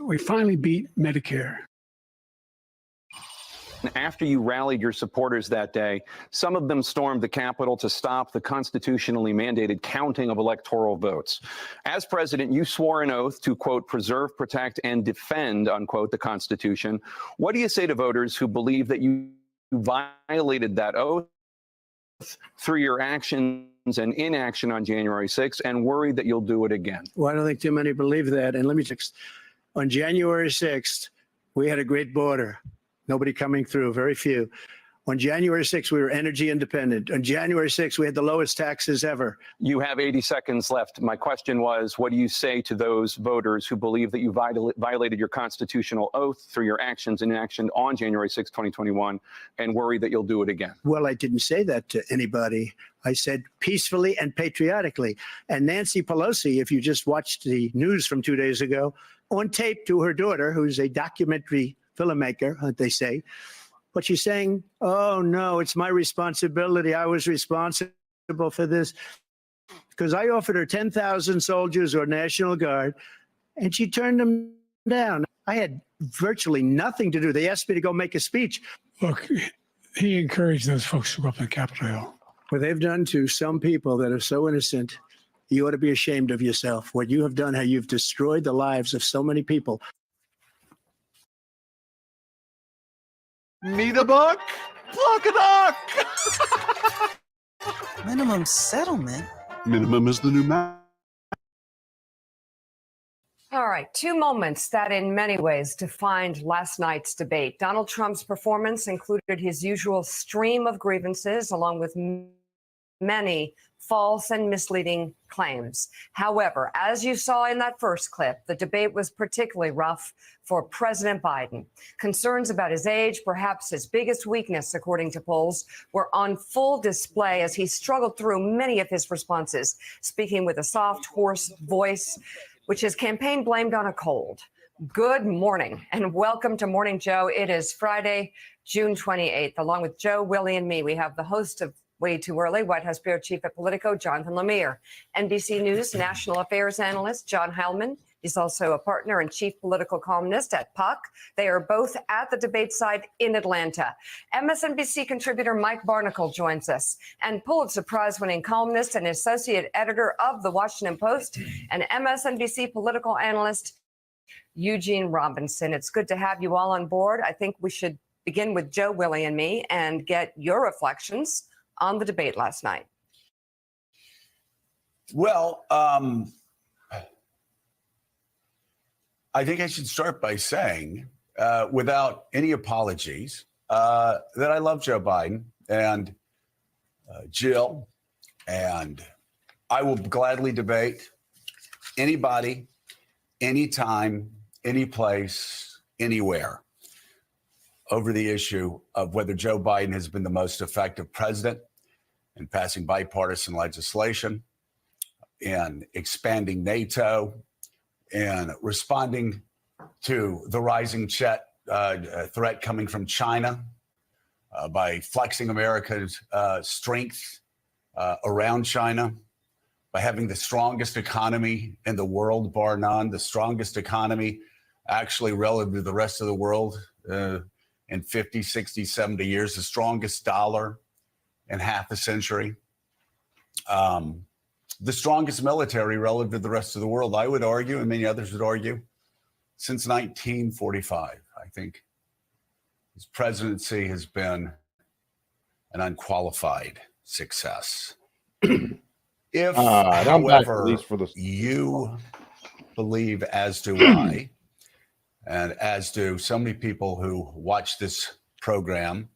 we finally beat Medicare. After you rallied your supporters that day, some of them stormed the Capitol to stop the constitutionally mandated counting of electoral votes. As president, you swore an oath to, quote, preserve, protect, and defend, unquote, the Constitution. What do you say to voters who believe that you violated that oath through your actions and inaction on January 6th and worry that you'll do it again? Well, I don't think too many believe that. And let me just, on January 6th, we had a great border. Nobody coming through, very few. On January 6th, we were energy independent. On January 6th, we had the lowest taxes ever. You have 80 seconds left. My question was, what do you say to those voters who believe that you violated your constitutional oath through your actions and inaction on January 6, 2021, and worry that you'll do it again? Well, I didn't say that to anybody. I said peacefully and patriotically. And Nancy Pelosi, if you just watched the news from 2 days ago, on tape to her daughter, who's a documentary filmmaker, they say, but she's saying, oh, no, it's my responsibility. I was responsible for this because I offered her 10,000 soldiers or National Guard, and she turned them down. I had virtually nothing to do. They asked me to go make a speech. Look, he encouraged those folks to go up on Capitol Hill. What they've done to some people that are so innocent, you ought to be ashamed of yourself. What you have done, how you've destroyed the lives of so many people. Need a buck? Pluck a duck! Minimum settlement? Minimum is the new max. All right, two moments that in many ways defined last night's debate. Donald Trump's performance included his usual stream of grievances, along with many false and misleading claims. However, as you saw in that first clip, the debate was particularly rough for President Biden. Concerns about his age, perhaps his biggest weakness, according to polls, were on full display as he struggled through many of his responses, speaking with a soft, hoarse voice, which his campaign blamed on a cold. Good morning and welcome to Morning Joe. It is Friday, June 28th. Along with Joe, Willie, and me, we have the host of Way Too Early, White House Bureau Chief at Politico, Jonathan Lemire, NBC News National Affairs Analyst John Heilman. He's also a partner and chief political columnist at Puck. They are both at the debate site in Atlanta. MSNBC contributor Mike Barnicle joins us, and Pulitzer Prize-winning columnist and associate editor of The Washington Post and MSNBC political analyst Eugene Robinson. It's good to have you all on board. I think we should begin with Joe, Willie, and me and get your reflections on the debate last night. Well, I think I should start by saying, without any apologies, that I love Joe Biden and Jill, and I will gladly debate anybody, anytime, any place, anywhere over the issue of whether Joe Biden has been the most effective president in passing bipartisan legislation, in expanding NATO, and responding to the rising threat coming from China by flexing America's strength around China, by having the strongest economy in the world, bar none, the strongest economy actually relative to the rest of the world in 50, 60, 70 years, the strongest dollar in half a century. The strongest military relative to the rest of the world, I would argue, and many others would argue, since 1945. I think his presidency has been an unqualified success. If, I'm back at however, least for the you believe, as do I, and as do so many people who watch this program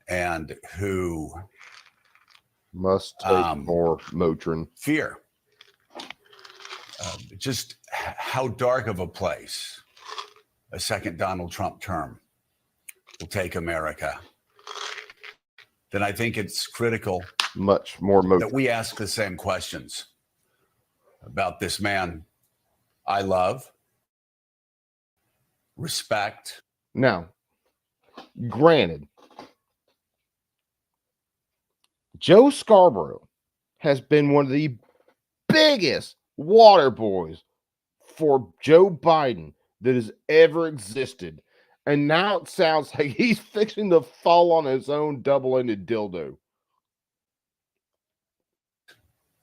and who must take more Motrin. fear just how dark of a place a second Donald Trump term will take America, then I think it's critical much more that we ask the same questions about this man I love, respect. Now, granted, Joe Scarborough has been one of the biggest water boys for Joe Biden that has ever existed. And now it sounds like he's fixing to fall on his own double-ended dildo.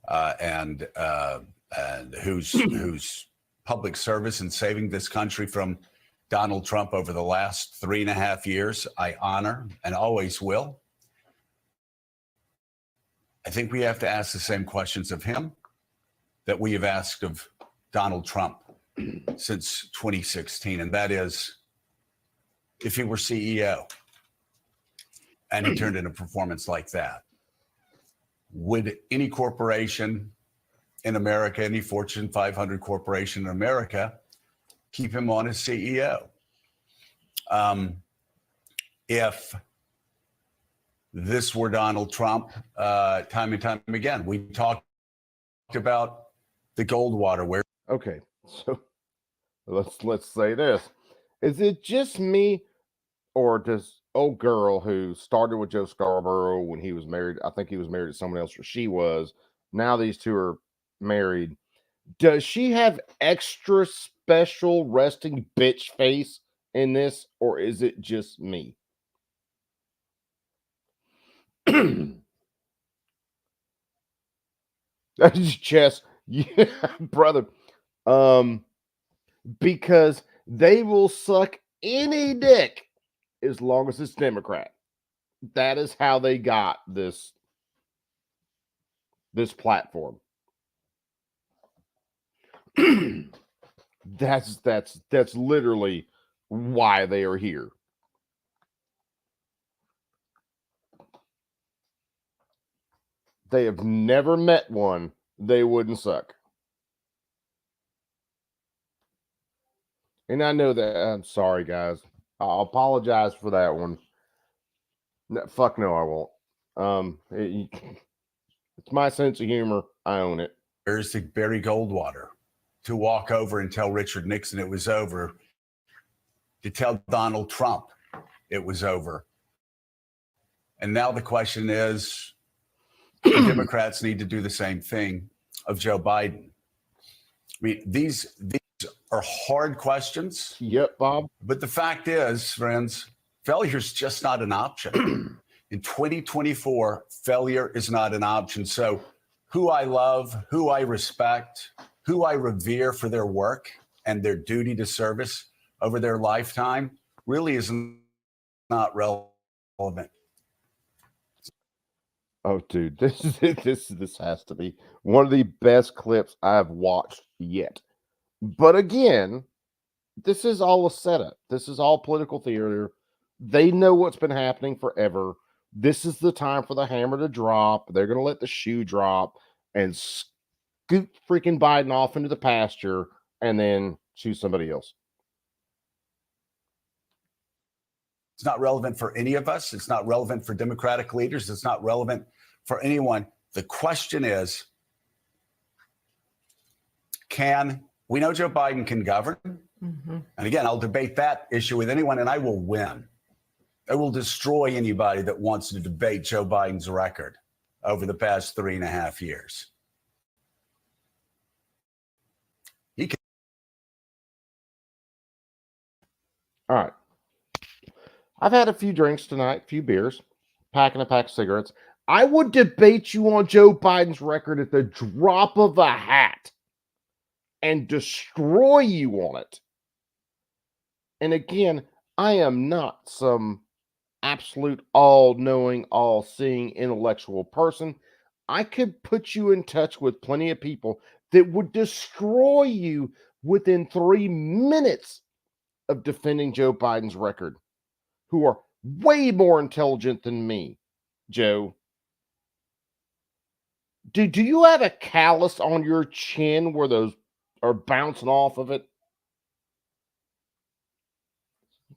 And whose public service and saving this country from Donald Trump over the last 3.5 years, I honor and always will. I think we have to ask the same questions of him that we have asked of Donald Trump since 2016. And that is, if he were CEO and he turned in a performance like that, would any corporation in America, any Fortune 500 corporation in America, keep him on as CEO? If this were Donald Trump, time and time again, we talked about the Goldwater. Where? Okay, so let's say this: is it just me, or does old girl who started with Joe Scarborough when he was married? I think he was married to someone else, or she was. Now these two are married. Does she have extra special resting bitch face in this, or is it just me? That's just yeah, brother. Because they will suck any dick as long as it's Democrat. That is how they got this platform. That's literally why they are here. They have never met one they wouldn't suck. And I know that. I'm sorry, guys. I'll apologize for that one. No, fuck no, I won't. It's my sense of humor. I own it. There's the Barry Goldwater to walk over and tell Richard Nixon it was over, to tell Donald Trump it was over. And now the question is, the Democrats need to do the same thing of Joe Biden. I mean, these are hard questions. Yep, Bob. But the fact is, friends, failure is just not an option. In 2024, failure is not an option. So who I love, who I respect, who I revere for their work and their duty to service over their lifetime really is not relevant. Oh, dude, this has to be one of the best clips I've watched yet. But again, this is all a setup. This is all political theater. They know what's been happening forever. This is the time for the hammer to drop. They're going to let the shoe drop and scoot freaking Biden off into the pasture and then choose somebody else. It's not relevant for any of us. It's not relevant for Democratic leaders. It's not relevant for anyone. The question is, we know Joe Biden can govern. Mm-hmm. And again, I'll debate that issue with anyone and I will win. I will destroy anybody that wants to debate Joe Biden's record over the past 3.5 years. All right. I've had a few drinks tonight, a few beers, packing a pack of cigarettes. I would debate you on Joe Biden's record at the drop of a hat and destroy you on it. And again, I am not some absolute all-knowing, all-seeing intellectual person. I could put you in touch with plenty of people that would destroy you within 3 minutes of defending Joe Biden's record, who are way more intelligent than me, Joe. Do you have a callus on your chin where those are bouncing off of it?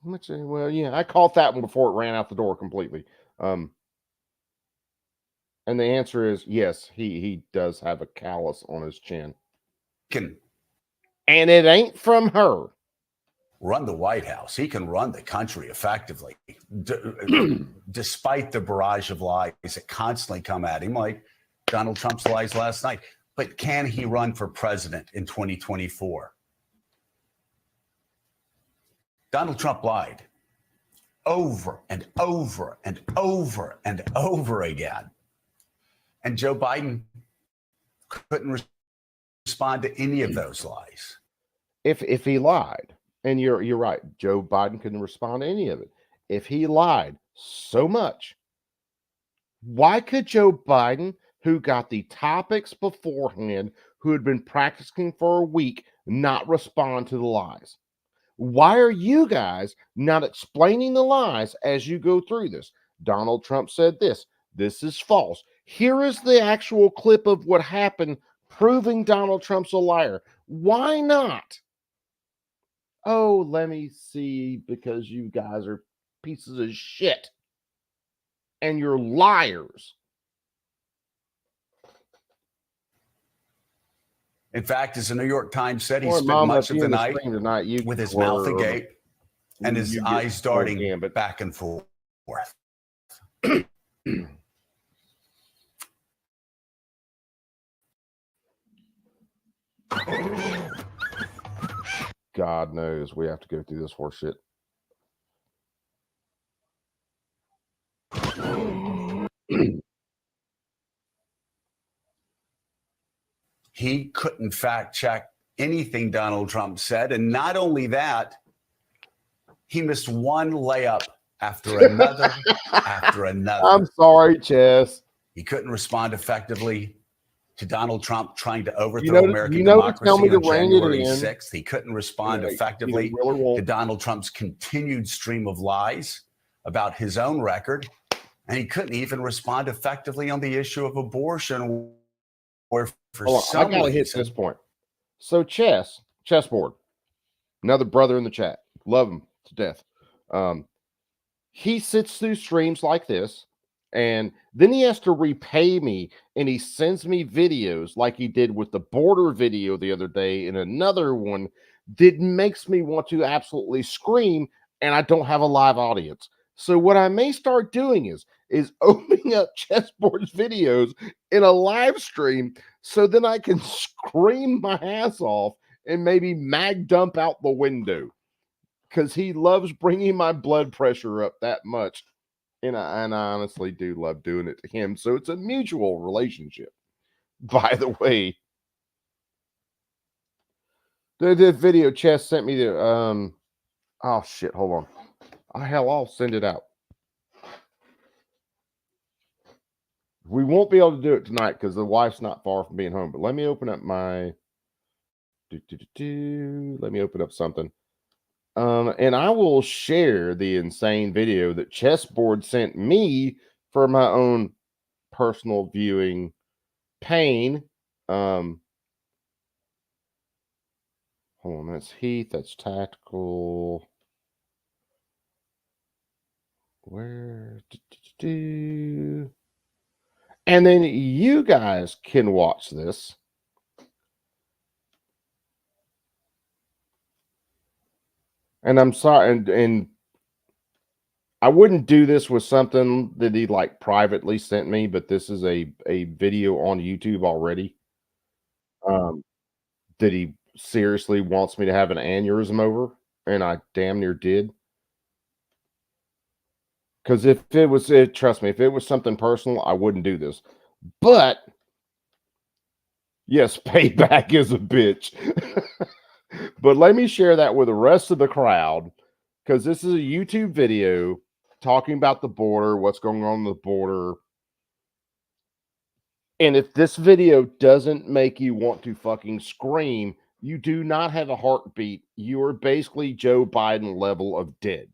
Well, yeah, I caught that one before it ran out the door completely. And the answer is yes, he does have a callus on his chin. And it ain't from her. Run the White House. He can run the country effectively, despite the barrage of lies that constantly come at him, like Donald Trump's lies last night. But can he run for president in 2024? Donald Trump lied over and over and over and over again. And Joe Biden couldn't respond to any of those lies. If he lied, and you're right, Joe Biden couldn't respond to any of it. If he lied so much, why could Joe Biden, who got the topics beforehand, who had been practicing for a week, not respond to the lies? Why are you guys not explaining the lies as you go through this? Donald Trump said this. This is false. Here is the actual clip of what happened, proving Donald Trump's a liar. Why not? Oh, let me see, because you guys are pieces of shit. And you're liars. In fact, as the New York Times said, he spent much of the night with his mouth agape and his eyes darting back and forth. God knows we have to go through this horse shit. He couldn't fact check anything Donald Trump said. And not only that, he missed one layup after another after another. I'm sorry, Chess. He couldn't respond effectively to Donald Trump trying to overthrow American democracy tell me on to rein it January in. 6th. He couldn't respond effectively to Donald Trump's continued stream of lies about his own record. And he couldn't even respond effectively on the issue of abortion, where for some I gotta hit reason, this point. So chessboard, another brother in the chat, love him to death. He sits through streams like this, and then he has to repay me, and he sends me videos like he did with the border video the other day, and another one that makes me want to absolutely scream, and I don't have a live audience. So what I may start doing is opening up chessboard's videos in a live stream, so then I can scream my ass off and maybe mag dump out the window, because he loves bringing my blood pressure up that much. And I honestly do love doing it to him. So it's a mutual relationship. By the way, the video Chess sent me the oh shit, hold on. Oh, hell, I'll send it out. We won't be able to do it tonight because the wife's not far from being home. But let me open up my let me open up something. And I will share the insane video that Chessboard sent me for my own personal viewing pain. Hold on, that's Heath, that's Tactical. Where? And then you guys can watch this. And I'm sorry, and I wouldn't do this with something that he like privately sent me, but this is a video on YouTube already. That he seriously wants me to have an aneurysm over, and I damn near did. Because if it was, trust me, if it was something personal, I wouldn't do this. But yes, payback is a bitch. But let me share that with the rest of the crowd, because this is a YouTube video talking about the border, what's going on the border. And if this video doesn't make you want to fucking scream, you do not have a heartbeat. You are basically Joe Biden level of dead.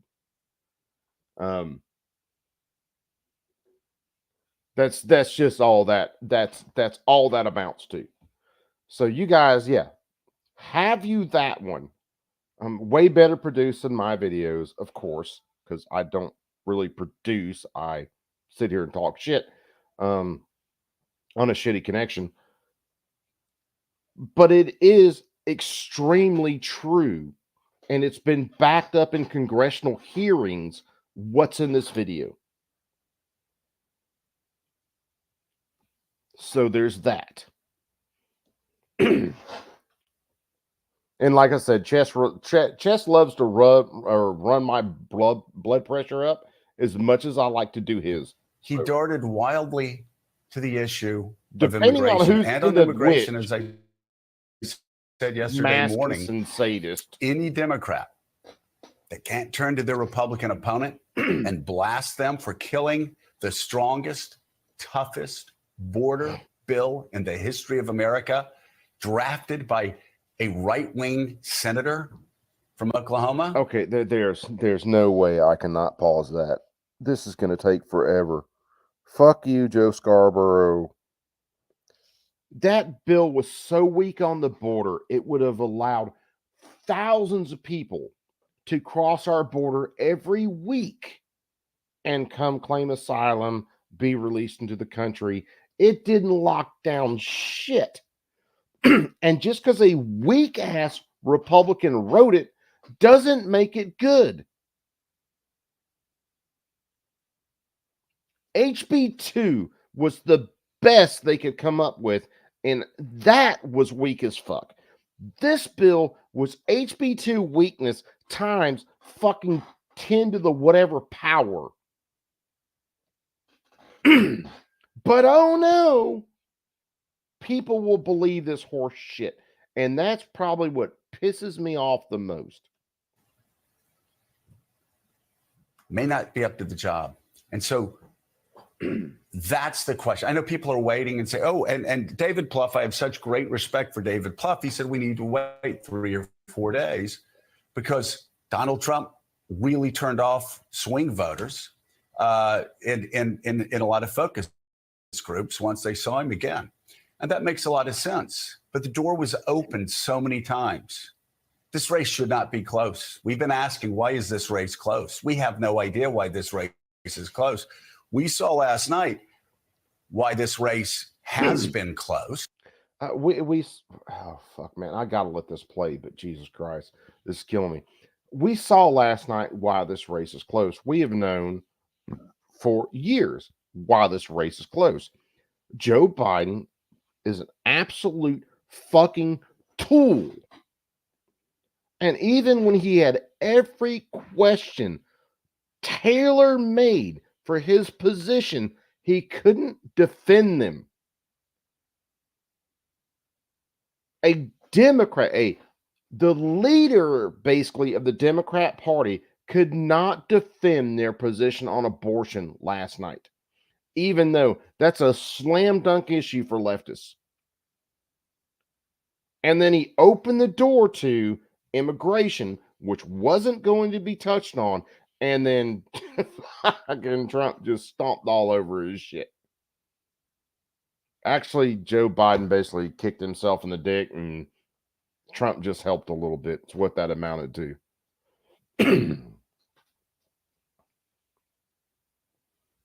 That's just all that's all that amounts to. So you guys, yeah, have you that one? Way better produced than my videos, of course, because I don't really produce. I sit here and talk shit on a shitty connection. But it is extremely true, and it's been backed up in congressional hearings what's in this video. So there's that. And like I said, Chess loves to run my blood pressure up as much as I like to do his. He darted wildly to the issue of Depending on immigration. who's And in on the immigration, which, as I said yesterday morning, masochist and sadist. Any Democrat that can't turn to their Republican opponent and blast them for killing the strongest, toughest border bill in the history of America, drafted by a right-wing senator from Oklahoma. Okay, there's no way I cannot pause that. This is going to take forever. Fuck you, Joe Scarborough. That bill was so weak on the border, it would have allowed thousands of people to cross our border every week and come claim asylum, be released into the country. It didn't lock down shit. And just because a weak-ass Republican wrote it doesn't make it good. HB 2 was the best they could come up with, and that was weak as fuck. This bill was HB 2 weakness times fucking 10 to the whatever power. But oh no, people will believe this horse shit. And that's probably what pisses me off the most. May not be up to the job. And so that's the question. I know people are waiting and say, oh, and David Plouffe, I have such great respect for David Plouffe. He said we need to wait 3 or 4 days because Donald Trump really turned off swing voters in a lot of focus groups once they saw him again. And that makes a lot of sense. But the door was opened so many times. This race should not be close. We've been asking, why is this race close? We have no idea why this race is close. We saw last night why this race has been close. Oh, fuck, man. I got to let this play, but Jesus Christ, this is killing me. We saw last night why this race is close. We have known for years why this race is close. Joe Biden is an absolute fucking tool. And even when he had every question tailor-made for his position, he couldn't defend them. A Democrat, the leader basically of the Democrat Party could not defend their position on abortion last night, even though that's a slam dunk issue for leftists. And then he opened the door to immigration, which wasn't going to be touched on, and then fucking Trump just stomped all over his shit. Actually, Joe Biden basically kicked himself in the dick, and Trump just helped a little bit. It's what that amounted to.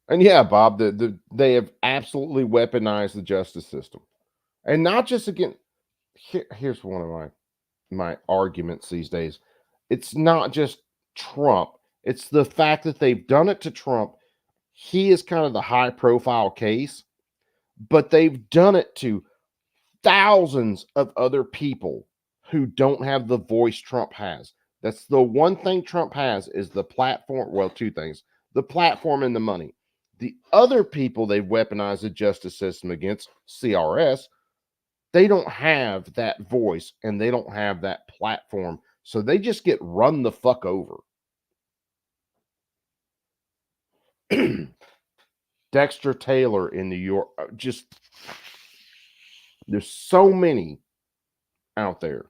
And yeah, Bob, they have absolutely weaponized the justice system. And not just again, here's one of my arguments these days. It's not just Trump. It's the fact that they've done it to Trump. He is kind of the high profile case, but they've done it to thousands of other people who don't have the voice Trump has. That's the one thing Trump has is the platform. Well, two things, the platform and the money. The other people they've weaponized the justice system against, CRS, they don't have that voice and they don't have that platform. So they just get run the fuck over. Dexter Taylor in New York, just There's so many out there.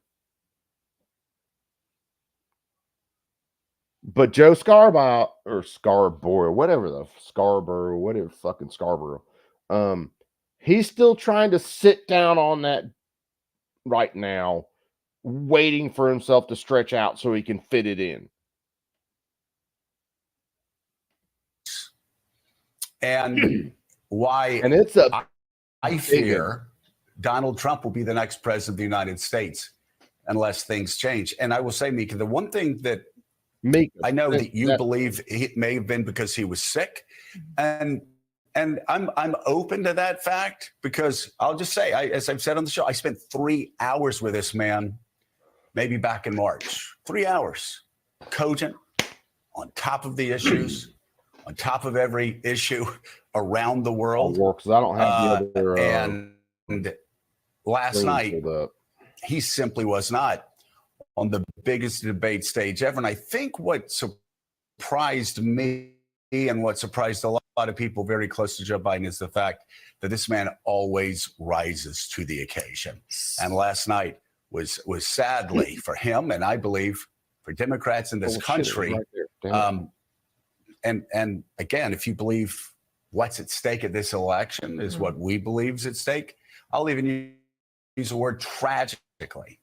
But Joe Scarborough or Scarborough, whatever fucking Scarborough, he's still trying to sit down on that right now, waiting for himself to stretch out so he can fit it in. And why? And it's a I fear Donald Trump will be the next president of the United States unless things change. And I will say, Mika, the one thing that I know that you believe it may have been because he was sick, and I'm open to that fact, because I'll just say, as I've said on the show, I spent 3 hours with this man, maybe back in March. 3 hours, cogent, on top of the issues, on top of every issue around the world. Because I don't have the other. And last night, he simply was not on the biggest debate stage ever. And I think what surprised me and what surprised a lot of people very close to Joe Biden is the fact that this man always rises to the occasion. And last night was sadly for him, and I believe for Democrats in this country. And again, if you believe what's at stake at this election is what we believe is at stake, I'll even use the word tragically.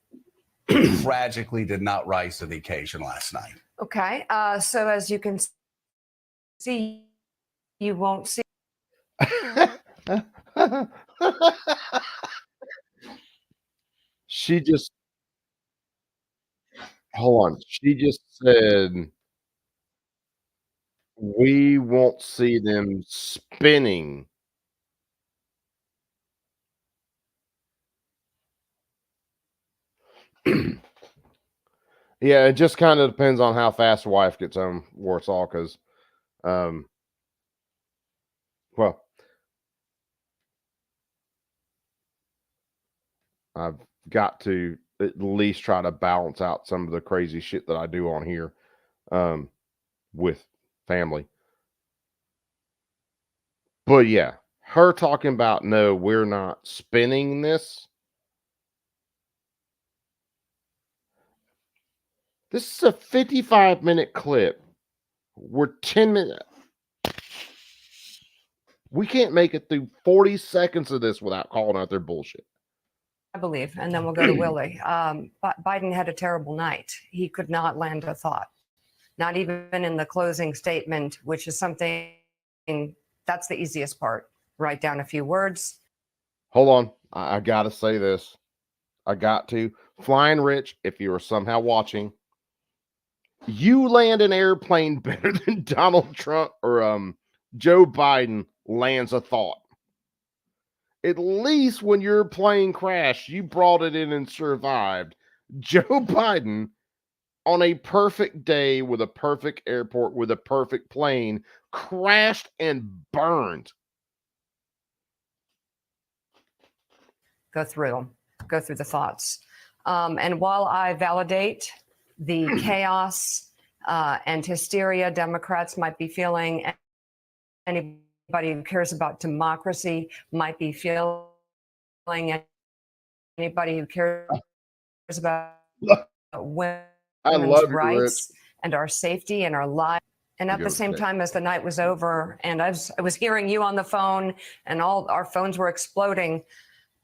Tragically did not rise to the occasion last night. Okay. So as you can see, you won't see. She just, hold on. She just said, we won't see them spinning. Yeah, it just kind of depends on how fast the wife gets home, Warsaw, because, well, I've got to at least try to balance out some of the crazy shit that I do on here with family. But yeah, her talking about, no, we're not spinning this. This is a 55-minute clip. We're 10 minutes. We can't make it through 40 seconds of this without calling out their bullshit. I believe, and then we'll go to Willie. Biden had a terrible night. He could not land a thought, not even in the closing statement, which is something that's the easiest part. Write down a few words. Hold on. I got to say this. I got to. Flying Rich, if you are somehow watching, you land an airplane better than Donald Trump or Joe Biden lands a thought. At least when your plane crashed, you brought it in and survived. Joe Biden, on a perfect day with a perfect airport with a perfect plane, crashed and burned. Go through the thoughts. And while I validate the chaos and hysteria Democrats might be feeling, anybody who cares about democracy might be feeling, anybody who cares about women's rights and our safety and our lives. And at the same time, as the night was over, and I was hearing you on the phone, and all our phones were exploding,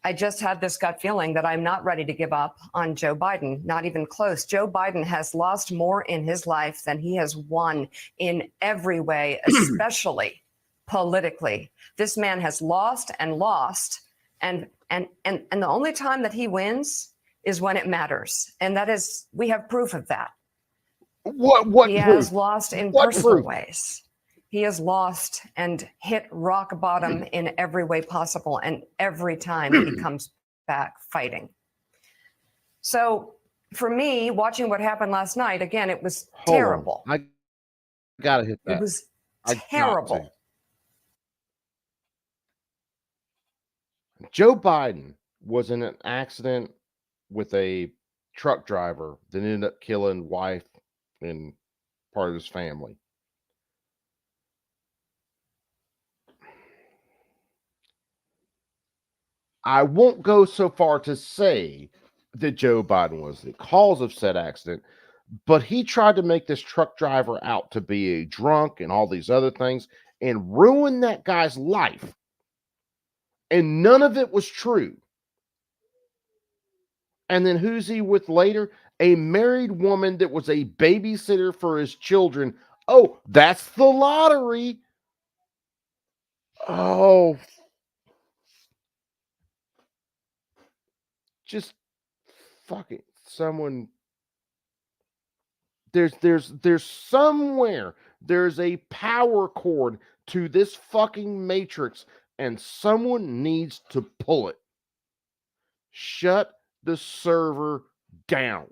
I just had this gut feeling that I'm not ready to give up on Joe Biden, not even close. Joe Biden has lost more in his life than he has won in every way, especially politically. This man has lost and lost, and the only time that he wins is when it matters, and that is, we have proof of that. What he proof? has lost in What personal proof? ways. He has lost and hit rock bottom in every way possible, and every time he comes back fighting. So for me, watching what happened last night, again, it was terrible. I gotta hit that. It was I got to. terrible. Joe Biden was in an accident with a truck driver that ended up killing wife and part of his family. I won't go so far to say that Joe Biden was the cause of said accident, but he tried to make this truck driver out to be a drunk and all these other things and ruin that guy's life. And none of it was true. And then who's he with later? A married woman that was a babysitter for his children. Oh, that's the lottery. Oh, just fucking someone. There's somewhere there's a power cord to this fucking matrix, and someone needs to pull it. Shut the server down.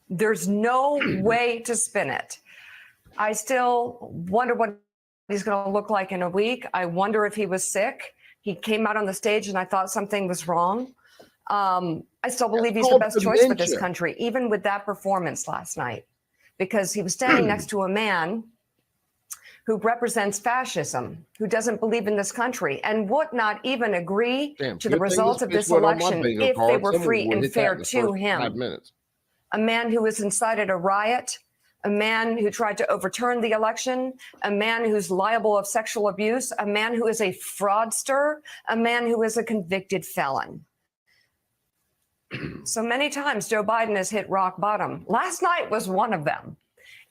There's no way to spin it. I still wonder what he's going to look like in a week. I wonder if he was sick. He came out on the stage and I thought something was wrong. I still believe he's the best choice for this country, even with that performance last night, because he was standing next to a man who represents fascism, who doesn't believe in this country, and would not even agree to the results of this election if they were free and fair to him. A man who has incited a riot, a man who tried to overturn the election, a man who's liable of sexual abuse, a man who is a fraudster, a man who is a convicted felon. So many times Joe Biden has hit rock bottom. Last night was one of them.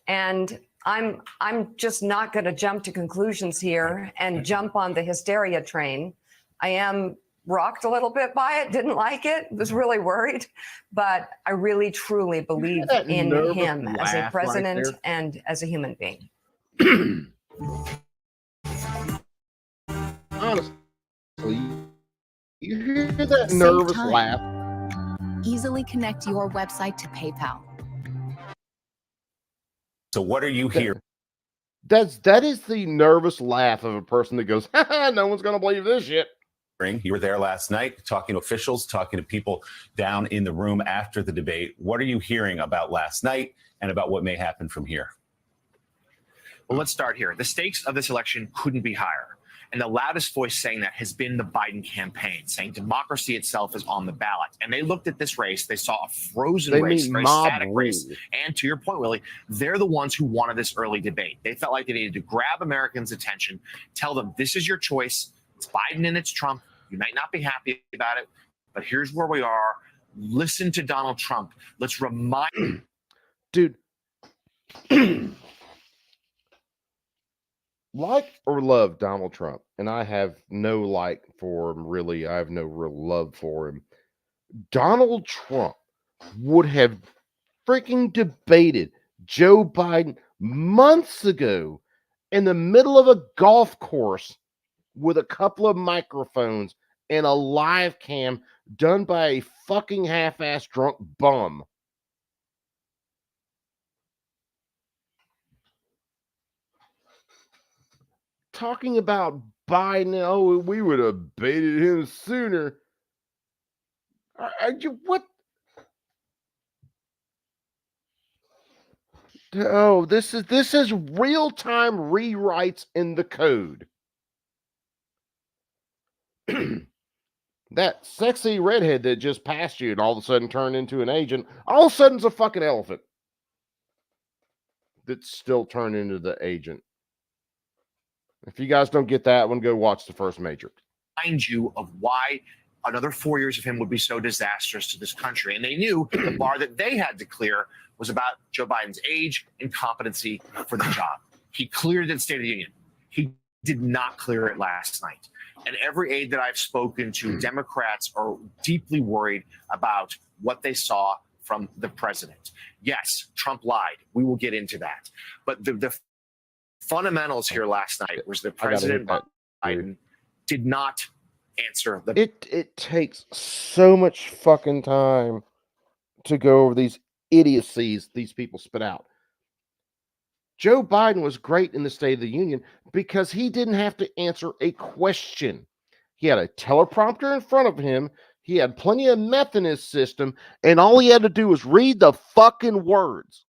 And I'm just not going to jump to conclusions here and jump on the hysteria train. I am rocked a little bit by it, didn't like it, was really worried, but I really truly believe in him as a president and as a human being. Honestly, you hear that nervous laugh? Easily connect your website to PayPal. So what are you hearing? That is the nervous laugh of a person that goes, no one's going to believe this shit. You were there last night talking to officials, talking to people down in the room after the debate. What are you hearing about last night and about what may happen from here? Well, let's start here. The stakes of this election couldn't be higher. And the loudest voice saying that has been the Biden campaign, saying democracy itself is on the ballot. And they looked at this race. They saw a frozen race, very static race. And to your point, Willie, they're the ones who wanted this early debate. They felt like they needed to grab Americans' attention, tell them this is your choice. It's Biden and it's Trump. You might not be happy about it, but here's where we are. Listen to Donald Trump. Let's remind. Dude. Like or love Donald Trump, and I have no like for him, really. I have no real love for him. Donald Trump would have freaking debated Joe Biden months ago in the middle of a golf course with a couple of microphones and a live cam done by a fucking half-ass drunk bum. Talking about Biden, oh, we would have baited him sooner. What? Oh, this is real-time rewrites in the code. That sexy redhead that just passed you and all of a sudden turned into an agent, all of a sudden's a fucking elephant that's still turned into the agent. If you guys don't get that one, go watch the first Matrix. Remind you of why another 4 years of him would be so disastrous to this country. And they knew the bar that they had to clear was about Joe Biden's age and competency for the job. He cleared it in State of the Union. He did not clear it last night. And every aide that I've spoken to, Democrats are deeply worried about what they saw from the president. Yes, Trump lied. We will get into that. But the fundamentals here last night was that President Biden did not answer the. It takes so much fucking time to go over these idiocies these people spit out. Joe Biden was great in the State of the Union because he didn't have to answer a question. He had a teleprompter in front of him. He had plenty of meth in his system, and all he had to do was read the fucking words.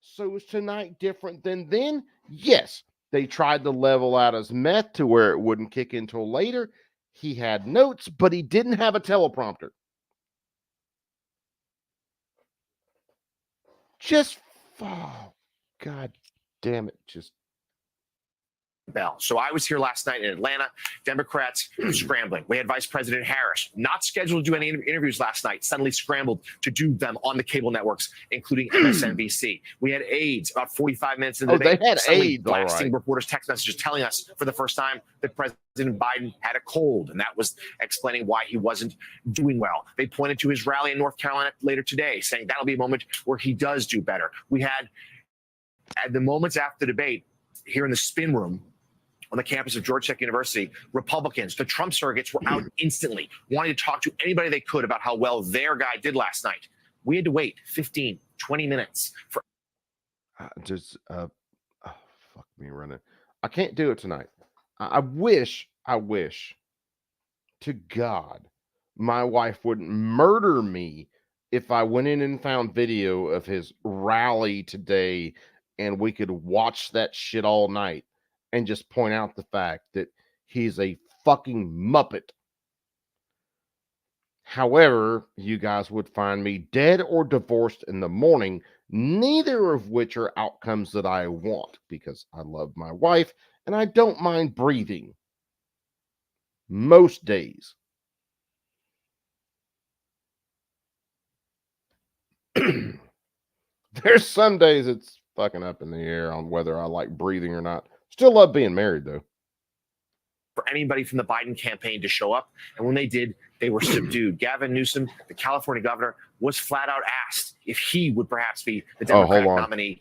So is tonight different than then? Yes. They tried to level out his meth to where it wouldn't kick in until later. He had notes, but he didn't have a teleprompter. Just, oh, God damn it. Just. Bell. So I was here last night in Atlanta. Democrats scrambling. We had Vice President Harris not scheduled to do any interviews last night, suddenly scrambled to do them on the cable networks, including MSNBC. We had aides about 45 minutes in the debate. They had suddenly aides, blasting all right. reporters' text messages telling us for the first time that President Biden had a cold, and that was explaining why he wasn't doing well. They pointed to his rally in North Carolina later today, saying that'll be a moment where he does do better. We had, at the moments after the debate, here in the spin room, on the campus of Georgia Tech University, Republicans, the Trump surrogates, were out instantly, wanting to talk to anybody they could about how well their guy did last night. We had to wait 15, 20 minutes for. Fuck me running. I can't do it tonight. I wish to God my wife wouldn't murder me if I went in and found video of his rally today and we could watch that shit all night and just point out the fact that he's a fucking Muppet. However, you guys would find me dead or divorced in the morning, neither of which are outcomes that I want, because I love my wife and I don't mind breathing most days. There's some days it's fucking up in the air on whether I like breathing or not. Still love being married, though. For anybody from the Biden campaign to show up. And when they did, they were subdued. Gavin Newsom, the California governor, was flat out asked if he would perhaps be the Democratic nominee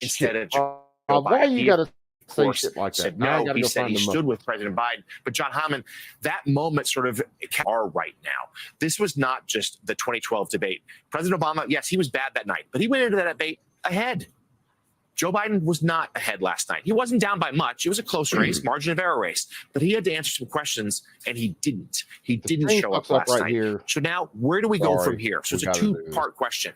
instead of Joe Biden. Why you got to say course, shit like that? said Now I no. gotta He go said find he the stood Muppet. with President Biden. But John Hammond, that moment sort of are right now. This was not just the 2012 debate. President Obama, yes, he was bad that night, but he went into that debate ahead. Joe Biden was not ahead last night. He wasn't down by much. It was a close race, margin of error race, but he had to answer some questions, and he didn't. He didn't show up last night. Here. So now, where do we go Sorry, from here? So we it's a gotta do two-part question.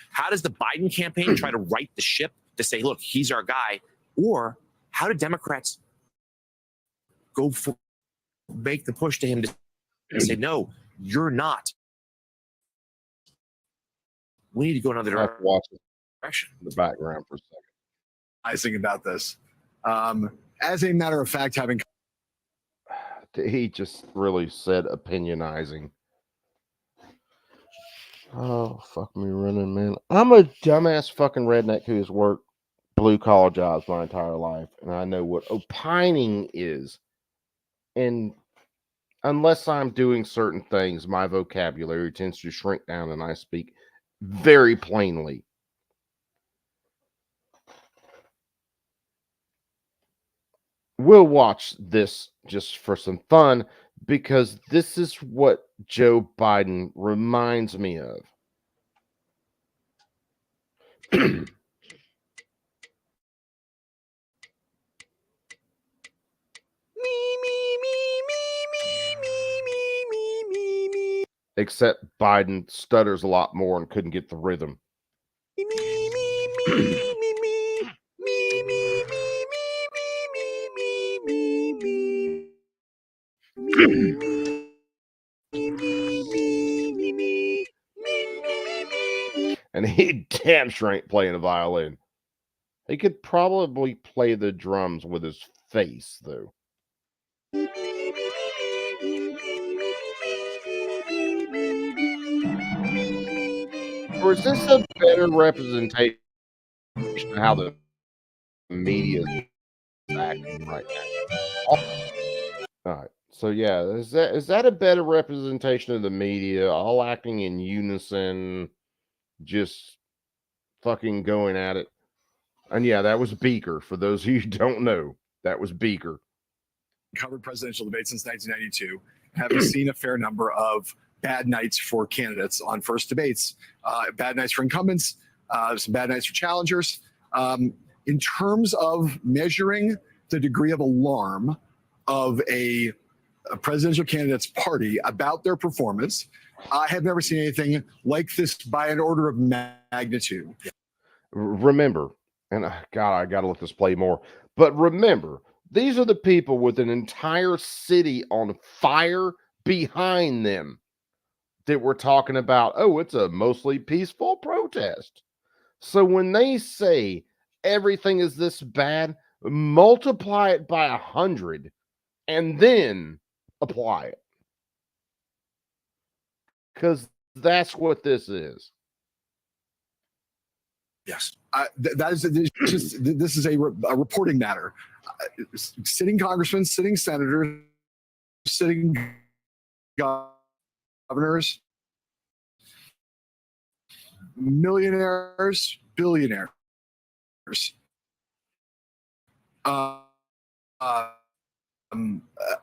How does the Biden campaign try to right the ship to say, look, he's our guy? Or how do Democrats go for make the push to him to say, no, you're not? We need to go another I have to watch it direction. in the background for a second. I think about this. As a matter of fact, having He just really said opinionizing. Oh, fuck me running, man. I'm a dumbass fucking redneck who's worked blue collar jobs my entire life, and I know what opining is. And unless I'm doing certain things, my vocabulary tends to shrink down and I speak very plainly. We'll watch this just for some fun because this is what Joe Biden reminds me of. Except Biden stutters a lot more and couldn't get the rhythm. And he damn sure ain't playing a violin. He could probably play the drums with his face, though. Or is this a better representation of how the media is acting right now? All right. So yeah, is that a better representation of the media, all acting in unison, just fucking going at it? And yeah, that was Beaker. For those of you who don't know, that was Beaker. covered presidential debates since 1992, having seen a fair number of bad nights for candidates on first debates, bad nights for incumbents, some bad nights for challengers. In terms of measuring the degree of alarm of a presidential candidate's party about their performance, I have never seen anything like this by an order of magnitude. Remember, and God, I got to let this play more. But remember, these are the people with an entire city on fire behind them that we're talking about. Oh, it's a mostly peaceful protest. So when they say everything is this bad, multiply it by 100 and then apply it. Because that's what this is. Yes, that is just this is a reporting matter. Sitting congressmen, sitting senators, sitting governors, millionaires, billionaires,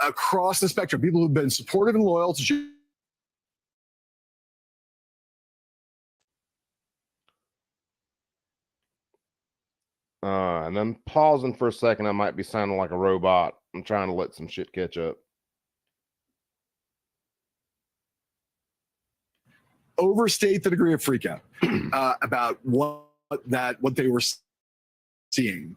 across the spectrum, people who've been supportive and loyal to. And then pausing for a second, I might be sounding like a robot. I'm trying to let some shit catch up. Overstate the degree of freakout about what they were seeing.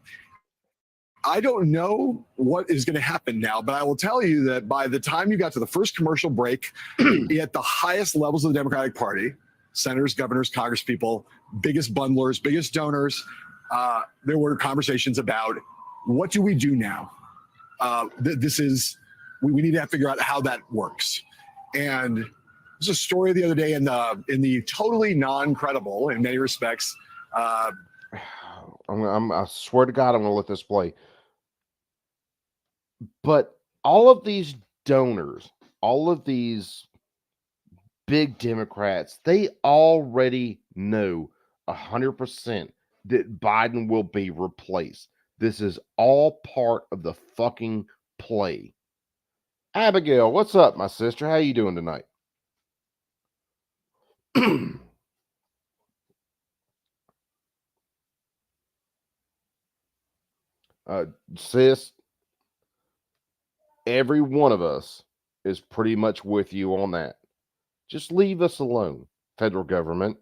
I don't know what is going to happen now, but I will tell you that by the time you got to the first commercial break, at the highest levels of the Democratic Party, senators, governors, congresspeople, biggest bundlers, biggest donors, there were conversations about what do we do now? We need to figure out how that works. And there's a story the other day in the totally non-credible, in many respects. I swear to God, I'm going to let this play. But all of these donors, all of these big Democrats, they already know 100% that Biden will be replaced. This is all part of the fucking play. Abigail, what's up, my sister? How you doing tonight? Sis, every one of us is pretty much with you on that. Just leave us alone, federal government.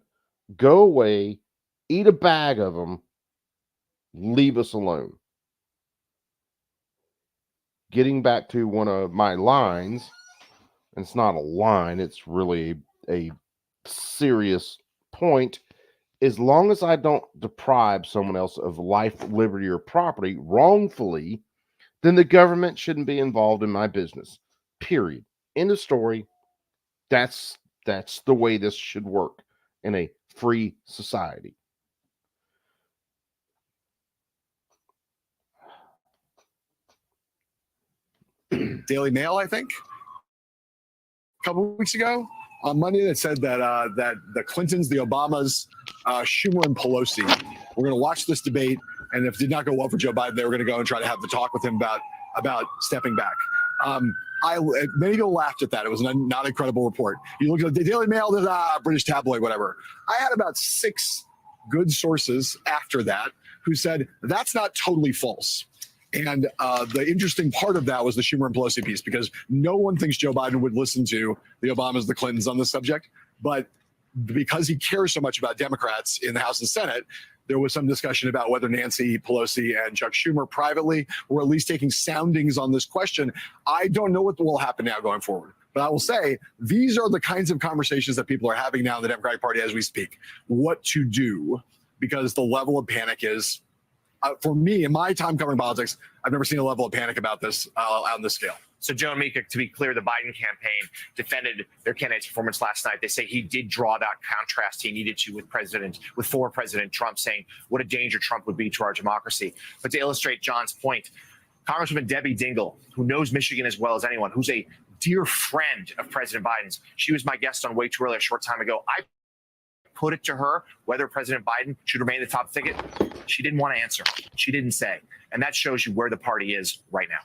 Go away, eat a bag of them, leave us alone. Getting back to one of my lines, and it's not a line, it's really a serious point. As long as I don't deprive someone else of life, liberty, or property wrongfully, then the government shouldn't be involved in my business. Period. End of story. That's the way this should work in a free society. Daily Mail, I think, a couple of weeks ago on Monday, that said that that the Clintons, the Obamas, Schumer, and Pelosi were going to watch this debate, and if it did not go well for Joe Biden, they were going to go and try to have the talk with him about stepping back. Many people laughed at that. It was not a credible report. You look at the Daily Mail, British tabloid, whatever. I had about 6 good sources after that who said that's not totally false. And the interesting part of that was the Schumer and Pelosi piece, because no one thinks Joe Biden would listen to the Obamas, the Clintons on this subject. But because he cares so much about Democrats in the House and Senate, there was some discussion about whether Nancy Pelosi and Chuck Schumer privately were at least taking soundings on this question. I don't know what will happen now going forward. But I will say, these are the kinds of conversations that people are having now in the Democratic Party as we speak. What to do, because the level of panic is, for me, in my time covering politics, I've never seen a level of panic about this on this scale. So Joe and Mika, to be clear, the Biden campaign defended their candidate's performance last night. They say he did draw that contrast he needed to with former President Trump, saying what a danger Trump would be to our democracy. But to illustrate John's point, Congresswoman Debbie Dingell, who knows Michigan as well as anyone, who's a dear friend of President Biden's, she was my guest on Way Too Early a short time ago. I put it to her whether President Biden should remain the top ticket. She didn't want to answer. She didn't say. And that shows you where the party is right now.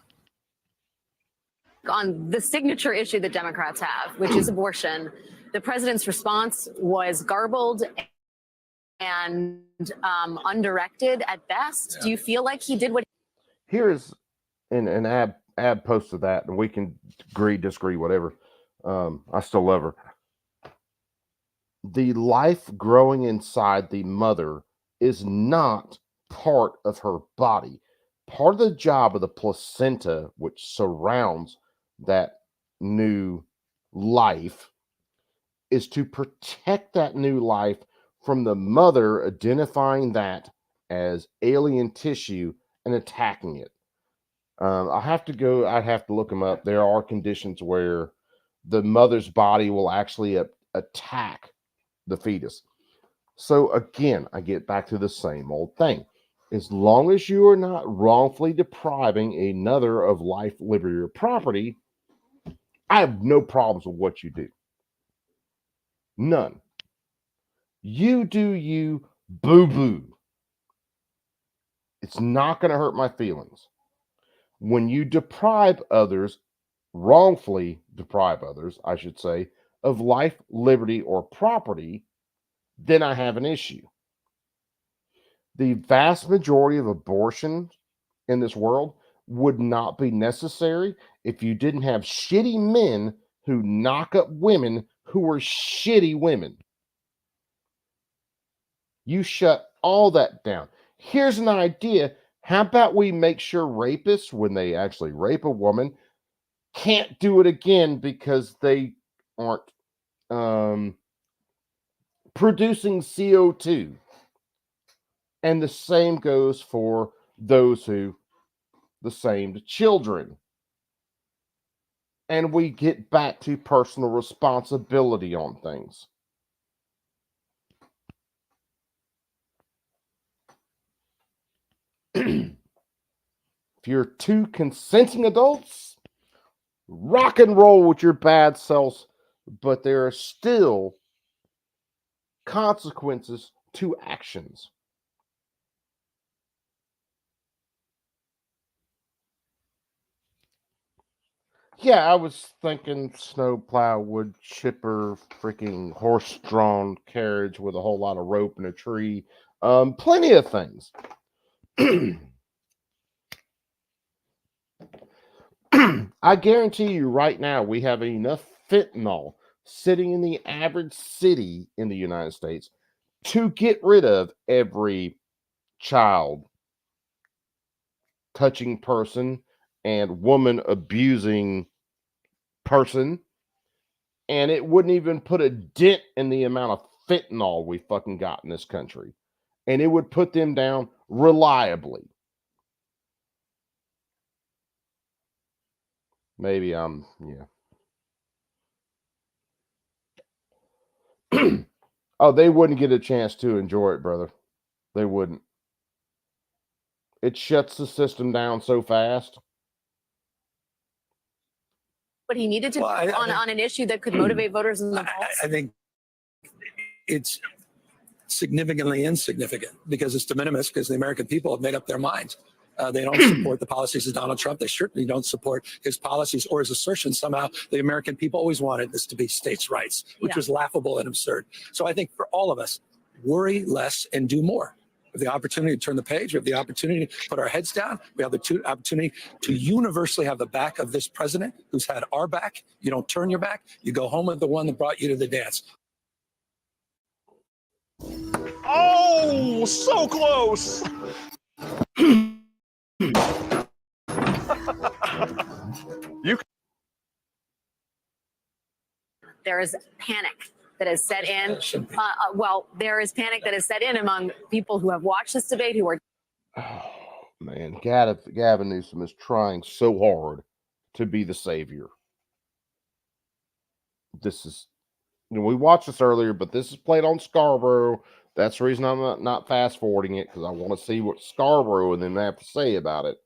On the signature issue that Democrats have, which is abortion, the president's response was garbled and undirected at best. Do you feel like he did what? Here's an Ab posted that, and we can agree, disagree, whatever. I still love her. The life growing inside the mother is not part of her body. Part of the job of the placenta, which surrounds that new life, is to protect that new life from the mother identifying that as alien tissue and attacking it. I'd have to look them up. There are conditions where the mother's body will actually attack the fetus. So again, I get back to the same old thing. As long as you are not wrongfully depriving another of life, liberty, or property, I have no problems with what you do. None. You do you, boo-boo. It's not going to hurt my feelings. When you deprive others, wrongfully deprive others, I should say, of life, liberty, or property, then I have an issue. The vast majority of abortions in this world would not be necessary if you didn't have shitty men who knock up women who are shitty women. You shut all that down. Here's an idea. How about we make sure rapists, when they actually rape a woman, can't do it again because they aren't producing CO2. And the same goes for those who, the same to children. And we get back to personal responsibility on things. If you're two consenting adults, rock and roll with your bad selves, but there are still consequences to actions. Yeah, I was thinking snowplow, wood chipper, freaking horse-drawn carriage with a whole lot of rope and a tree. Plenty of things. I guarantee you right now we have enough fentanyl sitting in the average city in the United States to get rid of every child touching person and woman abusing person, and it wouldn't even put a dent in the amount of fentanyl we fucking got in this country, and it would put them down reliably. Maybe Oh, they wouldn't get a chance to enjoy it, brother. They wouldn't. It shuts the system down so fast. But he needed to on an issue that could motivate voters in the polls. I think it's significantly insignificant because it's de minimis because the American people have made up their minds. They don't support the policies of Donald Trump. They certainly don't support his policies or his assertion somehow the American people always wanted this to be states' rights, which was laughable and absurd. So I think for all of us, worry less and do more. We have the opportunity to turn the page. We have the opportunity to put our heads down. We have the opportunity to universally have the back of this president who's had our back. You don't turn your back. You go home with the one that brought you to the dance. Oh, so close. There is panic that has set in. There is panic that has set in among people who have watched this debate, who are. Oh, man. Gavin Newsom is trying so hard to be the savior. This is, we watched this earlier, but this is played on Scarborough. That's the reason I'm not fast forwarding it, because I want to see what Scarborough and them have to say about it.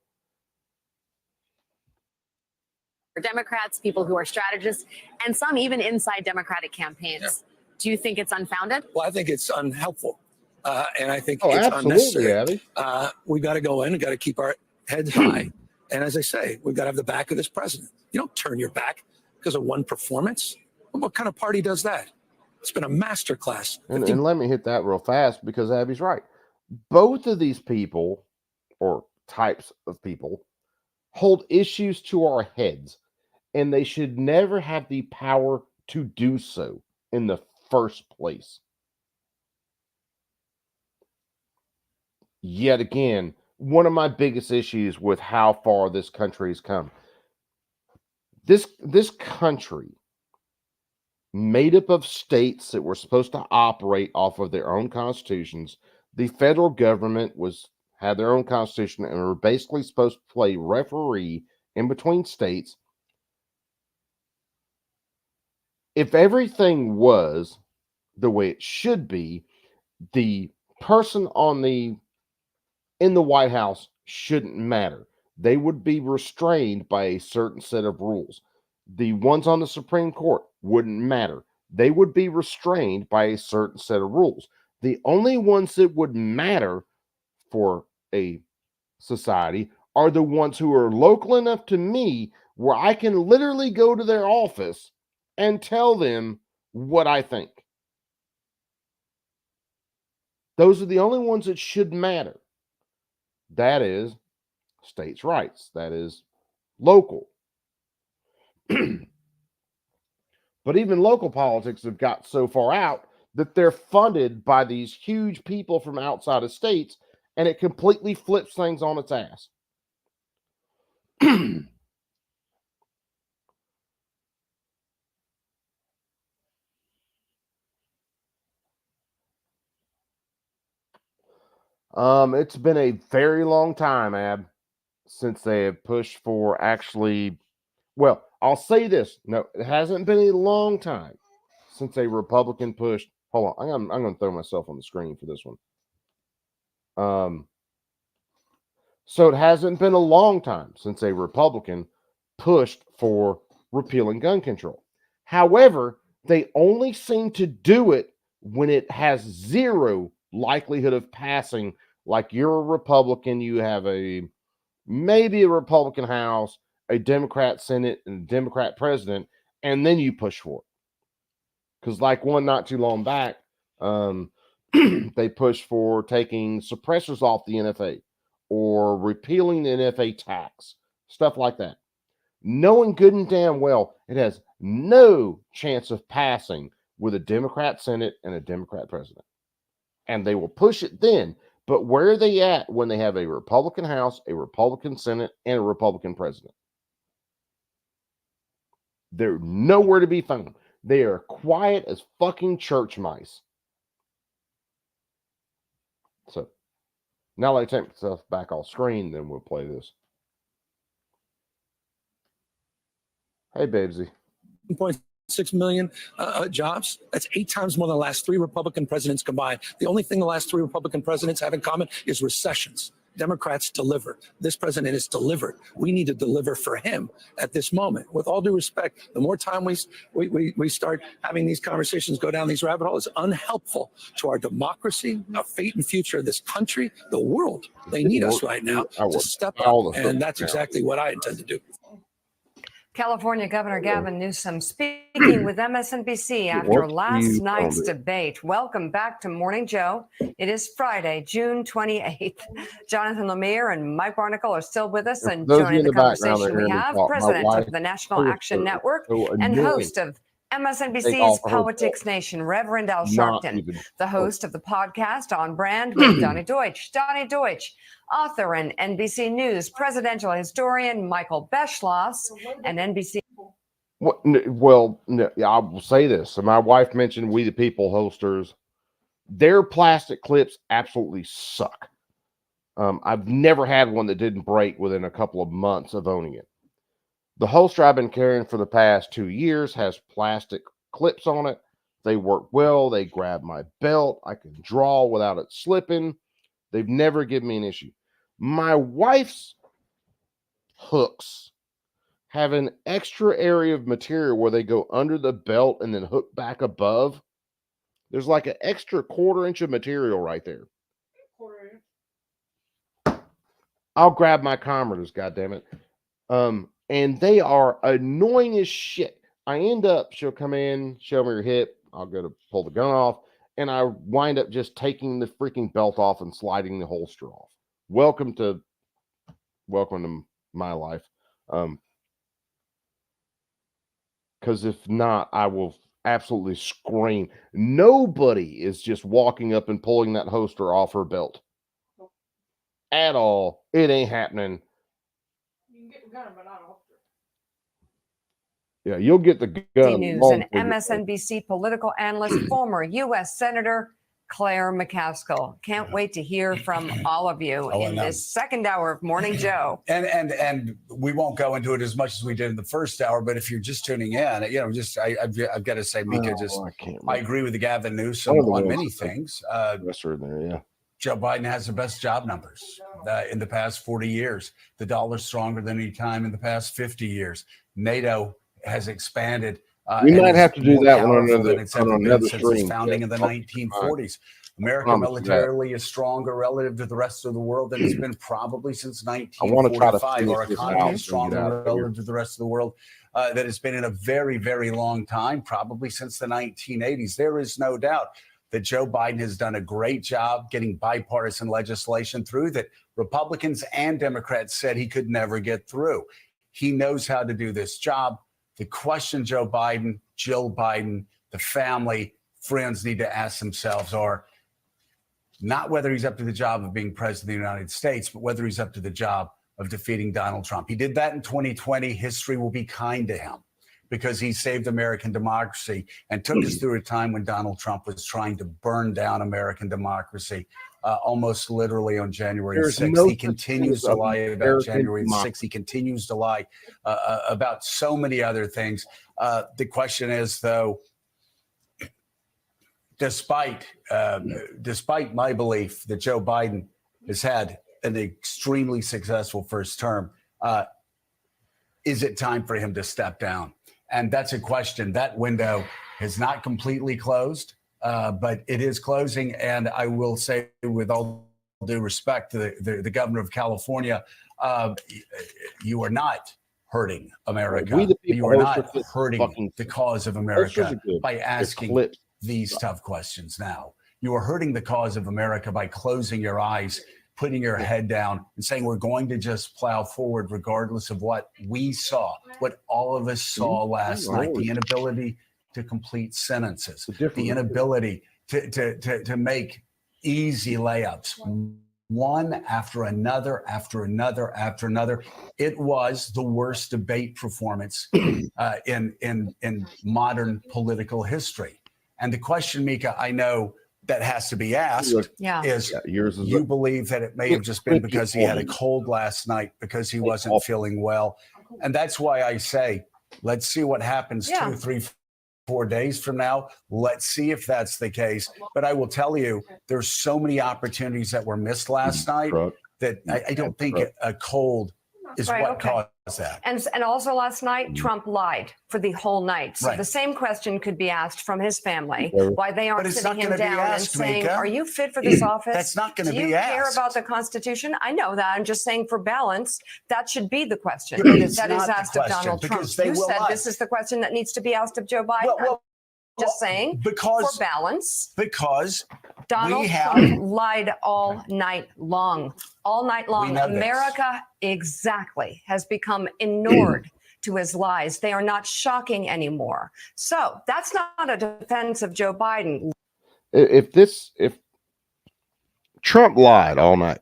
For Democrats, people who are strategists, and some even inside Democratic campaigns. Yeah. Do you think it's unfounded? Well, I think it's unhelpful. And I think it's unnecessary. We've got to go in and got to keep our heads high. And as I say, we've got to have the back of this president. You don't turn your back because of one performance. What kind of party does that? It's been a masterclass. And let me hit that real fast, because Abby's right. Both of these people, or types of people, hold issues to our heads, and they should never have the power to do so in the first place. yet again, one of my biggest issues with how far this country has come. This country, made up of states that were supposed to operate off of their own constitutions. The federal government had their own constitution and were basically supposed to play referee in between states. If everything was the way it should be, the person in the White House shouldn't matter. They would be restrained by a certain set of rules. The ones on the Supreme Court wouldn't matter. They would be restrained by a certain set of rules. The only ones that would matter for a society are the ones who are local enough to me where I can literally go to their office and tell them what I think. Those are the only ones that should matter. That is states' rights. That is local. But even local politics have got so far out that they're funded by these huge people from outside of states, and it completely flips things on its ass. It's been a very long time, Ab, since they have pushed for actually. Well, I'll say this. No, it hasn't been a long time since a Republican pushed. Hold on, I'm going to throw myself on the screen for this one. So it hasn't been a long time since a Republican pushed for repealing gun control. However, they only seem to do it when it has zero likelihood of passing. Like you're a Republican, you have maybe a Republican House, a Democrat Senate, and a Democrat president, and then you push for it. Because like one not too long back, they pushed for taking suppressors off the NFA or repealing the NFA tax, stuff like that. Knowing good and damn well it has no chance of passing with a Democrat Senate and a Democrat president. And they will push it then. But where are they at when they have a Republican House, a Republican Senate, and a Republican president? They're nowhere to be found. They are quiet as fucking church mice. So, now let me take myself back off screen, then we'll play this. Hey, Babesy. 1.6 million jobs. That's 8 times more than the last 3 Republican presidents combined. The only thing the last 3 Republican presidents have in common is recessions. Democrats deliver. This president has delivered. We need to deliver for him at this moment. With all due respect, the more time we start having these conversations, go down these rabbit holes, it's unhelpful to our democracy, our fate and future of this country, the world. They need us right now to step up, and that's exactly what I intend to do. California Governor Gavin Newsom speaking with MSNBC after last night's debate. Welcome back to Morning Joe. It is Friday, June 28th. Jonathan Lemire and Mike Barnicle are still with us, and joining the conversation we have president of the National Action Network and host of MSNBC's Politics Nation, Reverend Al Sharpton, the host of the podcast On Brand with Donnie Deutsch. Donnie Deutsch, author and NBC News presidential historian Michael Beschloss, and NBC. Well, I will say this. So my wife mentioned We the People holsters. Their plastic clips absolutely suck. I've never had one that didn't break within a couple of months of owning it. The holster I've been carrying for the past 2 years has plastic clips on it. They work well. They grab my belt. I can draw without it slipping. They've never given me an issue. My wife's hooks have an extra area of material where they go under the belt and then hook back above. There's like an extra 1/4 inch of material right there. I'll grab my Commodores, goddammit. And they are annoying as shit. I end up, she'll come in, show me her hip. I'll go to pull the gun off, and I wind up just taking the freaking belt off and sliding the holster off. Welcome to my life. Because if not, I will absolutely scream. Nobody is just walking up and pulling that holster off her belt. at all. It ain't happening. Yeah, you'll get the gun. News and MSNBC political analyst, former U.S. Senator Claire McCaskill. Can't wait to hear from all of you in this second hour of Morning Joe. And we won't go into it as much as we did in the first hour, but if you're just tuning in, I've got to say, Mika, I agree with Gavin Newsom on many things. Joe Biden has the best job numbers in the past 40 years. The dollar's stronger than any time in the past 50 years. NATO has expanded. We might have to do that one on since its founding in the 1940s. America militarily is stronger relative to the rest of the world than it's been probably since 1945. Our economy is stronger relative to the rest of the world that it's been in a very, very long time, probably since the 1980s. There is no doubt that Joe Biden has done a great job getting bipartisan legislation through that Republicans and Democrats said he could never get through. He knows how to do this job. The question Joe Biden, Jill Biden, the family, friends need to ask themselves are not whether he's up to the job of being president of the United States, but whether he's up to the job of defeating Donald Trump. He did that in 2020. History will be kind to him because he saved American democracy and took us through a time when Donald Trump was trying to burn down American democracy. Almost literally on January 6th. He continues to lie about January 6th. He continues to lie about so many other things. The question is, though, despite my belief that Joe Biden has had an extremely successful first term, is it time for him to step down? And that's a question. That window has not completely closed. But it is closing, and I will say, with all due respect to the governor of California, you are not hurting America. You are not hurting the cause of America by asking these tough questions now. You are hurting the cause of America by closing your eyes, putting your head down, and saying we're going to just plow forward regardless of what we saw, what all of us saw last night, the inability to complete sentences, the inability to make easy layups, one after another, after another, after another. It was the worst debate performance in modern political history. And the question, Mika, I know that has to be asked is, you believe that it may have just been because he had a cold last night, because he wasn't feeling well. And that's why I say, let's see what happens 2, 3, 4 days from now. Let's see if that's the case. But I will tell you, there's so many opportunities that were missed last night that I don't think a cold is what caused that. And also last night, Trump lied for the whole night. So the same question could be asked from his family, why they aren't sitting him down and saying, are you fit for this office? That's not going to be asked. Do you care about the Constitution? I know that. I'm just saying for balance, that should be the question that is asked of Donald Trump. You said this is the question that needs to be asked of Joe Biden. Just saying, for balance. Because Donald Trump lied all night long. All night long. America has become inured to his lies. They are not shocking anymore. So that's not a defense of Joe Biden. If Trump lied all night,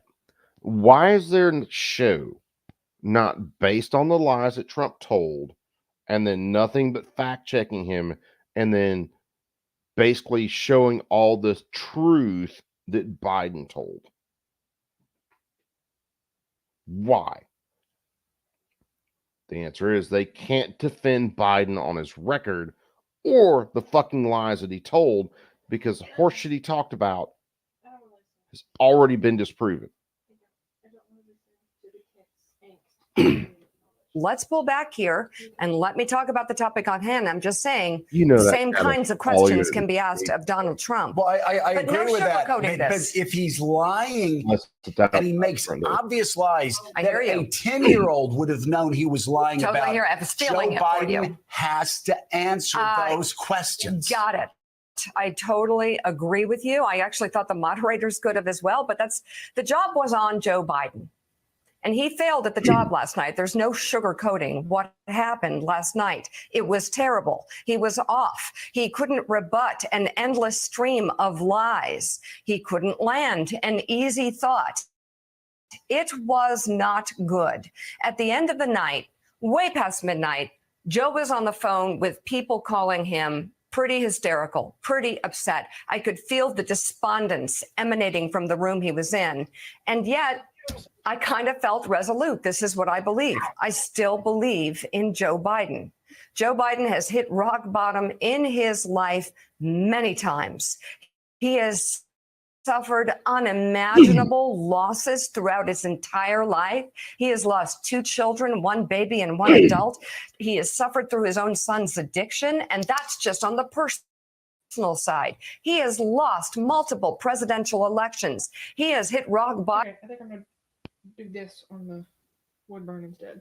why is there a show not based on the lies that Trump told and then nothing but fact checking him and then basically showing all the truth that Biden told? Why? The answer is they can't defend Biden on his record or the fucking lies that he told, because the horseshit he talked about has already been disproven. Let's pull back here and let me talk about the topic on hand. I'm just saying, same kinds of questions can be asked of Donald Trump. Well, I agree with that. But if he's lying and he makes obvious lies that a 10-year-old would have known he was lying about, Joe Biden has to answer those questions. Got it. I totally agree with you. I actually thought the moderators could have as well, but the job was on Joe Biden. And he failed at the job last night. There's no sugarcoating what happened last night. It was terrible. He was off. He couldn't rebut an endless stream of lies. He couldn't land an easy thought. It was not good. At the end of the night, way past midnight, Joe was on the phone with people calling him pretty hysterical, pretty upset. I could feel the despondence emanating from the room he was in. And yet, I kind of felt resolute. This is what I believe. I still believe in Joe Biden. Joe Biden has hit rock bottom in his life many times. He has suffered unimaginable losses throughout his entire life. He has lost 2 children, 1 baby and 1 adult. He has suffered through his own son's addiction, and that's just on the personal side. He has lost multiple presidential elections. He has hit rock bottom. I think I'm going to do this on the wood burn instead.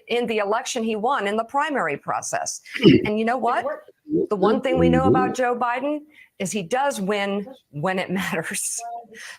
In the election he won in the primary process. And you know what? The one thing we know about Joe Biden is he does win when it matters.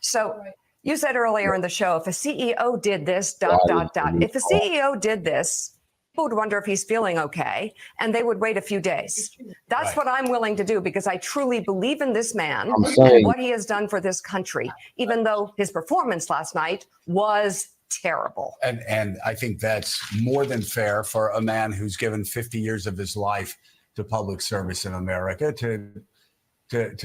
So you said earlier in the show, if a CEO did this, ... If a CEO did this, people would wonder if he's feeling okay, and they would wait a few days. That's what I'm willing to do, because I truly believe in this man and what he has done for this country, even though his performance last night was terrible. And I think that's more than fair for a man who's given 50 years of his life to public service in America to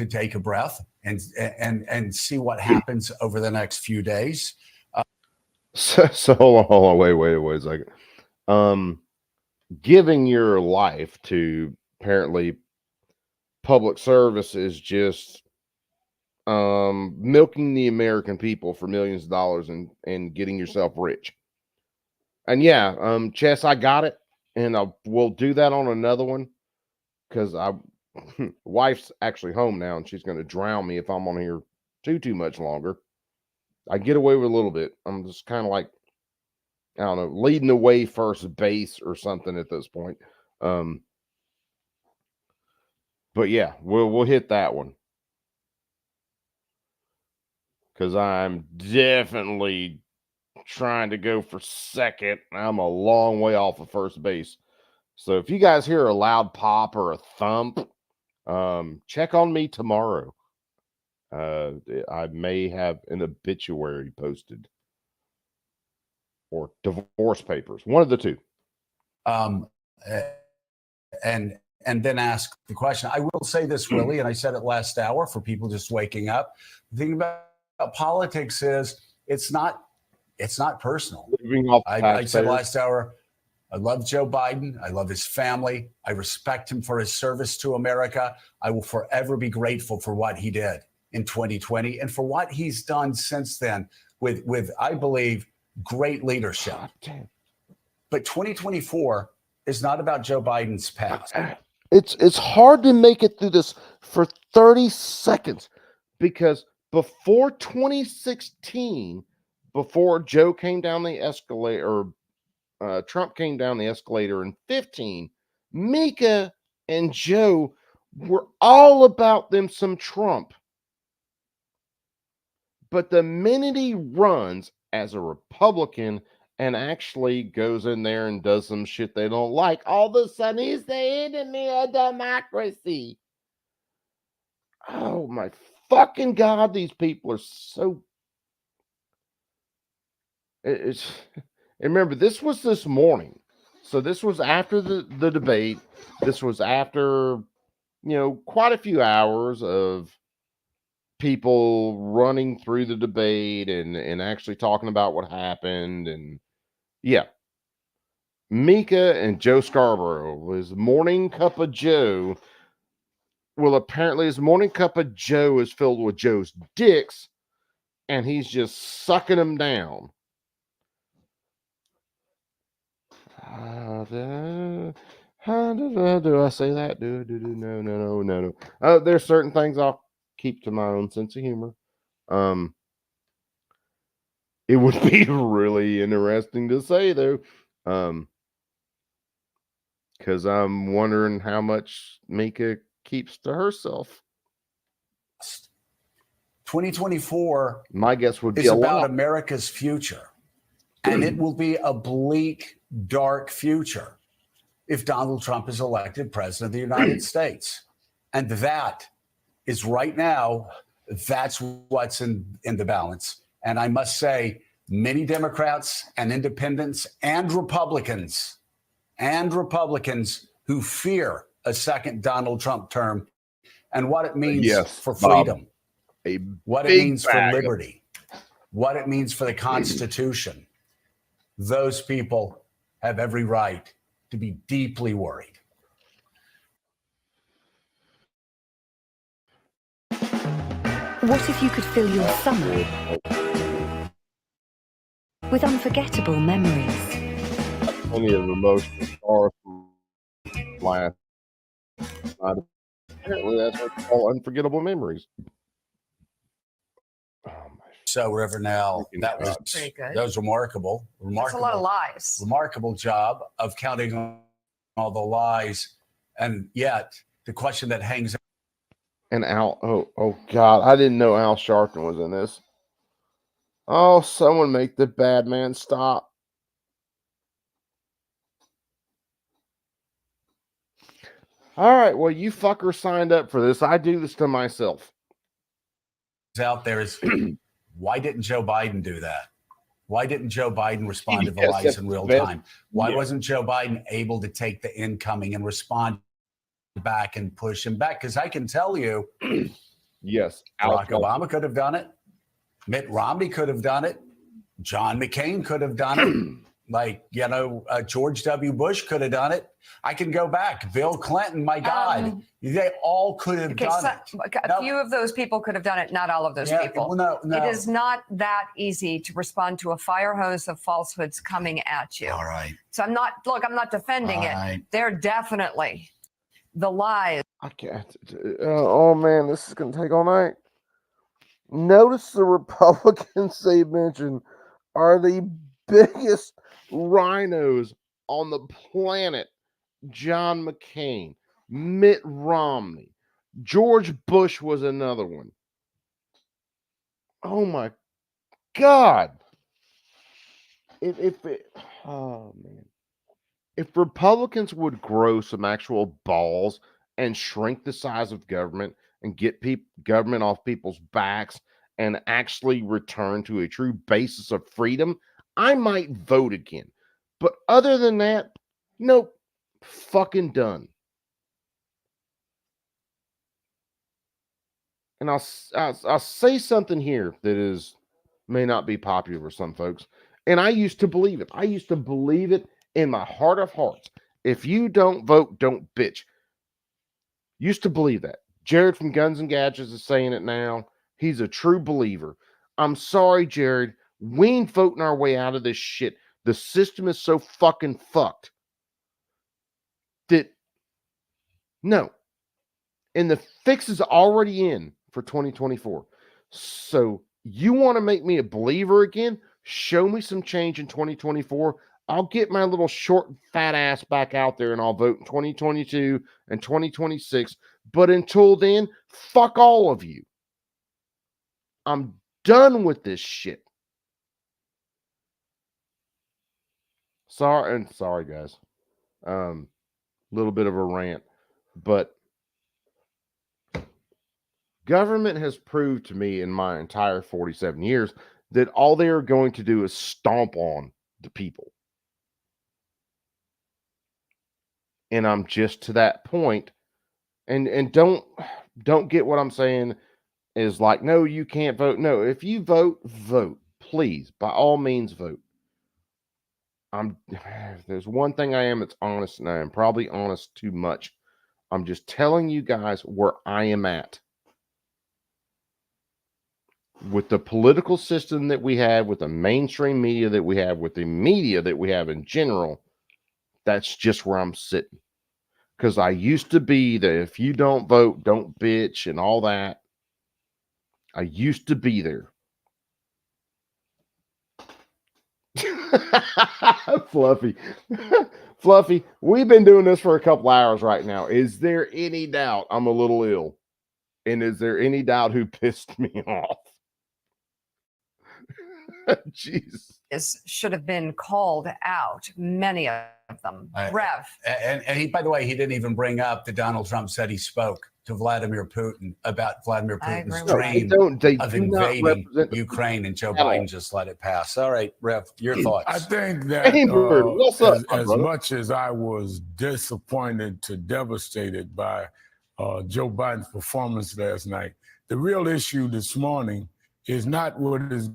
take a breath and see what happens over the next few days. So hold on, wait a second. Giving your life to apparently public service is just milking the American people for millions of dollars and getting yourself rich. And yeah, Chess, I got it, and we'll do that on another one, because wife's actually home now, and she's going to drown me if I'm on here too much longer. I get away with a little bit. I'm just kind of like, I don't know, leading the way first base or something at this point. But yeah, we'll hit that one, because I'm definitely trying to go for second. I'm a long way off of first base. So if you guys hear a loud pop or a thump, check on me tomorrow. I may have an obituary posted or divorce papers, one of the two. And then ask the question. I will say this, Willie, and I said it last hour for people just waking up. The thing about politics is it's not personal. I said last hour, I love Joe Biden. I love his family. I respect him for his service to America. I will forever be grateful for what he did in 2020 and for what he's done since then with I believe, great leadership. But 2024 is not about Joe Biden's past. It's hard to make it through this for 30 seconds, because before 2016, before Joe came down the escalator, or Trump came down the escalator in 15, Mika and Joe were all about them some Trump. But the minute he runs as a Republican and actually goes in there and does some shit they don't like, all of a sudden he's the enemy of democracy. Oh my fucking God, these people are so... And remember, this was this morning. So this was after the debate. This was after, quite a few hours of people running through the debate and actually talking about what happened. And yeah, Mika and Joe Scarborough, his morning cup of Joe. Well, apparently his morning cup of Joe is filled with Joe's dicks, and he's just sucking them down. Do I say that? No. There's certain things I'll keep to my own sense of humor. It would be really interesting to say, though, because I'm wondering how much Mika keeps to herself. 2024, my guess would be is about America's future, and it will be a bleak, dark future if Donald Trump is elected president of the United States. And that is right now That's what's in the balance. And I must say, many Democrats and independents and Republicans who fear a second Donald Trump term and what it means for freedom, what it means for liberty, what it means for the Constitution. Those people have every right to be deeply worried. What if you could fill your summer with unforgettable memories? Plenty of emotional scars from last night. Apparently, that's what they call unforgettable memories. So, Reverend Al, that was remarkable. That's a lot of lies. Remarkable job of counting all the lies, and yet the question that hangs. And Al, oh God, I didn't know Al Sharpton was in this. Oh, someone make the bad man stop. All right, well, you fuckers signed up for this. I do this to myself. Out there is, why didn't Joe Biden do that? Why didn't Joe Biden respond to the lies in real time? Why wasn't Joe Biden able to take the incoming and respond back and push him back? Because I can tell you, yes, Barack Obama could have done it. Mitt Romney could have done it. John McCain could have done it. George W. Bush could have done it. I can go back. Bill Clinton, my God, they all could have done it. A few of those people could have done it, not all of those people. Well, no. It is not that easy to respond to a fire hose of falsehoods coming at you. All right. So I'm not defending it. They're definitely the lies. I can't. Oh man, this is gonna take all night. Notice the Republicans they mentioned are the biggest rhinos on the planet. John McCain, Mitt Romney, George Bush was another one. Oh my God. If Republicans would grow some actual balls and shrink the size of government and get government off people's backs and actually return to a true basis of freedom, I might vote again. But other than that, nope, fucking done. And I'll say something here that may not be popular with some folks. And I used to believe it. I used to believe it in my heart of hearts. If you don't vote, don't bitch. Used to believe that. Jared from Guns and Gadgets is saying it now. He's a true believer. I'm sorry, Jared. We ain't voting our way out of this shit. The system is so fucking fucked that no. And the fix is already in for 2024. So you want to make me a believer again? Show me some change in 2024. I'll get my little short fat ass back out there and I'll vote in 2022 and 2026. But until then, fuck all of you. I'm done with this shit. Sorry guys. Little bit of a rant, but government has proved to me in my entire 47 years that all they are going to do is stomp on the people. And I'm just to that point. And don't get what I'm saying is like, no, you can't vote. No, if you vote, vote. Please, by all means, vote. There's one thing I am that's honest, and I am probably honest too much. I'm just telling you guys where I am at. With the political system that we have, with the mainstream media that we have, with the media that we have in general, that's just where I'm sitting. Because I used to be that if you don't vote, don't bitch and all that. I used to be there. Fluffy. Fluffy, we've been doing this for a couple hours right now. Is there any doubt I'm a little ill? And is there any doubt who pissed me off? Jeez. should have been called out, many of them. Rev. And he, by the way, he didn't even bring up that Donald Trump said he spoke to Vladimir Putin about Vladimir Putin's dream of invading Ukraine, and Joe Biden just let it pass. All right, Rev, your thoughts. I think that as much as I was disappointed to devastated by Joe Biden's performance last night, the real issue this morning is not what is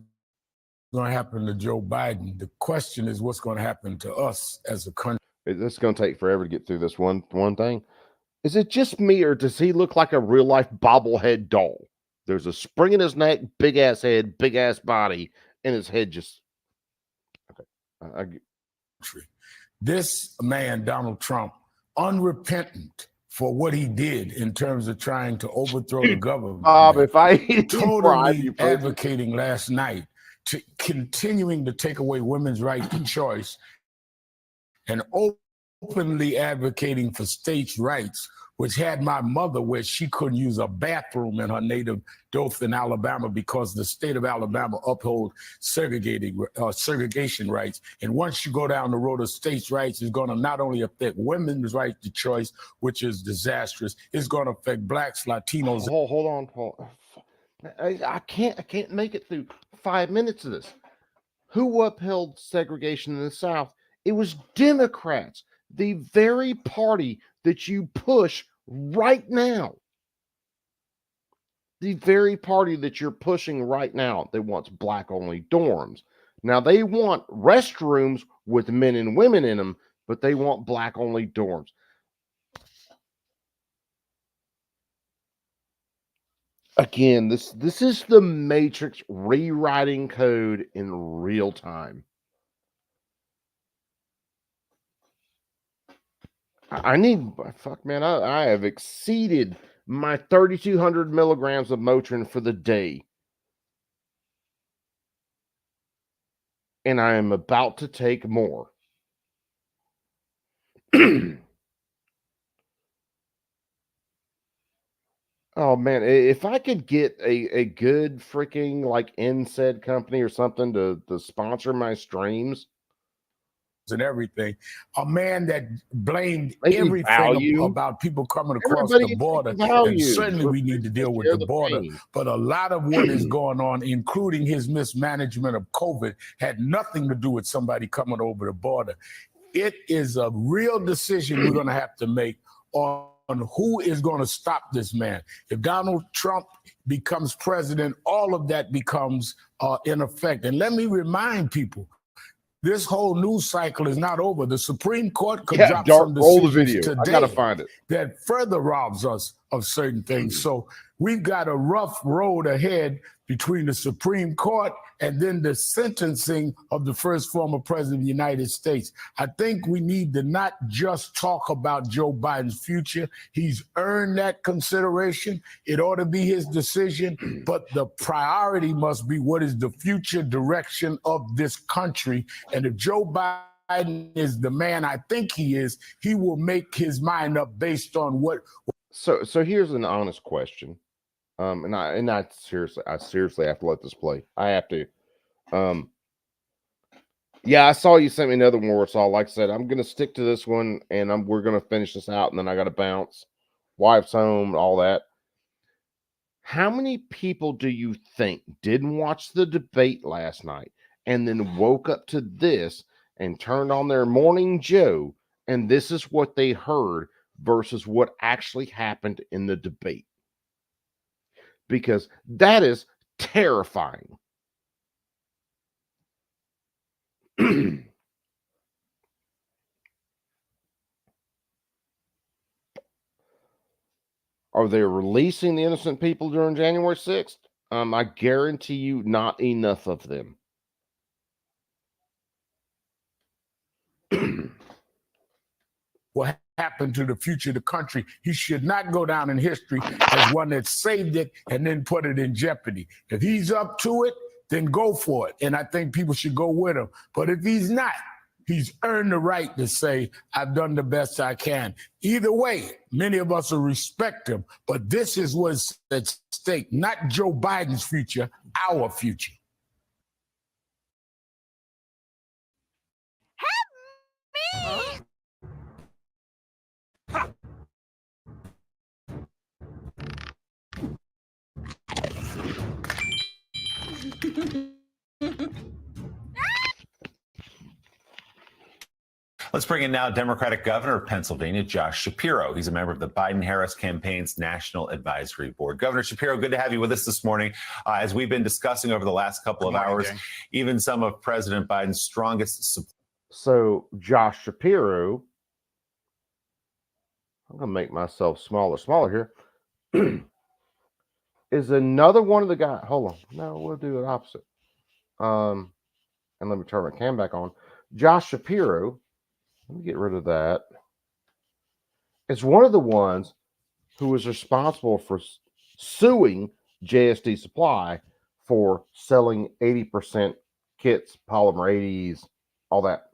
going to happen to Joe Biden. The question is what's going to happen to us as a country. This is going to take forever to get through this one thing. Is it just me, or does he look like a real life bobblehead doll? There's a spring in his neck, big ass head, big ass body, and his head just. Okay. This man, Donald Trump, unrepentant for what he did in terms of trying to overthrow the government. Bob, if I totally advocating last night to continuing to take away women's right to choice and openly advocating for states' rights, which had my mother where she couldn't use a bathroom in her native Dothan, Alabama, because the state of Alabama uphold segregation rights. And once you go down the road of states' rights, it's going to not only affect women's right to choice, which is disastrous, it's going to affect blacks, Latinos. Hold on. I can't make it through 5 minutes of this. Who upheld segregation in the South? It was Democrats, the very party that you push right now. The very party that you're pushing right now that wants black-only dorms. Now, they want restrooms with men and women in them, but they want black-only dorms. Again, this is the Matrix rewriting code in real time. I have exceeded my 3,200 milligrams of Motrin for the day. And I am about to take more. Oh man, if I could get a good freaking like NSAID company or something to sponsor my streams. And everything, a man that blamed everything about people coming across the border, and certainly we need to deal with the border, but a lot of what is going on, including his mismanagement of COVID, had nothing to do with somebody coming over the border. It is a real decision we're going to have to make on who is going to stop this man. If Donald Trump becomes president, all of that becomes in effect. And let me remind people, this whole news cycle is not over. The Supreme Court could drop some decisions today. I gotta find it. That further robs us of certain things. So we've got a rough road ahead between the Supreme Court and then the sentencing of the first former president of the United States. I think we need to not just talk about Joe Biden's future. He's earned that consideration. It ought to be his decision, but the priority must be what is the future direction of this country. And if Joe Biden is the man I think he is, he will make his mind up based on what. So here's an honest question. And I seriously have to let this play. I have to. Yeah, I saw you sent me another one, Warsaw. Like I said, I'm gonna stick to this one, and we're gonna finish this out, and then I gotta bounce. Wife's home, all that. How many people do you think didn't watch the debate last night and then woke up to this and turned on their Morning Joe, and this is what they heard versus what actually happened in the debate? Because that is terrifying. Are they releasing the innocent people during January 6th? I guarantee you not enough of them. What happened to the future of the country? He should not go down in history as one that saved it and then put it in jeopardy. If he's up to it, then go for it. And I think people should go with him. But if he's not, he's earned the right to say, I've done the best I can. Either way, many of us will respect him. But this is what's at stake, not Joe Biden's future, our future. Let's bring in now Democratic Governor of Pennsylvania, Josh Shapiro. He's a member of the Biden-Harris campaign's National Advisory Board. Governor Shapiro, good to have you with us this morning. As we've been discussing over the last couple of hours, even some of President Biden's strongest support. So Josh Shapiro, I'm going to make myself smaller here, is another one of the guys. Hold on. No, we'll do it opposite. And let me turn my cam back on. Josh Shapiro, let me get rid of that. It's one of the ones who was responsible for suing JSD Supply for selling 80% kits, polymer 80s, all that.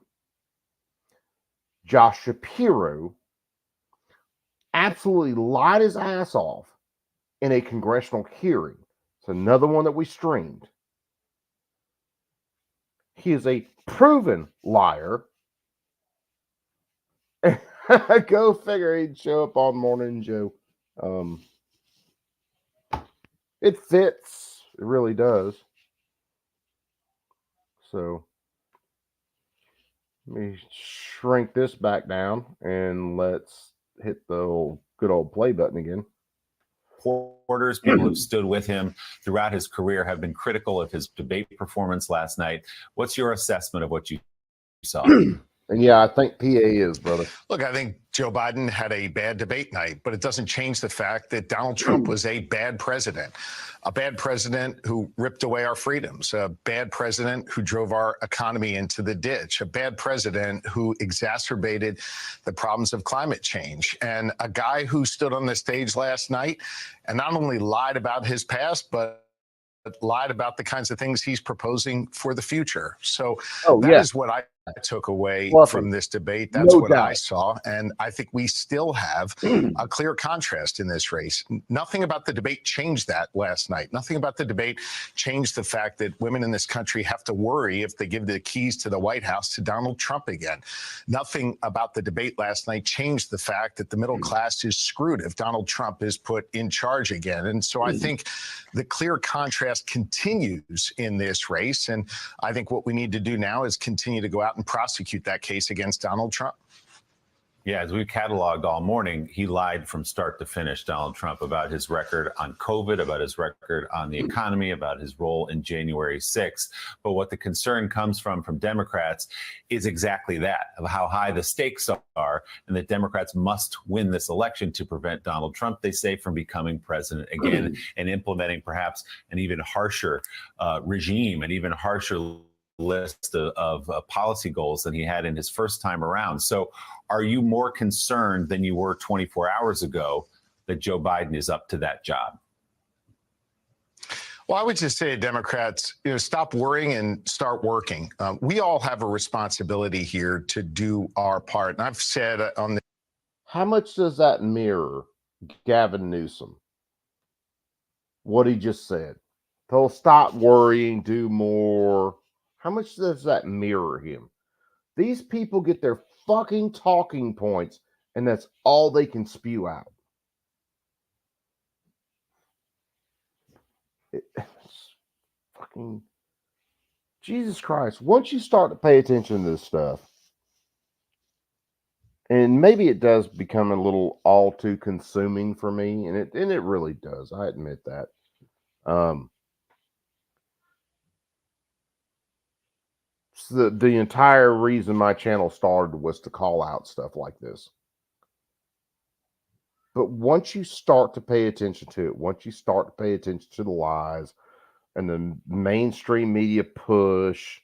Josh Shapiro absolutely lied his ass off in a congressional hearing. It's another one that we streamed. He is a proven liar. Go figure, he'd show up on Morning Joe. It fits. It really does. So let me shrink this back down and let's hit the good old play button again. Supporters, people who've stood with him throughout his career, have been critical of his debate performance last night. What's your assessment of what you saw? And yeah, I think PA is, brother. Look, I think Joe Biden had a bad debate night, but it doesn't change the fact that Donald Trump was a bad president who ripped away our freedoms, a bad president who drove our economy into the ditch, a bad president who exacerbated the problems of climate change, and a guy who stood on the stage last night and not only lied about his past, but lied about the kinds of things he's proposing for the future. So that is what I took away from this debate. That's what I saw. And I think we still have a clear contrast in this race. Nothing about the debate changed that last night. Nothing about the debate changed the fact that women in this country have to worry if they give the keys to the White House to Donald Trump again. Nothing about the debate last night changed the fact that the middle class is screwed if Donald Trump is put in charge again. And so I think the clear contrast continues in this race. And I think what we need to do now is continue to go out and prosecute that case against Donald Trump. Yeah, as we cataloged all morning, he lied from start to finish, Donald Trump, about his record on COVID, about his record on the economy, about his role in January 6th. But what the concern comes from Democrats is exactly that, of how high the stakes are, and that Democrats must win this election to prevent Donald Trump, they say, from becoming president again and implementing perhaps an even harsher regime, an even harsher list of policy goals than he had in his first time around. So are you more concerned than you were 24 hours ago that Joe Biden is up to that job? Well, I would just say to Democrats, stop worrying and start working. We all have a responsibility here to do our part. And I've said on the... How much does that mirror Gavin Newsom? What he just said. He'll stop worrying, do more. How much does that mirror him? These people get their fucking talking points, and that's all they can spew out. It's fucking Jesus Christ. Once you start to pay attention to this stuff, and maybe it does become a little all too consuming for me, and it really does. I admit that. So the entire reason my channel started was to call out stuff like this. But once you start to pay attention to it, once you start to pay attention to the lies and the mainstream media push,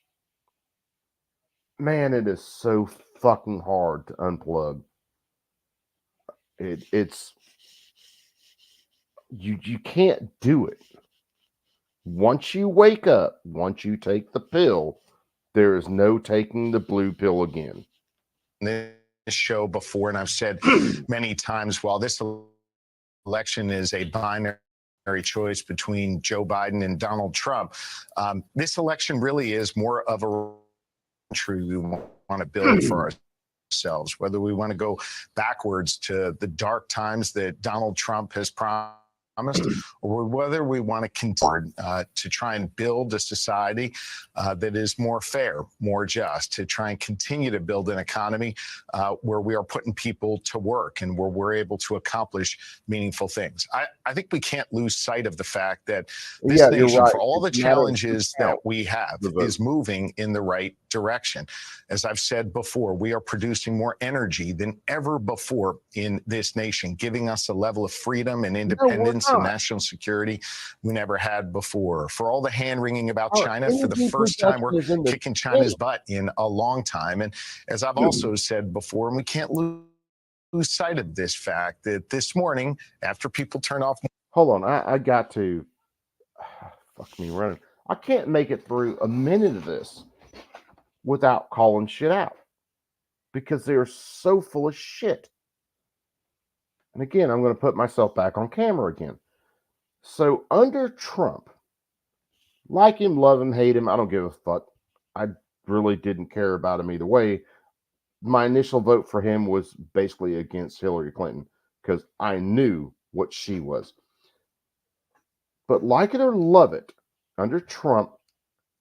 man, it is so fucking hard to unplug. It's you can't do it. Once you wake up, once you take the pill, there is no taking the blue pill again. This show before, and I've said many times, while this election is a binary choice between Joe Biden and Donald Trump, this election really is more of a country we want to build for ourselves, whether we want to go backwards to the dark times that Donald Trump has promised, or whether we want to continue to try and build a society that is more fair, more just, to try and continue to build an economy where we are putting people to work and where we're able to accomplish meaningful things. I think we can't lose sight of the fact that this nation, for all the challenges that we have, is moving in the right direction. As I've said before, we are producing more energy than ever before in this nation, giving us a level of freedom and independence and national security we never had before. For all the hand-wringing about China, for the first time, we're kicking China's butt in a long time. And as I've also said before, and we can't lose sight of this fact that this morning, after people turn off... Hold on, I got to... fuck me running. I can't make it through a minute of this without calling shit out, because they're so full of shit. And again, I'm going to put myself back on camera again. So under Trump, like him, love him, hate him, I don't give a fuck. I really didn't care about him either way. My initial vote for him was basically against Hillary Clinton because I knew what she was. But like it or love it, under Trump,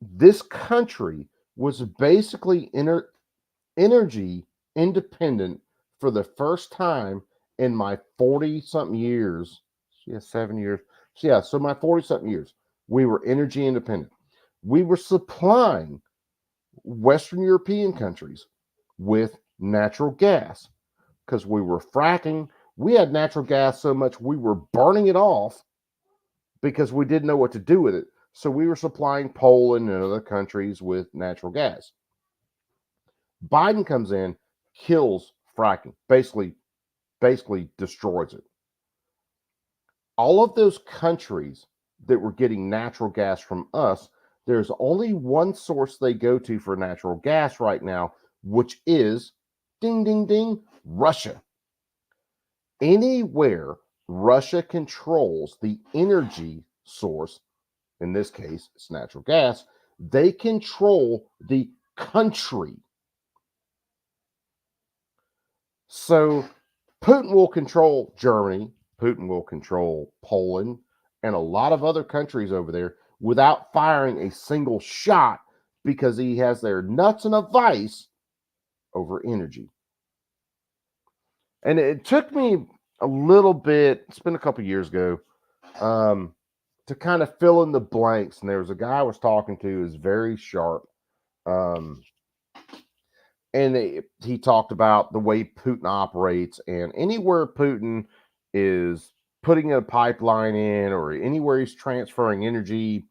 this country was basically energy independent for the first time in my 40-something years. Yeah, 7 years. So my 40-something years, we were energy independent. We were supplying Western European countries with natural gas because we were fracking. We had natural gas so much we were burning it off because we didn't know what to do with it. So we were supplying Poland and other countries with natural gas. Biden comes in, kills fracking, basically destroys it. All of those countries that were getting natural gas from us, there's only one source they go to for natural gas right now, which is, ding, ding, ding, Russia. Anywhere Russia controls the energy source, in this case, it's natural gas, they control the country. So Putin will control Germany, Putin will control Poland, and a lot of other countries over there without firing a single shot because he has their nuts in a vice over energy. And it took me a little bit, it's been a couple years ago, to kind of fill in the blanks. And there was a guy I was talking to who was very sharp. And he talked about the way Putin operates, and anywhere Putin is putting a pipeline in or anywhere he's transferring energy,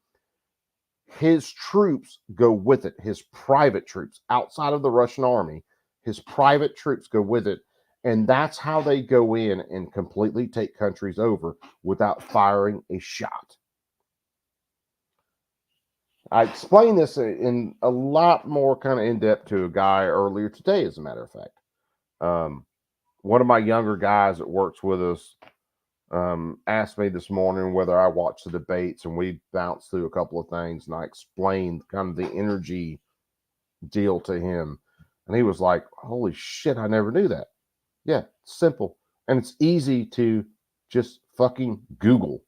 his troops go with it. His private troops outside of the Russian army, his private troops go with it. And that's how they go in and completely take countries over without firing a shot. I explained this in a lot more kind of in-depth to a guy earlier today, as a matter of fact. One of my younger guys that works with us asked me this morning whether I watched the debates, and we bounced through a couple of things, and I explained kind of the energy deal to him. And he was like, holy shit, I never knew that. Yeah, simple. And it's easy to just fucking Google.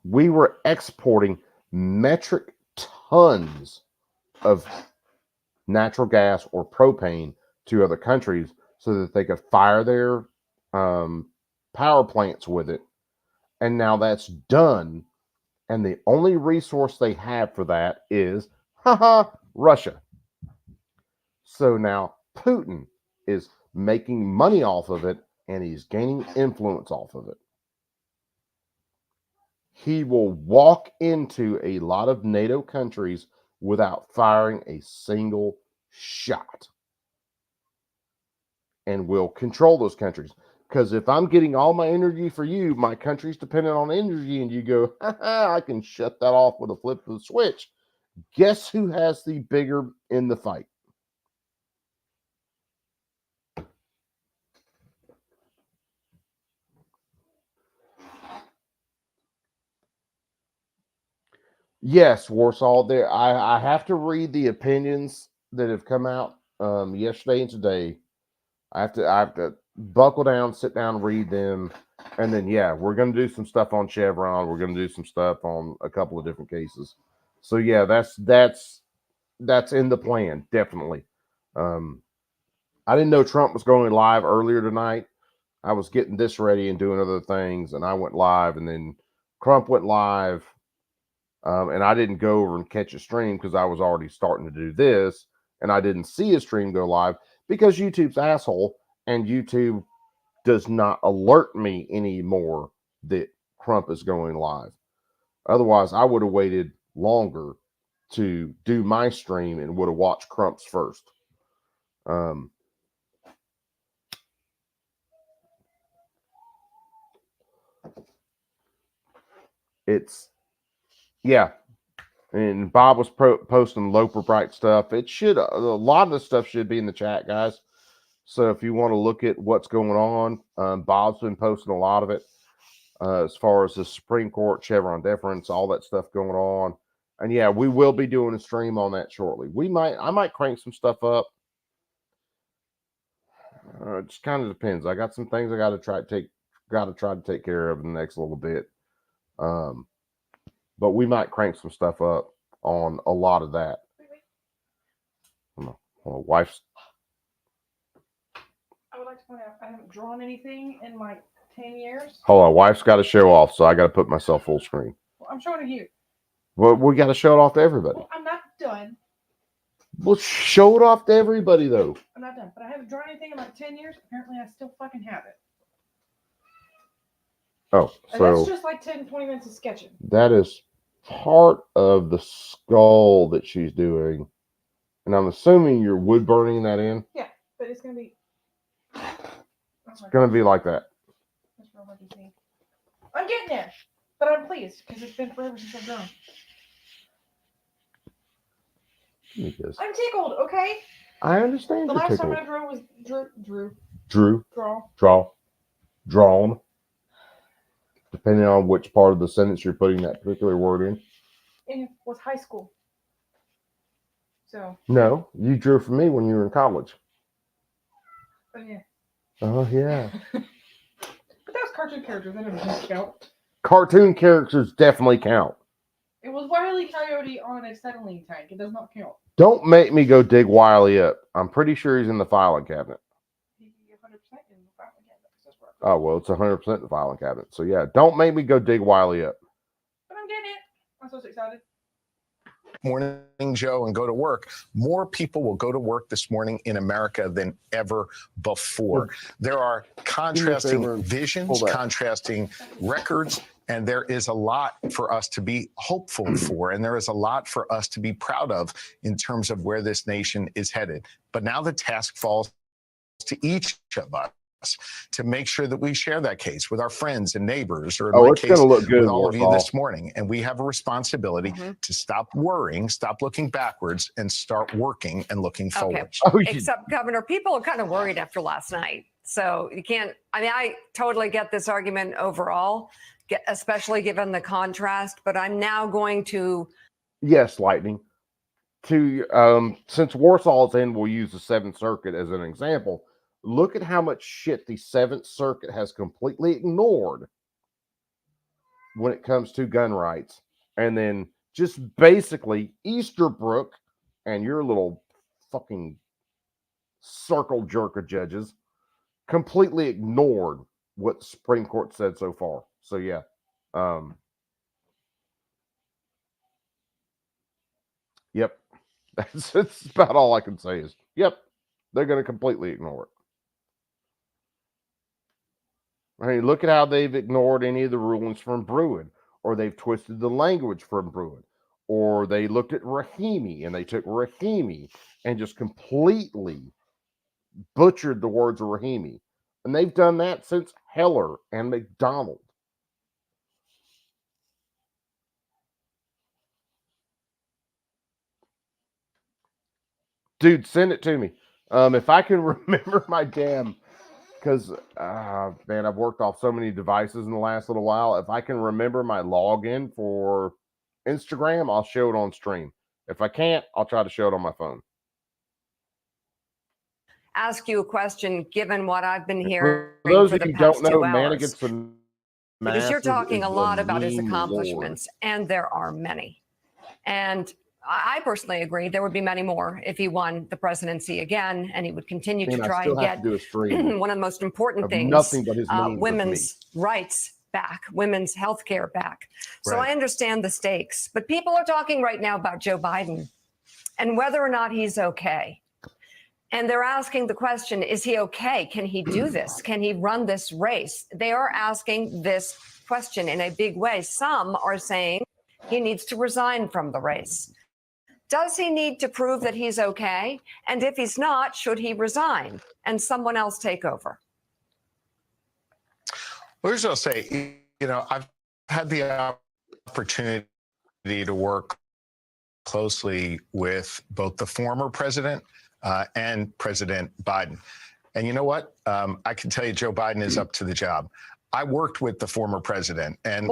We were exporting metric tons of natural gas or propane to other countries so that they could fire their power plants with it. And now that's done. And the only resource they have for that is, Russia. So now Putin is making money off of it, and he's gaining influence off of it. He will walk into a lot of NATO countries without firing a single shot, and will control those countries. Because if I'm getting all my energy for you, my country's dependent on energy, and you go, I can shut that off with a flip of the switch. Guess who has the bigger in the fight? Yes, Warsaw. There, I have to read the opinions that have come out yesterday and today, I have to buckle down, sit down, read them, and then we're gonna do some stuff on Chevron. We're gonna do some stuff on a couple of different cases. So that's in the plan, definitely. I didn't know Trump was going live earlier tonight. I was getting this ready and doing other things, and I went live, and then Trump went live, and I didn't go over and catch a stream because I was already starting to do this, and I didn't see a stream go live because YouTube's asshole, and YouTube does not alert me anymore that Trump is going live. Otherwise, I would have waited longer to do my stream and would have watched Trump's first. And Bob was posting Loper Bright stuff. It should, a lot of the stuff should be in the chat, guys. So if you want to look at what's going on, Bob's been posting a lot of it as far as the Supreme Court, Chevron deference, all that stuff going on. And we will be doing a stream on that shortly. I might crank some stuff up. It just kind of depends. I got some things I got to try to take care of in the next little bit. But we might crank some stuff up on a lot of that. Wife's. I would like to point out I haven't drawn anything in like 10 years. Hold on, wife's got to show off, so I got to put myself full screen. Well, I'm showing it you. Well, we got to show it off to everybody. Well, I'm not done. Well, show it off to everybody, though. I'm not done, but I haven't drawn anything in like 10 years. Apparently, I still fucking have it. Oh, And so that's just like 10, 20 minutes of sketching. that is part of the skull that she's doing. And I'm assuming you're wood burning that in. Yeah, but it's going to be. It's going to be like that. I'm getting there, but I'm pleased because it's been forever since I've drawn. Because I'm tickled, okay? I understand The you're last time tickled. I drew was Drawn. Depending on which part of the sentence you're putting that particular word in. and was high school. So, No, you drew for me when you were in college. but yeah. Oh, yeah. But that was cartoon characters. That doesn't count. Cartoon characters definitely count. It was Wile E. Coyote on a acetylene tank. It does not count. Don't make me go dig Wiley up. I'm pretty sure he's in the filing cabinet. 100% in the filing cabinet. That's where Oh, well, it's 100% in the filing cabinet. So, don't make me go dig Wiley up. But I'm getting it. I'm so excited. Morning, Joe, and go to work. More people will go to work this morning in America than ever before. There are contrasting visions, contrasting records, and there is a lot for us to be hopeful for, and there is a lot for us to be proud of in terms of where this nation is headed. But now the task falls to each of us to make sure that we share that case with our friends and neighbors, or in my it's case, going to look good with all of you Warsaw. this morning. And we have a responsibility to stop worrying, stop looking backwards, and start working and looking forward. Except, Governor, people are kind of worried after last night. So you can't, I totally get this argument overall, especially given the contrast, but I'm now going to. Yes, Lightning. Since Warsaw's in, we'll use the Seventh Circuit as an example. Look at how much shit the Seventh Circuit has completely ignored when it comes to gun rights. And then just basically Easterbrook and your little fucking circle jerk of judges completely ignored what the Supreme Court said so far. So, yep. That's about all I can say is, yep, they're going to completely ignore it. I mean, look at how they've ignored any of the rulings from Bruen, or they've twisted the language from Bruen, or they looked at Rahimi and they took Rahimi and just completely butchered the words of Rahimi. And they've done that since Heller and McDonald. Dude, send it to me. If I can remember my damn... Because, man, I've worked off so many devices in the last little while. If I can remember my login for Instagram, I'll show it on stream. If I can't, I'll try to show it on my phone. ask you a question given what I've been For hearing those for of the you who don't past know, 2 man hours. against the Because you're masses talking is a the lot about his meme accomplishments, and there are many. And I personally agree there would be many more if he won the presidency again, and he would continue lord. to And I try still and have get to do a stream one of the most important of things, nothing but his memes of me. women's rights back, women's health care back. So Right. I understand the stakes, but people are talking right now about Joe Biden and whether or not he's okay. And they're asking the question, is he okay? Can he do this? Can he run this race? They are asking this question in a big way. Some are saying he needs to resign from the race. Does he need to prove that he's okay? And if he's not, should he resign and someone else take over? Well, here's what I'll say. You know, I've had the opportunity to work closely with both the former president and President Biden. And you know what? I can tell you Joe Biden is up to the job. I worked with the former president, and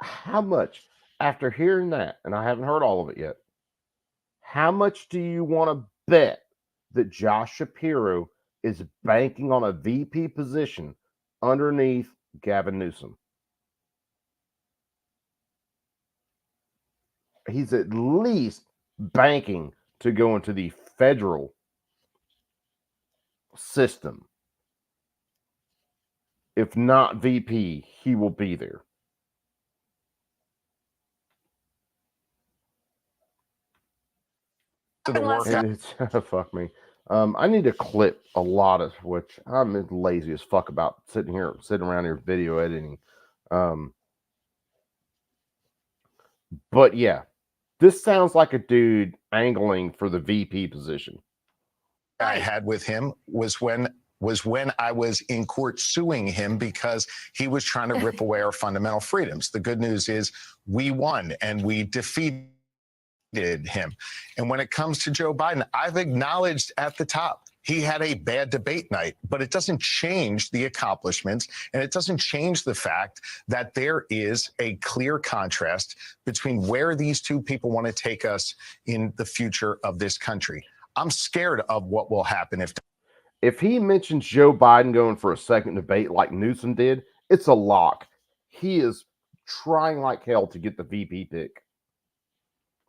How much, after hearing that, and I haven't heard all of it yet, how much do you want to bet that Josh Shapiro is banking on a VP position underneath Gavin Newsom? He's at least banking to go into the federal system. If not VP, he will be there. to the work. And it's fuck me. I need to clip a lot of which I'm lazy as fuck about sitting around here video editing. But yeah, this sounds like a dude angling for the VP position. I had with him was when I was in court suing him because he was trying to rip away our fundamental freedoms. The good news is we won and we defeated him. And when it comes to Joe Biden, I've acknowledged at the top he had a bad debate night, but it doesn't change the accomplishments, and it doesn't change the fact that there is a clear contrast between where these two people want to take us in the future of this country. I'm scared of what will happen if he mentions Joe Biden going for a second debate like Newsom did. It's a lock. He is trying like hell to get the VP pick.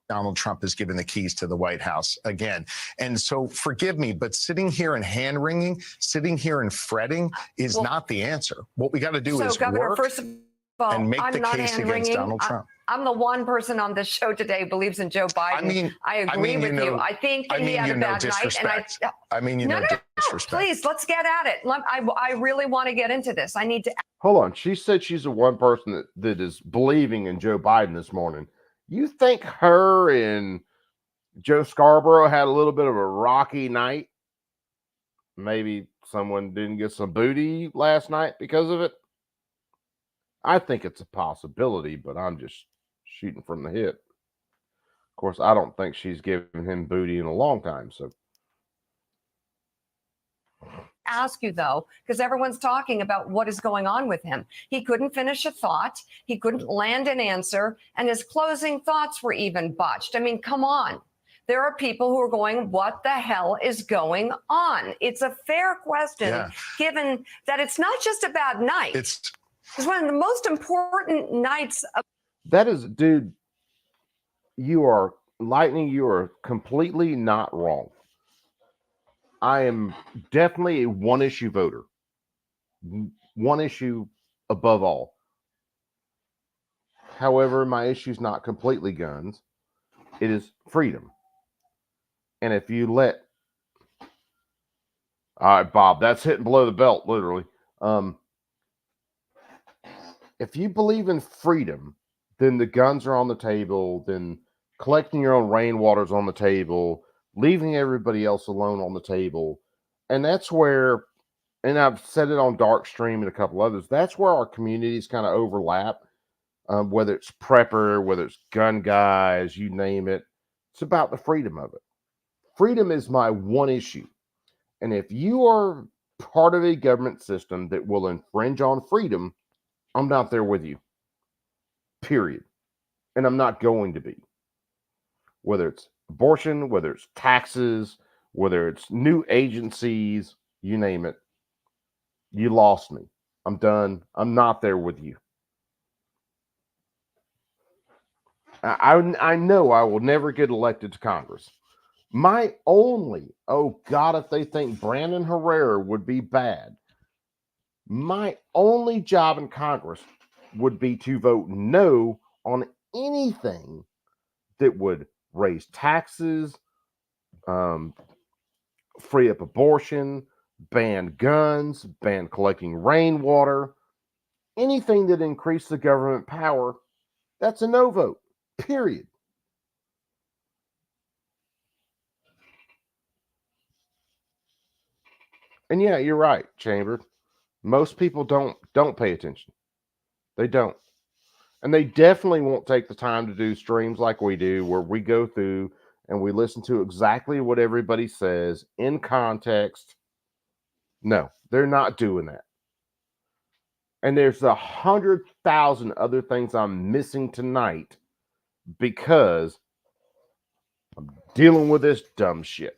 Donald Trump is given the keys to the White House again. And so forgive me, but sitting here and hand wringing, sitting here and fretting is not the answer. What we got to do is Governor, work first of all, and make I'm the not case against hand-wringing. Donald Trump. I'm the one person on this show today who believes in Joe Biden. I agree with you. I think he had a bad night. And I mean, you know, disrespect. Please, let's get at it. I really want to get into this. I need to. Hold on. She said she's the one person that is believing in Joe Biden this morning. You think her and Joe Scarborough had a little bit of a rocky night? Maybe someone didn't get some booty last night because of it. I think it's a possibility, but I'm just shooting from the hip. Of course, I don't think she's given him booty in a long time. So Ask you though, because everyone's talking about what is going on with him. He couldn't finish a thought. He couldn't land an answer, and his closing thoughts were even botched. I mean, come on. There are people who are going, what the hell is going on? It's a fair question, given that it's not just a bad night. It's one of the most important nights of. that is, dude, you are Lightning. You are completely not wrong. I am definitely a one issue voter. One issue above all. However, my issue is not completely guns. It is freedom. And if you let, all right, Bob, that's hitting below the belt, literally. If you believe in freedom, then the guns are on the table, then collecting your own rainwater's on the table, leaving everybody else alone on the table. And that's where, and I've said it on Darkstream and a couple others, that's where our communities kind of overlap. Whether it's prepper, whether it's gun guys, you name it. It's about the freedom of it. Freedom is my one issue. And if you are part of a government system that will infringe on freedom, I'm not there with you. Period. And I'm not going to be. Whether it's abortion, whether it's taxes, whether it's new agencies, you name it. You lost me. I'm done. I'm not there with you. I know I will never get elected to Congress. My only, oh God, if they think Brandon Herrera would be bad, my only job in Congress would be to vote no on anything that would raise taxes, free up abortion, ban guns, ban collecting rainwater, anything that increased the government power. That's a no vote, period. And yeah, you're right, Chamber. Most people don't pay attention. They don't. And they definitely won't take the time to do streams like we do, where we go through and we listen to exactly what everybody says in context. No, they're not doing that. And there's 100,000 other things I'm missing tonight because I'm dealing with this dumb shit.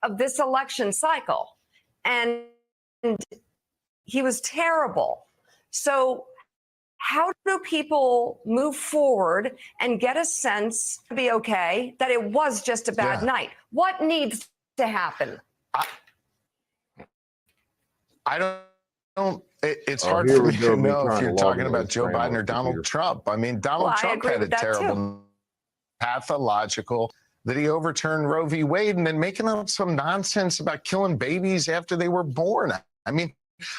Of this election cycle. And he was terrible. So how do people move forward and get a sense to be okay that it was just a bad night? What needs to happen? I don't. It's hard for me to know if you're talking about Joe Biden or Donald Trump. I mean, Donald Trump had a terrible, pathological, that he overturned Roe v. Wade and then making up some nonsense about killing babies after they were born. I mean,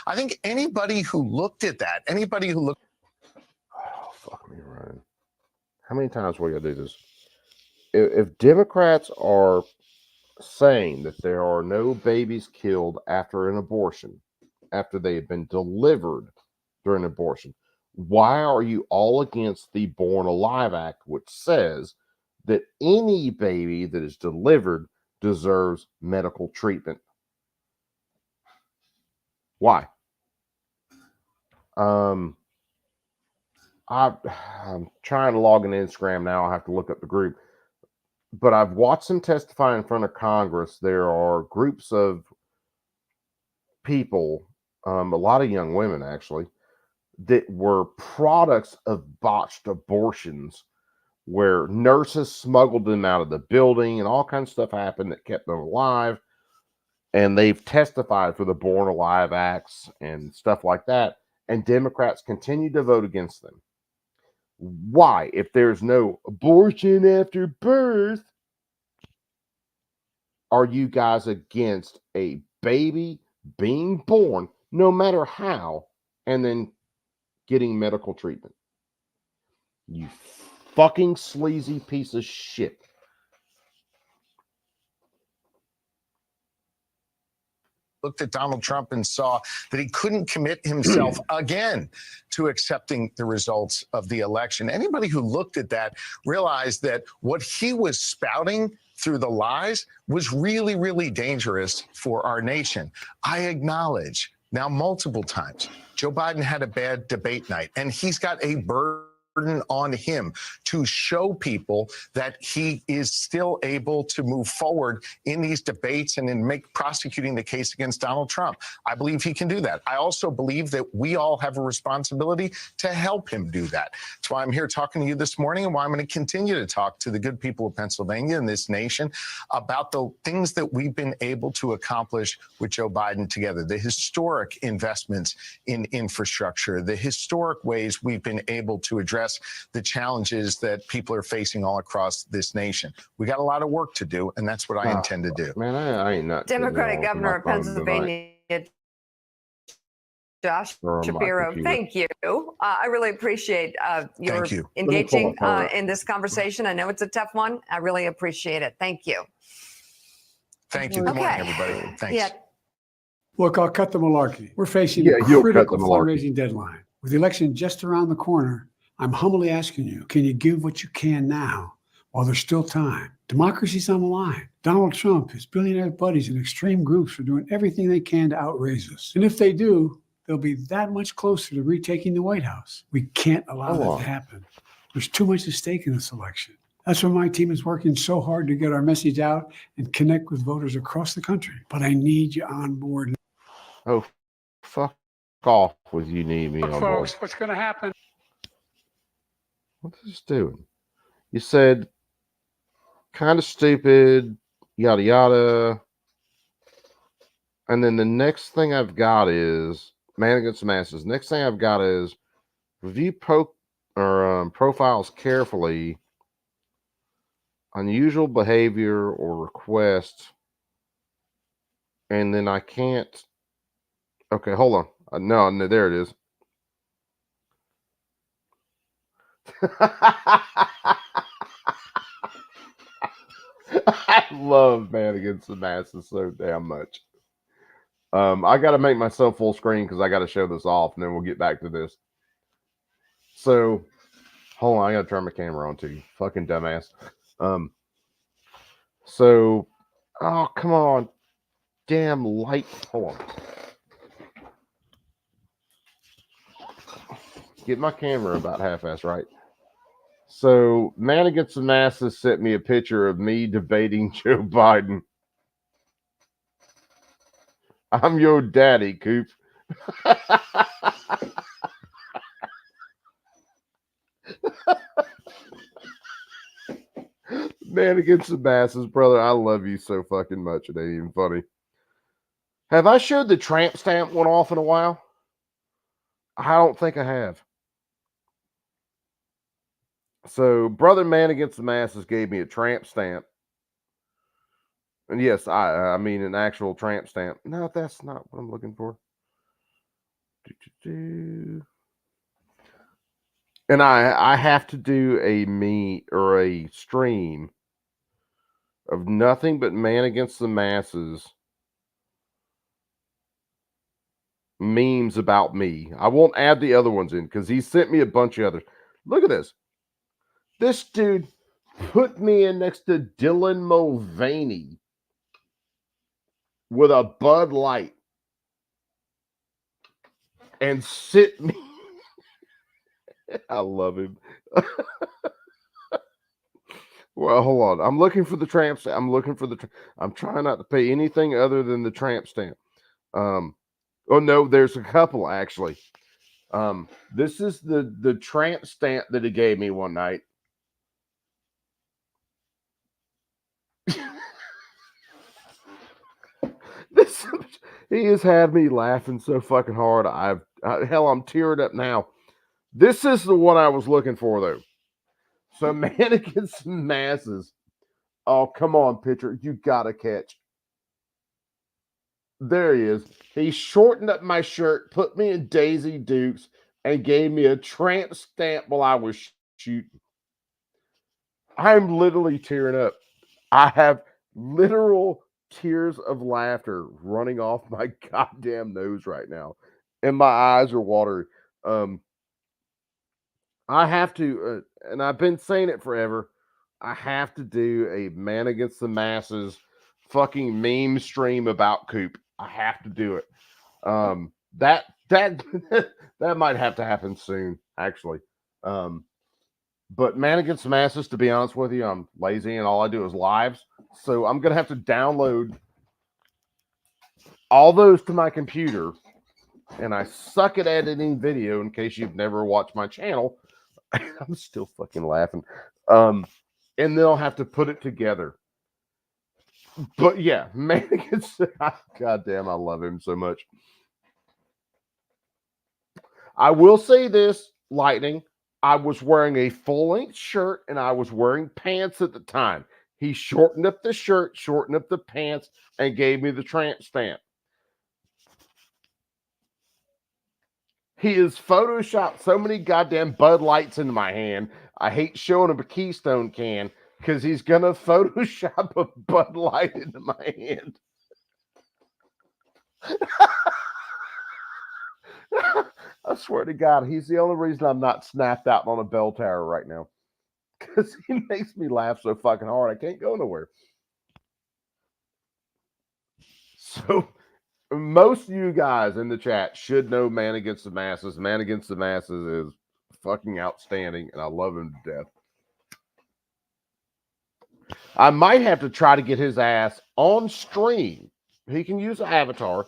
I think anybody who looked at that, anybody who looked. Oh, fuck me, Ryan. How many times we got to do this? If Democrats are saying that there are no babies killed after an abortion, after they have been delivered during abortion, why are you all against the Born Alive Act, which says that any baby that is delivered deserves medical treatment? Why? I'm trying to log in Instagram now. I have to look up the group. But I've watched them testify in front of Congress. There are groups of people, a lot of young women actually, that were products of botched abortions where nurses smuggled them out of the building and all kinds of stuff happened that kept them alive. And they've testified for the Born Alive Acts and stuff like that. And Democrats continue to vote against them. Why? If there's no abortion after birth, are you guys against a baby being born, no matter how, and then getting medical treatment? You fucking sleazy piece of shit. Looked at Donald Trump and saw that he couldn't commit himself again to accepting the results of the election. Anybody who looked at that realized that what he was spouting through the lies was really, really dangerous for our nation. I acknowledge now multiple times Joe Biden had a bad debate night, and he's got a burden on him to show people that he is still able to move forward in these debates and in prosecuting the case against Donald Trump. I believe he can do that. I also believe that we all have a responsibility to help him do that. That's why I'm here talking to you this morning, and why I'm going to continue to talk to the good people of Pennsylvania and this nation about the things that we've been able to accomplish with Joe Biden together, the historic investments in infrastructure, the historic ways we've been able to address the challenges that people are facing all across this nation. We got a lot of work to do, and that's what I intend to do. Man, I ain't not. Democratic governor of Pennsylvania, Josh Shapiro, thank you. I really appreciate your engaging in this conversation. I know it's a tough one. I really appreciate it. Thank you. Thank you. Good morning, everybody. Thanks. Yeah. Look, I'll cut the malarkey. We're facing a critical fundraising deadline. With the election just around the corner, I'm humbly asking you, can you give what you can now while there's still time? Democracy's on the line. Donald Trump, his billionaire buddies, and extreme groups are doing everything they can to outraise us. And if they do, they'll be that much closer to retaking the White House. We can't allow that to happen. There's too much at stake in this election. That's why my team is working so hard to get our message out and connect with voters across the country. But I need you on board. Oh, fuck off with you need me on board. Folks, what's going to happen? What's this doing? You said kind of stupid, yada yada. And then the next thing I've got is Man Against the Masses. Next thing I've got is review profiles carefully. Unusual behavior or request. And then I can't. Okay, hold on. No, there it is. I love Man Against the Masses so damn much. I got to make myself full screen because I got to show this off, and then we'll get back to this. So, hold on, I got to turn my camera on too. Fucking dumbass. So, oh, come on. Damn light. Hold on. Get my camera about half-ass right. So, Man Against the Masses sent me a picture of me debating Joe Biden. I'm your daddy, Coop. Man Against the Masses, brother. I love you so fucking much. It ain't even funny. Have I showed the tramp stamp one off in a while? I don't think I have. So, brother Man Against the Masses gave me a tramp stamp. And yes, I mean an actual tramp stamp. No, that's not what I'm looking for. And I have to do a stream of nothing but Man Against the Masses memes about me. I won't add the other ones in because he sent me a bunch of others. Look at this. This dude put me in next to Dylan Mulvaney with a Bud Light and sit me. I love him. Well, hold on. I'm looking for the tramp stamp. I'm trying not to pay anything other than the tramp stamp. Oh no, there's a couple actually. This is the tramp stamp that he gave me one night. He has had me laughing so fucking hard. Hell, I'm tearing up now. This is the one I was looking for, though. So, Man Against the Masses. Oh, come on, pitcher. You gotta catch. There he is. He shortened up my shirt, put me in Daisy Dukes, and gave me a tramp stamp while I was shooting. I'm literally tearing up. I have literal tears of laughter running off my goddamn nose right now, and my eyes are watery. I have to, and I've been saying it forever. I have to do a Man Against the Masses fucking meme stream about Coop. I have to do it. That might have to happen soon, actually. But Man Against the Masses, to be honest with you, I'm lazy and all I do is lives. So I'm going to have to download all those to my computer. And I suck at editing video in case you've never watched my channel. I'm still fucking laughing. And then I'll have to put it together. But yeah, Man Against goddamn, I love him so much. I will say this, Lightning. I was wearing a full-length shirt and I was wearing pants at the time. He shortened up the shirt, shortened up the pants, and gave me the tramp stamp. He has photoshopped so many goddamn Bud Lights into my hand. I hate showing him a Keystone can because he's going to Photoshop a Bud Light into my hand. I swear to God, he's the only reason I'm not snapped out on a bell tower right now. Because he makes me laugh so fucking hard, I can't go nowhere. So, most of you guys in the chat should know Man Against the Masses. Man Against the Masses is fucking outstanding, and I love him to death. I might have to try to get his ass on stream. He can use an avatar.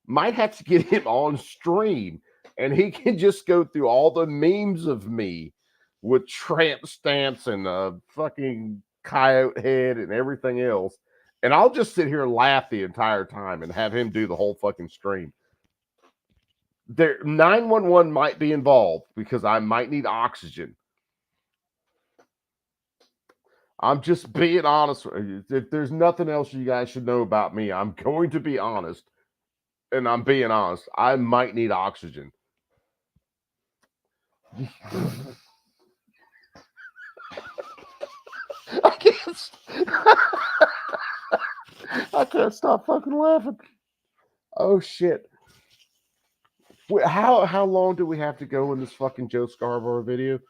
Might have to get him on stream, and he can just go through all the memes of me with tramp stamps and a fucking coyote head and everything else. And I'll just sit here and laugh the entire time and have him do the whole fucking stream. 911 might be involved because I might need oxygen. I'm just being honest. If there's nothing else you guys should know about me, I'm going to be honest. And I'm being honest. I might need oxygen. I can't stop fucking laughing. Oh shit. How long do we have to go in this fucking Joe Scarborough video?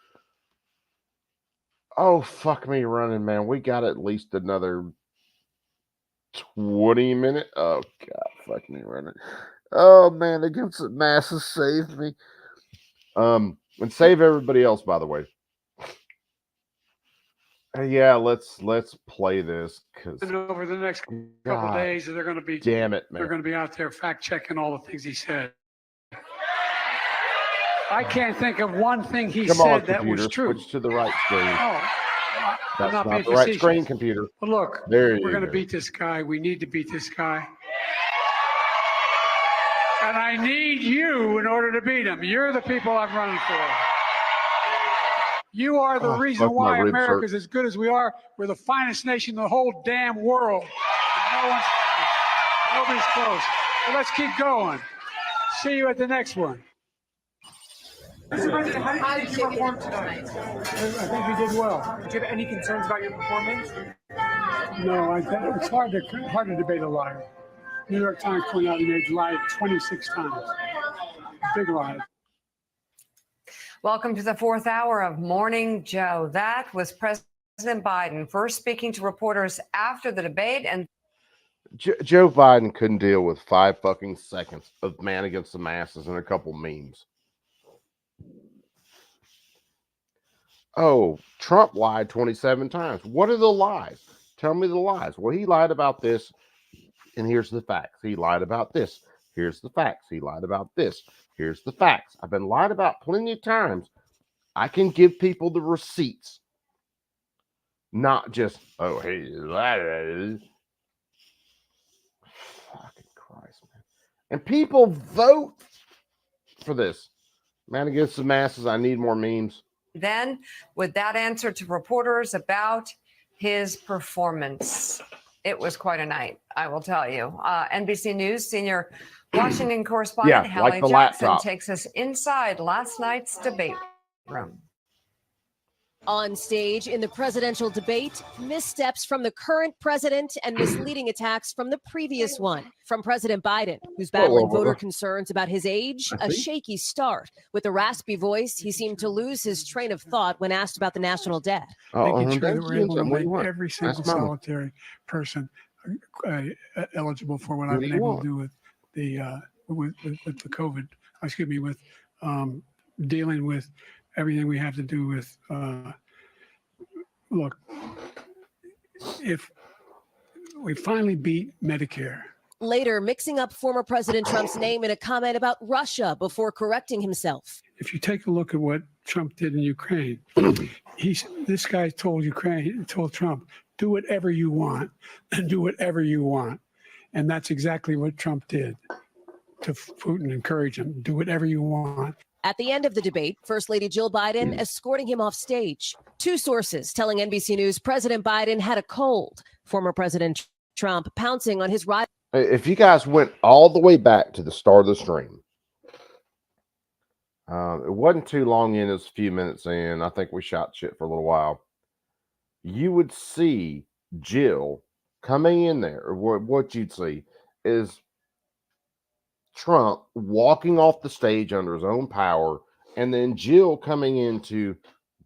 Oh, fuck me running, man. We got at least another 20 minutes. Oh, God, fuck me running. Oh, man, against the masses, save me. And save everybody else, by the way. Yeah, let's play this because over the next couple of days, they're going to be. Damn it, man. They're going to be out there fact checking all the things he said. I can't think of one thing he said that was true. Switch to the right screen. Oh, That's not the right screen, computer. But look, there we're going to beat this guy. We need to beat this guy. And I need you in order to beat him. You're the people I'm running for. You are the reason why America's as good as we are. We're the finest nation in the whole damn world. And nobody's close. So let's keep going. See you at the next one. Mr. President, how did you perform tonight? I think we did well. Did you have any concerns about your performance? No, I think it's hard to debate a liar. New York Times pointed out he lied 26 times. Big lie. Welcome to the fourth hour of Morning Joe. That was President Biden first speaking to reporters after the debate. And Joe Biden couldn't deal with 5 fucking seconds of Man Against the Masses and a couple memes. Oh, Trump lied 27 times. What are the lies? Tell me the lies. Well, he lied about this, and here's the facts. He lied about this. Here's the facts. He lied about this. Here's the facts. I've been lied about plenty of times. I can give people the receipts. Not just, oh, hey, fucking Christ, man. And people vote for this. Man Against the Masses, I need more memes. then with that answer to reporters about his performance. It was quite a night, I will tell you. NBC News senior Washington correspondent Hallie Jackson takes us inside last night's debate room. On stage in the presidential debate, missteps from the current president and misleading attacks from the previous one. From President Biden, who's battling voter concerns about his age, a shaky start. With a raspy voice, he seemed to lose his train of thought when asked about the national debt. Making sure that we're able to make every single solitary person eligible for what I've been able to do with the with the COVID. Excuse me, with dealing with everything we have to do with, look, if we finally beat Medicare. Later, mixing up former President Trump's name in a comment about Russia before correcting himself. If you take a look at what Trump did in Ukraine, this guy told Trump, do whatever you want and do whatever you want. And that's exactly what Trump did to Putin, encourage him, do whatever you want. At the end of the debate, First Lady Jill Biden escorting him off stage. 2 sources telling NBC News President Biden had a cold. Former President Trump pouncing on his rival. If you guys went all the way back to the start of the stream, it wasn't too long in, it was a few minutes in. I think we shot shit for a little while. You would see Jill coming in there, or what you'd see is Trump walking off the stage under his own power, and then Jill coming in to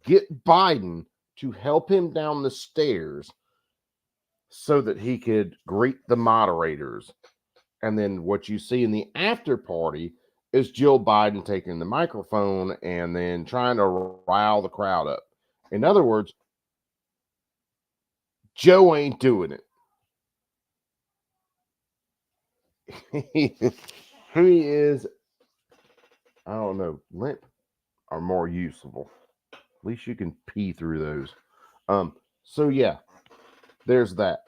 get Biden to help him down the stairs so that he could greet the moderators. And then what you see in the after party is Jill Biden taking the microphone and then trying to rile the crowd up. In other words, Joe ain't doing it. He is, I don't know, limp are more usable. At least you can pee through those. So yeah, there's that.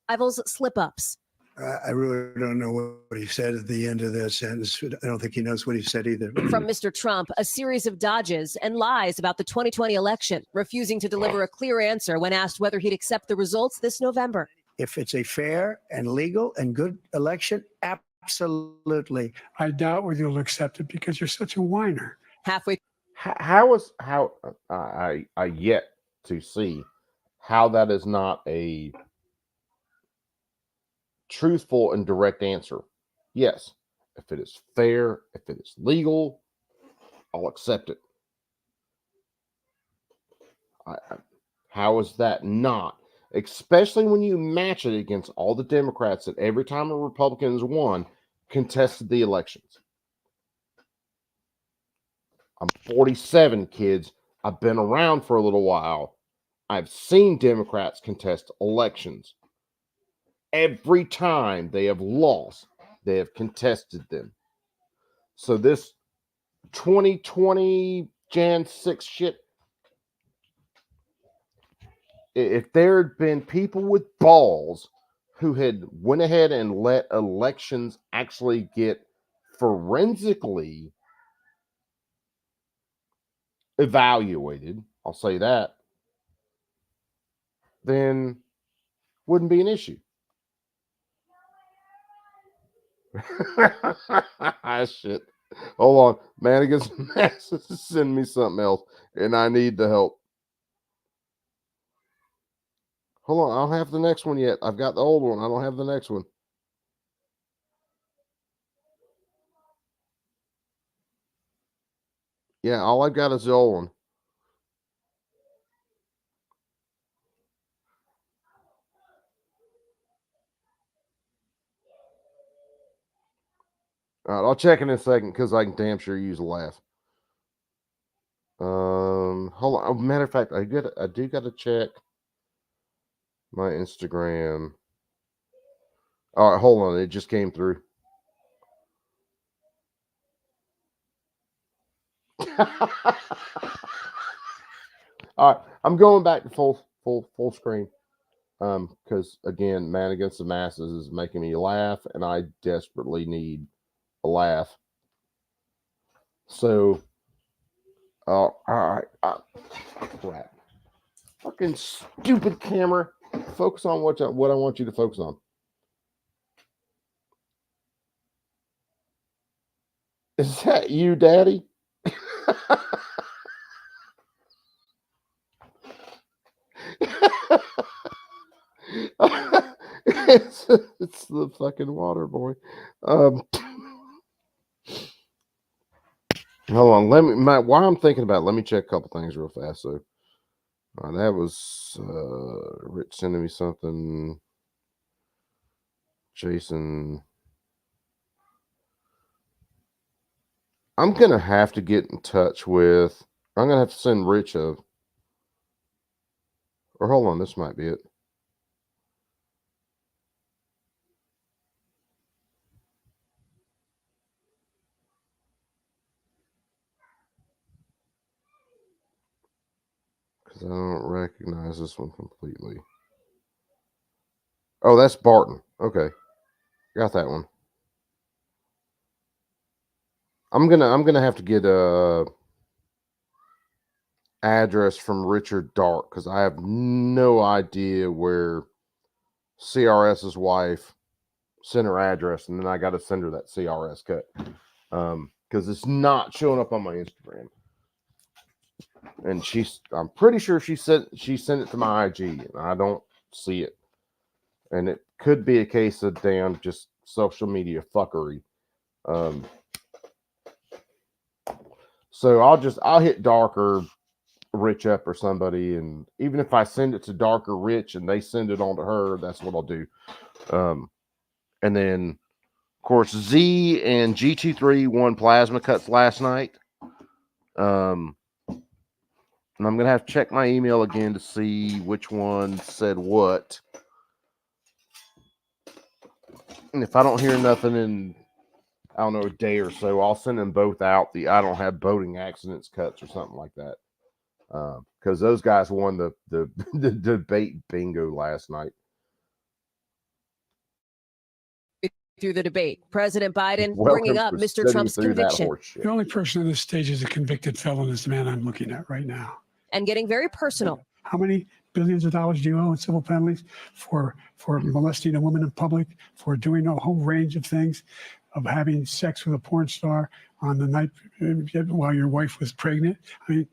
Rivals slip-ups. I really don't know what he said at the end of that sentence. I don't think he knows what he said either. From Mr. Trump, a series of dodges and lies about the 2020 election, refusing to deliver a clear answer when asked whether he'd accept the results this November. If it's a fair and legal and good election, absolutely. I doubt whether you'll accept it because you're such a whiner. Halfway. I yet to see how that is not a truthful and direct answer. Yes, if it is fair, if it is legal, I'll accept it. How is that not? Especially when you match it against all the Democrats that every time the Republicans won, contested the elections. I'm 47, kids. I've been around for a little while. I've seen Democrats contest elections. Every time they have lost, they have contested them. So this 2020 Jan 6 shit, if there had been people with balls who had went ahead and let elections actually get forensically evaluated, I'll say that, then wouldn't be an issue. Shit. Hold on. Man against masses, send me something else, and I need the help. Hold on. I don't have the next one yet. I've got the old one. I don't have the next one. Yeah, all I've got is the old one. All right, I'll check in a second because I can damn sure use a laugh. Hold on. Matter of fact, I do got to check my Instagram. All right, hold on. It just came through. All right, I'm going back to full screen. Because again, Man Against the Masses is making me laugh, and I desperately need a laugh. So, all right, crap, fucking stupid camera. Focus on what I want you to focus on. Is that you, Daddy? it's the fucking water boy. Hold on, while I'm thinking about it, let me check a couple things real fast. So that was Rich sending me something. Jason, I'm gonna have to get in touch with. I'm gonna have to send Rich or hold on, this might be it. Because I don't recognize this one completely. Oh, that's Barton. Okay, got that one. I'm gonna have to get a address from Richard Dark because I have no idea where CRS's wife sent her address, and then I got to send her that CRS cut because it's not showing up on my Instagram. And I'm pretty sure she sent it to my IG, and I don't see it. And it could be a case of damn just social media fuckery. So I'll hit Darker Rich up or somebody, and even if I send it to Darker Rich and they send it on to her, that's what I'll do. And then of course Z and G23 won plasma cuts last night. And I'm gonna have to check my email again to see which one said what. And if I don't hear nothing in, I don't know, a day or so, I'll send them both out. The I don't have boating accidents cuts or something like that. Because those guys won the debate bingo last night. Through the debate, President Biden Welcome bringing up to Mr. sitting Trump's through that conviction horse shit. The only person on this stage is a convicted felon is the man I'm looking at right now. and getting very personal. How many billions of dollars do you owe in civil penalties for molesting a woman in public, for doing a whole range of things, of having sex with a porn star on the night while your wife was pregnant? I mean,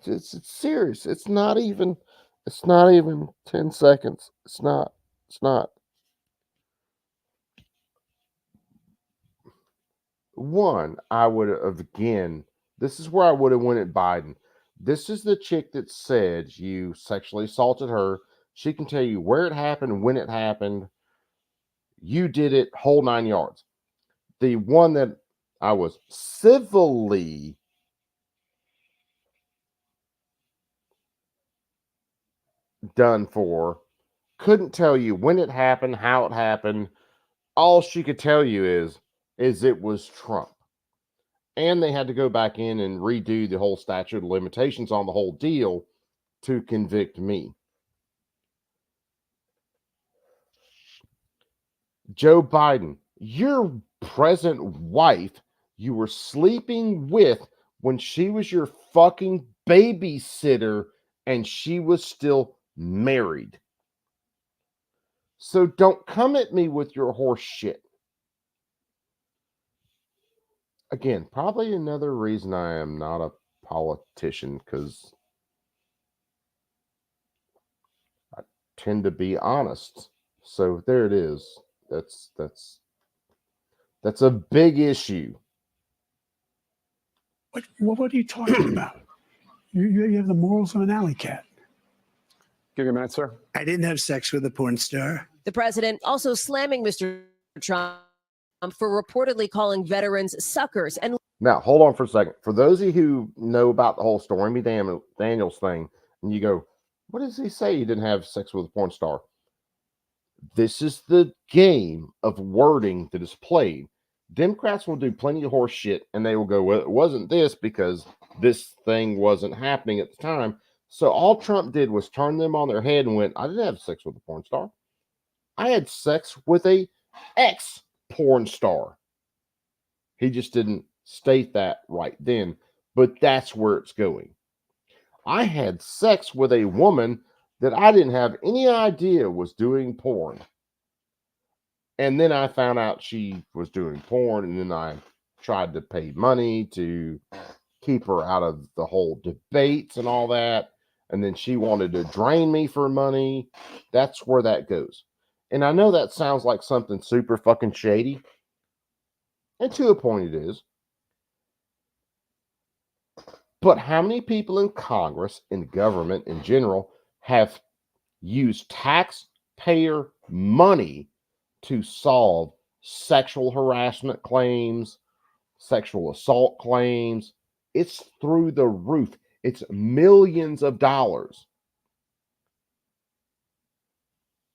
It's serious. It's not even 10 seconds. It's not. One, I would have, again, this is where I would have went at Biden. This is the chick that said you sexually assaulted her. She can tell you where it happened, when it happened. You did it, whole 9 yards. The one that I was civilly done for couldn't tell you when it happened, how it happened. All she could tell you is it was Trump. And they had to go back in and redo the whole statute of limitations on the whole deal to convict me. Joe Biden, your present wife you were sleeping with when she was your fucking babysitter and she was still married. So don't come at me with your horse shit. Again, probably another reason I am not a politician, because I tend to be honest. So there it is. That's a big issue. What are you talking about? You have the morals of an alley cat. Give you a minute, sir. I didn't have sex with a porn star. The president also slamming Mr. Trump for reportedly calling veterans suckers and Now, hold on for a second. For those of you who know about the whole Stormy Daniels thing, and you go, what does he say? He didn't have sex with a porn star. This is the game of wording that is played. Democrats will do plenty of horse shit, and they will go, well, it wasn't this because this thing wasn't happening at the time. So all Trump did was turn them on their head and went, I didn't have sex with a porn star. I had sex with a ex-porn star. He just didn't state that right then, but that's where it's going. I had sex with a woman that I didn't have any idea was doing porn. And then I found out she was doing porn, and then I tried to pay money to keep her out of the whole debates and all that. And then she wanted to drain me for money. That's where that goes. And I know that sounds like something super fucking shady. And to a point it is. But how many people in Congress, in government in general, have used taxpayer money to solve sexual harassment claims, sexual assault claims? It's through the roof. It's millions of dollars.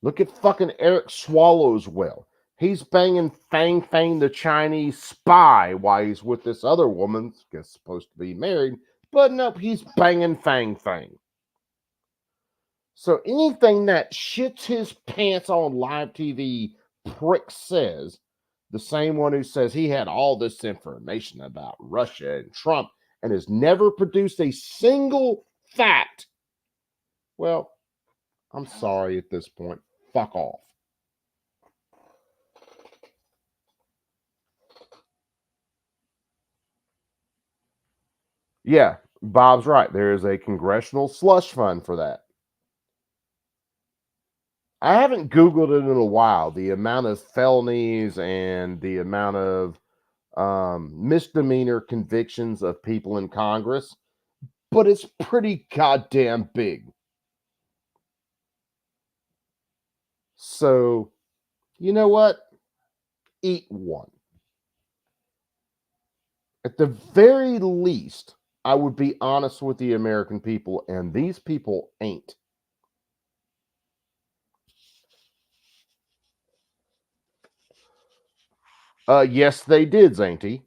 Look at fucking Eric Swallowswell. He's banging Fang Fang, the Chinese spy, while he's with this other woman, that's supposed to be married. But nope, he's banging Fang Fang. So anything that shits his pants on live TV prick says, the same one who says he had all this information about Russia and Trump and has never produced a single fact. Well, I'm sorry at this point. Fuck off. Yeah, Bob's right. There is a congressional slush fund for that. I haven't Googled it in a while, the amount of felonies and the amount of misdemeanor convictions of people in Congress, but it's pretty goddamn big. So, you know what? Eat one. At the very least, I would be honest with the American people, and these people ain't. Yes, they did, Zanty.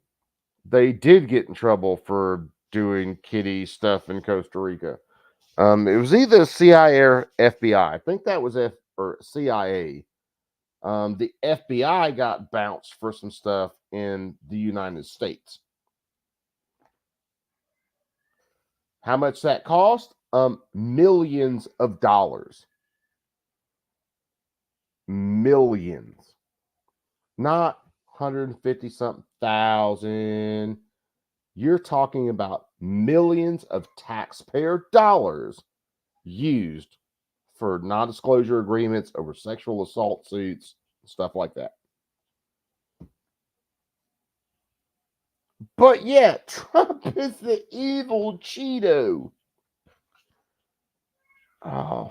They did get in trouble for doing kiddie stuff in Costa Rica. It was either CIA or FBI. I think that was CIA. The FBI got bounced for some stuff in the United States. How much that cost? Millions of dollars. Millions. Not 150 something thousand. You're talking about millions of taxpayer dollars used for non-disclosure agreements over sexual assault suits, stuff like that. But yeah, Trump is the evil Cheeto. Oh,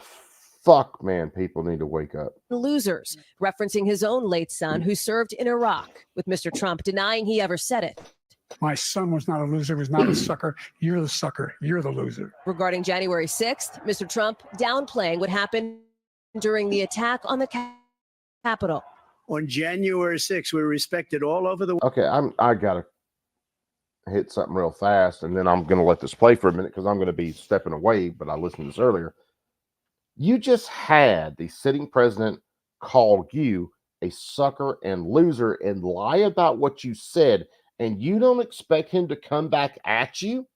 fuck, man. People need to wake up. Losers, referencing his own late son who served in Iraq, with Mr. Trump denying he ever said it. My son was not a loser, was not a sucker. You're the sucker. You're the loser. Regarding January 6th, Mr. Trump downplaying what happened during the attack on the Capitol. On January 6th, we were respected all over the world. Okay, I gotta hit something real fast, and then I'm gonna let this play for a minute because I'm gonna be stepping away, but I listened to this earlier. You just had the sitting president call you a sucker and loser and lie about what you said, and you don't expect him to come back at you?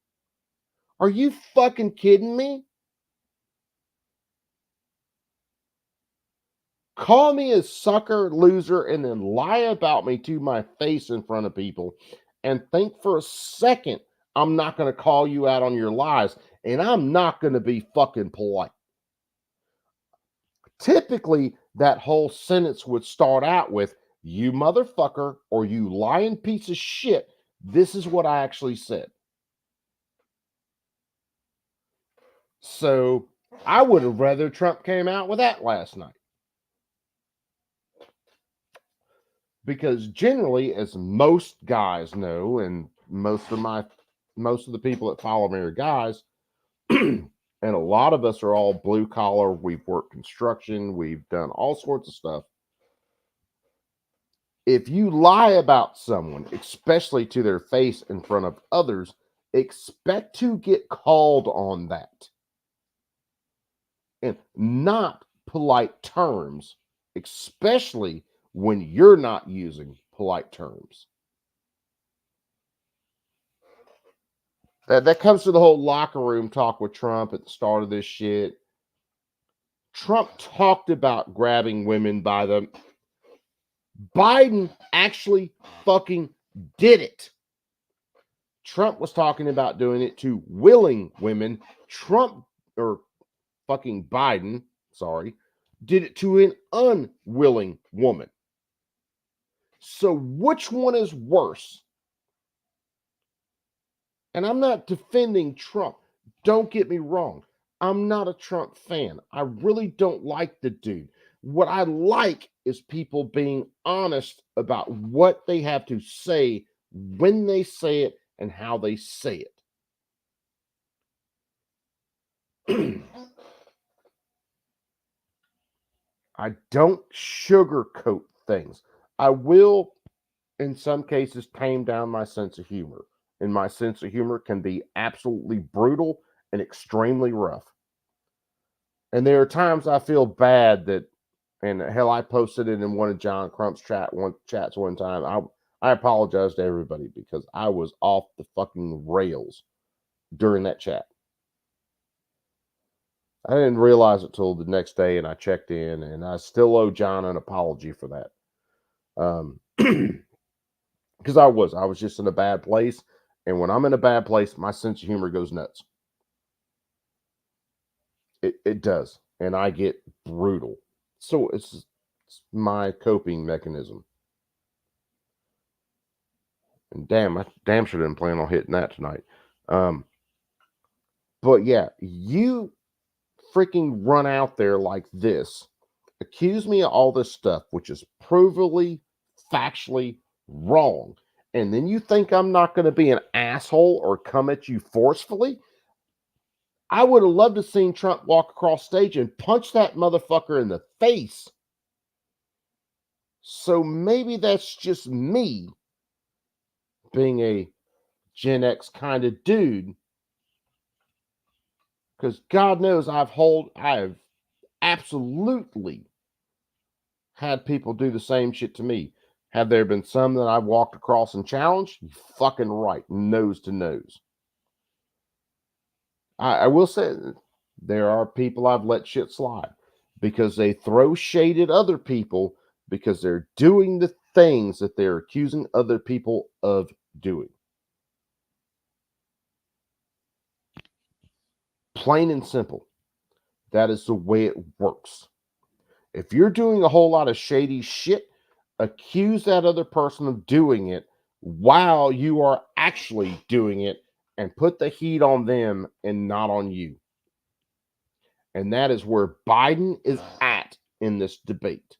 Are you fucking kidding me? Call me a sucker, loser, and then lie about me to my face in front of people, and think for a second I'm not going to call you out on your lies, and I'm not going to be fucking polite. Typically, that whole sentence would start out with, "You motherfucker," or "You lying piece of shit. This is what I actually said." So I would have rather Trump came out with that last night. Because generally, as most guys know, and most of the people that follow me are guys, and a lot of us are all blue collar. We've worked construction. We've done all sorts of stuff. If you lie about someone, especially to their face in front of others, expect to get called on that. And not polite terms, especially when you're not using polite terms. That comes to the whole locker room talk with Trump at the start of this shit. Trump talked about grabbing women by them. Biden actually fucking did it. Trump was talking about doing it to willing women. Trump, or fucking Biden, sorry, did it to an unwilling woman. So which one is worse? And I'm not defending Trump. Don't get me wrong. I'm not a Trump fan. I really don't like the dude. What I like is people being honest about what they have to say, when they say it, and how they say it. I don't sugarcoat things. I will, in some cases, tame down my sense of humor. And my sense of humor can be absolutely brutal and extremely rough. And there are times I feel bad that, and hell, I posted it in one of John Crump's chats one time. I apologize to everybody because I was off the fucking rails during that chat. I didn't realize it till the next day, and I checked in, and I still owe John an apology for that. Because I was just in a bad place. And when I'm in a bad place, my sense of humor goes nuts. It does. And I get brutal. So it's my coping mechanism. And damn, I damn sure didn't plan on hitting that tonight. But yeah, you freaking run out there like this, accuse me of all this stuff, which is provably, factually wrong. and then you think I'm not going to be an asshole or come at you forcefully? I would have loved to seen Trump walk across stage and punch that motherfucker in the face. So maybe that's just me being a Gen X kind of dude. Because God knows I have absolutely had people do the same shit to me. Have there been some that I've walked across and challenged? You fucking right, nose to nose. I will say there are people I've let shit slide because they throw shade at other people because they're doing the things that they're accusing other people of doing. Plain and simple. That is the way it works. If you're doing a whole lot of shady shit, accuse that other person of doing it while you are actually doing it and put the heat on them and not on you. And that is where Biden is at in this debate.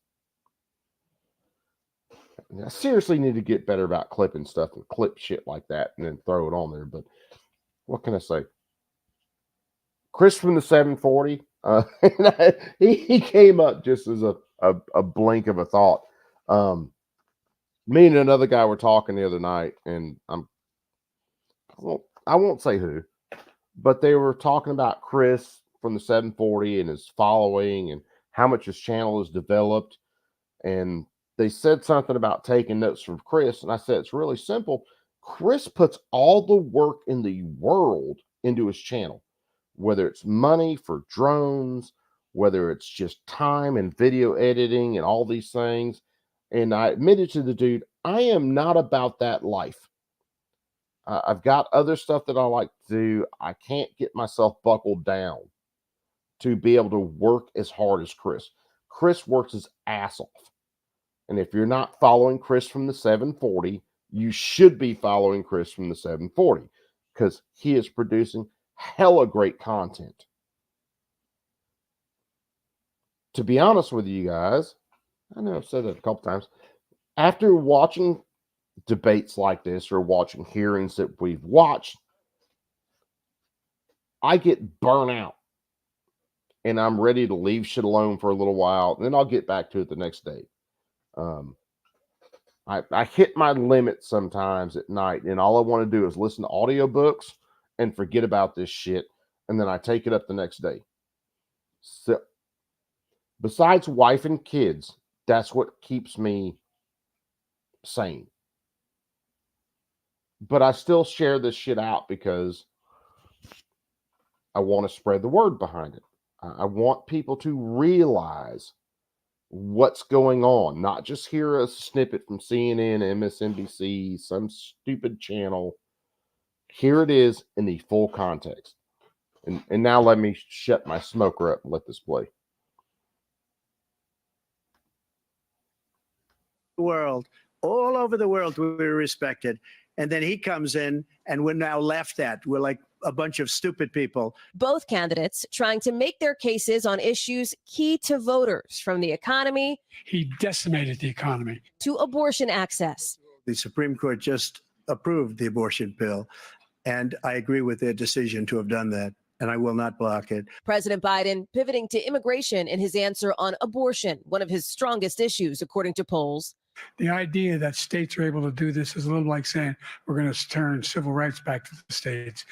I seriously need to get better about clipping stuff and clip shit like that and then throw it on there. But what can I say? Chris from the 740, he came up just as a blink of a thought. Me and another guy were talking the other night, and I won't say who, but they were talking about Chris from the 740 and his following and how much his channel has developed. And they said something about taking notes from Chris. And I said, it's really simple. Chris puts all the work in the world into his channel, whether it's money for drones, whether it's just time and video editing and all these things. And I admitted to the dude, I am not about that life. I've got other stuff that I like to do. I can't get myself buckled down to be able to work as hard as Chris. Chris works his ass off. And if you're not following Chris from the 740, you should be following Chris from the 740 because he is producing hella great content. To be honest with you guys, I know I've said that a couple times. After watching debates like this or watching hearings that we've watched, I get burnt out and I'm ready to leave shit alone for a little while. And then I'll get back to it the next day. I hit my limit sometimes at night, and all I want to do is listen to audiobooks and forget about this shit. And then I take it up the next day. So besides wife and kids, that's what keeps me sane. But I still share this shit out because I want to spread the word behind it. I want people to realize what's going on, not just hear a snippet from CNN, MSNBC, some stupid channel. Here it is in the full context. And now let me shut my smoker up and let this play. World, all over the world, we're respected. And then he comes in and we're now laughed at. We're like a bunch of stupid people. Both candidates trying to make their cases on issues key to voters, from the economy. He decimated the economy. To abortion access. The Supreme Court just approved the abortion bill, and I agree with their decision to have done that, and I will not block it. President Biden pivoting to immigration in his answer on abortion, one of his strongest issues, according to polls. The idea that states are able to do this is a little like saying we're going to turn civil rights back to the states.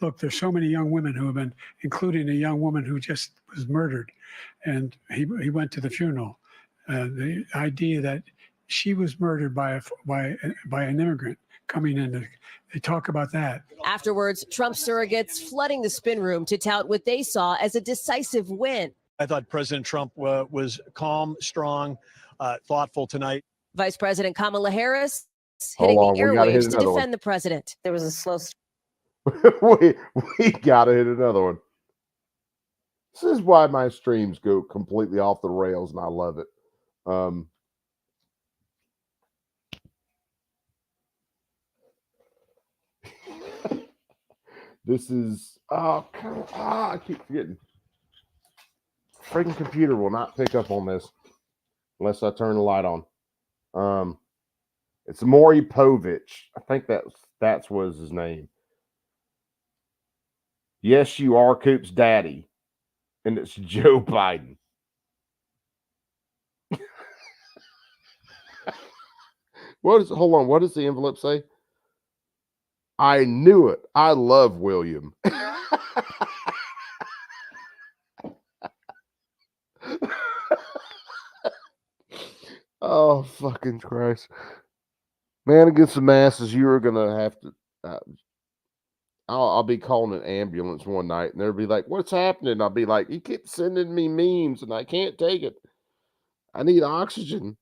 Look, there's so many young women who have been, including a young woman who just was murdered, and he went to the funeral. The idea that she was murdered by an immigrant coming in, they talk about that. Afterwards, Trump surrogates flooding the spin room to tout what they saw as a decisive win. I thought President Trump was calm, strong, thoughtful tonight. Vice President Kamala Harris hitting the airwaves to defend the president. There was a slow we gotta hit another one. This is why my streams go completely off the rails, and I love it. This is I keep forgetting. Freaking computer will not pick up on this unless I turn the light on. It's Maury Povich. I think that's was his name. Yes, you are Coop's daddy, and it's Joe Biden. Hold on, what does the envelope say? I knew it. I love William. Oh, fucking Christ. Man against the masses, you're going to have to... I'll be calling an ambulance one night, and they'll be like, what's happening? I'll be like, you keep sending me memes, and I can't take it. I need oxygen.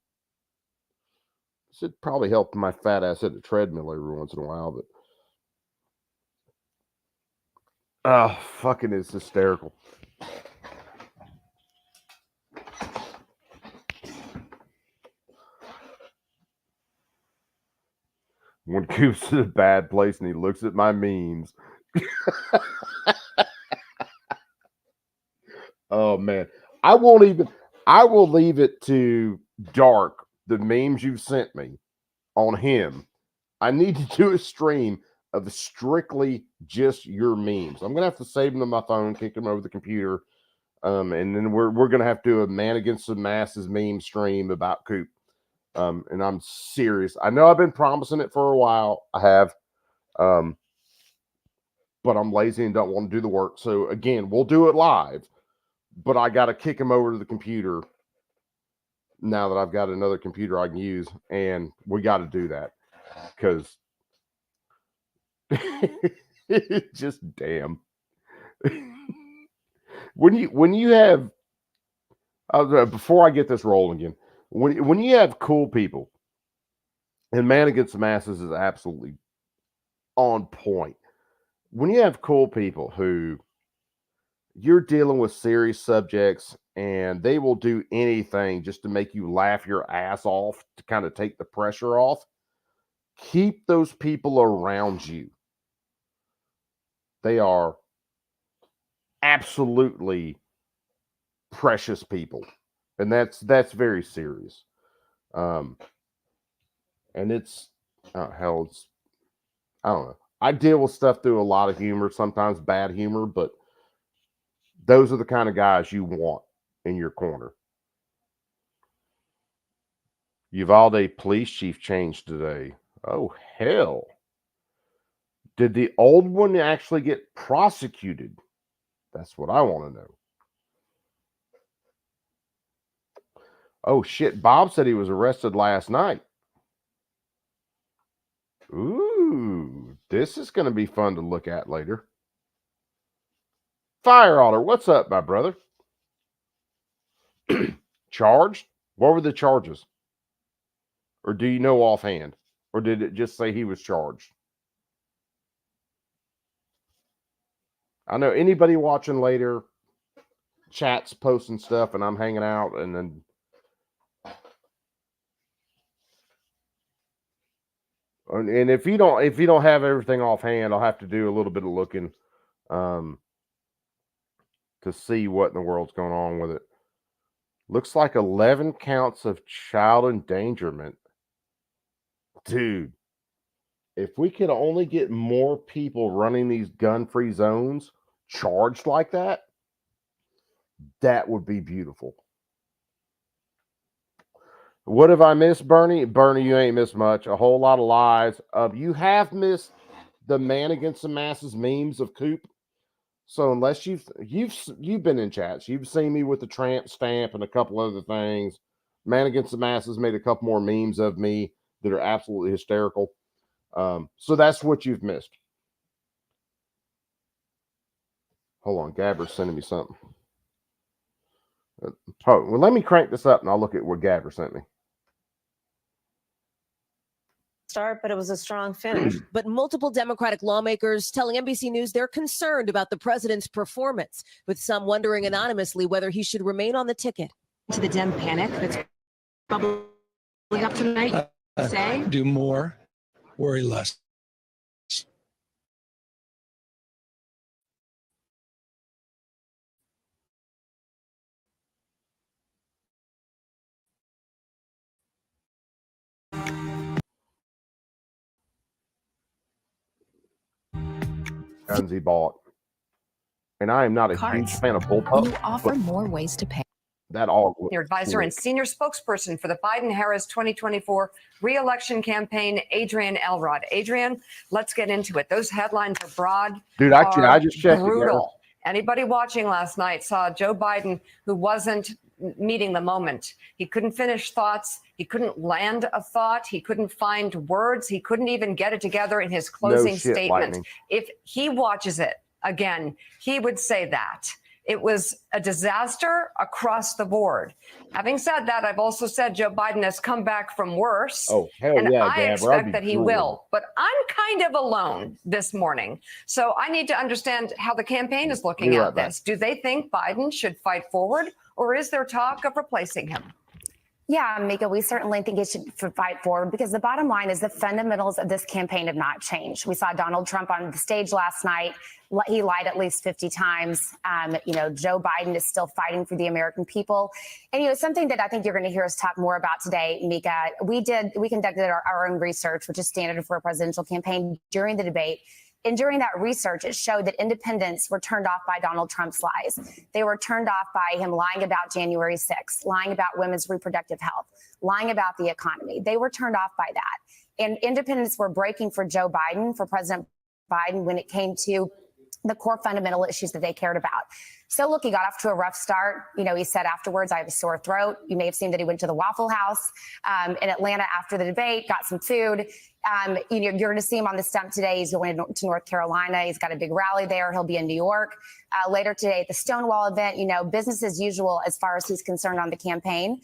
Should probably help my fat ass hit the treadmill every once in a while, but... Oh, fucking it's hysterical. When Coop's in a bad place and he looks at my memes. Oh man. I will leave it to Dark, the memes you've sent me on him. I need to do a stream of strictly just your memes. I'm gonna have to save them to my phone, kick them over the computer. And then we're gonna have to do a Man Against the Masses meme stream about Coop. And I'm serious. I know I've been promising it for a while. I have. But I'm lazy and don't want to do the work. So again, we'll do it live. But I got to kick him over to the computer now that I've got another computer I can use. And we got to do that. Because just damn. When you have before I get this rolling again, when you have cool people, and Man Against the Masses is absolutely on point. When you have cool people who you're dealing with serious subjects and they will do anything just to make you laugh your ass off to kind of take the pressure off, keep those people around you. They are absolutely precious people. And that's very serious. And it's hell, it's I don't know. I deal with stuff through a lot of humor, sometimes bad humor, but those are the kind of guys you want in your corner. Uvalde police chief changed today. Oh, hell. Did the old one actually get prosecuted? That's what I want to know. Oh, shit. Bob said he was arrested last night. Ooh, this is going to be fun to look at later. Fire Otter, what's up, my brother? Charged? What were the charges? Or do you know offhand? Or did it just say he was charged? I know anybody watching later, chats posting stuff, and I'm hanging out, and then and if you don't have everything offhand, I'll have to do a little bit of looking to see what in the world's going on with it. Looks like 11 counts of child endangerment. Dude, if we could only get more people running these gun-free zones charged like that, that would be beautiful. What have I missed, Bernie? Bernie, you ain't missed much. A whole lot of lies. You have missed the Man Against the Masses memes of Coop. So unless you've been in chats, you've seen me with the tramp stamp and a couple other things. Man Against the Masses made a couple more memes of me that are absolutely hysterical. So that's what you've missed. Hold on, Gabber's sending me something. Well, let me crank this up and I'll look at what Gabber sent me. Start, but it was a strong finish. But multiple Democratic lawmakers telling NBC News they're concerned about the president's performance, with some wondering anonymously whether he should remain on the ticket. To the Dem panic that's bubbling up tonight, say? Do more, worry less. guns he bought. And I am not a huge Cards. fan of When you bullpup, offer but more ways to pay. that all looks Senior advisor and slick. senior spokesperson for the Biden-Harris 2024 re-election campaign, Adrian Elrod. Adrian, let's get into it. Those headlines are broad. Dude, actually, are I just checked it, brutal. Anybody watching last night saw Joe Biden who wasn't meeting the moment. He couldn't finish thoughts. He couldn't land a thought. He couldn't find words. He couldn't even get it together in his closing shit, statement. Lightning. If he watches it again, he would say that. It was a disaster across the board. Having said that, I've also said Joe Biden has come back from worse. Oh, hell and yeah, I Gabber. I'd expect be that he thrilled. will. But I'm kind of alone this morning. So I need to understand how the campaign is looking Be at right back. this. Do they think Biden should fight forward, or is there talk of replacing him? Yeah, Mika, we certainly think it should fight forward because the bottom line is the fundamentals of this campaign have not changed. We saw Donald Trump on the stage last night. He lied at least 50 times. Joe Biden is still fighting for the American people. And, something that I think you're going to hear us talk more about today, Mika, we conducted our own research, which is standard for a presidential campaign during the debate. And during that research, it showed that independents were turned off by Donald Trump's lies. They were turned off by him lying about January 6th, lying about women's reproductive health, lying about the economy. They were turned off by that. And independents were breaking for Joe Biden, for President Biden, when it came to the core fundamental issues that they cared about. So look, he got off to a rough start. He said afterwards, I have a sore throat. You may have seen that he went to the Waffle House in Atlanta after the debate, got some food. You're going to see him on the stump today. He's going to North Carolina. He's got a big rally there. He'll be in New York later today at the Stonewall event. Business as usual as far as he's concerned on the campaign.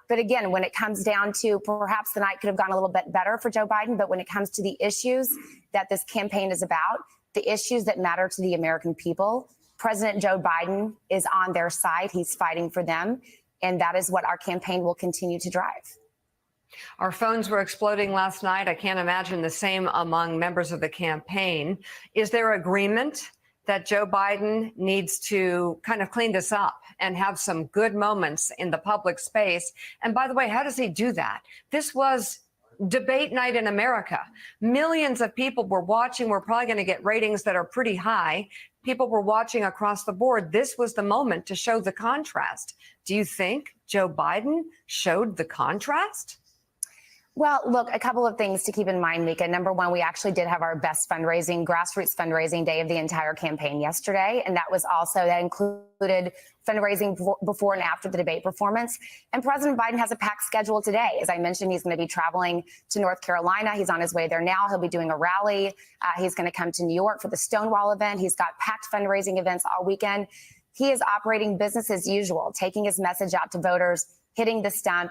But again, when it comes down to perhaps the night could have gone a little bit better for Joe Biden, but when it comes to the issues that this campaign is about, the issues that matter to the American people, President Joe Biden is on their side. He's fighting for them. And that is what our campaign will continue to drive. Our phones were exploding last night. I can't imagine the same among members of the campaign. Is there agreement that Joe Biden needs to kind of clean this up and have some good moments in the public space? And by the way, how does he do that? This was debate night in America. Millions of people were watching. We're probably going to get ratings that are pretty high. People were watching across the board. This was the moment to show the contrast. Do you think Joe Biden showed the contrast? Well, look, a couple of things to keep in mind, Mika. Number one, we actually did have our best grassroots fundraising day of the entire campaign yesterday. And that included fundraising before and after the debate performance. And President Biden has a packed schedule today. As I mentioned, he's going to be traveling to North Carolina. He's on his way there now. He'll be doing a rally. He's going to come to New York for the Stonewall event. He's got packed fundraising events all weekend. He is operating business as usual, taking his message out to voters, hitting the stump,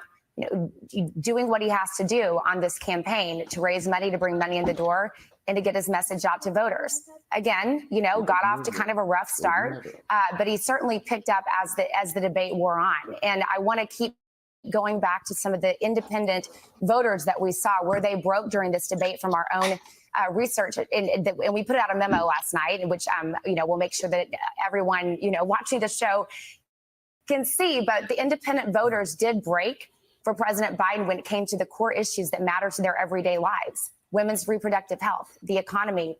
doing what he has to do on this campaign to raise money, to bring money in the door, and to get his message out to voters. Again, got off to kind of a rough start, but he certainly picked up as the debate wore on. And I want to keep going back to some of the independent voters that we saw where they broke during this debate from our own research. And we put out a memo last night, in which, we'll make sure that everyone, watching the show can see, but the independent voters did break for President Biden when it came to the core issues that matter to their everyday lives: women's reproductive health, the economy,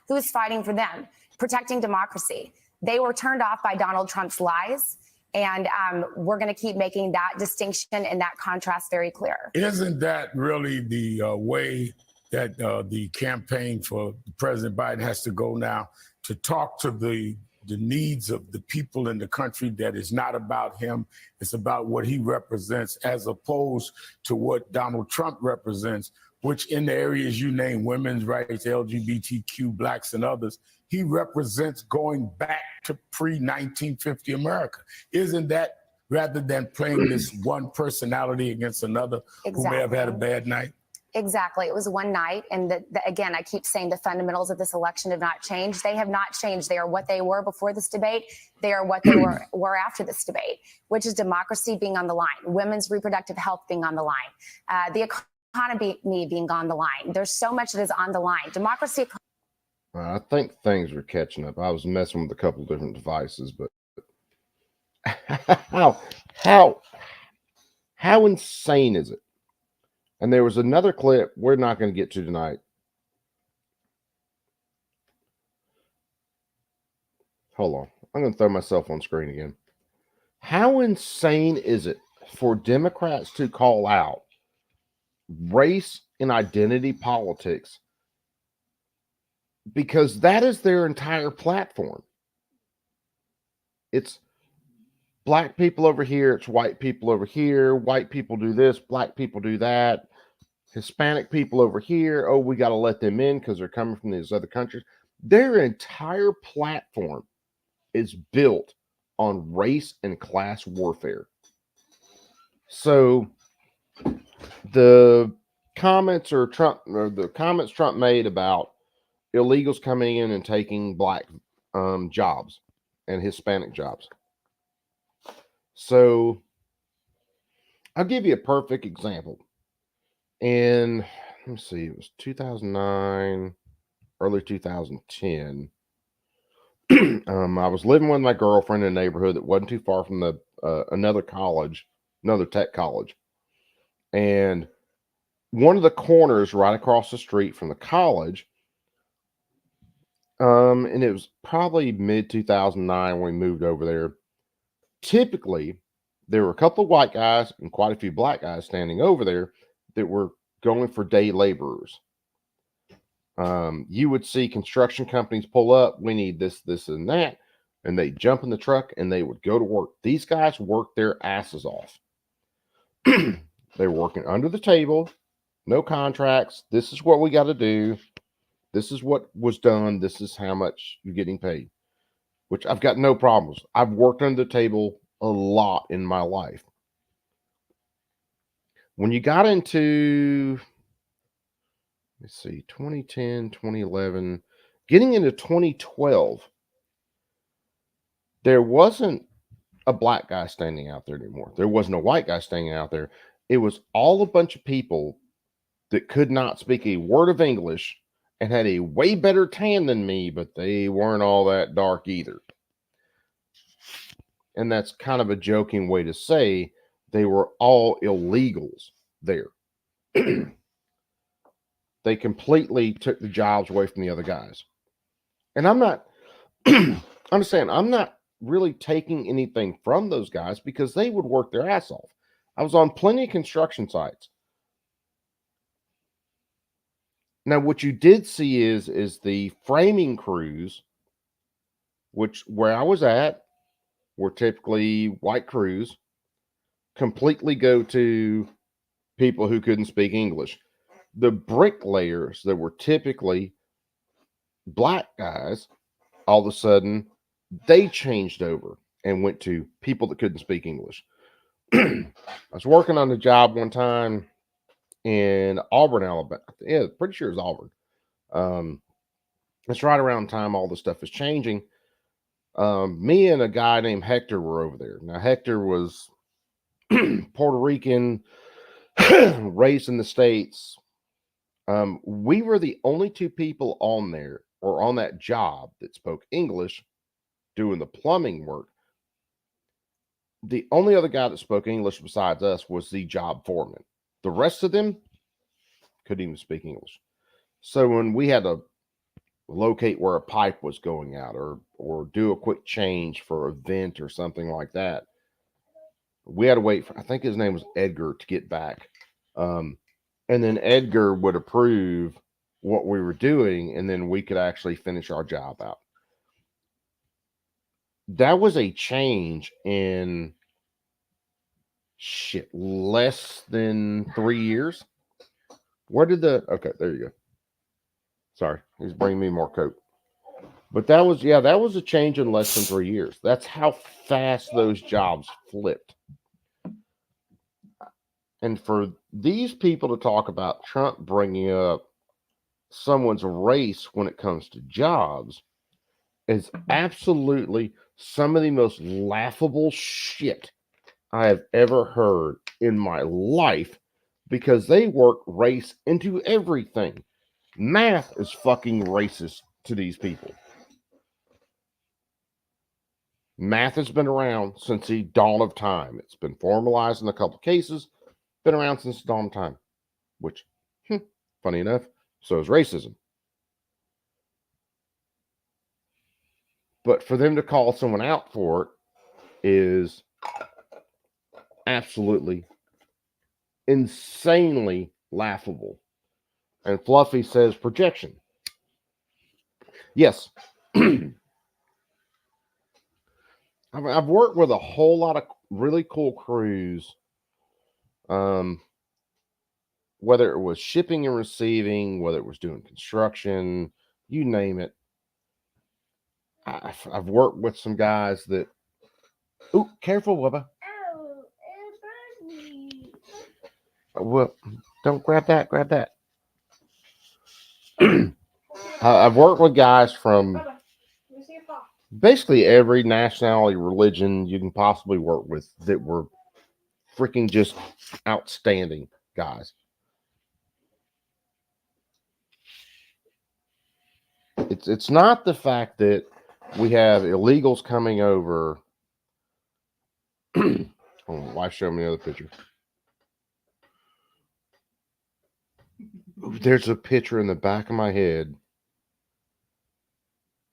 who's fighting for them, protecting democracy. They were turned off by Donald Trump's lies. And we're going to keep making that distinction and that contrast very clear. Isn't that really the way that the campaign for President Biden has to go now, to talk to the needs of the people in the country? That is not about him. It's about what he represents, as opposed to what Donald Trump represents, which in the areas you name, women's rights, LGBTQ, blacks, and others, he represents going back to pre-1950 America. Isn't that, rather than playing this one personality against another who may have had a bad night? Exactly. It was one night. And again, I keep saying the fundamentals of this election have not changed. They have not changed. They are what they were before this debate. They are what they were after this debate, which is democracy being on the line, women's reproductive health being on the line, the economy being on the line. There's so much that is on the line. Democracy. I think things are catching up. I was messing with a couple different devices, but how insane is it? And there was another clip we're not going to get to tonight. hold on. I'm going to throw myself on screen again. How insane is it for Democrats to call out race and identity politics? Because that is their entire platform. It's black people over here, it's white people over here, white people do this, black people do that, Hispanic people over here, oh, we got to let them in because they're coming from these other countries. Their entire platform is built on race and class warfare. So the comments Trump made about illegals coming in and taking black jobs and Hispanic jobs. So I'll give you a perfect example. And let me see, it was 2009, early 2010. I was living with my girlfriend in a neighborhood that wasn't too far from the another tech college. And one of the corners right across the street from the college, and it was probably mid 2009 when we moved over there. Typically, there were a couple of white guys and quite a few black guys standing over there that were going for day laborers. You would see construction companies pull up, we need this, this, and that, and they jump in the truck and they would go to work. These guys worked their asses off. They were working under the table, no contracts. This is what we got to do. This is what was done. This is how much you're getting paid, which I've got no problems. I've worked under the table a lot in my life. When you got into, let's see, 2010, 2011, getting into 2012, there wasn't a black guy standing out there anymore. There wasn't a white guy standing out there. It was all a bunch of people that could not speak a word of English and had a way better tan than me, but they weren't all that dark either. And that's kind of a joking way to say they were all illegals there. They completely took the jobs away from the other guys. And I'm not, understand, I'm not really taking anything from those guys because they would work their ass off. I was on plenty of construction sites. Now, what you did see is the framing crews, where I was at, were typically white crews, completely go to people who couldn't speak English. The bricklayers that were typically black guys, all of a sudden, they changed over and went to people that couldn't speak English. I was working on a job one time in Auburn, Alabama. Yeah, pretty sure it's Auburn. It's right around the time all the stuff is changing. Me and a guy named Hector were over there. Now, Hector was Puerto Rican, raised in the States. We were the only two people on there or on that job that spoke English doing the plumbing work. The only other guy that spoke English besides us was the job foreman. The rest of them couldn't even speak English. So when we had to locate where a pipe was going out or do a quick change for a vent or something like that, we had to wait for, I think his name was Edgar, to get back. And then Edgar would approve what we were doing, and then we could actually finish our job out. That was a change in less than 3 years. Where did okay, there you go. Sorry, he's bringing me more Coke. But that was a change in less than 3 years. That's how fast those jobs flipped. And for these people to talk about Trump bringing up someone's race when it comes to jobs is absolutely some of the most laughable shit I have ever heard in my life, because they work race into everything. Math is fucking racist to these people. Math has been around since the dawn of time. It's been formalized in a couple cases, been around since the dawn of time, which, funny enough, so is racism. But for them to call someone out for it is absolutely insanely laughable. And Fluffy says projection. Yes. I've worked with a whole lot of really cool crews. Whether it was shipping and receiving, whether it was doing construction, you name it. I've worked with some guys that. Ooh, careful, Wubba. Well, don't grab that. Grab that. I've worked with guys from basically every nationality, religion you can possibly work with that were freaking just outstanding guys. It's not the fact that we have illegals coming over. Oh, my wife showed me the other picture. There's a picture in the back of my head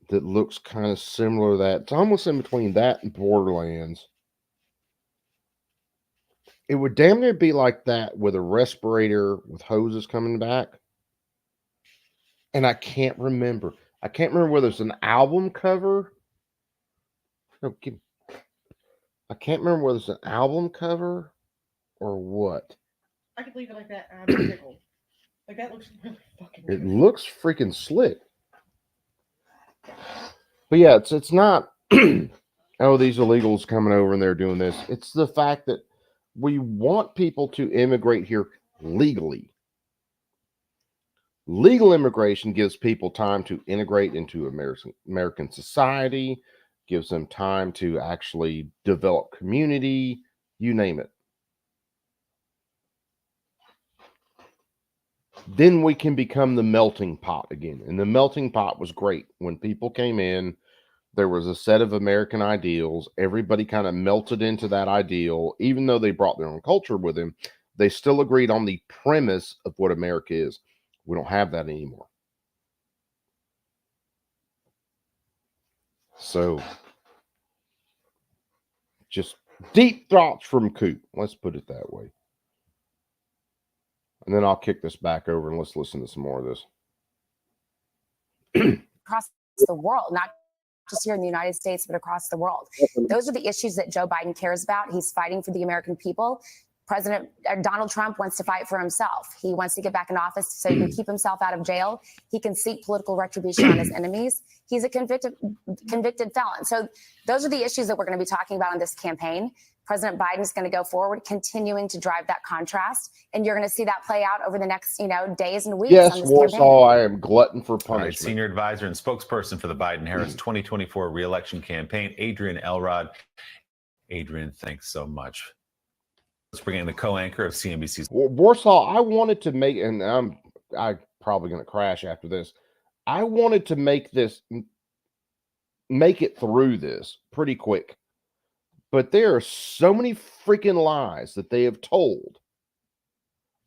that looks kind of similar to that. It's almost in between that and Borderlands. It would damn near be like that with a respirator with hoses coming back. And I can't remember. I can't remember whether it's an album cover. No, I can't remember whether it's an album cover or what. I could leave it like that. And I'm tickled. Like that looks really fucking It good. looks freaking slick. But yeah, it's not, oh, these illegals coming over and they're doing this. It's the fact that we want people to immigrate here legally. Legal immigration gives people time to integrate into American society, gives them time to actually develop community, you name it. Then we can become the melting pot again. And the melting pot was great. When people came in, there was a set of American ideals. Everybody kind of melted into that ideal. Even though they brought their own culture with them, they still agreed on the premise of what America is. We don't have that anymore. So, just deep thoughts from Coop. Let's put it that way. And then I'll kick this back over and let's listen to some more of this. Across the world, not just here in the United States, but across the world. Those are the issues that Joe Biden cares about. He's fighting for the American people. President Donald Trump wants to fight for himself. He wants to get back in office so he can keep himself out of jail. He can seek political retribution on his enemies. He's a convicted felon. So those are the issues that we're going to be talking about in this campaign. President Biden is going to go forward, continuing to drive that contrast, and you're going to see that play out over the next, days and weeks. Yes, on this Warsaw, campaign. I am glutton for All right, punishment. senior advisor and spokesperson for the Biden-Harris 2024 reelection campaign, Adrian Elrod. Adrian, thanks so much. Let's bring in the co-anchor of CNBC's. Warsaw, I wanted to make, and I'm probably going to crash after this. I wanted to make it through this pretty quick. But there are so many freaking lies that they have told.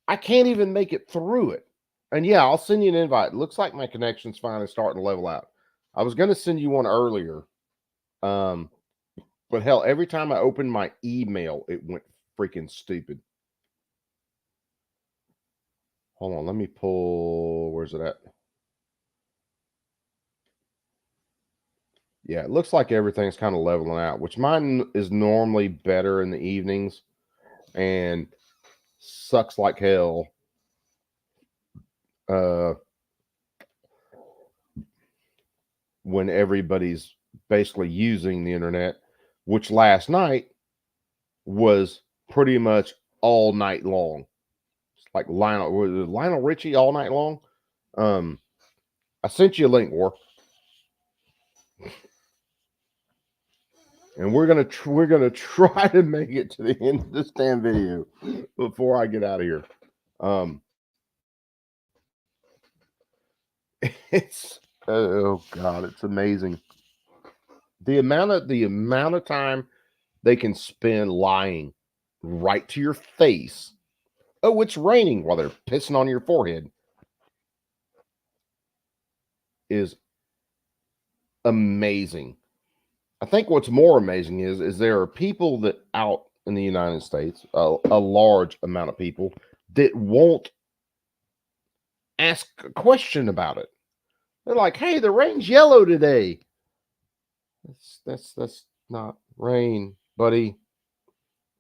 I can't even make it through it. And yeah, I'll send you an invite. It looks like my connection's finally starting to level out. I was going to send you one earlier. But hell, every time I opened my email, it went freaking stupid. Hold on, let me pull, where's it at? Yeah, it looks like everything's kind of leveling out, which mine is normally better in the evenings and sucks like hell. When everybody's basically using the internet, which last night was pretty much all night long. It's like Lionel Richie all night long. I sent you a link, War. And we're gonna try to make it to the end of this damn video before I get out of here. It's oh god, it's amazing the amount of time they can spend lying right to your face. Oh, it's raining while they're pissing on your forehead is amazing. I think what's more amazing is there are people that out in the United States, a large amount of people that won't ask a question about it. They're like, "Hey, the rain's yellow today." That's not rain, buddy.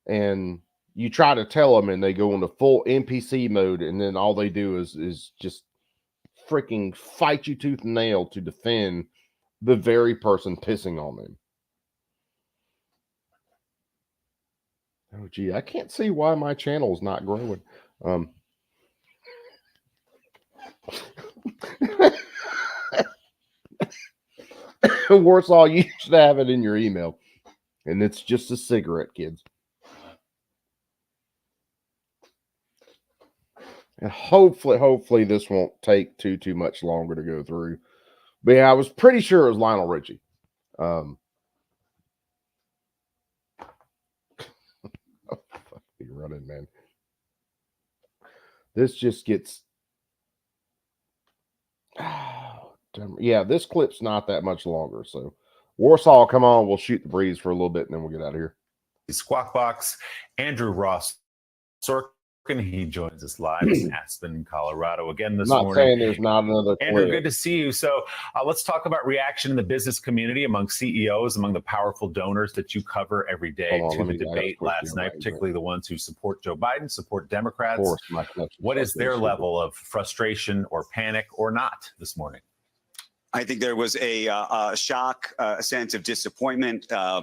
And you try to tell them, and they go into full NPC mode, and then all they do is just freaking fight you tooth and nail to defend the very person pissing on them. Oh, gee, I can't see why my channel is not growing. Warsaw, you should have it in your email. And it's just a cigarette, kids. And hopefully this won't take too much longer to go through. But yeah, I was pretty sure it was Lionel Richie. Oh, fuck me running, man. This just gets... Yeah, this clip's not that much longer. So, Warsaw, come on. We'll shoot the breeze for a little bit, and then we'll get out of here. Squawk Box, Andrew Ross Sorkin. He joins us live in Aspen, Colorado again this morning. I'm not saying there's not another clip. Andrew, good to see you. So let's talk about reaction in the business community among CEOs, among the powerful donors that you cover every day to the debate last night, particularly the ones who support Joe Biden, support Democrats. What is their level of frustration or panic or not this morning? I think there was a shock, a sense of disappointment, a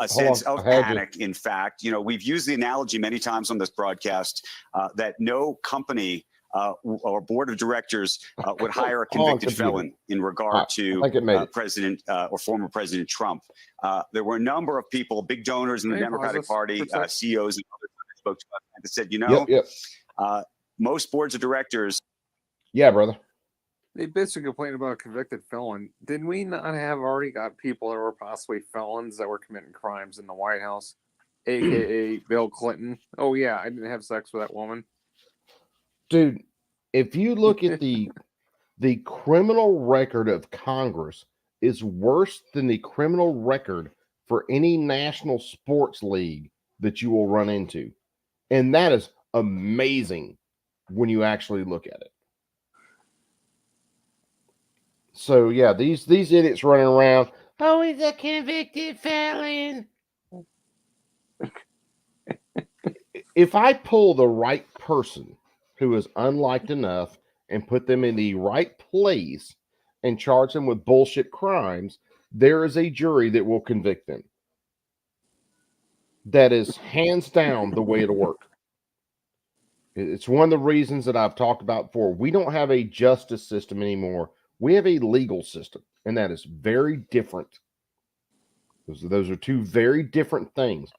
sense of panic. In fact, you know, we've used the analogy many times on this broadcast that no company or board of directors would hire a convicted felon in regard to President or former President Trump. There were a number of people, big donors in the Democratic Party, CEOs and others that spoke to us that said, you know, most boards of directors. Yeah, brother. They basically complained about a convicted felon. Did we not have already got people that were possibly felons that were committing crimes in the White House, aka Bill Clinton? Oh yeah, I didn't have sex with that woman. Dude, if you look at the criminal record of Congress is worse than the criminal record for any national sports league that you will run into. And that is amazing when you actually look at it. So yeah, these idiots running around, oh, he's a convicted felon. If I pull the right person who is unliked enough and put them in the right place and charge them with bullshit crimes, there is a jury that will convict them. That is hands down the way to work. It's one of the reasons that I've talked about before. We don't have a justice system anymore. We have a legal system, and that is very different. Those are two very different things.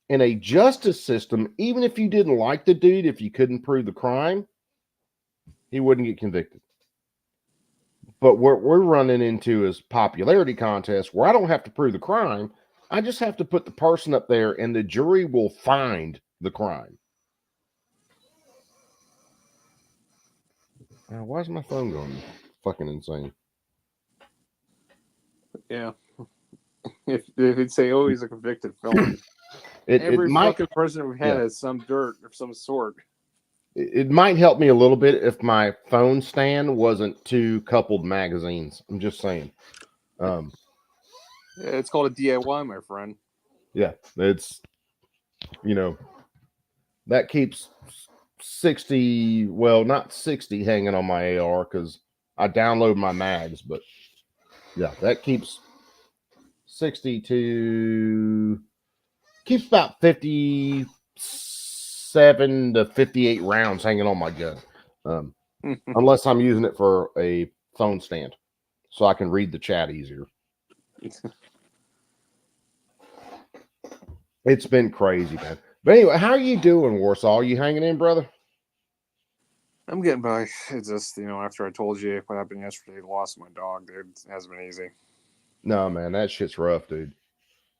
In a justice system, even if you didn't like the dude, if you couldn't prove the crime, he wouldn't get convicted. But what we're running into is popularity contests where I don't have to prove the crime. I just have to put the person up there, and the jury will find the crime. Why is my phone going fucking insane? Yeah. If it'd say, oh, he's a convicted felon. Every fucking president we've had has some dirt of some sort. It might help me a little bit if my phone stand wasn't two coupled magazines. I'm just saying. Yeah, it's called a DIY, my friend. Yeah, it's, you know, that keeps 60, well, not 60 hanging on my AR because I download my mags, but yeah, that keeps 60 to, keeps about 57 to 58 rounds hanging on my gun. Unless I'm using it for a phone stand so I can read the chat easier. It's been crazy, man. But anyway, how are you doing, Warsaw? Are you hanging in, brother? I'm getting by. It's just, you know, after I told you what happened yesterday, the loss of my dog, dude, it hasn't been easy. No, man, that shit's rough, dude.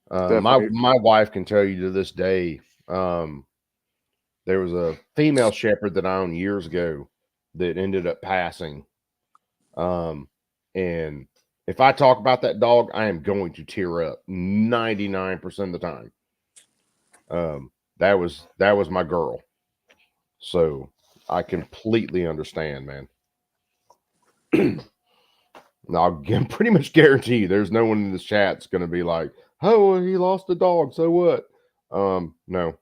My wife can tell you to this day, there was a female shepherd that I owned years ago that ended up passing. And If I talk about that dog, I am going to tear up 99% of the time. That was my girl. So I completely understand, man. Now, I can pretty much guarantee you there's no one in this chat that's going to be like, oh, well, he lost a dog, so what? No.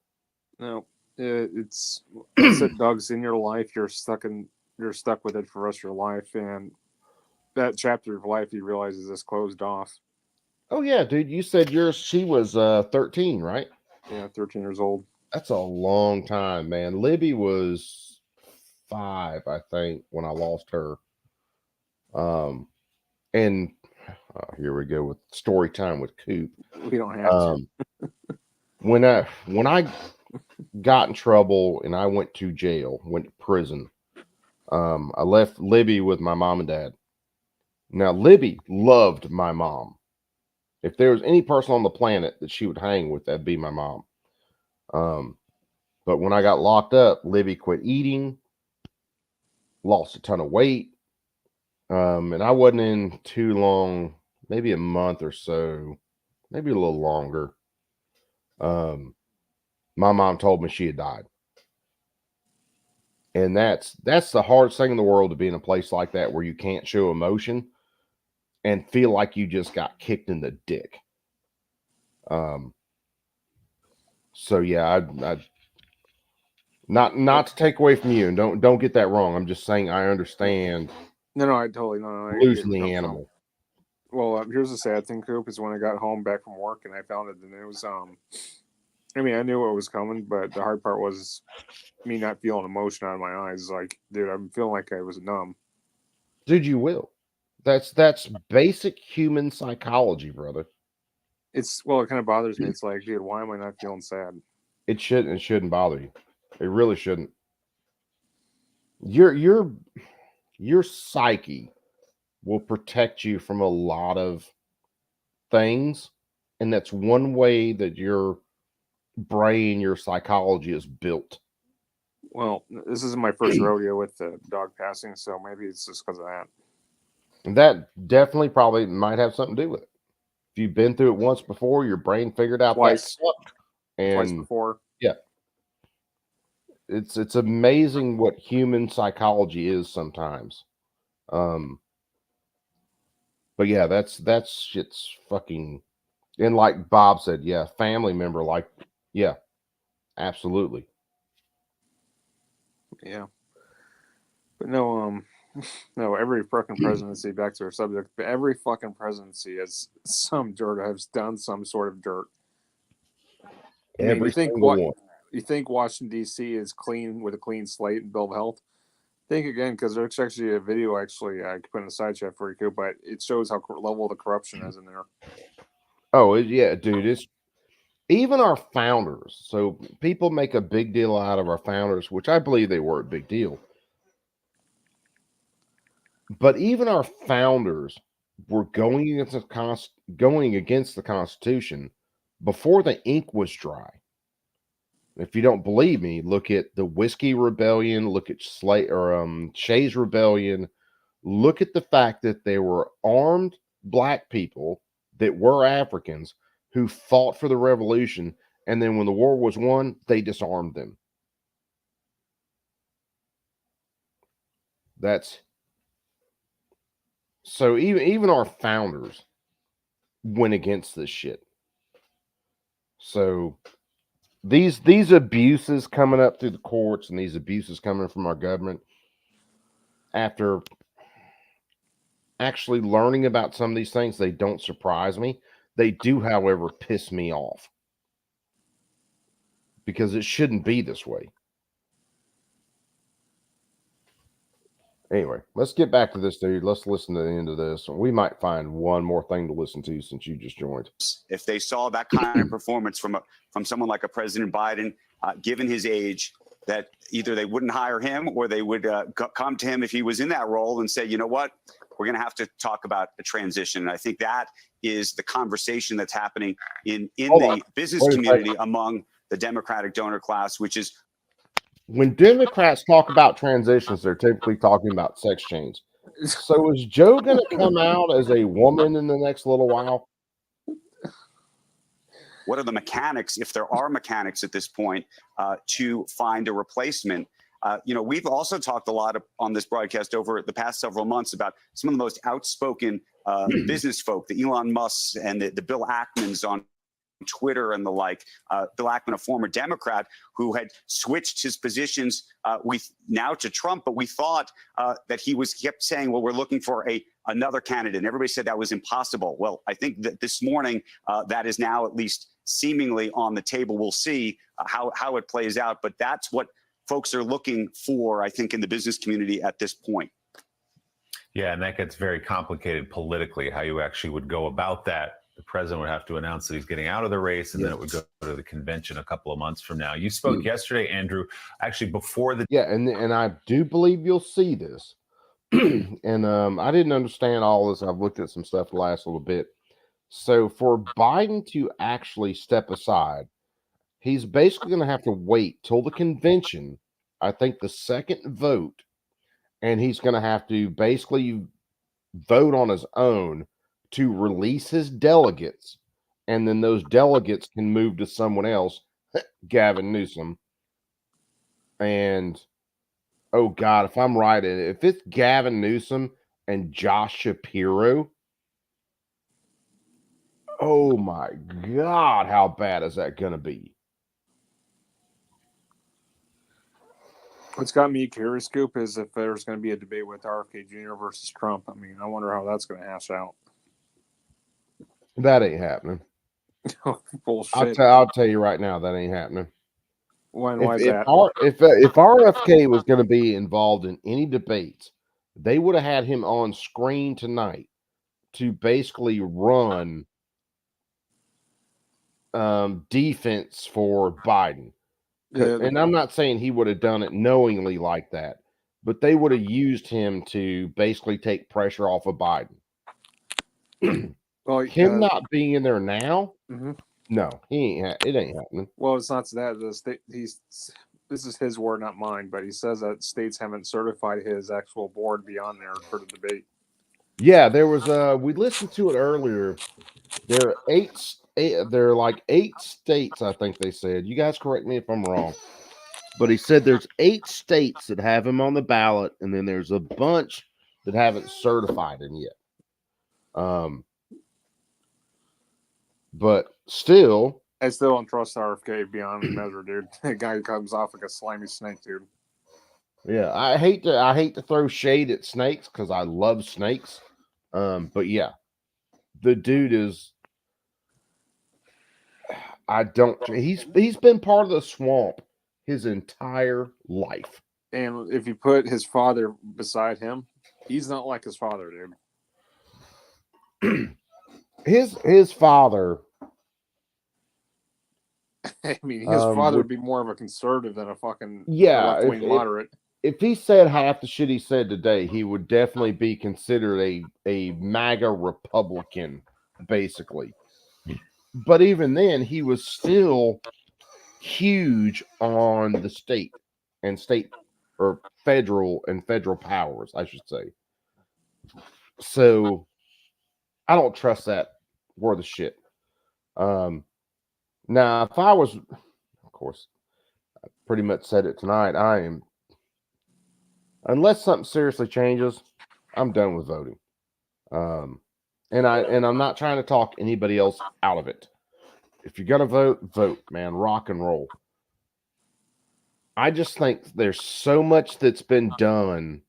It's once that dog's in your life, you're stuck with it for the rest of your life, and that chapter of life you realize is this closed off. Oh yeah, dude, you said she was 13, right? Yeah, 13 years old. That's a long time, man. Libby was 5, I think, when I lost her. And here we go with story time with Coop. We don't have to. when I got in trouble and I went to jail, went to prison, I left Libby with my mom and dad. Now, Libby loved my mom. If there was any person on the planet that she would hang with, that'd be my mom. But when I got locked up, Libby quit eating, lost a ton of weight. And I wasn't in too long, maybe a month or so, maybe a little longer. My mom told me she had died. And that's the hardest thing in the world, to be in a place like that where you can't show emotion and feel like you just got kicked in the dick. So yeah, I not to take away from you, and don't get that wrong. I'm just saying I understand. No, I totally no. Losing the animal. Well, here's the sad thing, Coop, is when I got home back from work and I found the news. I mean, I knew what was coming, but the hard part was me not feeling emotion out of my eyes. Like, dude, I'm feeling like I was numb. Dude, you will. That's basic human psychology, brother. It kind of bothers me. It's like, dude, why am I not feeling sad? It shouldn't bother you. It really shouldn't. Your psyche will protect you from a lot of things, and that's one way that your brain, your psychology is built. Well, this isn't my first rodeo with the dog passing, so maybe it's just because of that. And that definitely probably might have something to do with it. If you've been through it once before, your brain figured out Twice. that sucked. And Twice before. Yeah. It's amazing what human psychology is sometimes. But yeah, that's shit's fucking, and like Bob said, yeah, family member, like, yeah, absolutely. Yeah. But no, every fucking presidency, back to our subject, but every fucking presidency has some dirt, has done some sort of dirt. I mean, you think Washington, D.C. is clean with a clean slate and bill of health? Think again, because there's actually a video I could put in the side chat for you, but it shows how level the corruption is in there. Oh, yeah, dude. It's even our founders. So people make a big deal out of our founders, which I believe they were a big deal. But even our founders were going against the Constitution before the ink was dry. If you don't believe me, look at the Whiskey Rebellion, look at Shays Rebellion, look at the fact that there were armed black people that were Africans who fought for the revolution, and then when the war was won, they disarmed them. So even our founders went against this shit. So these abuses coming up through the courts and these abuses coming from our government, after actually learning about some of these things, they don't surprise me. They do, however, piss me off, because it shouldn't be this way. Anyway, let's get back to this, dude. Let's listen to the end of this. We might find one more thing to listen to since you just joined. If they saw that kind of performance from someone like a President Biden, given his age, that either they wouldn't hire him or they would come to him if he was in that role and say, you know what, we're going to have to talk about a transition. And I think that is the conversation that's happening in the business community among the Democratic donor class, which is, when Democrats talk about transitions, they're typically talking about sex change. So is Joe going to come out as a woman in the next little while? What are the mechanics, if there are mechanics at this point, to find a replacement? We've also talked a lot on this broadcast over the past several months about some of the most outspoken business folk, the Elon Musks and the Bill Ackmans on Twitter and the like. Bill Ackman, a former Democrat who had switched his positions now to Trump, but we thought that he kept saying, well, we're looking for another candidate. And everybody said that was impossible. Well, I think that this morning that is now at least seemingly on the table. We'll see how it plays out. But that's what folks are looking for, I think, in the business community at this point. Yeah, and that gets very complicated politically, how you actually would go about that. The president would have to announce that he's getting out of the race, and then it would go to the convention a couple of months from now. You spoke yesterday, Andrew, actually before the... Yeah, and I do believe you'll see this. And I didn't understand all this. I've looked at some stuff the last little bit. So for Biden to actually step aside, he's basically going to have to wait till the convention, I think the second vote, and he's going to have to basically vote on his own to release his delegates, and then those delegates can move to someone else, Gavin Newsom. And, oh God, if I'm right, if it's Gavin Newsom and Josh Shapiro, oh my God, how bad is that going to be? What's got me curious, Scoop, is if there's going to be a debate with RFK Jr. versus Trump. I mean, I wonder how that's going to hash out. That ain't happening. Bullshit. I'll tell you right now, that ain't happening. Why is if that? If RFK was going to be involved in any debates, they would have had him on screen tonight to basically run defense for Biden. And I'm not saying he would have done it knowingly like that, but they would have used him to basically take pressure off of Biden. Well, him not being in there now, mm-hmm. No, he ain't. It ain't happening. Well, it's not that the state. This is his word, not mine. But he says that states haven't certified his actual board beyond there for the debate. Yeah, there was. We listened to it earlier. There are like 8 states, I think they said. You guys correct me if I'm wrong. But he said there's 8 states that have him on the ballot, and then there's a bunch that haven't certified him yet. But still, I still don't trust RFK beyond measure, dude. That guy comes off like a slimy snake, dude. Yeah, I hate to throw shade at snakes because I love snakes. But yeah, the dude is. He's been part of the swamp his entire life. And if you put his father beside him, he's not like his father, dude. His father. I mean, his father would be more of a conservative than a fucking left-wing moderate. If he said half the shit he said today, he would definitely be considered a MAGA Republican, basically. But even then, he was still huge on the state or federal powers, I should say. So I don't trust that worth of shit. Now, if I was, of course, I pretty much said it tonight. I am, unless something seriously changes, I'm done with voting. And I'm not trying to talk anybody else out of it. If you're gonna vote, man. Rock and roll. I just think there's so much that's been done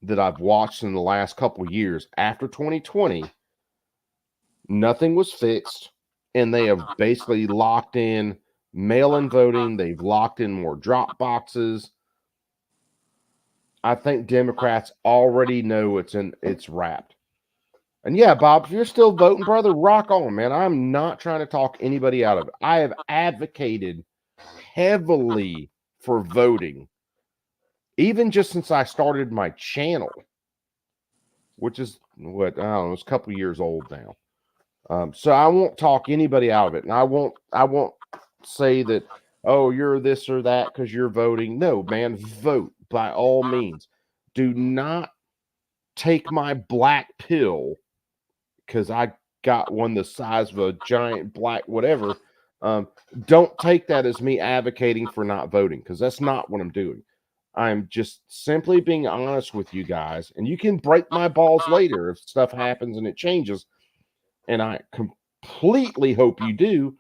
that I've watched in the last couple of years after 2020. Nothing was fixed, and they have basically locked in mail-in voting. They've locked in more drop boxes. I think Democrats already know it's wrapped. And yeah, Bob, if you're still voting, brother, rock on, man. I'm not trying to talk anybody out of it. I have advocated heavily for voting, even just since I started my channel, which is what, I don't know, it's a couple of years old now. So I won't talk anybody out of it. And I won't say that, oh, you're this or that because you're voting. No, man, vote by all means. Do not take my black pill because I got one the size of a giant black whatever. Don't take that as me advocating for not voting, because that's not what I'm doing. I'm just simply being honest with you guys, and you can break my balls later if stuff happens and it changes. And I completely hope you do.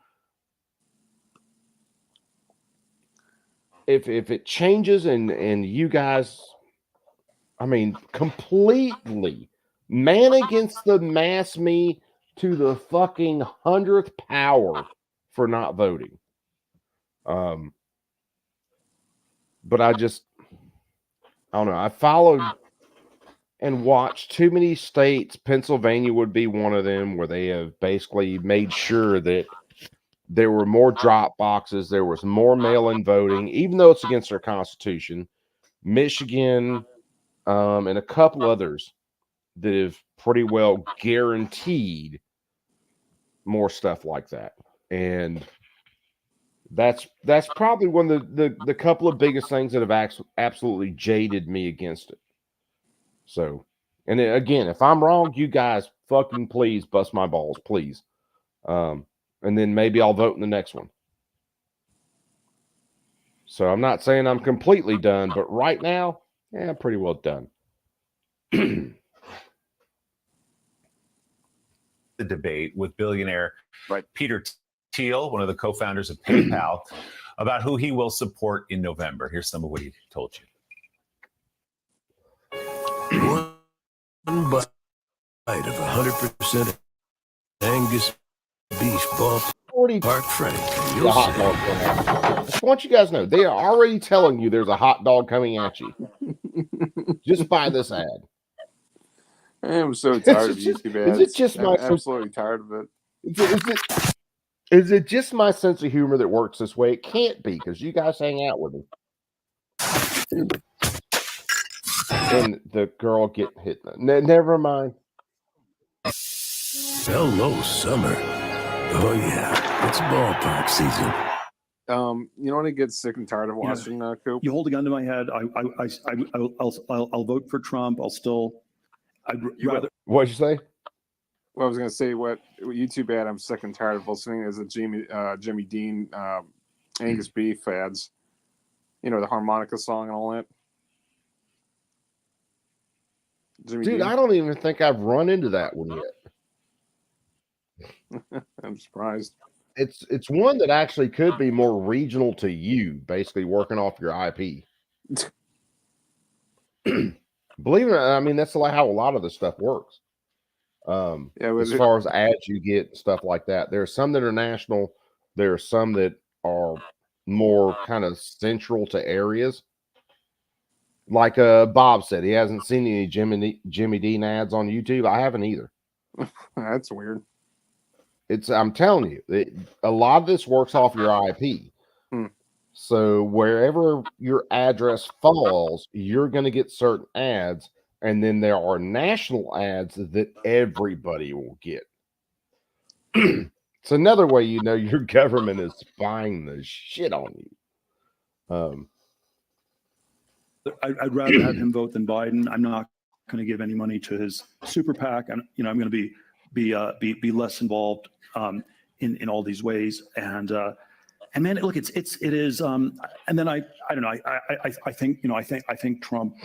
If it changes and you guys, I mean, completely man against the mass me to the fucking 100th power for not voting. But I don't know. I followed and watched too many states. Pennsylvania would be one of them, where they have basically made sure that there were more drop boxes, there was more mail-in voting, even though it's against our Constitution. Michigan, and a couple others that have pretty well guaranteed more stuff like that. And that's probably one of the couple of biggest things that have absolutely jaded me against it. So, and again, if I'm wrong, you guys fucking please bust my balls, please. And then maybe I'll vote in the next one. So I'm not saying I'm completely done, but right now, yeah, I'm pretty well done. The debate with billionaire Peter Thiel, one of the co-founders of PayPal, about who he will support in November. Here's some of what he told you. One bite of 100% Angus beef ballpark Frank. The hot dog coming at you. Just want you guys to know, they are already telling you there's a hot dog coming at you. Just by this ad. I am so tired of YouTube ads. Is it just I'm absolutely tired of it. Is it just my sense of humor that works this way? It can't be, because you guys hang out with me. And the girl get hit. Never mind. Hello, summer. Oh yeah, it's ballpark season. You know when I get sick and tired of watching Coop? You hold a gun to my head. I'll vote for Trump. I'd rather. What'd you say? Well, I was going to say what YouTube ad I'm sick and tired of listening is the Jimmy Dean Angus beef ads. You know, the harmonica song and all that. Dude, Dean. I don't even think I've run into that one yet. I'm surprised. It's one that actually could be more regional to you, basically working off your IP. Believe it or not, I mean, that's how a lot of this stuff works. As far as ads you get and stuff like that, there are some that are national. There are some that are more kind of central to areas. Like Bob said, he hasn't seen any Jimmy Dean ads on YouTube. I haven't either. That's weird. I'm telling you, a lot of this works off your IP. So wherever your address falls, you're going to get certain ads. And then there are national ads that everybody will get. It's another way you know your government is spying the shit on you. I'd rather have him vote than Biden. I'm not going to give any money to his super PAC. I'm going to be less involved in all these ways. And man, look, it is. And then I don't know. I think Trump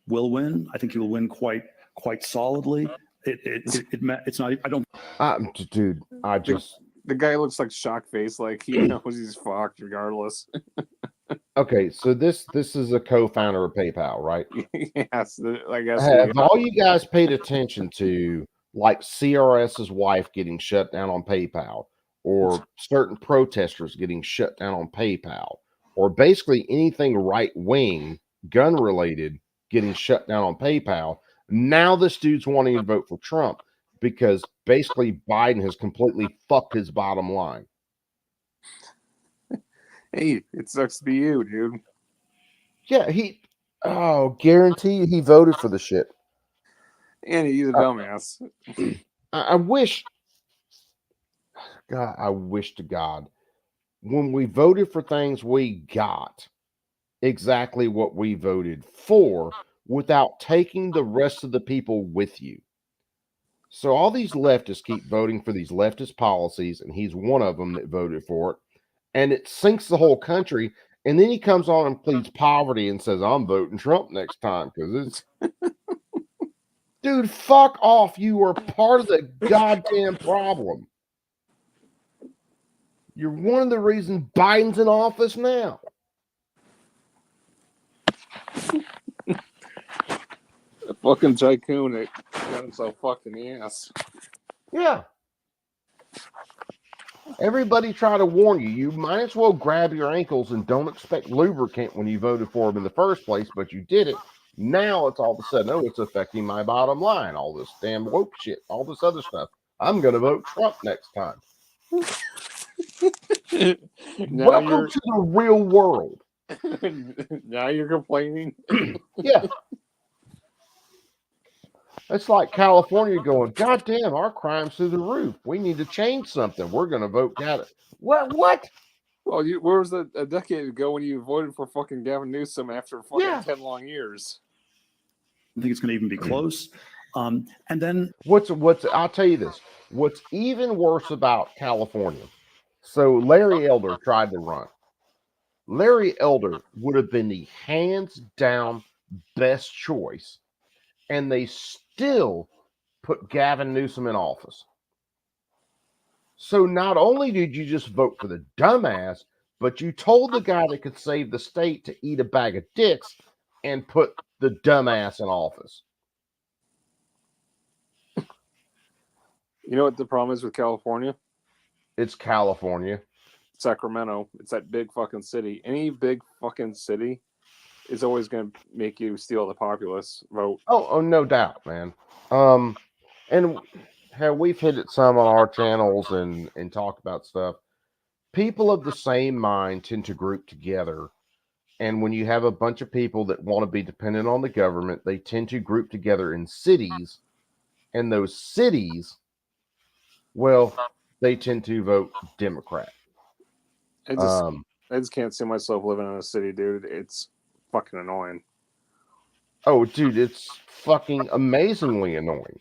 will win. I think he will win quite solidly. It's not. I don't. Dude, the guy looks like shock face, like he knows he's fucked regardless. Okay, so this is a co-founder of PayPal, right? Yes, I guess. Have all you guys paid attention to, like CRS's wife getting shut down on PayPal, or certain protesters getting shut down on PayPal, or basically anything right-wing, gun-related getting shut down on PayPal? Now this dude's wanting to vote for Trump because basically Biden has completely fucked his bottom line. Hey, it sucks to be you, dude. Yeah, guarantee he voted for the shit. And he's a dumbass. I wish to God, when we voted for things we got exactly what we voted for, without taking the rest of the people with you. So all these leftists keep voting for these leftist policies, and he's one of them that voted for it, and it sinks the whole country. And then he comes on and pleads poverty and says, I'm voting Trump next time because it's dude, fuck off. You are part of the goddamn problem. You're one of the reasons Biden's in office now. A fucking tycoon that got himself fucked in the ass. Yeah. Everybody try to warn you. You might as well grab your ankles and don't expect lubricant when you voted for him in the first place, but you did it. Now it's all of a sudden, oh, it's affecting my bottom line. All this damn woke shit, all this other stuff. I'm going to vote Trump next time. Welcome to the real world. Now you're complaining? Yeah. It's like California going, God damn, our crime's through the roof. We need to change something. We're going to vote Gavin. What? Well, where was that a decade ago when you voted for fucking Gavin Newsom after fucking 10 long years? I think it's going to even be close. And then what's I'll tell you this. What's even worse about California? So Larry Elder tried to run. Larry Elder would have been the hands down best choice, and they still put Gavin Newsom in office. So not only did you just vote for the dumbass, but you told the guy that could save the state to eat a bag of dicks and put the dumbass in office. You know what the problem is with California? It's California. Sacramento. It's that big fucking city. Any big fucking city is always going to make you steal the populace vote. Oh, no doubt, man. And we've hit it some on our channels and talked about stuff. People of the same mind tend to group together. And when you have a bunch of people that want to be dependent on the government, they tend to group together in cities. And those cities, well, they tend to vote Democrat. I just can't see myself living in a city, dude. It's fucking annoying. Oh, dude, it's fucking amazingly annoying.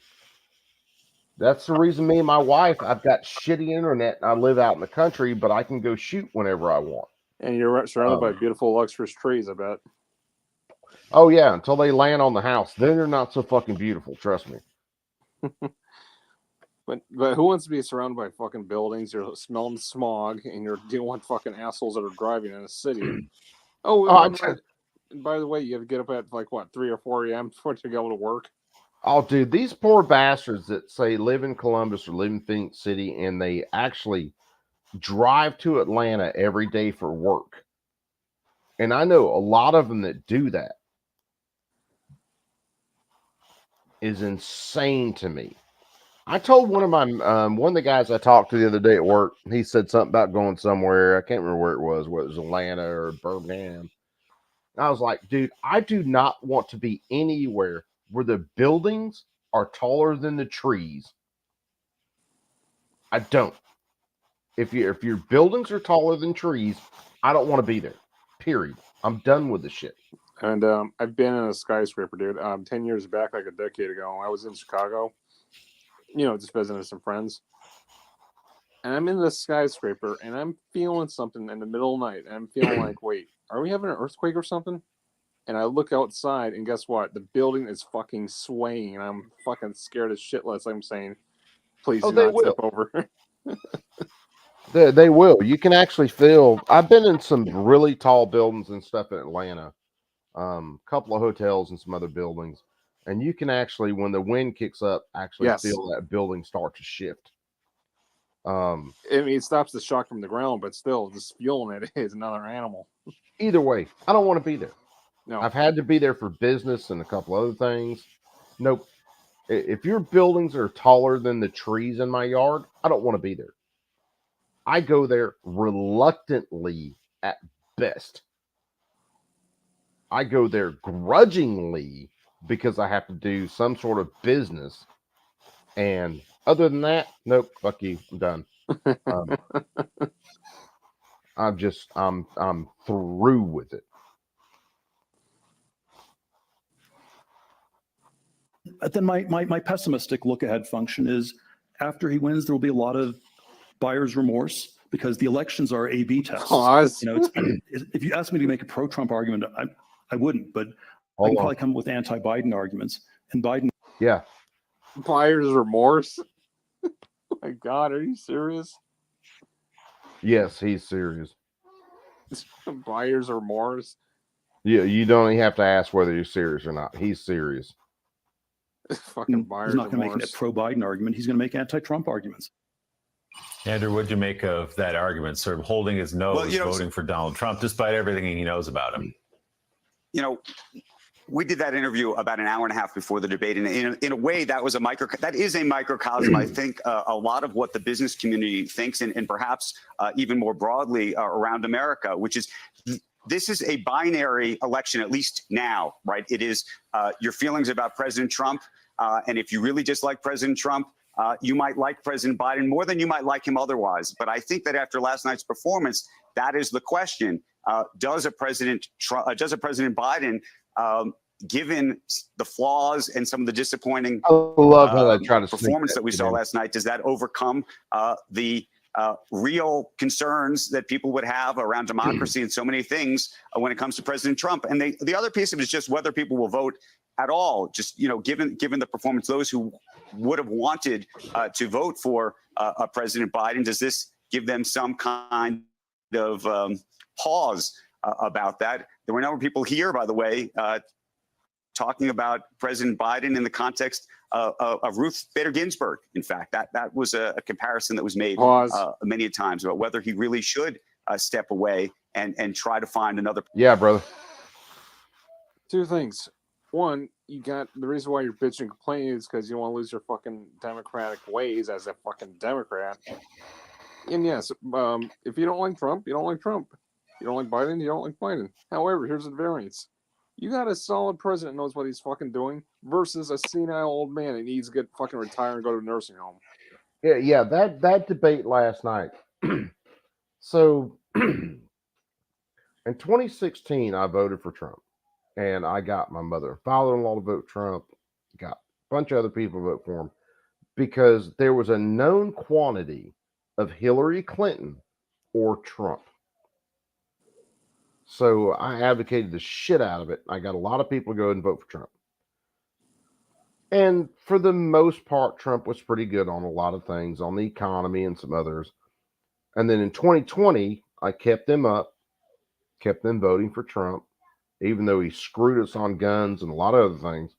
That's the reason me and my wife, I've got shitty internet. And I live out in the country, but I can go shoot whenever I want. And you're surrounded by beautiful luxurious trees, I bet. Oh, yeah, until they land on the house. Then they're not so fucking beautiful, trust me. But who wants to be surrounded by fucking buildings? You're smelling smog, and you're dealing with fucking assholes that are driving in a city. By the way, you have to get up at like what 3 or 4 a.m. to go to work. Oh, dude, these poor bastards that say live in Columbus or live in Phoenix City, and they actually drive to Atlanta every day for work. And I know a lot of them that do that. Is insane to me. I told one of the guys I talked to the other day at work, he said something about going somewhere. I can't remember where it was, whether it was Atlanta or Birmingham. I was like, dude, I do not want to be anywhere where the buildings are taller than the trees. I don't. If your buildings are taller than trees, I don't want to be there. Period. I'm done with the shit. And I've been in a skyscraper, dude. 10 years back, like a decade ago, I was in Chicago. Just visiting some friends. And I'm in this skyscraper, and I'm feeling something in the middle of the night. And I'm feeling like, wait, are we having an earthquake or something? And I look outside, and guess what? The building is fucking swaying, and I'm fucking scared as shitless. I'm saying, please do not tip over. They will. You can actually feel. I've been in some really tall buildings and stuff in Atlanta. Couple of hotels and some other buildings. And you can actually, when the wind kicks up, actually feel that building start to shift. It stops the shock from the ground, but still, just feeling it is another animal. Either way, I don't want to be there. No. I've had to be there for business and a couple other things. Nope. If your buildings are taller than the trees in my yard, I don't want to be there. I go there reluctantly at best. I go there grudgingly because I have to do some sort of business. And other than that, nope, fuck you, I'm done. I'm through with it. then my pessimistic look ahead function is after he wins, there will be a lot of buyer's remorse because the elections are A/B tests. If you ask me to make a pro-Trump argument, I wouldn't, but I can probably come up with anti-Biden arguments. And Biden, buyer's remorse. Oh my God, are you serious? Yes, he's serious. Buyer's remorse. Yeah, you don't even have to ask whether you're serious or not. He's serious. Fucking buyer's he's not going to make remorse. a pro-Biden argument. He's going to make anti-Trump arguments. Andrew, what'd you make of that argument? Sort of holding his nose, voting for Donald Trump, despite everything he knows about him. You know, we did that interview about an hour and a half before the debate, and in a way, that is a microcosm. I think a lot of what the business community thinks, and perhaps even more broadly around America, which is this is a binary election, at least now, right? It is your feelings about President Trump, and if you really dislike President Trump, you might like President Biden more than you might like him otherwise. But I think that after last night's performance, that is the question: does a President Biden, given the flaws and some of the disappointing performance that we saw last night, does that overcome the real concerns that people would have around democracy and so many things when it comes to President Trump? And the other piece of it is just whether people will vote at all. Just, given the performance, those who would have wanted to vote for President Biden, does this give them some kind of pause about that? There were a number of people here, by the way, talking about President Biden in the context of Ruth Bader Ginsburg. In fact, that was a comparison that was made many times about whether he really should step away and try to find another. Yeah, brother. Two things. One, you got the reason why you're bitching and complaining is because you don't want to lose your fucking democratic ways as a fucking Democrat. And yes, if you don't like Trump, you don't like Trump. You don't like Biden, you don't like Biden. However, here's the variance. You got a solid president who knows what he's fucking doing versus a senile old man that needs to get fucking retired and go to a nursing home. Yeah, that debate last night. So in 2016, I voted for Trump. And I got my mother and father-in-law to vote Trump, got a bunch of other people to vote for him, because there was a known quantity of Hillary Clinton or Trump. So I advocated the shit out of it. I got a lot of people to go and vote for Trump. And for the most part, Trump was pretty good on a lot of things, on the economy and some others. And then in 2020, I kept them up, kept them voting for Trump, even though he screwed us on guns and a lot of other things.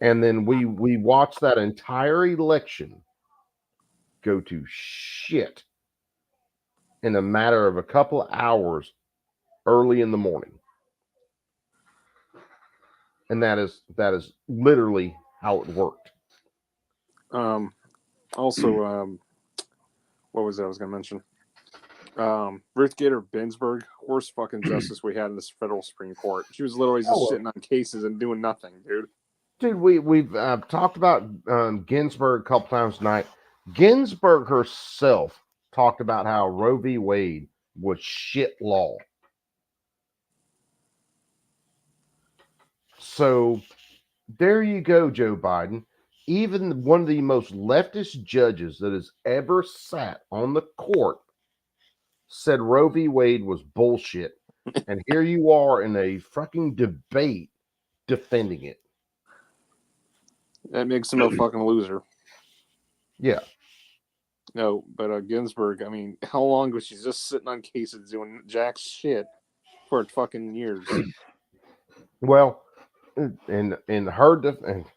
And then we watched that entire election go to shit in a matter of a couple of hours early in the morning. And that is literally how it worked. Also, what was that I was going to mention? Ruth Bader Ginsburg, worst fucking justice we had in this federal Supreme Court. She was literally just sitting on cases and doing nothing, dude. Dude, we've talked about Ginsburg a couple times tonight. Ginsburg herself talked about how Roe v. Wade was shit law. So there you go, Joe Biden. Even one of the most leftist judges that has ever sat on the court said Roe v. Wade was bullshit. And here you are in a fucking debate defending it. That makes him a fucking loser. Yeah. No, but Ginsburg, I mean, how long was she just sitting on cases doing jack shit for fucking years? Well, in her defense,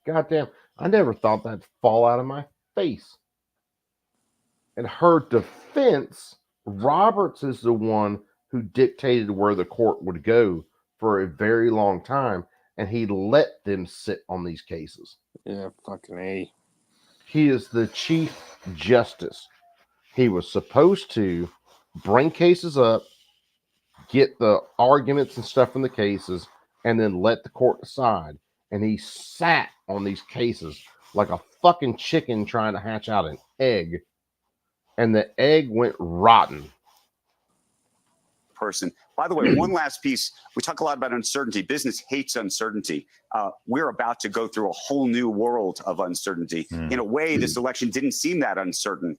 goddamn, I never thought that'd fall out of my face. In her defense, Roberts is the one who dictated where the court would go for a very long time, and he let them sit on these cases. Yeah, fucking A. He is the Chief Justice. He was supposed to bring cases up, get the arguments and stuff in the cases, and then let the court decide. And he sat on these cases like a fucking chicken trying to hatch out an egg. And the egg went rotten. Person By the way, one last piece. We talk a lot about uncertainty. Business hates uncertainty. We're about to go through a whole new world of uncertainty. In a way, this election didn't seem that uncertain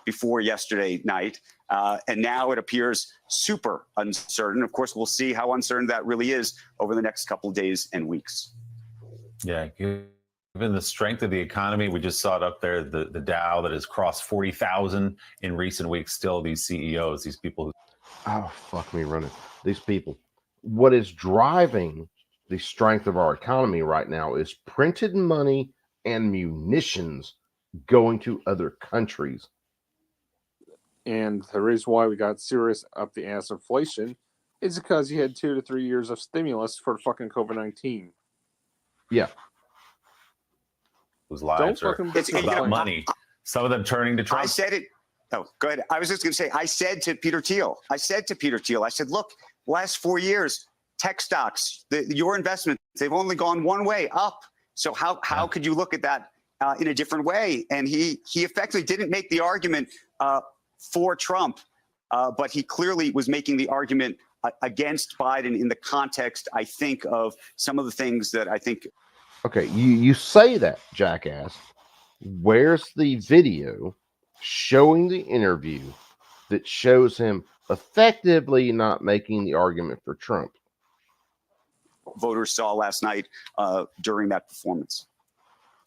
before yesterday night. And now it appears super uncertain. Of course, we'll see how uncertain that really is over the next couple of days and weeks. Yeah, given the strength of the economy, we just saw it up there, the Dow that has crossed 40,000 in recent weeks. Still, these CEOs, these people who... Oh, fuck me running. These people. What is driving the strength of our economy right now is printed money and munitions going to other countries. And the reason why we got serious up the ass inflation is because you had 2 to 3 years of stimulus for fucking COVID-19. Yeah. Whose lives are about money. Some of them turning to Trump. I said it. Oh, go ahead. I was just going to say, I said to Peter Thiel, I said, look, last 4 years, tech stocks, your investments, they've only gone one way, up. So how could you look at that in a different way? And he effectively didn't make the argument for Trump, but he clearly was making the argument against Biden in the context, I think, of some of the things that I think. Okay, you say that, jackass. Where's the video showing the interview that shows him effectively not making the argument for Trump? Voters saw last night during that performance.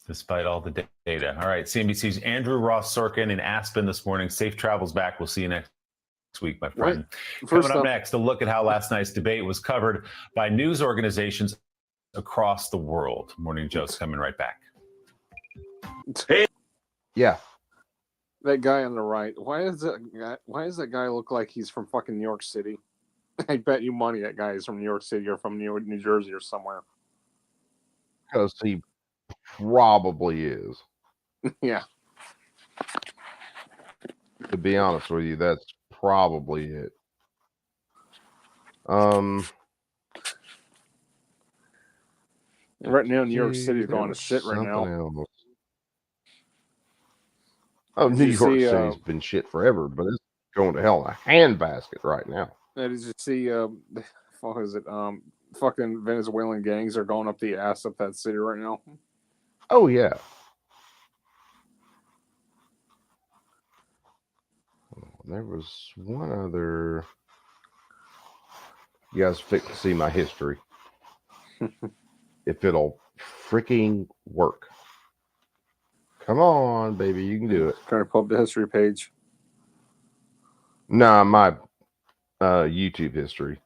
Despite all the data. All right, CNBC's Andrew Ross Sorkin in Aspen this morning. Safe travels back. We'll see you next week, my friend. Coming up next, a look at how last night's debate was covered by news organizations across the world. Morning Joe's coming right back. Yeah. That guy on the right, why does that guy look like he's from fucking New York City? I bet you money that guy is from New York City or from New Jersey or somewhere. Because he probably is. Yeah. To be honest with you, that's probably it. Right now, New York City is going to shit right now. Else. Oh, New York City's been shit forever, but it's going to hell in a handbasket right now. Did you see? What is it? Fucking Venezuelan gangs are going up the ass up that city right now. Oh yeah. There was one other. You guys fix to see my history. If it'll freaking work. Come on, baby, you can do it. Trying to pull up the history page. Nah, my YouTube history.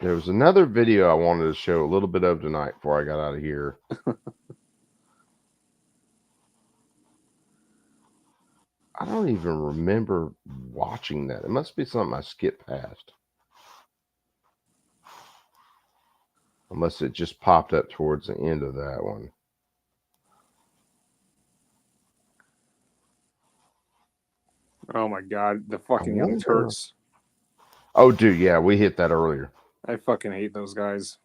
There was another video I wanted to show a little bit of tonight before I got out of here. I don't even remember watching that. It must be something I skipped past. Unless it just popped up towards the end of that one. Oh my god, the fucking Young Turks. Oh, dude, yeah, we hit that earlier. I fucking hate those guys.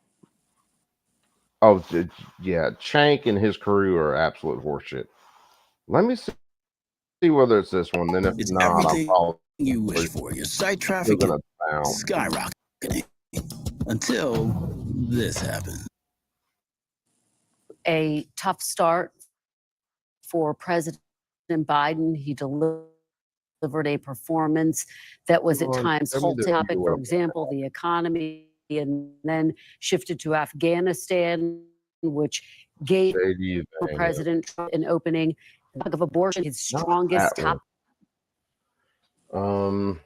Oh, yeah, Chank and his crew are absolute horseshit. Let me see whether it's this one. Then if It's not, everything I'll you wish for. Your site traffic is skyrocketing until this happened. A tough start for President Biden. He delivered a performance that was at times hot topic, for example, the economy, and then shifted to Afghanistan, which gave President Trump an opening of abortion, his strongest top. Hold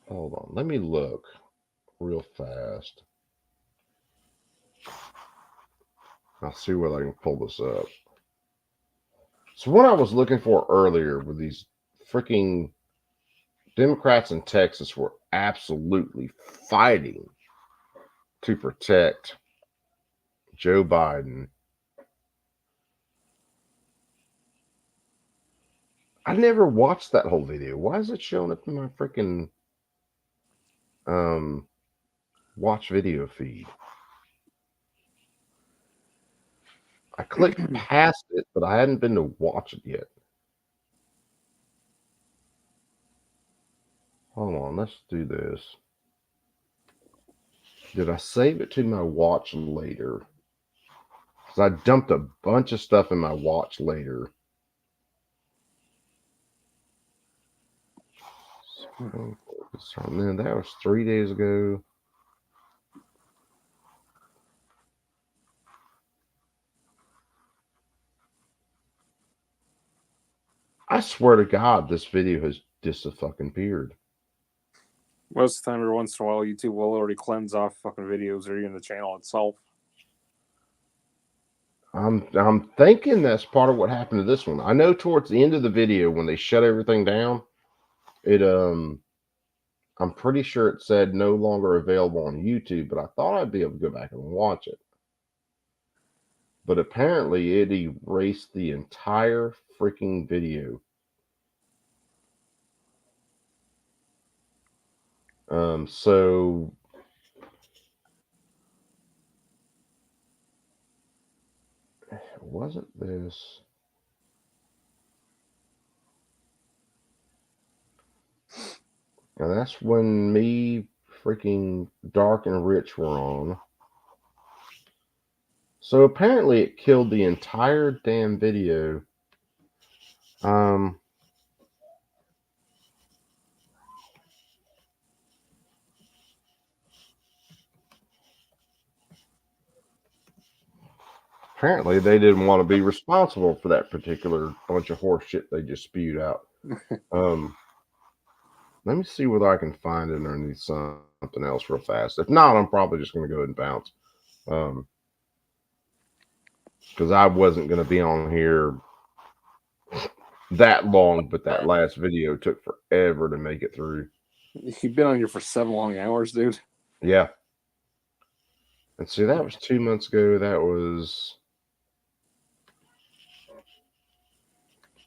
on, let me look real fast. I'll see whether I can pull this up. So what I was looking for earlier were these freaking Democrats in Texas were absolutely fighting to protect Joe Biden. I never watched that whole video. Why is it showing up in my freaking watch video feed? I clicked past it, but I hadn't been to watch it yet. Hold on, let's do this. Did I save it to my watch later? Because I dumped a bunch of stuff in my watch later. Man, that was 3 days ago. I swear to God, this video has disappeared. Most of the time, every once in a while, YouTube will already cleanse off fucking videos or even the channel itself. I'm thinking that's part of what happened to this one. I know towards the end of the video when they shut everything down, it I'm pretty sure it said no longer available on YouTube, but I thought I'd be able to go back and watch it. But apparently it erased the entire freaking video. So wasn't this? And that's when me, freaking Dark and Rich were on. So apparently it killed the entire damn video. Apparently they didn't want to be responsible for that particular bunch of horse shit they just spewed out. Let me see whether I can find it underneath something else real fast. If not, I'm probably just going to go ahead and bounce. Because I wasn't going to be on here that long, but that last video took forever to make it through. You've been on here for 7 long hours, dude. Yeah. And see, that was 2 months ago. That was...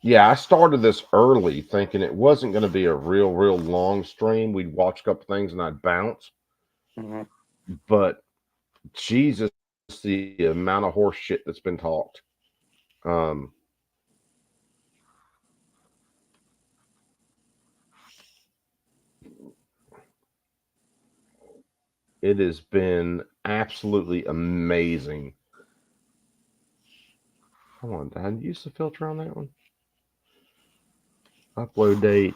Yeah, I started this early thinking it wasn't going to be a real long stream. We'd watch a couple things and I'd bounce. But Jesus, the amount of horse shit that's been talked. It has been absolutely amazing. Hold on, did I use the filter on that one? Upload date.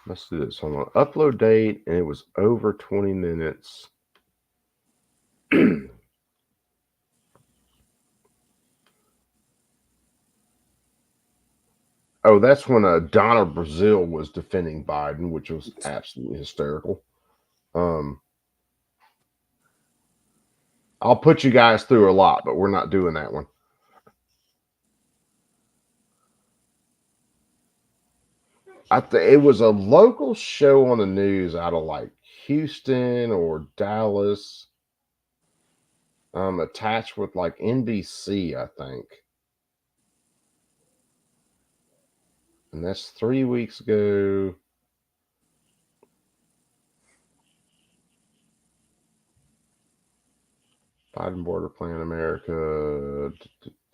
Let's do this. Hold on. Upload date, and it was over 20 minutes. Oh, that's when Donna Brazile was defending Biden, which was absolutely hysterical. I'll put you guys through a lot, but we're not doing that one. It was a local show on the news out of like Houston or Dallas, attached with like NBC, I think. And that's 3 weeks ago. Biden border plan America.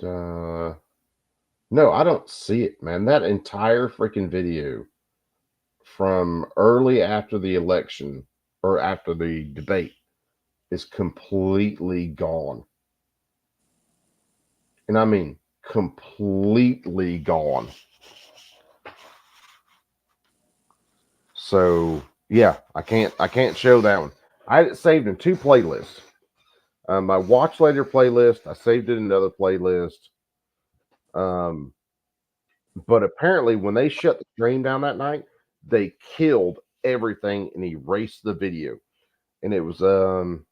No, I don't see it, man. That entire freaking video from early after the election or after the debate is completely gone. And I mean completely gone. So yeah, I can't show that one. I had it saved in 2 playlists. My watch later playlist, I saved it in another playlist. But apparently when they shut the stream down that night, they killed everything and erased the video. And it was I'm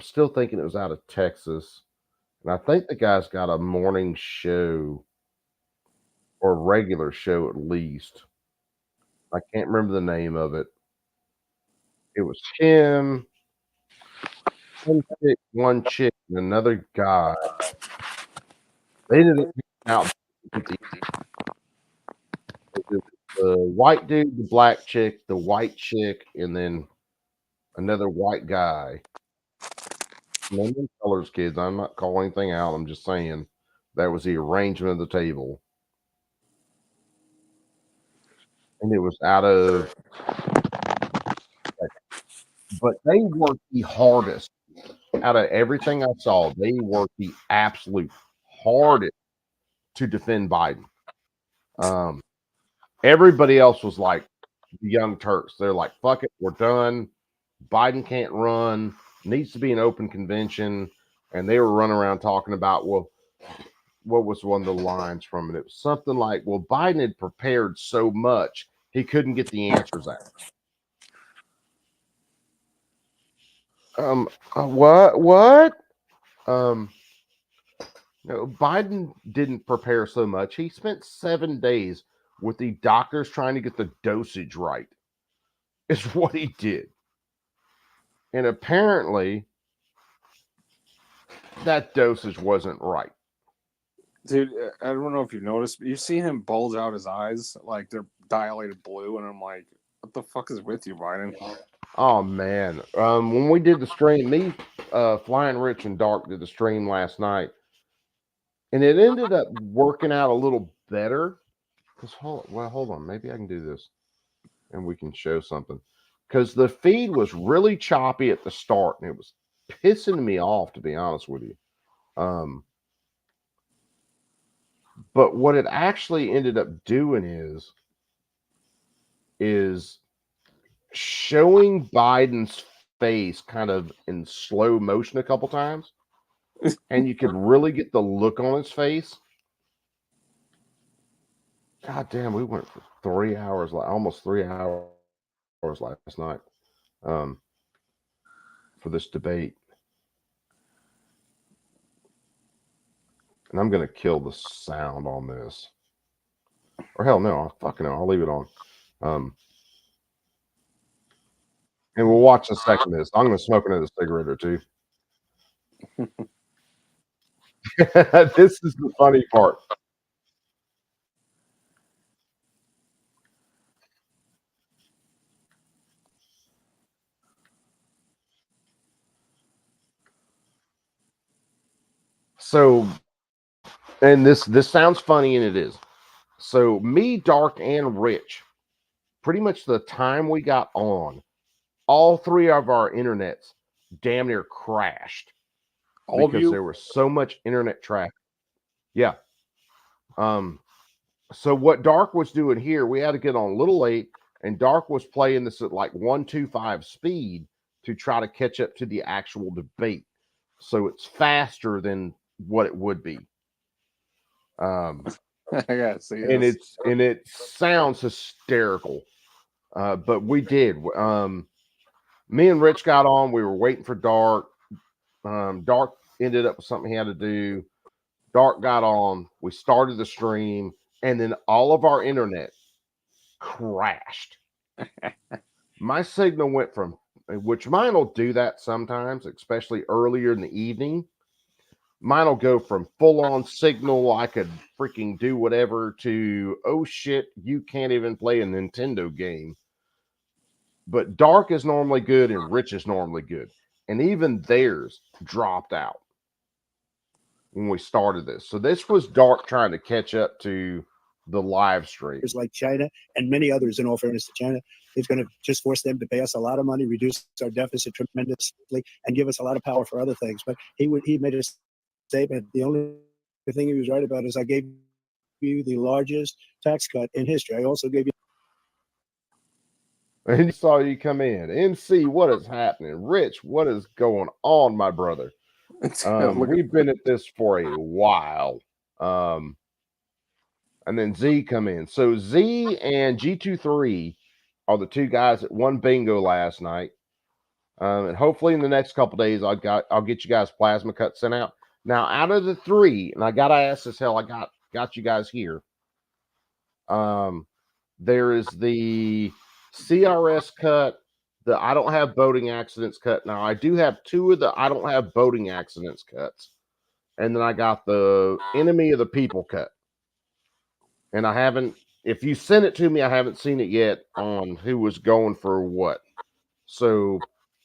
still thinking it was out of Texas. And I think the guy's got a morning show or regular show at least. I can't remember the name of it. It was him, one chick, and another guy. They didn't out the white dude, the black chick, the white chick, and then another white guy. name and colors, kids. I'm not calling anything out. I'm just saying that was the arrangement of the table. And it was out of, but they worked the hardest out of everything I saw. They worked the absolute hardest to defend Biden. Everybody else was like the Young Turks. They're like, fuck it, we're done. Biden can't run, needs to be an open convention. And they were running around talking about, well, what was one of the lines from it? It was something like, well, Biden had prepared so much, he couldn't get the answers out. What? No, Biden didn't prepare so much. He spent 7 days with the doctors trying to get the dosage right. Is what he did. And apparently that dosage wasn't right. Dude, I don't know if you've noticed, but you see him bulge out his eyes like they're dilated blue, and I'm like, what the fuck is with you, Biden? Oh man. When we did the stream, Flying Rich and Dark did the stream last night, and it ended up working out a little better. Because hold on, maybe I can do this and we can show something. Because the feed was really choppy at the start, and it was pissing me off, to be honest with you. But what it actually ended up doing is showing Biden's face kind of in slow motion a couple times, and you could really get the look on his face. God damn, we went for 3 hours, like almost 3 hours last night, for this debate. And I'm going to kill the sound on this. Or hell no, I'll leave it on. And we'll watch the second of this. I'm going to smoke another cigarette or two. This is the funny part. So, and this sounds funny, and it is. So me, Dark, and Rich, pretty much the time we got on, all three of our internets damn near crashed. All because of you? there was so much internet traffic. Yeah. So what Dark was doing here, we had to get on a little late, and Dark was playing this at like 1.25 speed to try to catch up to the actual debate. So it's faster than what it would be. I gotta see and this. it sounds hysterical. But we did. Me and Rich got on. We were waiting for Dark. Dark ended up with something he had to do. Dark got on. We started the stream, and then all of our internet crashed. My signal went from, which mine will do that sometimes, especially earlier in the evening. Mine will go from full on signal, I could freaking do whatever, to, oh shit, you can't even play a Nintendo game. But Dark is normally good and Rich is normally good. And even theirs dropped out when we started this. So this was Dark trying to catch up to the live stream. Like China and many others, in all fairness to China, it's going to just force them to pay us a lot of money, reduce our deficit tremendously, and give us a lot of power for other things. But he made a statement. The only thing he was right about is I gave you the largest tax cut in history. I also gave you. And he saw you come in. MC, what is happening? Rich, what is going on, my brother? We've been at this for a while. And then Z come in. So Z and G23 are the two guys that won bingo last night. And hopefully in the next couple days, I'll get you guys plasma cut sent out. Now, out of the three, and I gotta ask this, hell, I got you guys here. There is the CRS cut, the I don't have boating accidents cut. Now, I do have two of the I don't have boating accidents cuts. And then I got the enemy of the people cut. And I haven't, if you sent it to me, I haven't seen it yet on who was going for what. So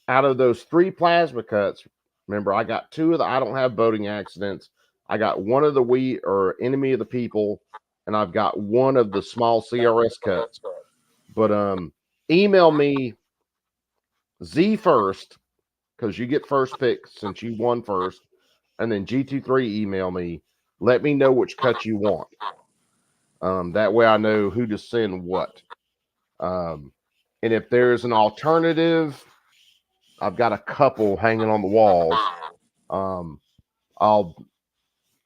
out of those three plasma cuts, Remember, I got 2 of the I don't have voting accidents. I got 1 of the we or enemy of the people, and I've got 1 of the small CRS cuts. But email me Z first, because you get first pick since you won first, and then G23 email me. Let me know which cut you want. That way I know who to send what. And if there's an alternative, I've got a couple hanging on the walls.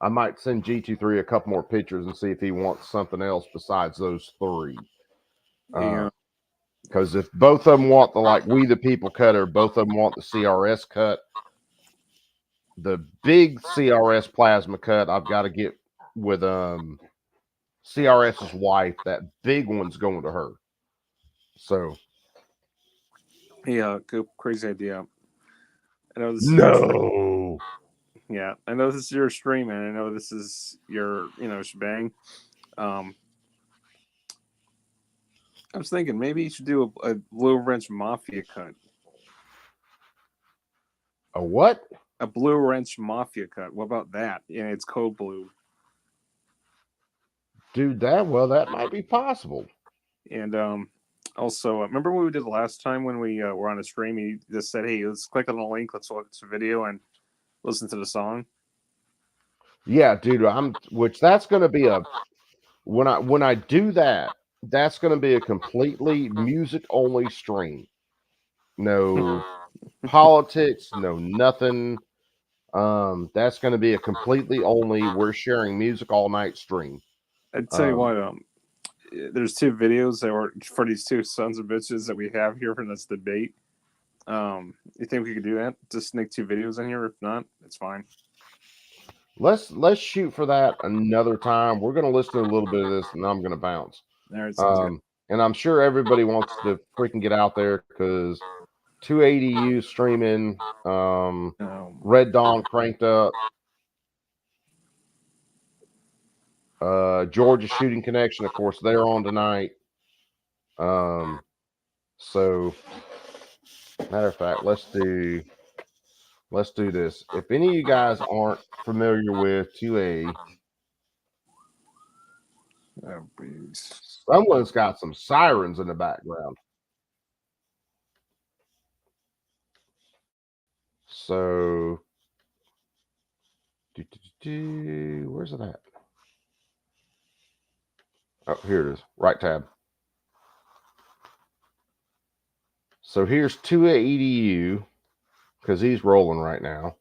I might send G23 a couple more pictures and see if he wants something else besides those 3. Because if both of them want the We the People cut, or both of them want the CRS cut, the big CRS plasma cut I've got to get with CRS's wife. That big one's going to her. So Yeah, crazy idea. I know this no. Yeah, I know this is your stream, and I know this is your, shebang. I was thinking maybe you should do a Blue Wrench Mafia cut. A what? A Blue Wrench Mafia cut. What about that? Yeah, it's Code Blue. Dude, that might be possible. And also, remember what we did last time when we were on a stream? You just said, "Hey, let's click on the link, let's watch the video, and listen to the song." Yeah, dude. That's going to be when I do that, that's going to be a completely music only stream. No politics, no nothing. That's going to be a completely only we're sharing music all night stream. I'd tell you what, there's 2 videos that were for these 2 sons of bitches that we have here for this debate. You think we could do that? Just sneak 2 videos in here? If not, it's fine. Let's shoot for that another time. We're going to listen to a little bit of this, and I'm going to bounce. All right, sounds good. And I'm sure everybody wants to freaking get out there because 280U streaming, Red Dawn cranked up, Georgia Shooting Connection, of course, they're on tonight. So matter of fact, let's do this. If any of you guys aren't familiar with 2A, someone's got some sirens in the background. So, where's it at? Oh, here it is. Right tab. So here's 2AEDU because he's rolling right now.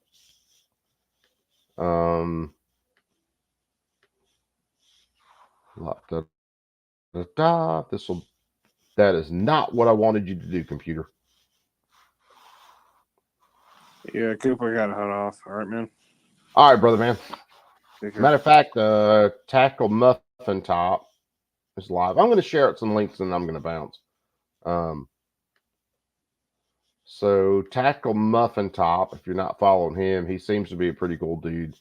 That is not what I wanted you to do, computer. Yeah, Cooper got to head off. All right, man. All right, brother, man. Matter of fact, Tackle Muffin Top is live. I'm going to share some links and I'm going to bounce. So Tackle Muffin Top, if you're not following him, he seems to be a pretty cool dude.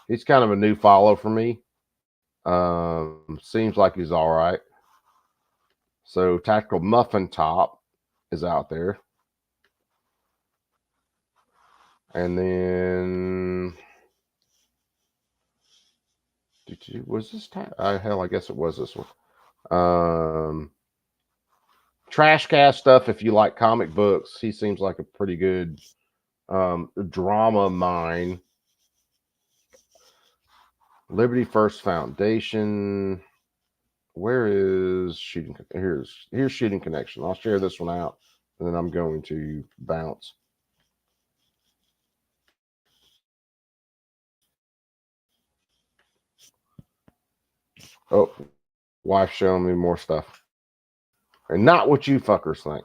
He's kind of a new follow for me. Seems like he's all right. So Tactical Muffin Top is out there. And then was this hell, I guess it was this one. Trashcast stuff, if you like comic books, he seems like a pretty good drama mind. Liberty First Foundation. Where is Shooting? Here's Shooting Connection. I'll share this one out, and then I'm going to bounce. Oh, wife showing me more stuff, and not what you fuckers think.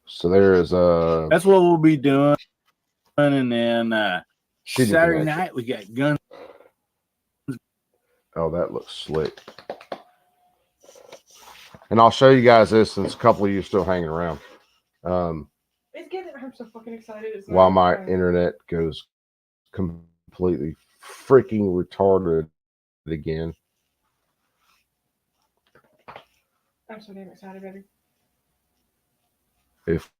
So there is that's what we'll be doing, and then Saturday Connection. night we got guns. Oh, that looks slick. And I'll show you guys this since a couple of you are still hanging around. It's getting I'm so fucking excited. It's While my internet goes completely freaking retarded again. I'm so damn excited, baby. if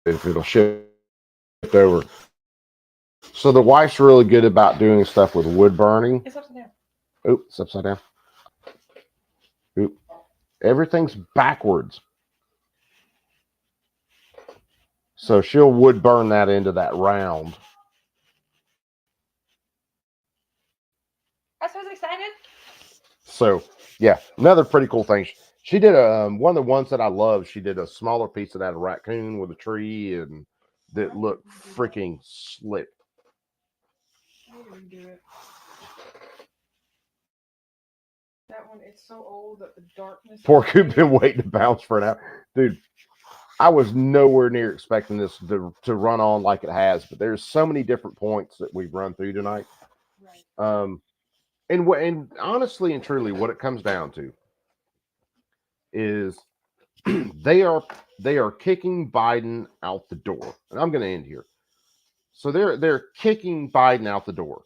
it'll shift over. So the wife's really good about doing stuff with wood burning. It's upside down. Oop, it's upside down. Oop. Everything's backwards. So she'll wood burn that into that round. I was excited. So yeah, another pretty cool thing. She did a one of the ones that I love. She did a smaller piece of that a raccoon with a tree, and that looked freaking slick. I need to redo it. That one, it's so old that the darkness. Poor Coop been waiting to bounce for an hour, dude. I was nowhere near expecting this to run on like it has, but there's so many different points that we've run through tonight. Right. And honestly and truly, what it comes down to is they are kicking Biden out the door, and I'm going to end here. So they're kicking Biden out the door.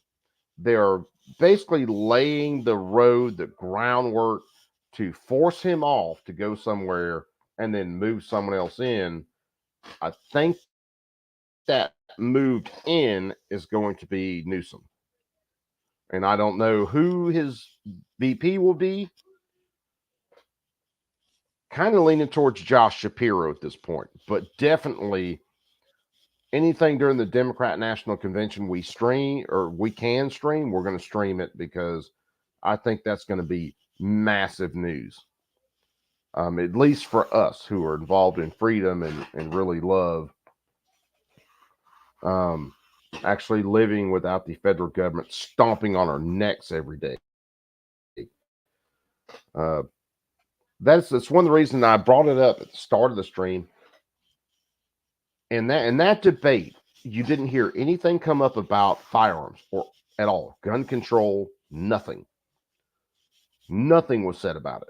They're basically laying the road, the groundwork to force him off to go somewhere and then move someone else in. I think that moved in is going to be Newsom. And I don't know who his VP will be. Kind of leaning towards Josh Shapiro at this point, but definitely anything during the Democrat National Convention we stream or we can stream, we're going to stream it because I think that's going to be massive news. At least for us who are involved in freedom and really love actually living without the federal government stomping on our necks every day. That's one of the reasons I brought it up at the start of the stream. In that debate, you didn't hear anything come up about firearms or at all. Gun control, nothing. Nothing was said about it.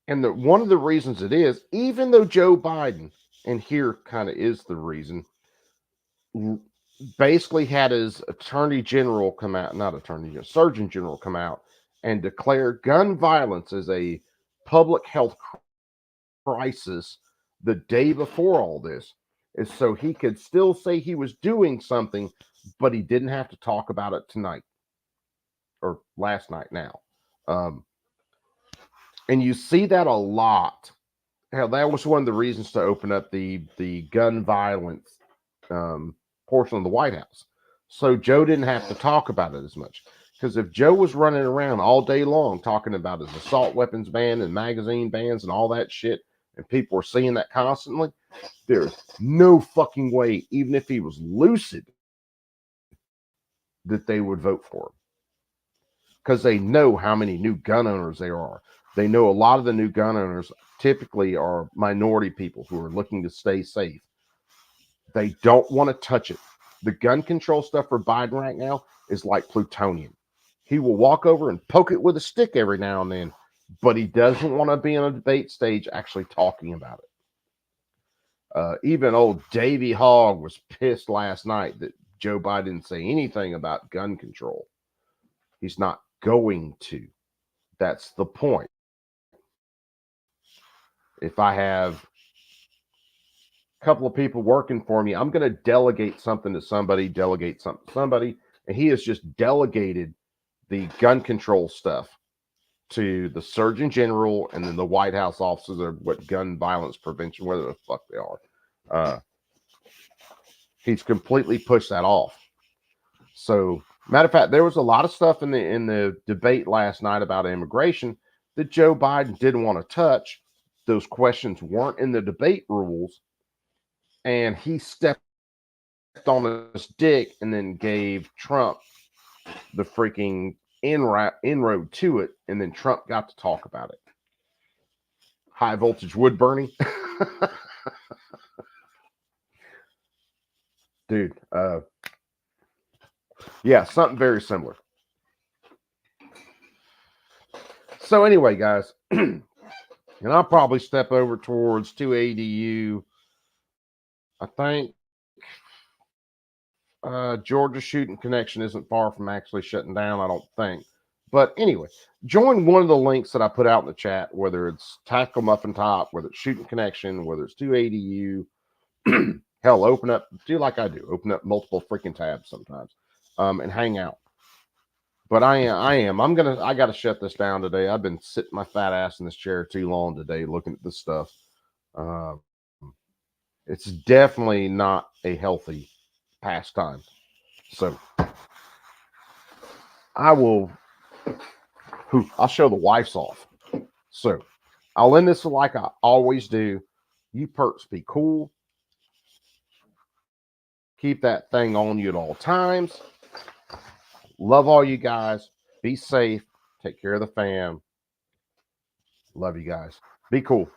And one of the reasons it is, even though Joe Biden, and here kind of is the reason, basically had his attorney general come out, not attorney general, surgeon general come out and declare gun violence as a public health crisis the day before all this, is so he could still say he was doing something, but he didn't have to talk about it tonight or last night now. And you see that a lot. Hell, that was one of the reasons to open up the gun violence portion of the White House. So Joe didn't have to talk about it as much. Because if Joe was running around all day long talking about his assault weapons ban and magazine bans and all that shit, and people were seeing that constantly, there's no fucking way, even if he was lucid, that they would vote for him. Because they know how many new gun owners there are. They know a lot of the new gun owners typically are minority people who are looking to stay safe. They don't want to touch it. The gun control stuff for Biden right now is like plutonium. He will walk over and poke it with a stick every now and then, but he doesn't want to be on a debate stage actually talking about it. Even old Davey Hogg was pissed last night that Joe Biden didn't say anything about gun control. He's not going to. That's the point. If I have a couple of people working for me, I'm going to delegate something to somebody, and he has just delegated the gun control stuff to the Surgeon General and then the White House offices of what gun violence prevention, whether the fuck they are. He's completely pushed that off. So, matter of fact, there was a lot of stuff in the debate last night about immigration that Joe Biden didn't want to touch. Those questions weren't in the debate rules, and he stepped on his dick and then gave Trump the freaking inroad to it, and then Trump got to talk about it. High voltage wood burning. Dude, yeah, something very similar. So anyway, guys, and I'll probably step over towards 2ADU. I think Georgia shooting connection isn't far from actually shutting down, I don't think. But anyway, join one of the links that I put out in the chat, whether it's Tactical Muffin Top, whether it's Shooting Connection, whether it's 2ADU. Hell, open up, do like I do, open up multiple freaking tabs sometimes, and hang out. But I got to shut this down today. I've been sitting my fat ass in this chair too long today looking at this stuff. It's definitely not a healthy pastime. So I'll show the wife's off. So I'll end this like I always do. You perks be cool. Keep that thing on you at all times. Love all you guys. Be safe. Take care of the fam. Love you guys. Be cool.